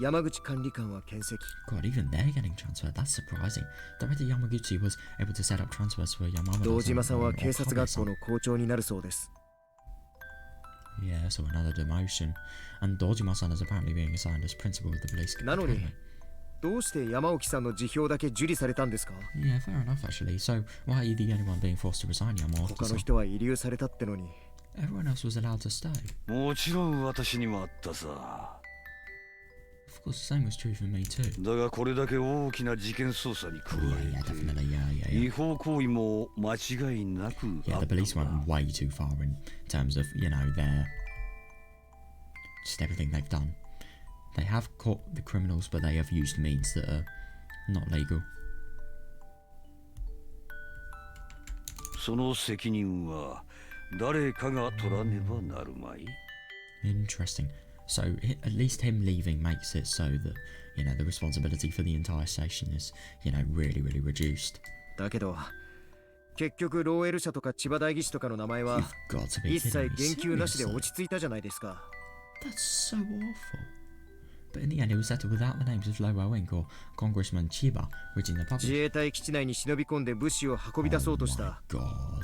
山口管理官は欠席。 God, even they're getting transferred. That's surprising. Director Yamaguchi was able to set up transfers for Yamamura. 堂島さんは警察学校の校長になるそうです。 Yeah, so another demotion. And Dojima-san is apparently being assigned as principal of the police. なのに、どうして山沖さんの辞表だけ受理されたんですか? Yeah, fair enough actually. So, why are you the only one being forced to resign, Yamamoto-san? 他の人は慰留されたってのに。 Everyone else was allowed to stay. もちろん私にもあったさ。 Of course, the same was true for me too. だがこれだけ大きな事件捜査に加えて、違法行為も間違いなくあった。 Yeah, the police went way too far in terms of, you know, their just everything they've done. They have caught the criminals, but they have used means that are not legal. その責任は誰かが取らねばなるまい。 Interesting. So at least him leaving makes it so that, you know, the responsibility for the entire station is, you know, really, really reduced. だけど、結局ローエル社とか千葉代議士とかの名前は一切言及なしで落ち着いたじゃないですか。 That's so awful. But in the end, it was settled without the names of Lobo Inc. or Congressman Chiba reaching the public. 自衛隊基地内に忍び込んで物資を運び出そうとした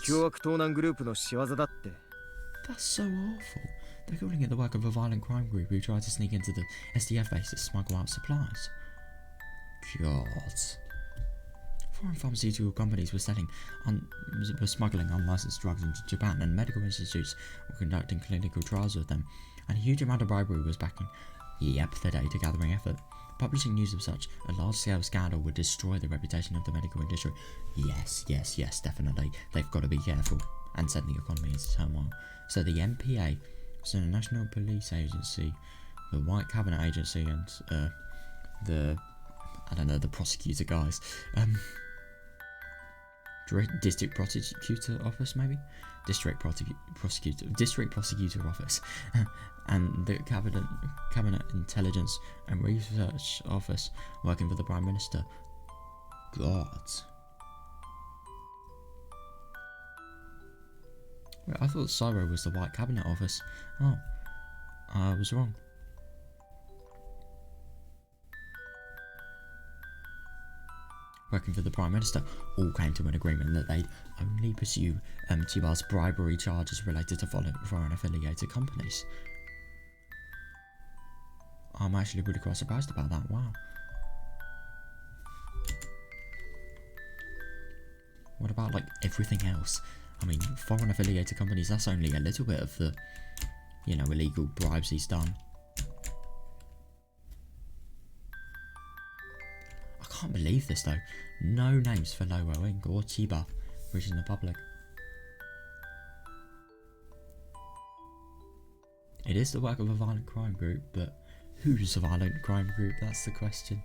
凶悪盗難グループの仕業だって。 That's so awful. They're calling it the work of a violent crime group who tried to sneak into the SDF base to smuggle out supplies. God. Foreign pharmaceutical companies were smuggling unlicensed drugs into Japan, and medical institutes were conducting clinical trials with them, and a huge amount of bribery was backing the data-gathering effort. Publishing news of such a large-scale scandal would destroy the reputation of the medical industry. Yes, definitely. They've got to be careful and send the economy into turmoil. So the MPA, so the National Police Agency, the White Cabinet Agency, and the prosecutor guys, District Prosecutor Office, maybe? District Prosecutor Office, and the Cabinet Intelligence and Research Office working for the Prime Minister. God. Wait, I thought Cyro was the White Cabinet Office. Oh, I was wrong. Working for the Prime Minister, all came to an agreement that they'd only pursue Chiba's bribery charges related to foreign affiliated companies. I'm actually really quite surprised about that, wow. What about, like, everything else? I mean, foreign affiliated companies, that's only a little bit of the, you know, illegal bribes he's done. I can't believe this though. No names for Lobo Inc. or Chiba reaching the public. It is the work of a violent crime group, but who's a violent crime group? That's the question.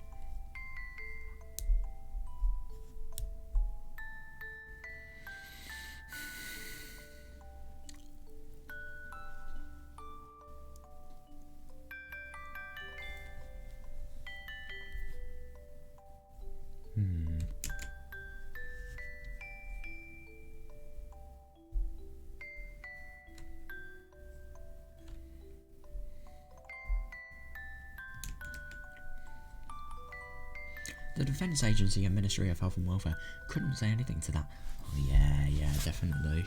The Defence Agency and Ministry of Health and Welfare couldn't say anything to that. Oh yeah, definitely.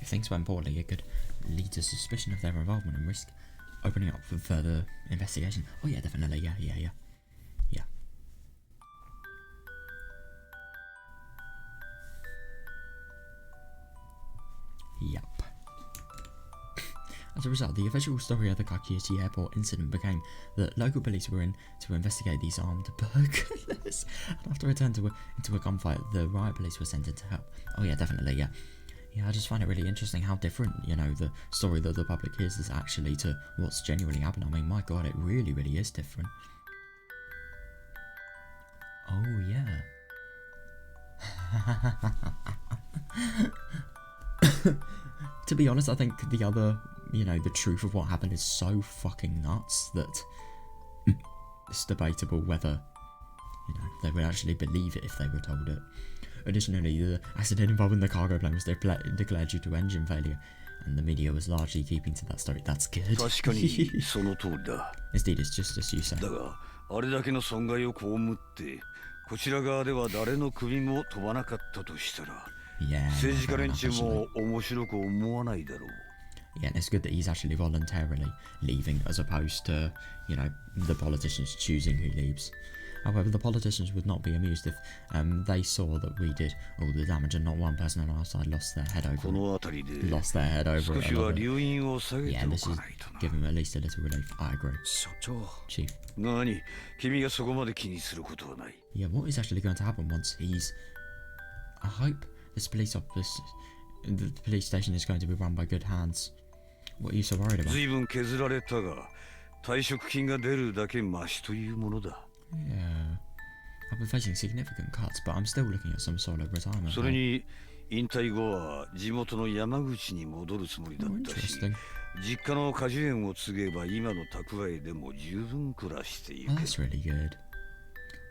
If things went poorly, it could lead to suspicion of their involvement and risk opening up for further investigation. Oh yeah, definitely, yeah. Yup. As a result, the official story of the Kakiuchi Airport incident became that local police were in to investigate these armed burglars. And after a turn into a gunfight, the riot police were sent in to help. Oh yeah, definitely, yeah. Yeah, I just find it really interesting how different, you know, the story that the public hears is actually to what's genuinely happened. I mean, my god, it really, really is different. Oh yeah. To be honest, I think the other you know, the truth of what happened is so fucking nuts that it's debatable whether, you know, they would actually believe it if they were told it. Additionally, the accident involving the cargo plane was declared due to engine failure, and the media was largely keeping to that story. That's good. Indeed, it's just as you say. あれだけの損害を被ってこちら側では誰の首も飛ばなかったとしたら、政治家連中も面白く思わないだろう。 Yeah, and it's good that he's actually voluntarily leaving as opposed to, you know, the politicians choosing who leaves. However, the politicians would not be amused if they saw that we did all the damage and not one person on our side lost their head over it. Lost their head over it. Yeah, this is giving them at least a little relief. I agree. Chief. Yeah, what is actually going to happen once he's... I hope this police office... The police station is going to be run by good hands. What are you so worried about? Yeah, I've been facing significant cuts, but I'm still looking at some sort of retirement. それに引退後は地元の山口に戻るつもりだったし、実家の果樹園を継げば今の蓄えでも十分暮らしている。 That's really good.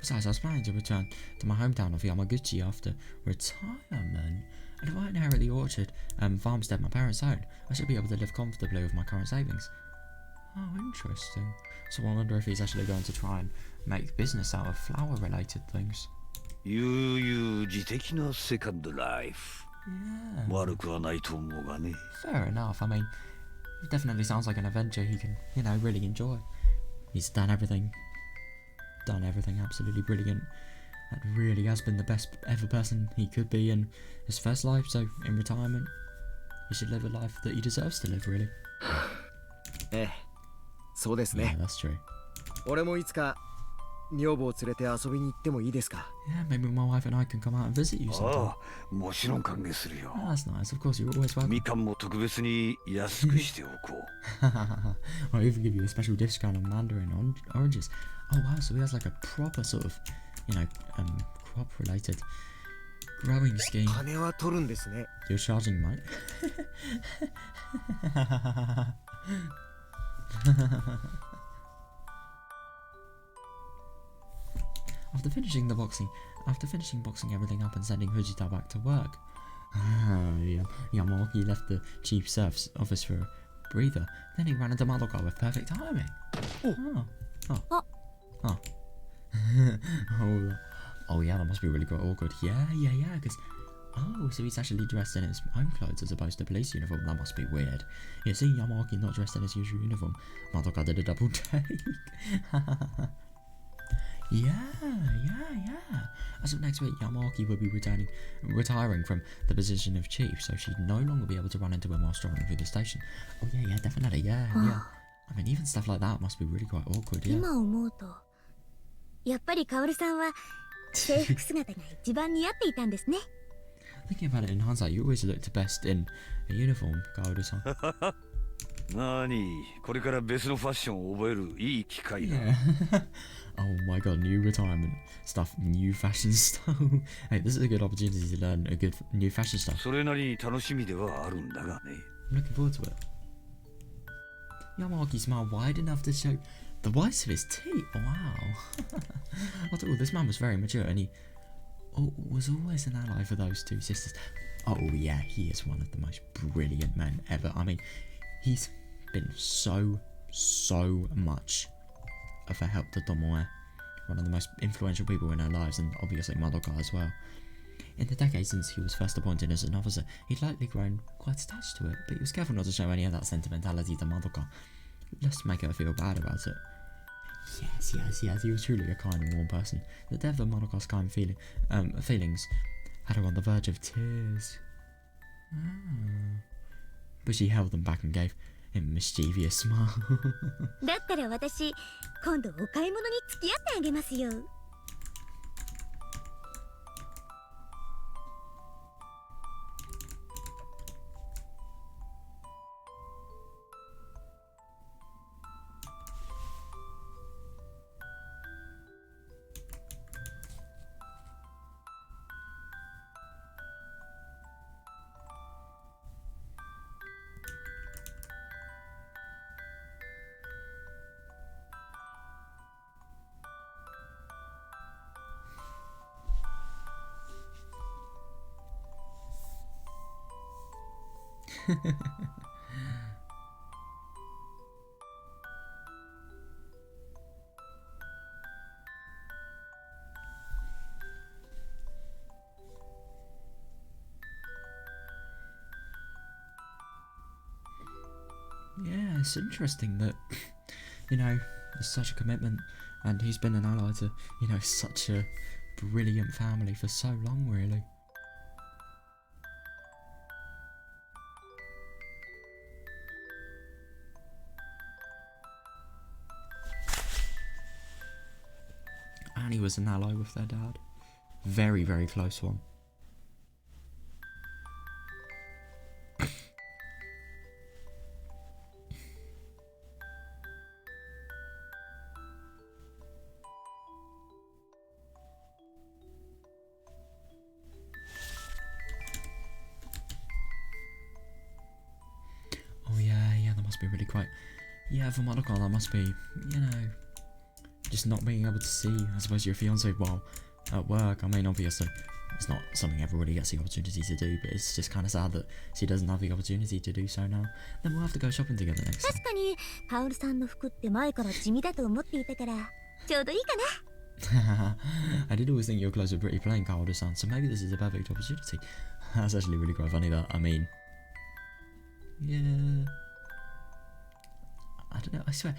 Besides, I was planning to return to my hometown of Yamaguchi after retirement. And if I inherit the orchard and farmstead my parents own, I should be able to live comfortably with my current savings. Oh, interesting. So I wonder if he's actually going to try and make business out of flower-related things. 悠々自適なセカンドライフ。悪くはないと思うがね。 Fair enough. I mean, it definitely sounds like an adventure he can, you know, really enjoy. He's done everything absolutely brilliant. And really has been the best ever person he could be in his first life. So in retirement, he should live a life that he deserves to live, really. そうですね。 Yeah, that's true. 俺もいつか女房を連れて遊びに行ってもいいですか？ Yeah, maybe my wife and I can come out and visit you sometime. ああ、もちろん歓迎するよ。 That's nice. Of course, you're always welcome. みかんも特別に安くしておこう。 I'll even give you a special discount on mandarin oranges. Oh wow, so he has like a proper sort of, you know, crop-related growing scheme. 金は取るんですね。 You're charging money? After finishing boxing everything up and sending Fujita back to work, Yamaoki left the chief service office for a breather. Then he ran into Madoka with perfect timing. Oh yeah, that must be really quite awkward. Yeah, because so he's actually dressed in his own clothes as opposed to police uniform. That must be weird. Yeah, seeing Yamaoki not dressed in his usual uniform, Madoka did a double take. Yeah. As of next week, Yamaoki will be retiring from the position of chief, so she'd no longer be able to run into him while strolling through the station. Oh yeah, definitely, yeah. I mean, even stuff like that must be really quite awkward, yeah. 今思うと、やっぱりカオルさんは制服姿が一番似合っていたんですね。 Thinking about it in hindsight, you always looked best in a uniform, Kaoru-san. 何これから別のファッションを覚えるいい機会だ。Oh my god, new retirement stuff, new fashion style. Hey, this is a good opportunity to learn a good new fashion stuff. それなりに楽しみではあるんだがね。 I'm looking forward to it. Yamaoki smiled wide enough to show the whites of his teeth. Wow. After all, this man was very mature and he was always an ally for those two sisters. Oh yeah, he is one of the most brilliant men ever. I mean, he's been so much of a help to Tomoe, one of the most influential people in her lives, and obviously Madoka as well. In the decades since he was first appointed as an officer, he'd likely grown quite attached to it, but he was careful not to show any of that sentimentality to Madoka, lest make her feel bad about it. Yes, he was truly a kind and warm person. The depth of Madoka's kind feelings had her on the verge of tears. But she held them back and gave him a mischievous smile. だったら私、今度お買い物に付き合ってあげますよ。Yeah, it's interesting that, you know, there's such a commitment, and he's been an ally to, you know, such a brilliant family for so long, really. And he was an ally with their dad. Very, very close one. Oh yeah, that must be really quite... Yeah, for Madoka, that must be, you know, just not being able to see, I suppose, your fiancé while at work. I mean, obviously, it's not something everybody gets the opportunity to do, but it's just kind of sad that she doesn't have the opportunity to do so now. Then we'll have to go shopping together next time. 確かにカオルさんの服って前から地味だと思っていたからちょうどいいかな。I did always think your clothes were pretty plain, Kaoru-san, so maybe this is a perfect opportunity. That's actually really quite funny, that. I mean, yeah, I don't know, I swear,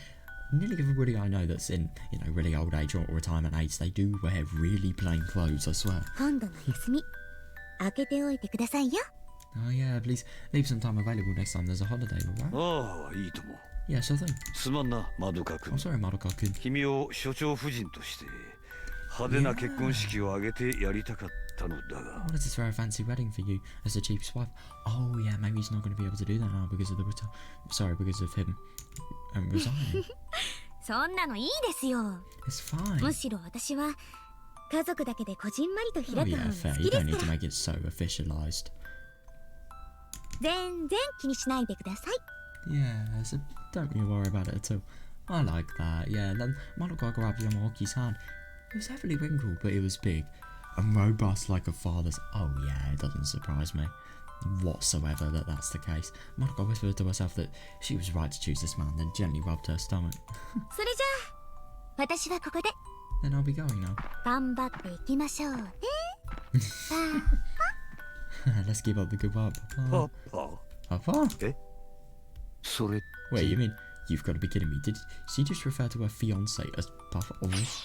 nearly everybody I know that's in, you know, really old age or retirement age, they do wear really plain clothes, I swear. 今度の休み開けておいてくださいよ。 Oh yeah, please leave some time available next time there's a holiday, alright? ああ、いいとも。 Yeah, sure thing. すまんな、マドカ君。 I'm sorry, Madoka-kun. 君を所長夫人として派手な結婚式を挙げてやりたかったのだが。 I wanted to throw a fancy wedding for you as the chief's wife. Oh yeah, maybe he's not going to be able to do that now because of the because of him resigning. そんなのいいですよ。 It's fine. むしろ私は家族だけでこじんまりと Oh 開く yeah, のが fair. 好 You きで don't need す to から make it so officialized. 全然気にしないでください。 Yeah, so don't you worry about it at all. I like that. Yeah, then Madoka grabbed Yamaoki's hand. It was heavily wrinkled, but it was big and robust like a father's. Oh yeah, it doesn't surprise me whatsoever that that's the case. Madoka whispered to herself that she was right to choose this man, then gently rubbed her stomach. それじゃあ私はここで Then I'll be going now. 頑張っていきましょうね。Let's keep up the good work. Papa. Papa? え？それ。 Wait, you mean you've got to be kidding me? Did she just refer to her fiance as Papa? Or what?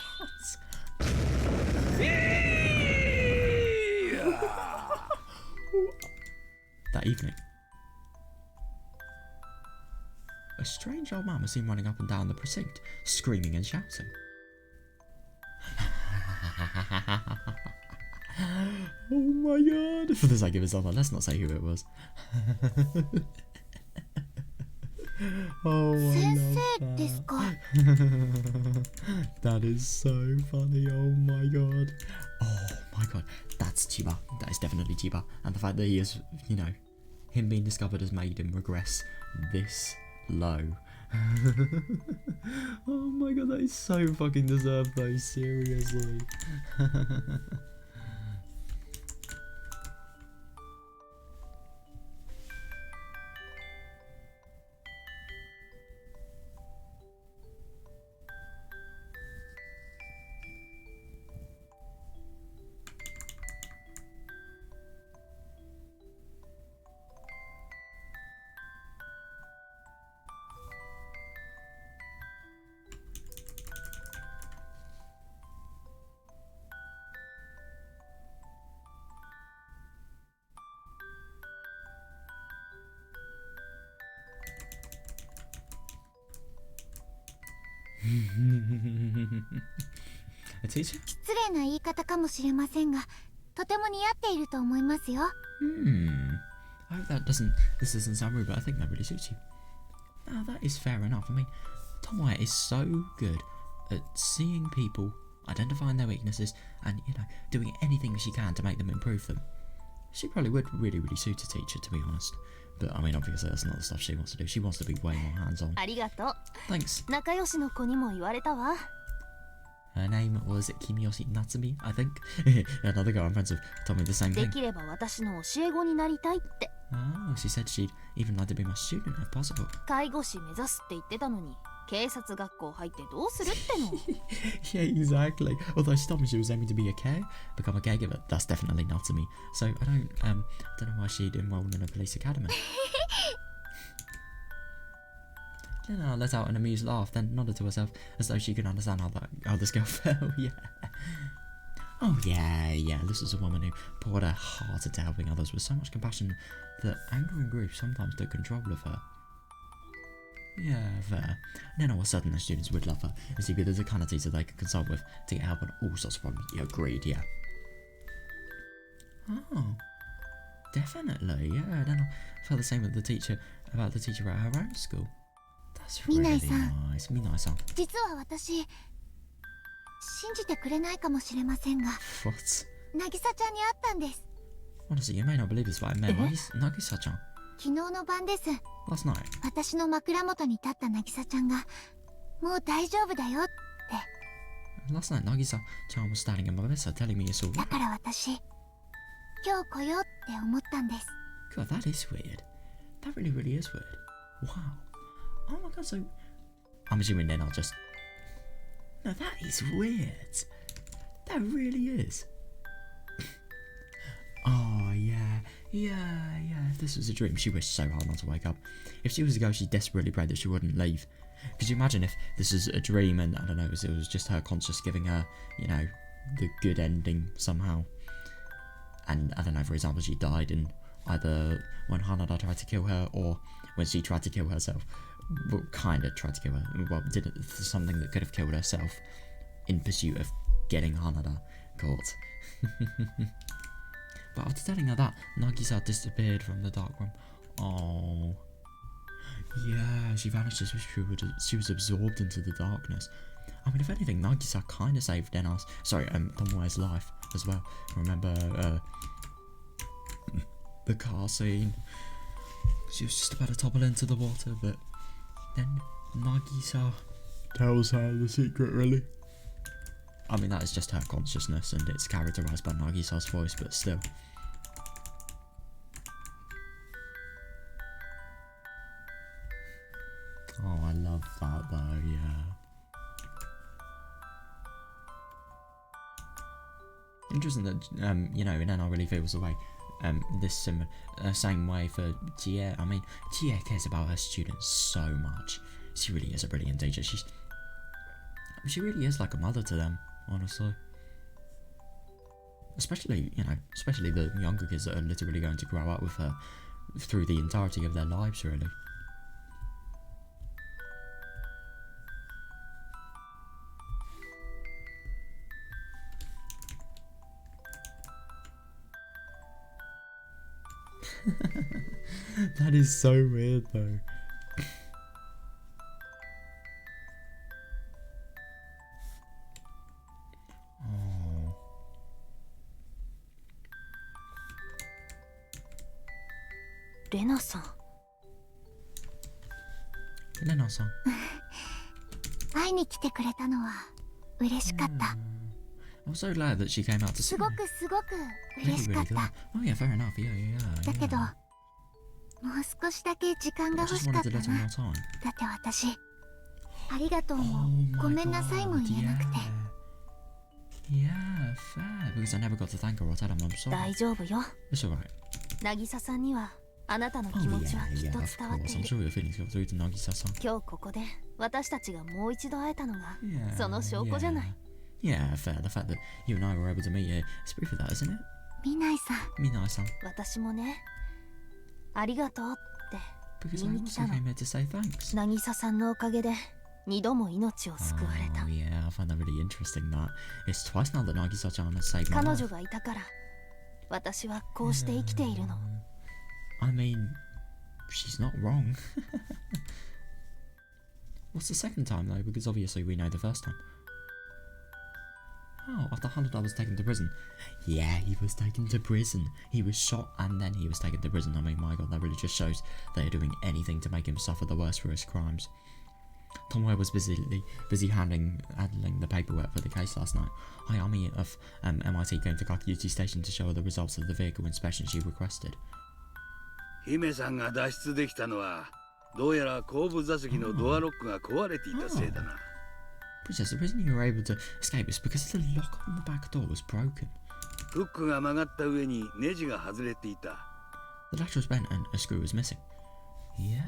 That evening, a strange old man was seen running up and down the precinct, screaming and shouting. Oh my god! For the sake of his honor, let's not say who it was. Oh, I love that. That is so funny. Oh my god. Oh my god. That's Chiba. That is definitely Chiba. And the fact that he is, you know, him being discovered has made him regress this low. Oh my god, that is so fucking deserved though, seriously. A teacher? 失礼な言い方かもしれませんが、とても似合っていると思いますよ。I hope this doesn't sound rude, but I think that really suits you. Now that is fair enough. I mean, Tomoe is so good at seeing people, identifying their weaknesses, and, you know, doing anything she can to make them improve them. She probably would really suit a teacher, to be honest. But I mean, obviously that's not the stuff she wants to do. She wants to be way more hands-on. ありがとう。 Thanks. 仲良しの子にも言われたわ。Her name was Kimiyoshi Natsumi, I think. Another girl I'm friends with told me the same で thing. きれば私の教え子になりたいって。 Oh, she said she'd even like to be my student if possible. 介護士目指すって言ってたのに、警察学校入ってどうするっての。Yeah, exactly. Although she told me she was aiming to be become a caregiver. That's definitely not to me. So I don't know why she'd enrolled in a police academy. Lena let out an amused laugh, then nodded to herself as though she could understand how this girl felt. Yeah. Oh yeah. This was a woman who poured her heart into helping others with so much compassion that anger and grief sometimes took control of her. Yeah, fair. Nena was certain the students would love her, and she was the kind of teacher they could consult with to get help on all sorts of problems. Yeah, agreed, yeah. Oh, definitely, yeah. Nena felt the same with the teacher about the teacher at her own school. That's really nice. Minai-san. 実は私、信じてくれないかもしれませんが、 What? 渚ちゃんに会ったんです。 Honestly, you may not believe this, but I met Nagisa-chan. 昨日の晩です。 Last night. 私の枕元に立った渚ちゃんが、もう大丈夫だよって。 Last night, Nagisa-chan was standing in my bedside telling me it's all だ right. から私、今日来ようって思ったんです。 God, that is weird. That really is weird. Wow. Oh my god, so... I'm assuming they're not just... No, that is weird. That really is. Oh, yeah. If this was a dream, she wished so hard not to wake up. If she was a ghost, she desperately prayed that she wouldn't leave. Could you imagine if this is a dream and, I don't know, it was just her conscious giving her, you know, the good ending somehow. And, I don't know, for example, she died in either when Hanada tried to kill her or when she tried to kill herself. Well, kind of tried to kill her. Well, did it for something that could have killed herself in pursuit of getting Hanada caught. But after telling her that, Nagisa disappeared from the dark room. Oh. Yeah, she vanished as if she was absorbed into the darkness. I mean, if anything, Nagisa kind of saved Tomoe's life as well. Remember the car scene? She was just about to topple into the water, but then Nagisa tells her the secret, really. I mean, that is just her consciousness and it's characterised by Nagisa's voice, but still. Oh, I love that though, yeah. Interesting that, you know, Nena really feels the way, same way for Chie. I mean, Chie cares about her students so much. She really is a brilliant teacher. She really is like a mother to them, honestly. Especially the younger kids that are literally going to grow up with her through the entirety of their lives, really. That is so weird though. Oh. Lena-san. 会いに来てくれたのは嬉しかった。I'm so glad that she came out to see すごく嬉しかった。 Oh yeah, fair enough. Yeah. だけど、もう少しだけ時間が欲しかったな。だって私、ありがとうもごめんなさいも言えなくて。Yeah, fair. Because I never got to thank her or tell him I'm sorry. 大丈夫よ。It's alright. 渚さんにはあなたの気持ちはきっと伝わっている。I'm sure your feelings got through to Nagisa-san. 今日ここで私たちがもう一度会えたのがその証拠じゃない。Yeah, fair. The fact that you and I were able to meet here is proof of that, isn't it? ミナイさん。私もね、ありがとうって言いに来たの。渚さんのおかげで2度も命を救われた。Oh yeah, I find that really interesting that it's twice now that Nagisa-chan has saved my life. 彼女がいたから私はこうして生きているの。I mean, she's not wrong. What's the second time though? Because obviously we know the first time. Oh, after Hanada was taken to prison. Yeah, he was taken to prison. He was shot and then he was taken to prison. I mean, my god, that really just shows they're doing anything to make him suffer the worst for his crimes. Tomoe was busy handling the paperwork for the case last night. Hi, Army of MIT came to Kakuuchi Station to show her the results of the vehicle inspection she requested. 姫さんが脱出できたのはどうやら後部座席のドアロックが壊れていたせいだな。Princess, the reason you were able to escape is because the lock on the back door was broken. フックが曲がった上にネジが外れていた。The latch was bent and a screw was missing. Yeah.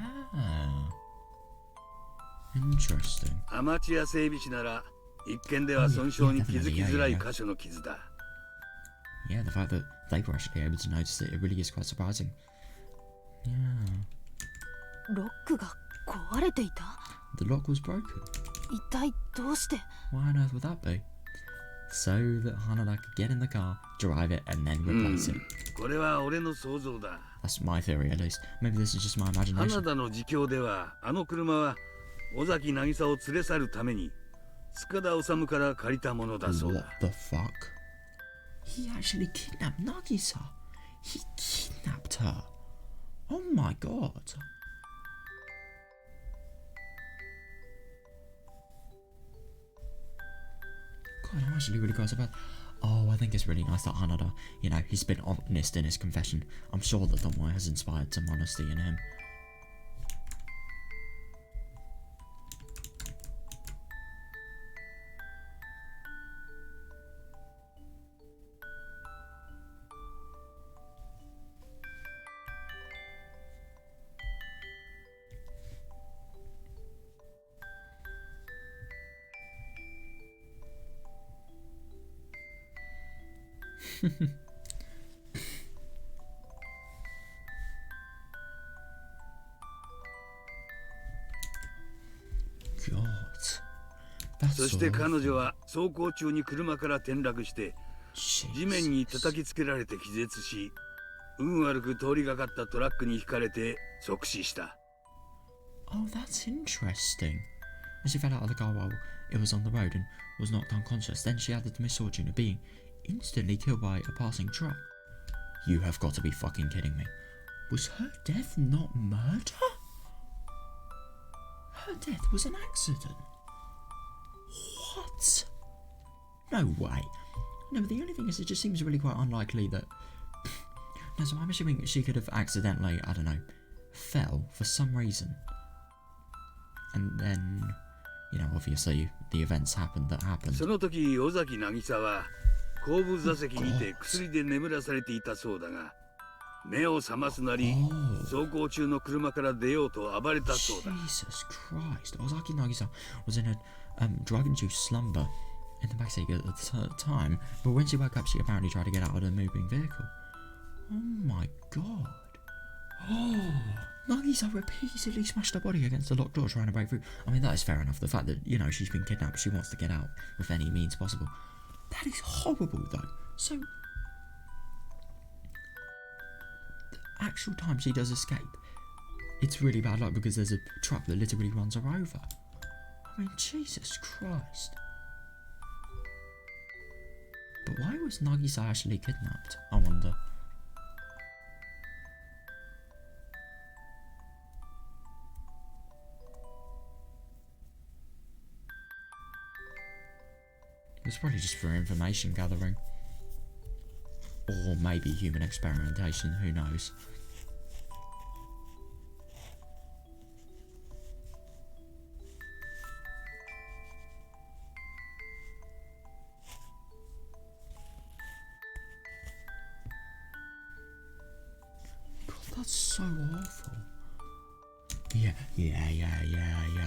Interesting. アマチュア整備士なら一見では損傷に気づきづらい箇所の傷だ。Yeah, the fact that they were actually able to notice it really is quite surprising. Yeah. ロックが壊れていた？ The lock was broken. 一体どうして？ Why on earth would that be? So that Hanada could get in the car, drive it, and then replace it. これは俺の想像だ。That's my theory, at least. Maybe this is just my imagination. 花田の自供では、あの車は尾崎渚を連れ去るために塚田治から借りたものだそうだ。What the fuck? He actually kidnapped Nagisa. He kidnapped her. Oh my god. God, I'm actually really close about. Oh, I think it's really nice that Hanada, you know, he's been honest in his confession. I'm sure that Tomoe has inspired some honesty in him. God. そして彼女は走行中に車から転落して地面に叩きつけられて気絶し、運悪く通りがかったトラックにひかれて即死した。Oh, that's interesting. As she fell out of the car while it was on the road and was knocked unconscious, then she had the misfortune of being instantly killed by a passing truck. You have got to be fucking kidding me. Was her death not murder? Her death was an accident. What? No way. No, but the only thing is it just seems really quite unlikely that... No, so I'm assuming she could have accidentally, I don't know, fell for some reason. And then, you know, obviously the events happened that happened. その時、尾崎渚は後部座席にて薬で眠らされていたそうだが、目を覚ますなり、走行中の車から出ようと暴れたそうだ。Jesus Christ. Ozaki Nagisa was in a drug-induced slumber in the backseat at the time, but when she woke up, she apparently tried to get out of the moving vehicle. Oh my god. Oh, Nagisa repeatedly smashed her body against the locked door trying to break through. I mean, that is fair enough. The fact that, you know, she's been kidnapped, she wants to get out with any means possible. That is horrible, though. So, the actual time she does escape, it's really bad luck because there's a truck that literally runs her over. I mean, Jesus Christ. But why was Nagisa actually kidnapped? I wonder. It's probably just for information gathering. Or maybe human experimentation, who knows. God, that's so awful. Yeah.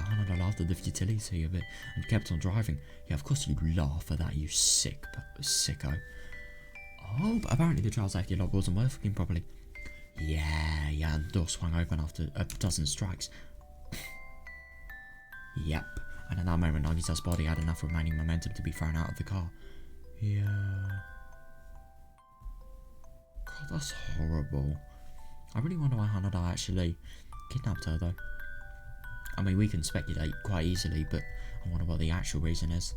Hanada laughed at the futility of it and kept on driving. Yeah, of course you'd laugh at that, you sicko. Oh, but apparently the child safety lock wasn't working properly. Yeah, and the door swung open after a dozen strikes. Yep, and at that moment Nagisa's body had enough remaining momentum to be thrown out of the car. Yeah. God, that's horrible. I really wonder why Hanada actually kidnapped her, though. I mean, we can speculate quite easily, but I wonder what the actual reason is.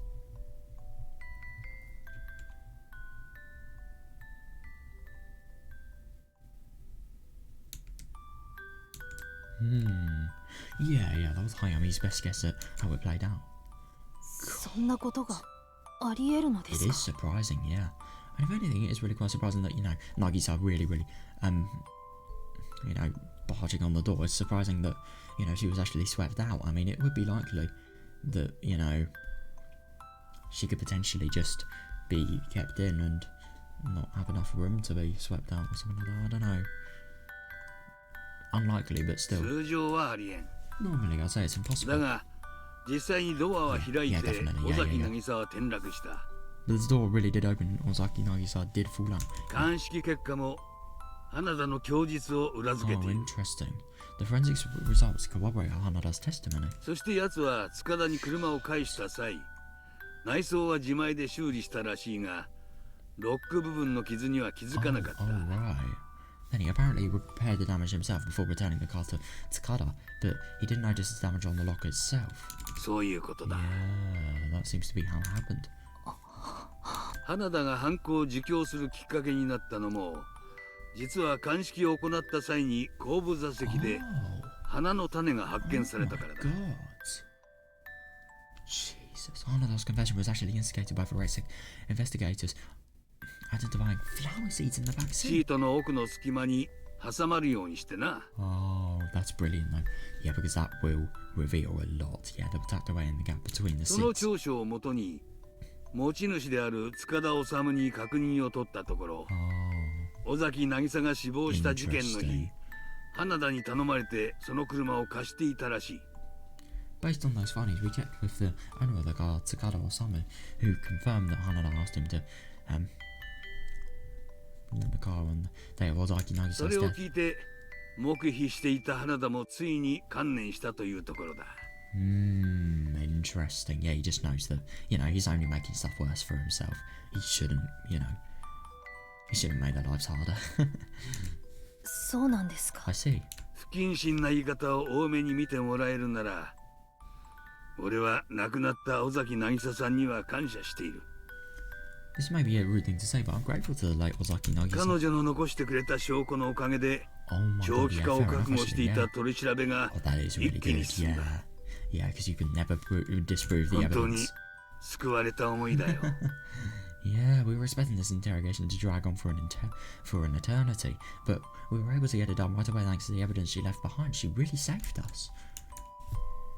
Yeah, that was Hayami's best guess at how it played out. そんなことがあり得るのですか? It is surprising, yeah. And if anything, it is really quite surprising that, you know, Nagisa really, you know, barging on the door. It's surprising that, you know, she was actually swept out. I mean, it would be likely that, you know, she could potentially just be kept in and not have enough room to be swept out or something like that. I don't know. Unlikely, but still. 通常はありえん。 Normally, I'd say it's impossible. だが実際にドアは開いて、尾崎渚は転落した。 The door really did open. Ozaki Nagisa did fall down. 鑑識結果も花田の供述を裏付けている。 Interesting. The forensics results corroborate Hanada's testimony. そして奴は塚田に車を返した際、内装は自前で修理したらしいが、ロック部分の傷には気づかなかった。 Oh, right. Then he apparently repaired the damage himself before returning the car to Takada, but he didn't notice the damage on the lock itself. そういうことだ。 Yeah, that seems to be how it happened. 花田が犯行を自供するきっかけになったのも、実は鑑識を行った際に後部座席で花の種が発見されたからだ。 Jesus, Hanada's confession was actually instigated by forensic investigators identifying flower seeds in the back シ seat. ートの奥の隙間に挟まるようにしてな。 Oh, that's brilliant though. Yeah, because that will reveal a lot. Yeah, they were tucked away in the gap between the その seats. 調書をもとに持ち主である塚田治に確認を取ったところ、尾崎渚が死亡した事件の日、花田に頼まれてその車を貸していたらしい。 Based on those findings, we checked with the owner of the car, Takada Osamu, who confirmed that Hanada asked him to rent the car on the day of Ozaki そ Nagisa's れを death. 聞いて黙秘していた花田もついに観念したというところだ。 Interesting. Yeah, he just knows that, you know, he's only making stuff worse for himself. He shouldn't, you know, he shouldn't make their lives harder. そうなんですか。 I see. 不謹慎な言い方を多めに見てもらえるなら、俺は亡くなった尾崎渚さんには感謝している。 This may be a rude thing to say, but I'm grateful to the late Ozaki Nagisa. 彼女の残してくれた証拠のおかげで、 Oh my 長 god, 期 yeah, 化を fair 覚 enough, 悟してい actually, た yeah. 取り調べが Oh, that is 一 really 気に good, 進んだ。 yeah. Yeah, because you can never disprove the 本当に evidence. 救われた思いだよ。 Yeah, we were expecting this interrogation to drag on for an eternity, but we were able to get it done right away thanks to the evidence she left behind. She really saved us.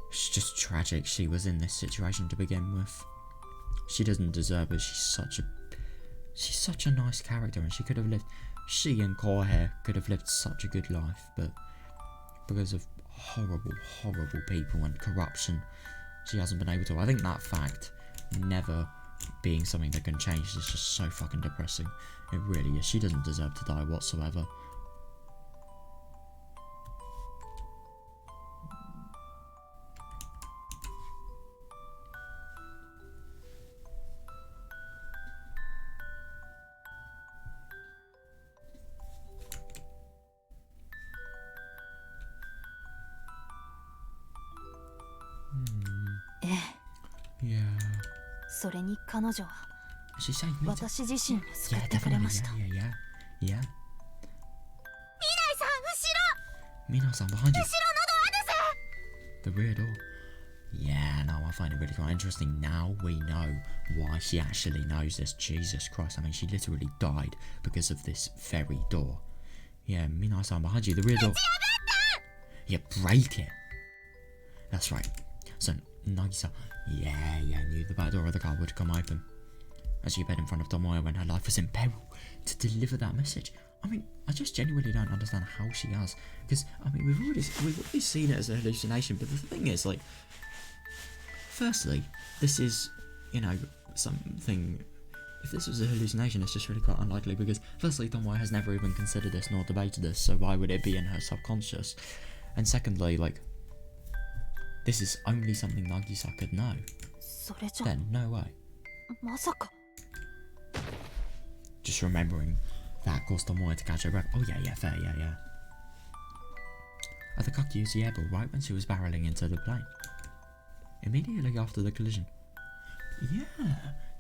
It's just tragic she was in this situation to begin with. She doesn't deserve it. She's such a nice character, and she and Kohe could have lived such a good life, but because of horrible people and corruption, she hasn't been able to. I think that fact never being something that can change is just so fucking depressing. It really is. She doesn't deserve to die whatsoever. Yeah. それに彼女は She saved me. 私自身を救 Yeah, ってくれ definitely. ました。 Yeah. 未来さん、後ろ Mina-san behind you. 後ろのドアです。 The rear door. Yeah, no, I find it really quite interesting. Now we know why she actually knows this. Jesus Christ, I mean, she literally died because of this very door. Yeah, Mina-san behind you, the rear door. Yeah, break it. That's right. So, Nagisa, yeah, knew the back door of the car would come open. As she appeared in front of Tomoe when her life was in peril to deliver that message. I mean, I just genuinely don't understand how she has. Because, I mean, we've already seen it as a hallucination, but the thing is, like, firstly, this is, you know, something... If this was a hallucination, it's just really quite unlikely, because firstly, Tomoe has never even considered this nor debated this, so why would it be in her subconscious? And secondly, like, this is only something Nagisa could know. それじゃ Then, no way. まさか Just remembering that caused Tomoe to catch her breath. Oh yeah, fair, yeah. The car used the airball right when she was barreling into the plane. Immediately after the collision.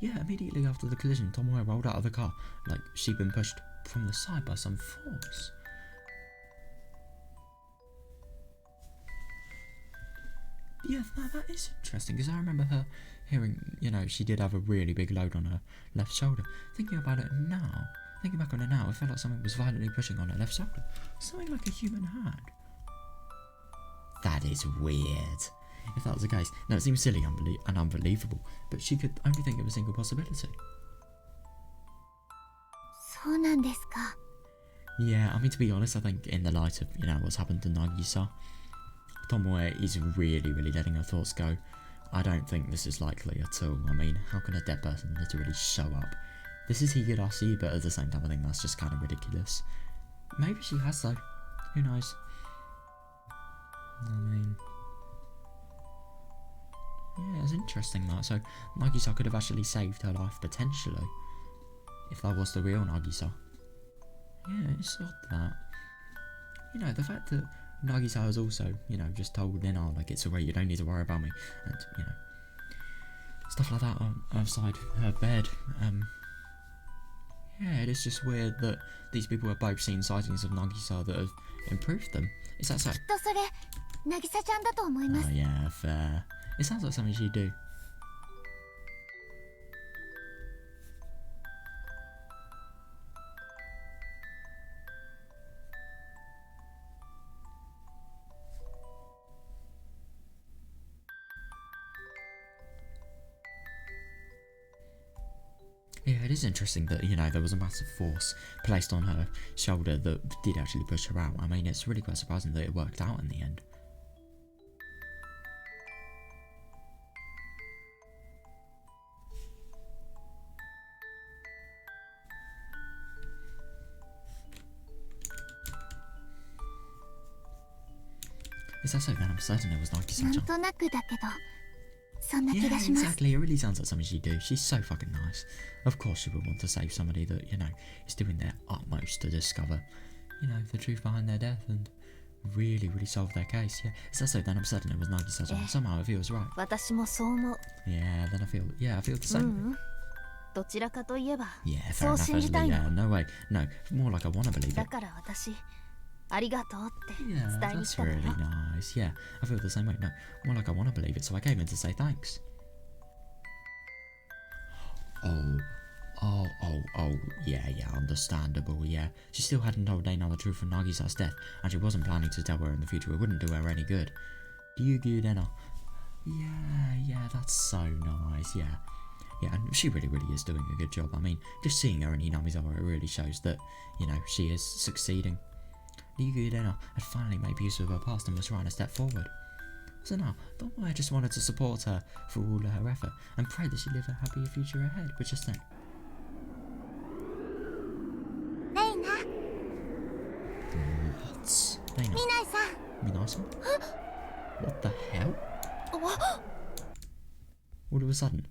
Yeah, immediately after the collision, Tomoe rolled out of the car, like she'd been pushed from the side by some force. Yeah, that is interesting, because I remember her hearing, you know, she did have a really big load on her left shoulder. Thinking about it now, thinking back on it now, it felt like something was violently pushing on her left shoulder. Something like a human hand. That is weird. If that was the case, no, it seems silly and unbelievable, but she could only think of a single possibility. そうなんですか。 Yeah, I mean, to be honest, I think in the light of, you know, what's happened to Nagisa, Tomoe is really letting her thoughts go. I don't think this is likely at all. I mean, how can a dead person literally show up? This is Higurashi, but at the same time I think that's just kind of ridiculous. Maybe she has though. Who knows? I mean... yeah, it's interesting that. So, Nagisa could have actually saved her life potentially. If that was the real Nagisa. Yeah, it's odd that. You know, the fact that Nagisa has also, you know, just told Nina, like, it's alright, you don't need to worry about me. And, you know, stuff like that outside her bed. Yeah, it is just weird that these people have both seen sightings of Nagisa that have improved them. Is that so? きっとそれ、渚ちゃんだと思います。 Oh yeah, fair. It sounds like something she'd do. Yeah, it is interesting that, you know, there was a massive force placed on her shoulder that did actually push her out. I mean, it's really quite surprising that it worked out in the end. Is that so? Then I'm certain it was Nagisa-chan. なんとなくだけど、そんな気 Yeah, がします。 exactly. It really sounds like something she'd do. She's so fucking nice. Of course she would want to save somebody that, you know, is doing their utmost to discover, you know, the truth behind their death and really solve their case. Yeah. Is that so? Then I'm certain it was Nagisa-chan. Somehow it feels right. 私もそう思う。 Yeah, then I feel the same. どちらかといえば、 Yeah, そ fair う enough. 信じたいの。 Yeah, no way. No, more like I wanna believe だ it. から私、ありがとうって Yeah, 伝えに that's 来たのよ。 really nice. Yeah, I feel the same way. No, more like I wanna believe it, so I came in to say thanks. Oh, yeah, understandable, yeah. She still hadn't told Dana the truth of Nagisa's death, and she wasn't planning to tell her in the future. It wouldn't do her any good. Ryugu Dena. Yeah, that's so nice, yeah. Yeah, and she really is doing a good job. I mean, just seeing her in Hinamizawa, it really shows that, you know, she is succeeding. Ryugu Dena had finally made use of her past and was trying to step forward. So now, Tomoe just wanted to support her for all of her effort and pray that she live a happier future ahead, but just then... レイナ、 What? Dana? ミナイさん。 Minasa? What the hell? All of a sudden,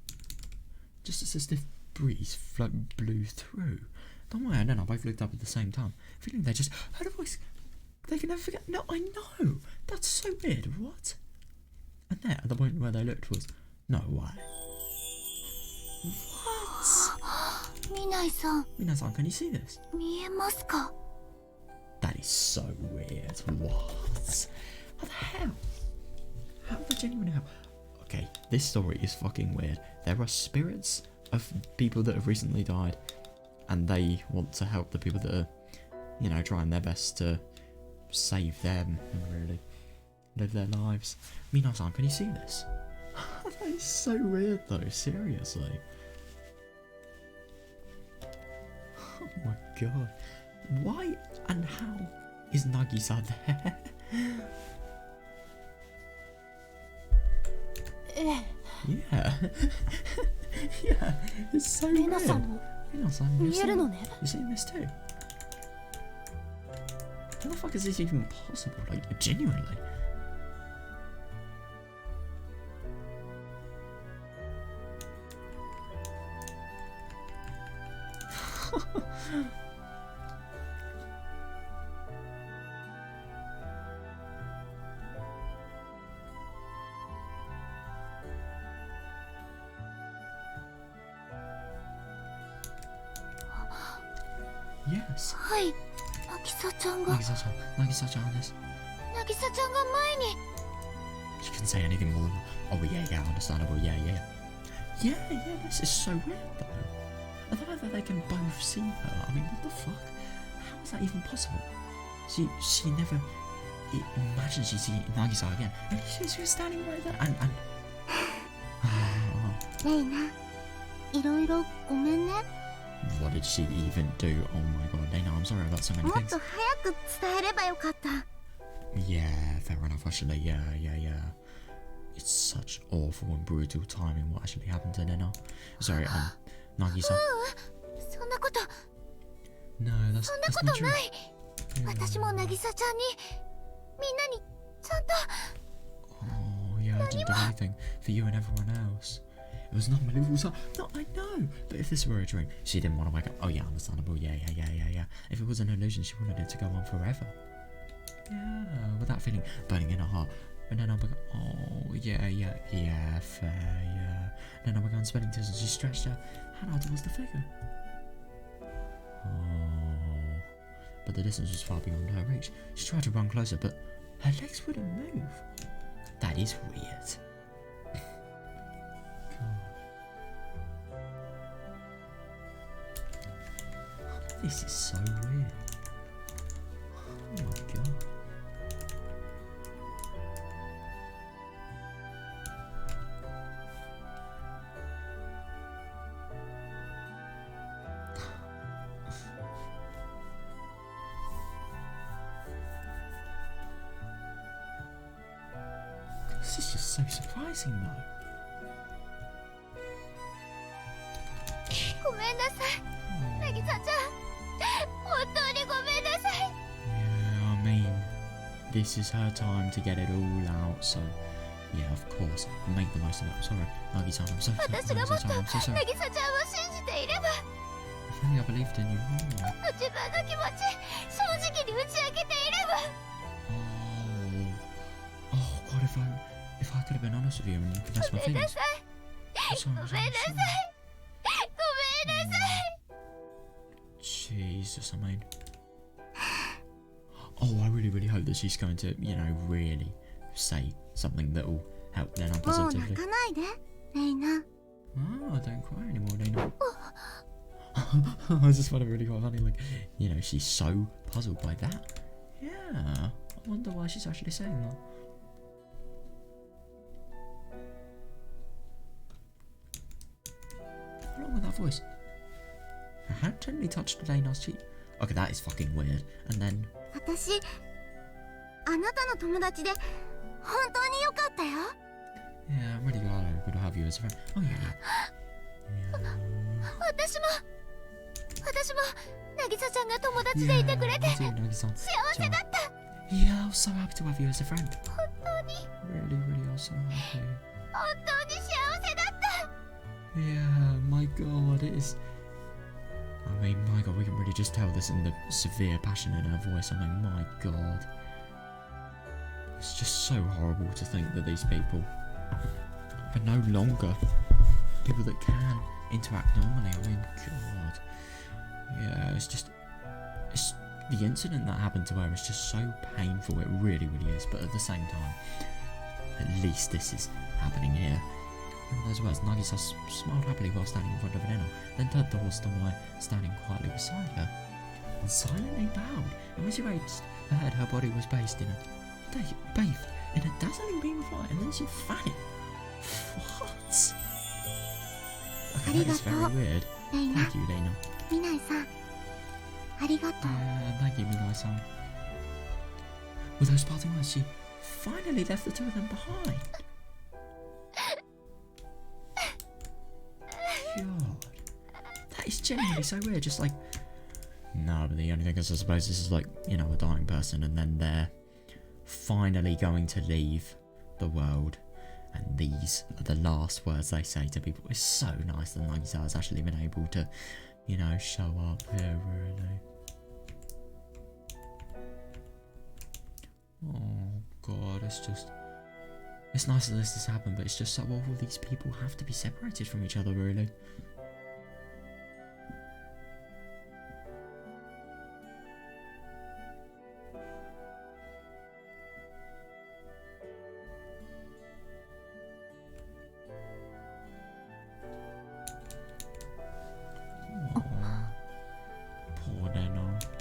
just as a stiff breeze blew through, Tomoe and Nana both looked up at the same time, feeling they just heard a voice they can never forget. No, I know! That's so weird, what? And there, at the point where they looked was, no way. What? ミナイさん、 Minasan, can you see this? 見えますか？ That is so weird. What? How the hell? How the genuine hell? Okay, this story is fucking weird. There are spirits of people that have recently died, and they want to help the people that are, you know, trying their best to save them and really live their lives. Minasan, can you see this? That is so weird though, seriously. Oh my god. Why and how is Nagisa there? Yeah. Yeah, it's so weird. Minasan, you're seeing this too? How the fuck is this even possible? Like, genuinely? Yes. はい、渚ちゃんが。 Nagisa-chanです。渚ちゃんが前に。She couldn't say anything more than, oh yeah, understandable, yeah. Yeah, this is so weird though. The fact that they can both see her, I mean, what the fuck? How is that even possible? She never imagined she'd see Nagisa again. And she was standing right there, andレイナ、いろいろごめんね。 What did she even do? Oh my god, Dana, I'm sorry about so many もっ things. と早く伝えればよかった。 Yeah, fair enough, actually, yeah. It's such awful and brutal timing what actually happened to Dana. Sorry, Nagisa. そんなこと。 No, that's そんな not こと true. ない。私も渚ちゃんに、みんなにちゃんと。 Oh, yeah, I didn't do anything for you and everyone else. It was not my little son. No, I know. But if this were a dream, she didn't want to wake up. Oh, yeah, understandable. Yeah. If it was an illusion, she wanted it to go on forever. Yeah, with that feeling burning in her heart. And then I'll be like, oh, yeah, fair, yeah. Then I'll be going spinning tears and she stretched her hand out towards the figure. Oh. But the distance was far beyond her reach. She tried to run closer, but her legs wouldn't move. That is weird. This is so weird. Oh my god. This is just so surprising though. ごめんなさい、渚ちゃん。本当にごめんなさい。 Yeah, I mean, this is her time to get it all out, so yeah, of course, make the most of it. I'm sorry, Nagi-san, I'm so sorry. 私がもっと I'm so sorry. 渚ちゃんを信じていれば、 If only I believed in you more. 自分の気持ち正直に打ち明けていれば。 Oh god, if I could have been honest with you and confessed my ごめんな feelings. さい。 I'm sorry, ご I'm めん sorry, なさい。 I'm sorry. ごめんなさい。 Jesus, I mean. Oh, I really hope that she's going to, really say something that will help Lena もう positively. 泣かないで、レイナ。 Oh, don't cry anymore, Lena. I just find it really quite funny, she's so puzzled by that. Yeah, I wonder why she's actually saying that. What's wrong with that voice? Her hand gently touched Lena's cheek. Okay, that is fucking weird. And then... 私、あなたの友達で本当に良かったよ。 Yeah, I'm really glad to have you as a friend. Oh, yeah. 私も渚ちゃんが友達でいてくれて Yeah, me too, 幸 Nagi-san. せだった。 Yeah, I was so happy to have you as a friend. 本当に Really, I was so happy. 本当に幸せだった。 Yeah, my god, it is... I mean, my god, we can really just tell this in the severe passion in her voice. I mean, my god. It's just so horrible to think that these people are no longer people that can interact normally. I mean, god. Yeah, it's the incident that happened to her is just so painful. It really is. But at the same time, at least this is happening here. In those words, Nagisa smiled happily while standing in front of Elena, then turned the horse to Mai, standing quietly beside her, and silently bowed. And when she raised her head, her body was bathed in a dazzling beam of light, and then she vanished. What? Okay, that is very weird. Thank you, Lena. ミナイさん、ありがとう。 Thank you, Minai-san. With those parting words, she finally left the two of them behind. God, that is genuinely so weird. Just like, no, but the only thing is, I suppose this is like, a dying person, and then they're finally going to leave the world, and these are the last words they say to people. It's so nice that Nagisa has actually been able to, show up here, really. Oh god, it's nice that this has happened, but it's just so awful these people have to be separated from each other, really.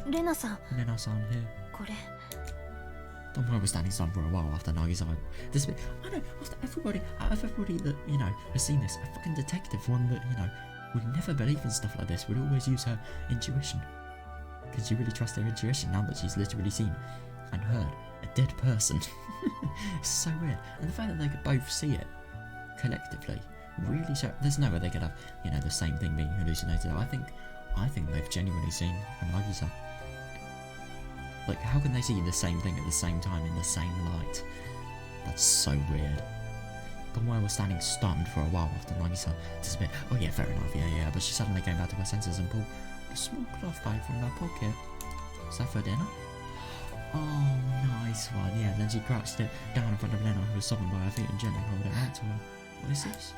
レナさん Lena-san here. これ Tomoe was standing stunned for a while after Nagi's eye. This bit, I know, after everybody that, you know, has seen this, a fucking detective, one that, you know, would never believe in stuff like this, would always use her intuition. Because you really trust her intuition now that she's literally seen and heard a dead person. It's so weird. And the fact that they could both see it collectively really show. There's no way they could have, you know, the same thing being hallucinated. I think they've genuinely seen Nagisa. Like, how can they see the same thing at the same time in the same light? That's so weird. Tomoe was standing stunned for a while after Nagisa disappeared. Oh yeah, fair enough, yeah, but she suddenly came back to her senses and pulled a small cloth bag from her pocket. Is that for dinner? Oh, nice one, yeah, then she crouched it down in front of Lena, who was sobbing by her feet, and gently rolled it out to her. What is this?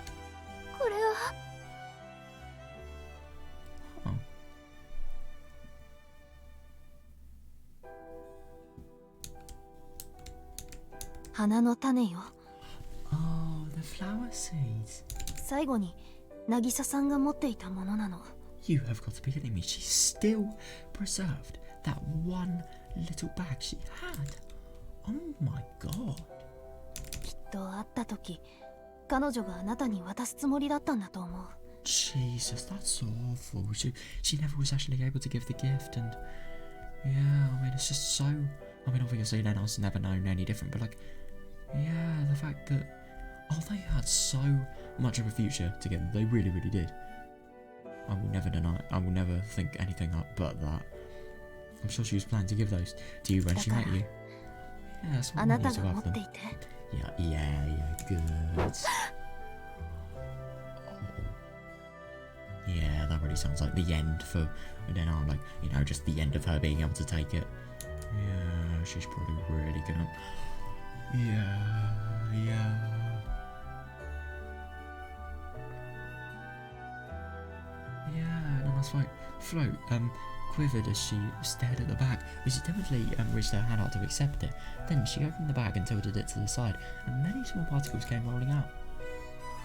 これは Oh. Oh, the flower seeds. 最後に渚さんが持っていたものなの。 You have got to be kidding me. She still preserved that one little bag she had. Oh my god. きっと会った時、彼女があなたに渡すつもりだったんだと思う。 Jesus, that's awful. She never was actually able to give the gift, and yeah, I mean, it's just so. I mean, obviously, Lena's never known any different, but like, yeah, the fact that they had so much of a future together. They really, really did. I will never deny it. I will never think anything up but that. I'm sure she was planning to give those to you when she met you. Yeah, that's what I wanted to have them. Yeah, good. Yeah, that really sounds like the end for Lena, like, you know, just the end of her being able to take it. Yeah, she's probably really gonna. Yeah. Yeah, and that's right. Float quivered as she stared at the bag, but she timidly reached her hand out to accept it. Then she opened the bag and tilted it to the side, and many small particles came rolling out.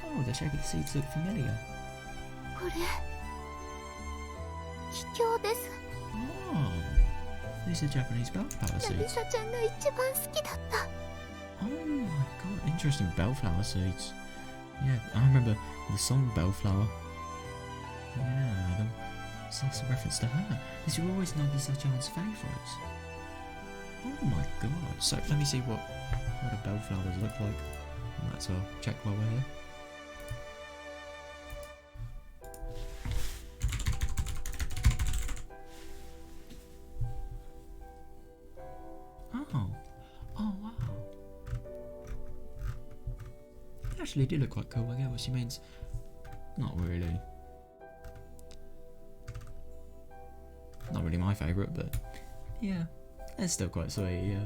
Oh, the shape of the seeds looked familiar. これ気境です。 Oh, these are Japanese bellflower seeds. 渚ちゃんが一番好きだった。 Oh my god, interesting bellflower seeds. Yeah, I remember the song Bellflower. Yeah, that's a reference to her. These were always Nagisa-chan's favourites. Oh my god. So let me see what a bellflowers look like. Let's check while we're here. Oh wow. They actually do look quite cool. I get what she means. Not really. Not really my favourite, but yeah, they're still quite sweet, yeah.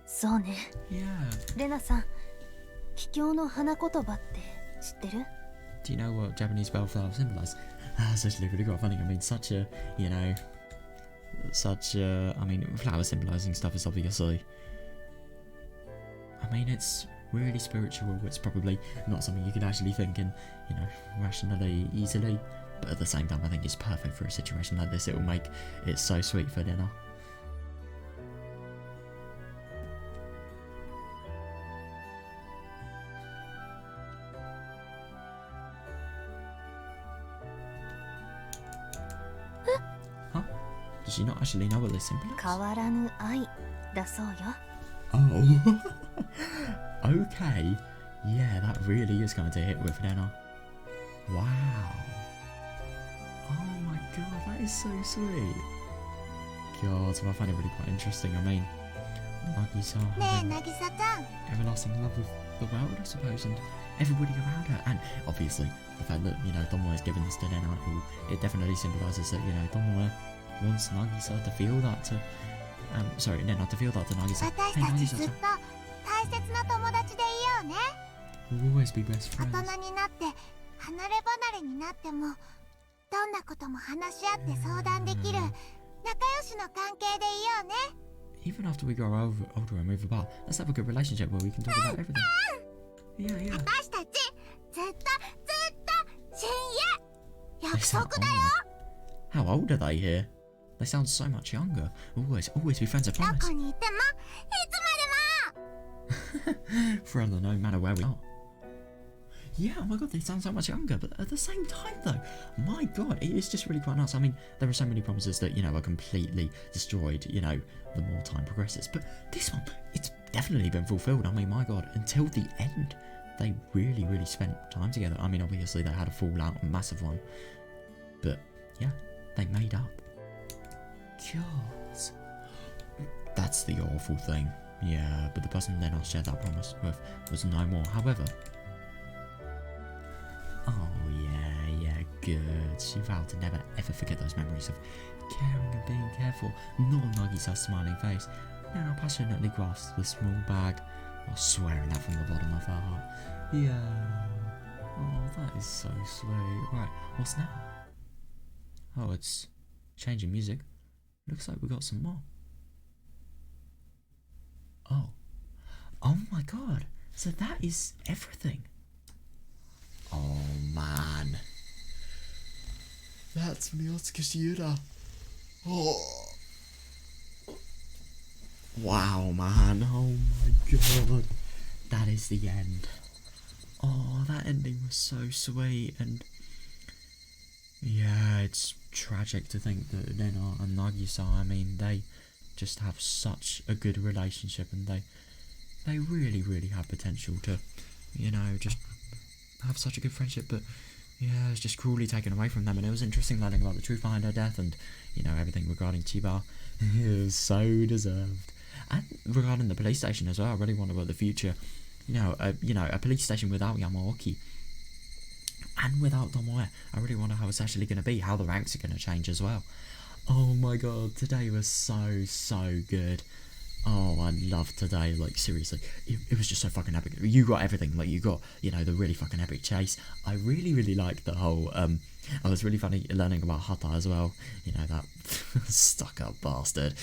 そうね。Yeah. レナさん、気境の花言葉って知ってる？ Do you know what Japanese bellflower symbolise? That's actually really quite funny. I mean, such a, you know, I mean, flower symbolising stuff is obviously, I mean, it's really spiritual. It's probably not something you could actually think in, you know, rationally, easily. But at the same time, I think it's perfect for a situation like this. It will make it so sweet for dinner. Huh? Does she not actually know what this symbol is? 変わらぬ愛だそうよ。 Oh. Okay. Yeah, that really is going to hit with Lena. Wow. Oh my god, that is so sweet. God, I find it really quite interesting. I mean, Nagisa having everlasting love with the world, I suppose, and everybody around her. And obviously, the fact that, you know, Tomoe is giving this to Lena, it definitely symbolises that, you know, Tomoe wants Nagisa to feel that to... sorry, Lena to feel that to Nagisa. Hey, Nagisa-chan. 大切な友達でいようね。 We'll always be best friends. 大人になって離れ離れになってもどんなことも話し合って相談できる仲良しの関係でいようね。 Even after we grow older and move apart, let's have a good relationship where we can talk about everything. Yeah. 私たち How old are they here? They sound so much younger. Always be friends, I promise. Forever, no matter where we are. Yeah, oh my god, they sound so much younger, but at the same time though, my god, it is just really quite nice. I mean, there are so many promises that, are completely destroyed, the more time progresses. But this one, it's definitely been fulfilled. I mean, my god, until the end, they really, really spent time together. I mean, obviously they had a fallout, a massive one. But, yeah, they made up. God. That's the awful thing. Yeah, but the person then I shared that promise with was no more. However, oh yeah, good. She vowed to never ever forget those memories of caring and being careful, not Nagisa's smiling face. Now passionately grasped the small bag, while swearing that from the bottom of her heart. Yeah. Oh, that is so sweet. Right, what's now? Oh, it's changing music. Looks like we got some more. Oh my god. So that is everything. Oh man. That's Miotsukushi Ura. Oh. Wow, man. Oh my god. That is the end. Oh, that ending was so sweet, and yeah, it's tragic to think that Rena and Nagisa, I mean, they just have such a good relationship, and they really, really have potential to, just have such a good friendship, but yeah, it's just cruelly taken away from them. And it was interesting learning about the truth behind her death, and everything regarding Chiba. It was so deserved. And regarding the police station as well, I really wonder about the future. A police station without Yamaoki and without Tomoe. I really wonder how it's actually going to be, how the ranks are going to change as well. Oh my god, today was so good. Oh, I loved today, like, seriously, it was just so fucking epic. You got everything, like, you got, the really fucking epic chase. I really, really liked the whole, it was really funny learning about Hata as well, that stuck-up bastard.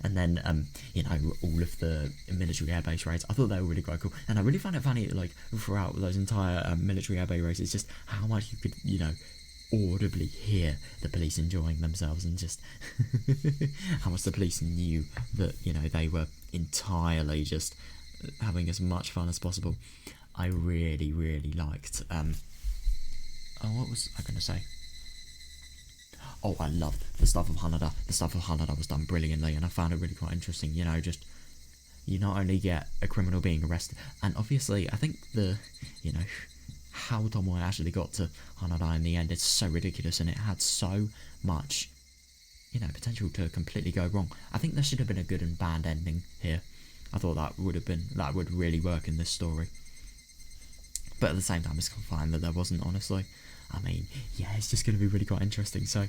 And then, all of the military airbase raids, I thought they were really quite cool. And I really found it funny, like, throughout those entire military airbase raids, it's just how much you could, audibly hear the police enjoying themselves, and just how much the police knew that they were entirely just having as much fun as possible. I really, really liked what was I gonna say? Oh, I loved the stuff of Hanada. The stuff of Hanada was done brilliantly, and I found it really quite interesting. Just you not only get a criminal being arrested, and obviously I think the how Tomoe actually got to Hanada in the end is so ridiculous, and it had so much, potential to completely go wrong. I think there should have been a good and bad ending here. I thought that would really work in this story. But at the same time, it's fine that there wasn't, honestly. I mean, yeah, it's just going to be really quite interesting. So,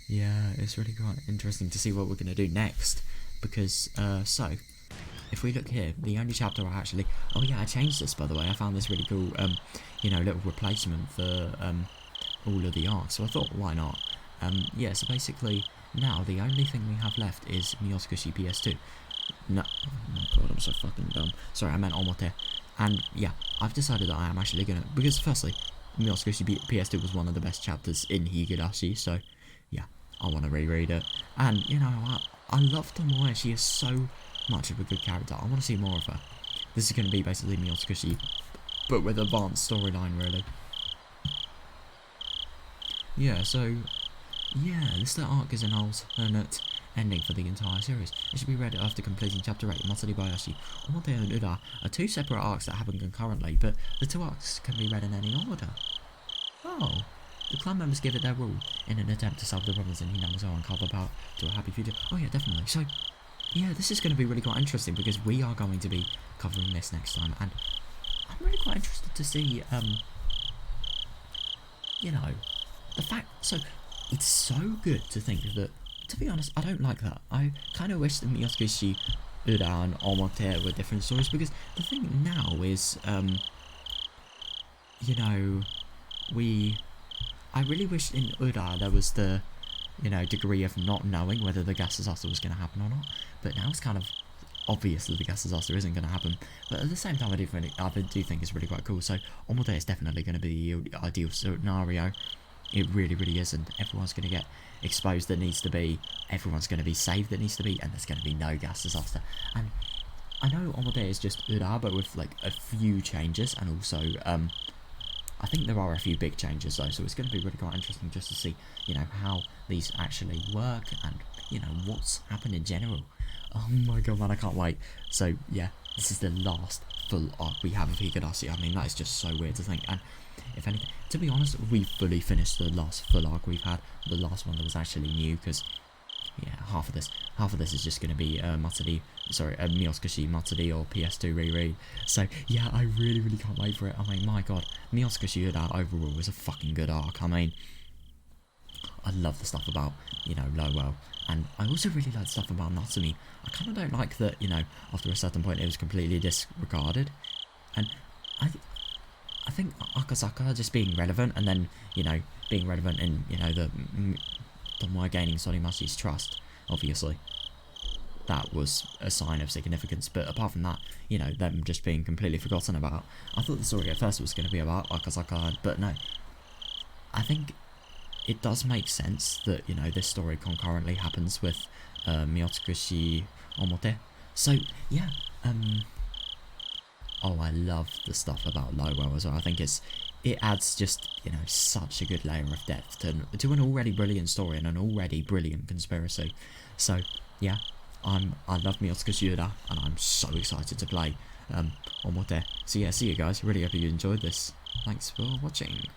yeah, it's really quite interesting to see what we're going to do next. Because, if we look here, the only chapter I actually... Oh yeah, I changed this, by the way. I found this really cool, little replacement for all of the arcs. So I thought, why not? Yeah, so basically, now the only thing we have left is Miotsukushi PS2. No, oh my god, I'm so fucking dumb. Sorry, I meant Omote. And yeah, I've decided that I am actually gonna... Because firstly, Miotsukushi PS2 was one of the best chapters in Higurashi, so yeah, I want to reread it. And, I love Tomoe. She is so much of a good character. I want to see more of her. This is going to be basically Miotsukushi, but with advanced storyline, really. Yeah, so, yeah, this arc is an alternate ending for the entire series. It should be read after completing Chapter 8, Matsuri Bayashi. Omote and Ura are two separate arcs that happen concurrently, but the two arcs can be read in any order. Oh, the clan members give it their all in an attempt to solve the problems in Hinamizawa and carve the path to a happy future. Oh yeah, definitely. So, yeah, this is going to be really quite interesting, because we are going to be covering this next time, and I'm really quite interested to see, the fact, so, it's so good to think that, to be honest, I don't like that. I kind of wish that Miotsukushi, Ura and Omote were different stories, because the thing now is, I really wish in Ura there was the, degree of not knowing whether the gas disaster was going to happen or not, but now it's kind of obviously the gas disaster isn't going to happen, but at the same time I do think it's really quite cool. So Omode is definitely going to be the ideal scenario. It really, really is, and everyone's going to get exposed that needs to be, everyone's going to be saved that needs to be, and there's going to be no gas disaster. And I know Omode is just Ura, but with like a few changes, and also I think there are a few big changes though, so it's going to be really quite interesting just to see, you know, how these actually work, and you know, what's happened in general. Oh my god, man, I can't wait. So yeah, this is the last full arc we have of Higurashi. I mean, that is just so weird to think. And if anything, to be honest, we fully finished the last full arc we've had. The last one that was actually new, because yeah, half of this is just going to be Miotsukushi Matsuri or PS2 reread. So yeah, I really, really can't wait for it. I mean, my god, Miotsukushi Ura overall was a fucking good arc. I mean, I love the stuff about, you know, Lowell, and I also really like the stuff about Natsumi. I kind of don't like that, you know, after a certain point it was completely disregarded, and I think Akasaka just being relevant, and then, you know, being relevant in, you know, the Tomoe gaining Sonimashi's trust, obviously. That was a sign of significance, but apart from that, you know, them just being completely forgotten about. I thought the story at first was going to be about Akasaka, but no. I think it does make sense that, you know, this story concurrently happens with Miotsukushi Omote. So, yeah, oh, I love the stuff about Lowell as well. I think it adds just, you know, such a good layer of depth to an already brilliant story and an already brilliant conspiracy. So, yeah, I love Miotsukushi Ura, and I'm so excited to play Omote. So yeah, see you guys. Really hope you enjoyed this. Thanks for watching.